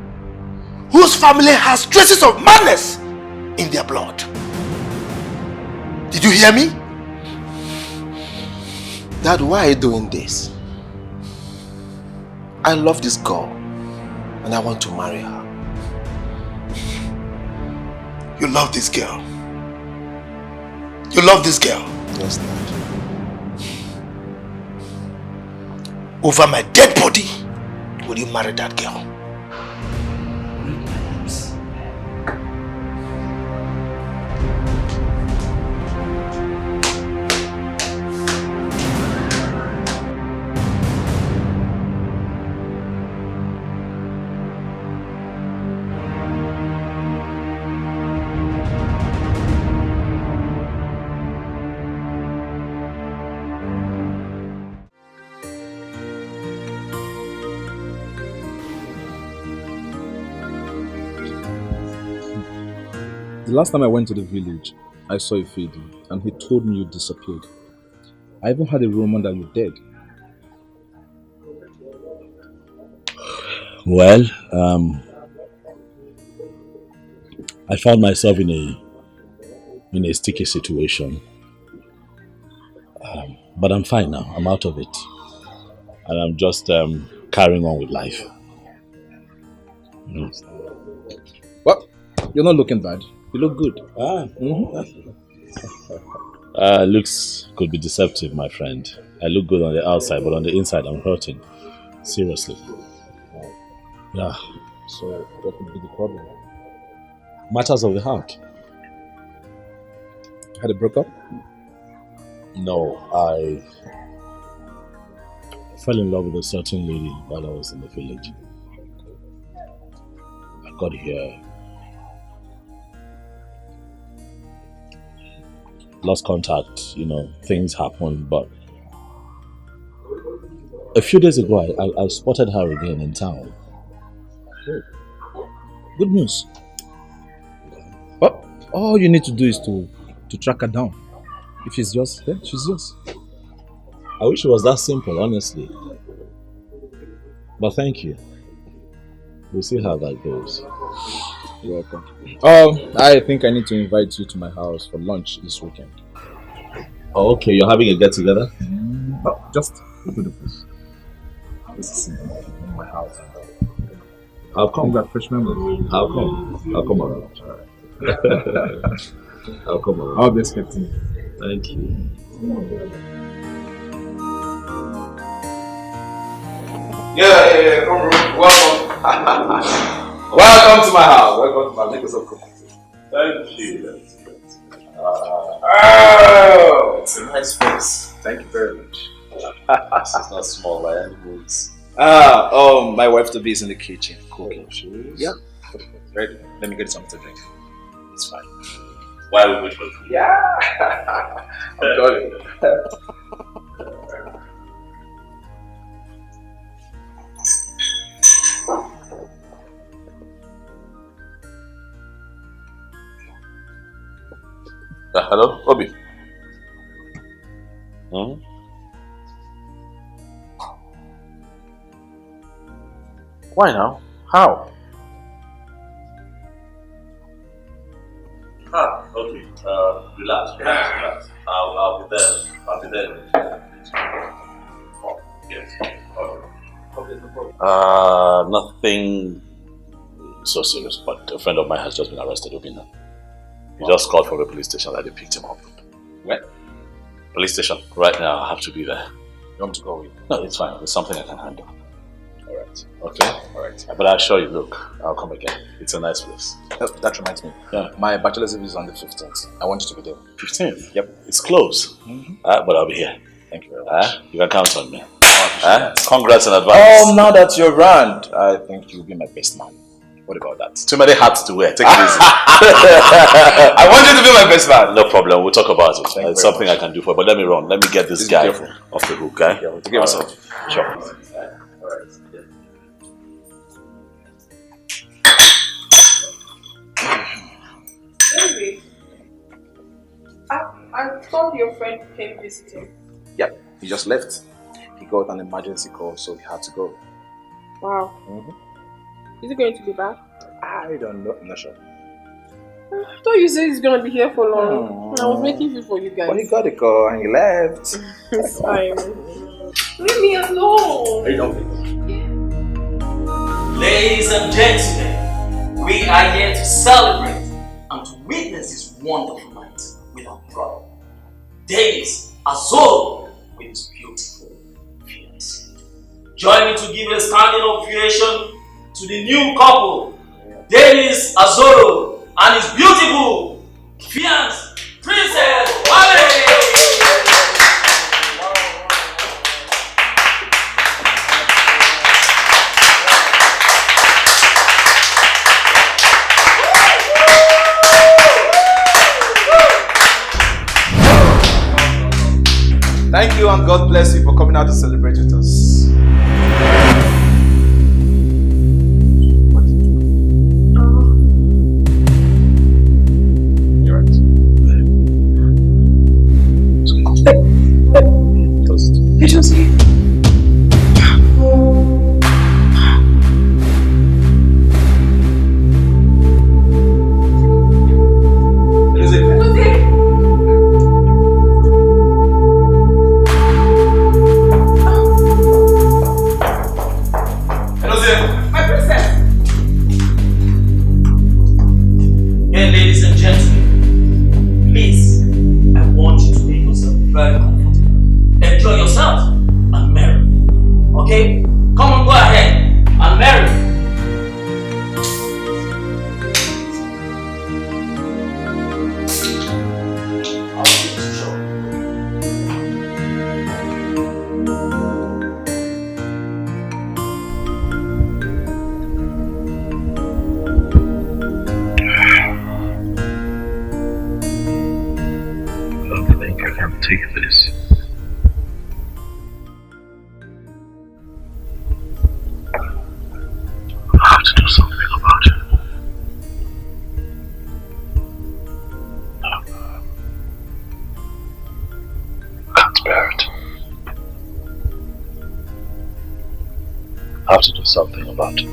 whose family has traces of madness in their blood. Did you hear me? Dad, why are you doing this? I love this girl and I want to marry her. You love this girl? You love this girl? Yes, Dad. Over my dead body, will you marry that girl? The last time I went to the village, I saw a Fidi, and he told me you disappeared. I even had a rumor that you're dead. Well, I found myself in a sticky situation. But I'm fine now. I'm out of it. And I'm just carrying on with life. Well, you're not looking bad. You look good. Looks could be deceptive, my friend. I look good on the outside, but on the inside I'm hurting. Seriously. Yeah. So, what could be the problem? Matters of the heart. Had a breakup? No, I fell in love with a certain lady while I was in the village. I got here. Lost contact, things happen, but a few days ago I spotted her again in town. Oh. Good news. Well, all you need to do is to track her down. If she's yours, then she's yours. I wish it was that simple, honestly. But thank you. We'll see how that goes. You're welcome. I think I need to invite you to my house for lunch this weekend. Oh, okay, you're having a get-together? Just do the first. This is in my house. How come? You got fresh memories. How come? I'll come around. I'll come around. I'll be expecting you. Thank you. Yeah, come bro. Welcome. Welcome to my house. Welcome to my make us up coffee. Thank you. Oh, it's a nice place. Thank you very much. This is not small by any means. My wife to be is in the kitchen cooking. Yeah. Ready. Let me get something to drink. It's fine. Why we wait for food? Yeah. I'm coming. Hello, Obi. Why now? How? Okay. Relax. I'll be there. I'll be there. Yes. Nothing so serious, but a friend of mine has just been arrested, Obina. He just called from the police station that they picked him up. Where? Police station. Right now, I have to be there. You want to go with? No, it's fine. It's something I can handle. Alright. Okay? Alright. But I assure you, look, I'll come again. It's a nice place. That reminds me. Yeah. My bachelor's leave is on the 15th. I want you to be there. 15th? Yep. It's close. But I'll be here. Thank you very much. You can count on me. Congrats in advance. Oh, now that you're around, I think you'll be my best man. What about that? Too many hats to wear. Take it easy. I want you to be my best man. No problem. We'll talk about it. Thank you It's very something much. I can do for you. But let me run. Let me get this Please be guy careful. off the hook, okay? Yeah, take care of yourself. Sure. Baby, I thought your friend came visiting. Yeah, he just left. He got an emergency call, so he had to go. Wow. Is he going to be back? I don't know. I'm not sure. I thought you said he's going to be here for long. I was making food for you guys. But he got the call and he left. It's fine. Leave me alone. Hey, don't. Ladies and gentlemen, we are here to celebrate and to witness this wonderful night with our brother. Dennis Azoro with his beautiful fiancée. Join me to give a standing ovation to the new couple, Dennis Azoro and his beautiful fiancée, Princess Wale. Thank you and God bless you for coming out to celebrate with us. You're right. Toast. It was you. My princess. Hey, ladies and gentlemen, please, I want you to make yourself very comfortable. Enjoy yourself and marry. Okay? Come on, go ahead and marry. Take this. I have to do something about it. I can't bear it. I have to do something about it.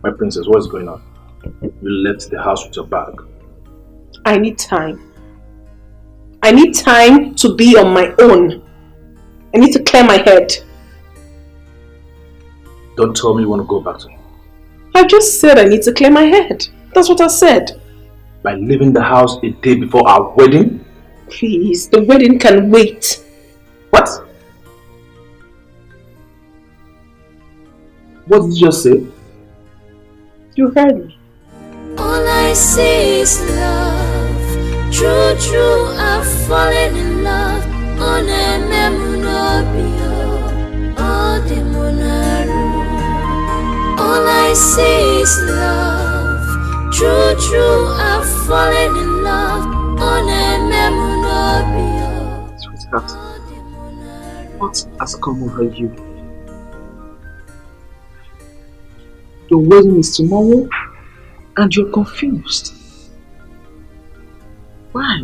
My princess, what's going on? You left the house with your bag. I need time. I need time to be on my own. I need to clear my head. Don't tell me you want to go back to him. I just said I need to clear my head. That's what I said. By leaving the house a day before our wedding? Please, the wedding can wait. What? What did you just say? You heard me. All I see is love. True, true, I've fallen in love. On a memunobio, all the monaru. All I see is love. True, true, I've fallen in love. On a memunobio. Sweetheart, What has come over you? The wedding is tomorrow and you're confused. Why?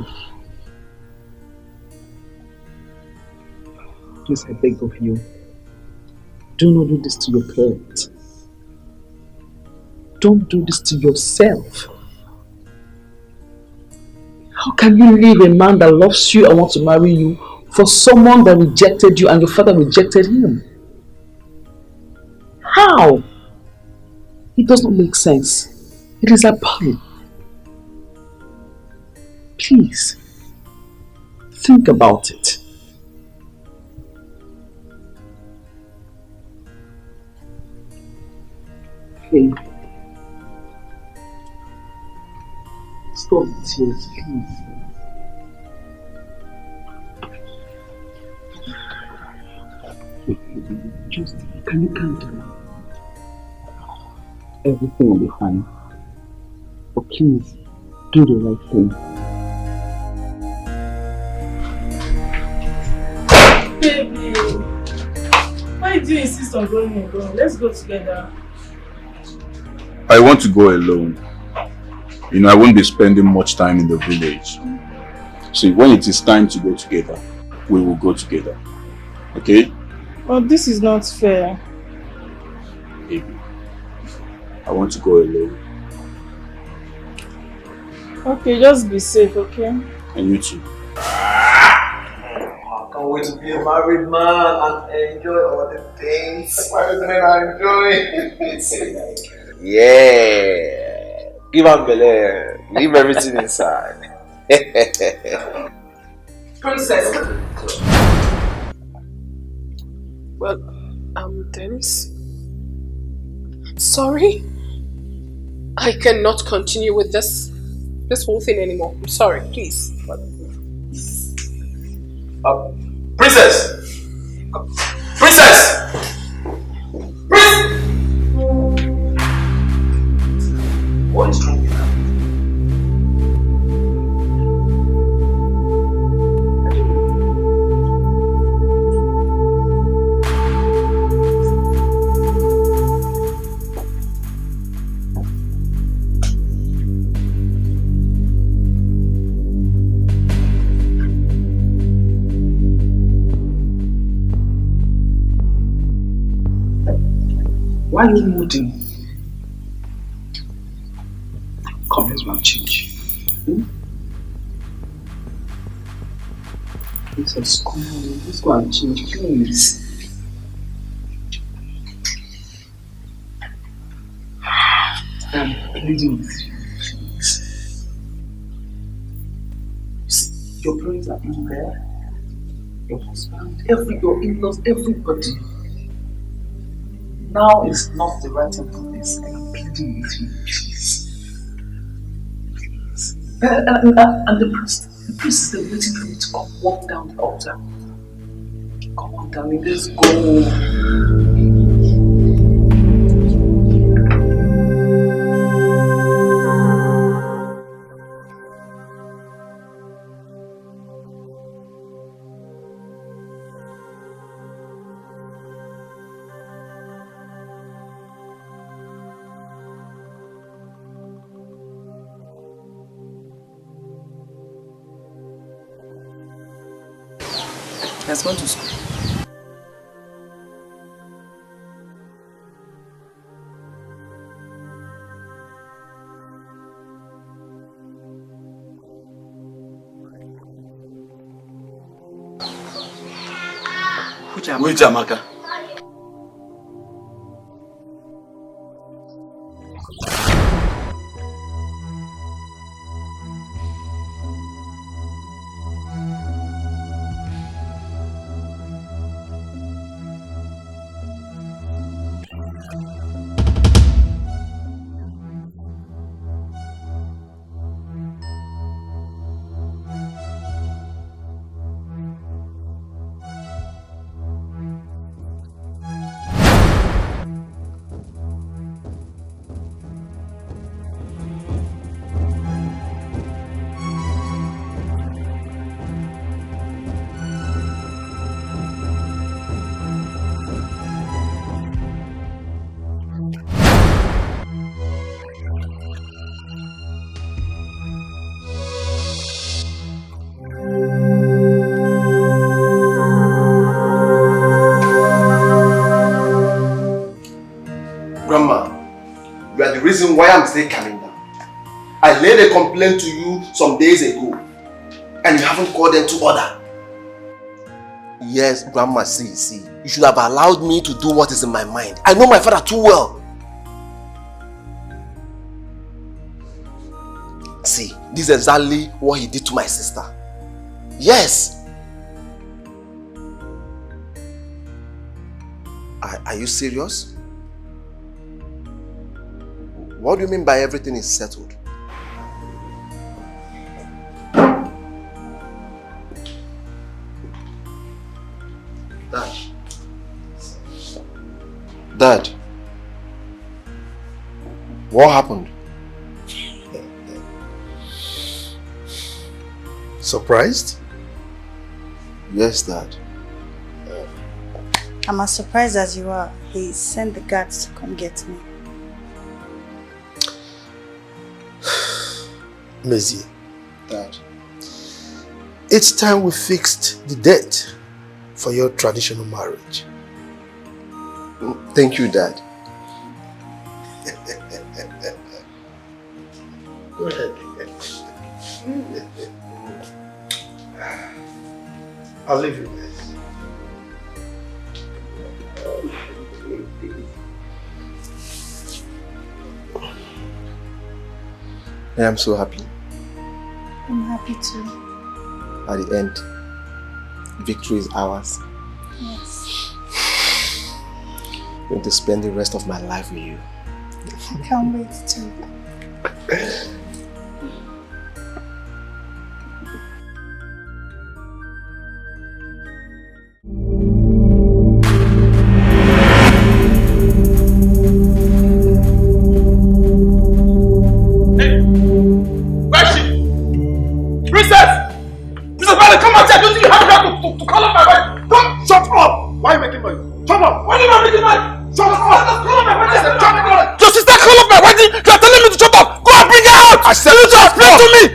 Please, I beg of you, do not do this to your parents. Don't do this to yourself. How can you leave a man that loves you and wants to marry you for someone that rejected you and your father rejected him? How? It does not make sense. It is appalling. Please, think about it. Hey, stop the tears, please. Just, can you calm down? Everything will be fine. But please, do the right thing. Baby, why do you insist on going alone? Let's go together. I want to go alone. You know, I won't be spending much time in the village. See, when it is time to go together, we will go together. Okay? Oh, this is not fair. Baby, I want to go alone. Okay, just be safe, okay? And you too. I can't wait to be a married man and enjoy all the things married men are enjoying. Yeah. Give am belle. Leave everything inside. Princess. Well, Dennis. Sorry. I cannot continue with this whole thing anymore. I'm sorry, please. Princess! Princess! What is wrong with her? Why are you moody? Come, let's go and change. Jesus, come on, let's go and change, please. I'm pleading with you, please. See, your parents are in there, your husband, your in-laws, everybody. Now is not the right time for this. I'm pleading with you, please. Please. And the priest is there waiting for me to come walk down the altar. Come on, darling, let's go. Let's go to school. Which Amaka? reason why I'm still coming down. I laid a complaint to you some days ago, and you haven't called them to order. Yes, Grandma, see. You should have allowed me to do what is in my mind. I know my father too well. See, this is exactly what he did to my sister. Yes. Are you serious? What do you mean by everything is settled? Dad, what happened? Surprised? Yes, Dad. I'm as surprised as you are. He sent the guards to come get me. Maisie. Dad. It's time we fixed the date for your traditional marriage. Thank you, Dad. Go ahead. I'll leave you guys. I am so happy. I'm happy too. At the end, victory is ours. Yes. I'm going to spend the rest of my life with you. I can't wait to.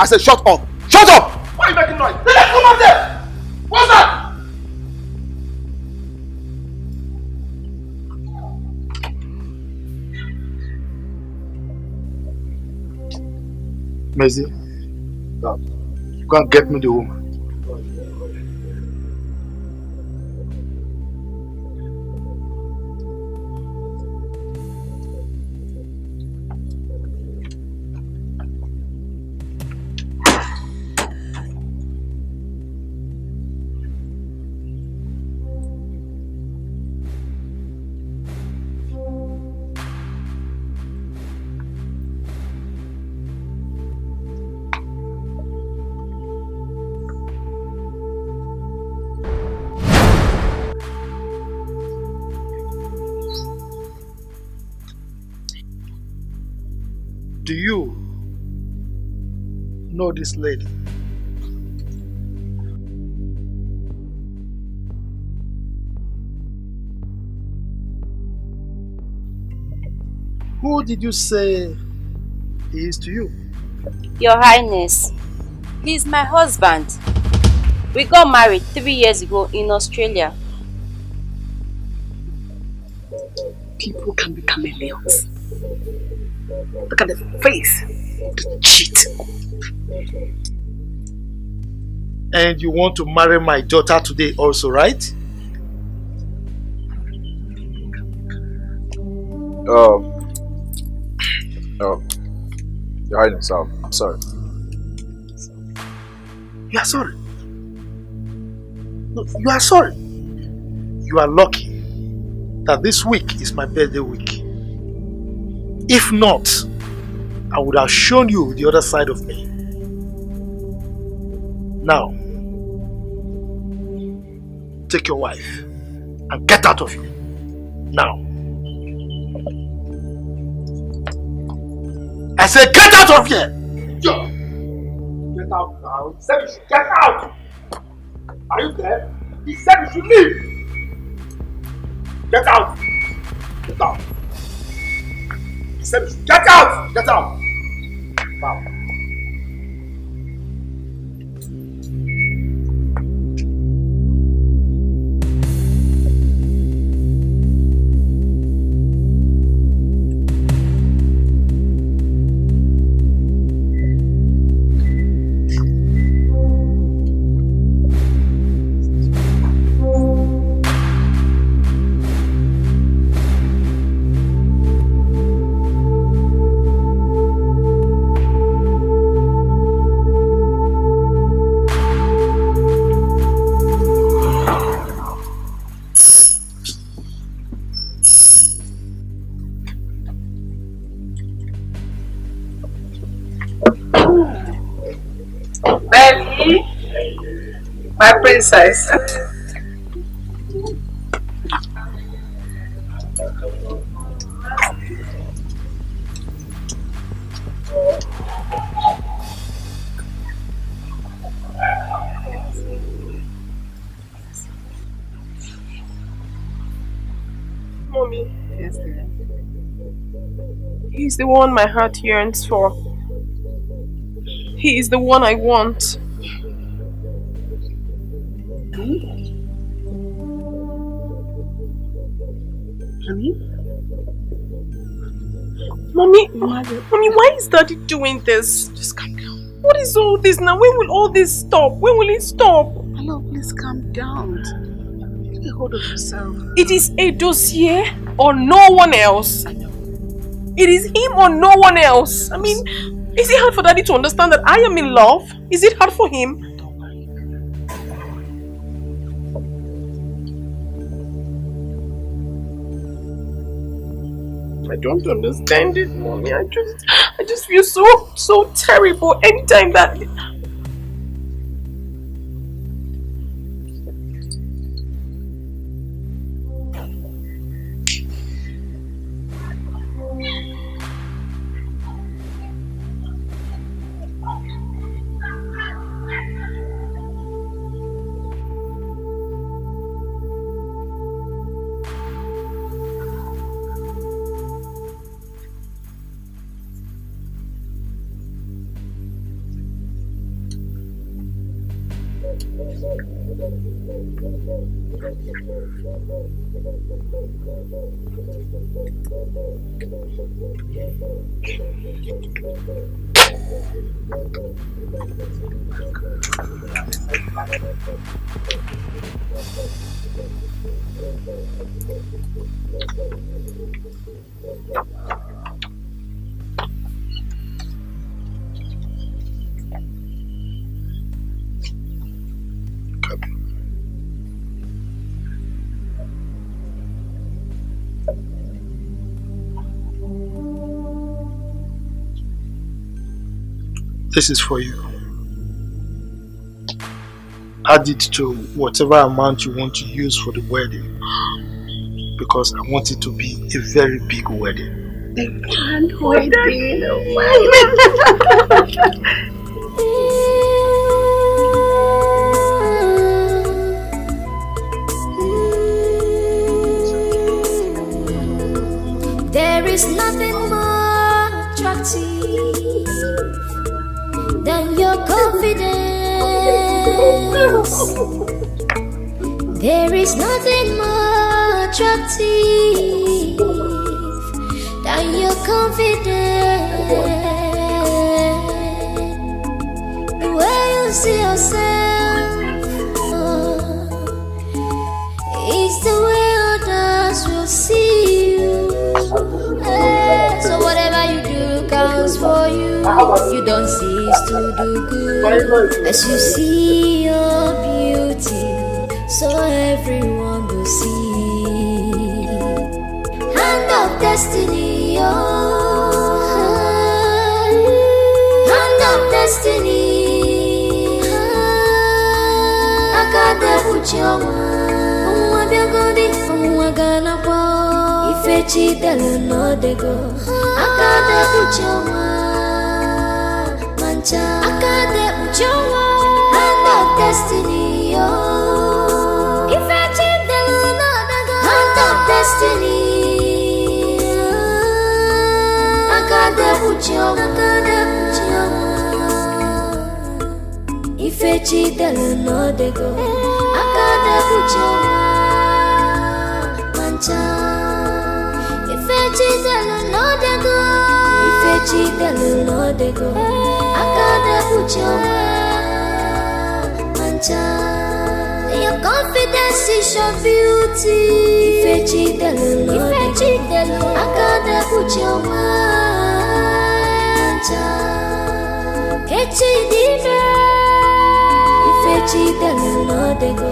I said, shut up! Shut up! Why are you making noise? Let's come up there! What's that? Maisie, go and get me the woman. Do you know this lady? Who did you say he is to you? Your Highness, he is my husband. We got married 3 years ago in Australia. People can be chameleons. Look at the face of the cheat. And you want to marry my daughter today also, right? Your Highness, I'm sorry. You are sorry. No, you are sorry. You are lucky that this week is my birthday week. If not, I would have shown you the other side of me. Now, take your wife and get out of here. Now. I said get out of here! Yo! Get out now. He said you should get out! Are you there? He said you should leave! Get out! Get out! He said you should get out! Get out! Now. My princess. Mommy. Yes, dear. He's the one my heart yearns for. He is the one I want. Mommy, why is Daddy doing this? Just calm down. What is all this now? When will all this stop? When will it stop? Hello, please calm down. Take a hold of yourself. It is a dossier or no one else. It is him or no one else. I mean, is it hard for Daddy to understand that I am in love? Is it hard for him? I don't understand it, Mommy. I just feel so terrible anytime that... This is for you. Add it to whatever amount you want to use for the wedding, because I want it to be a very big wedding. And wedding. There is nothing more attractive than your confidence. There is nothing more attractive than your confidence. The way you see yourself is the way others will see you. So whatever you do counts for you. You don't cease to do good as you see your beauty, so everyone will see. Hand of destiny, oh, hand of destiny. Akade uchioma, umwabiyagodi, umwaganakwa. Ifechi delu no dego. Akade uchioma. Akade uchioma, hand of destiny, oh. If I cheat the hand of destiny. Akade uchioma. If I cheat the no dego. Akade uchioma, mancha. If I cheat the no dego. Ifechi delu no dego. Akade uchioma, mancha. Your confidence is your beauty. Ifechi delu no dego. Akade uchioma, mancha. Kechi dive. Ifechi delu no dego.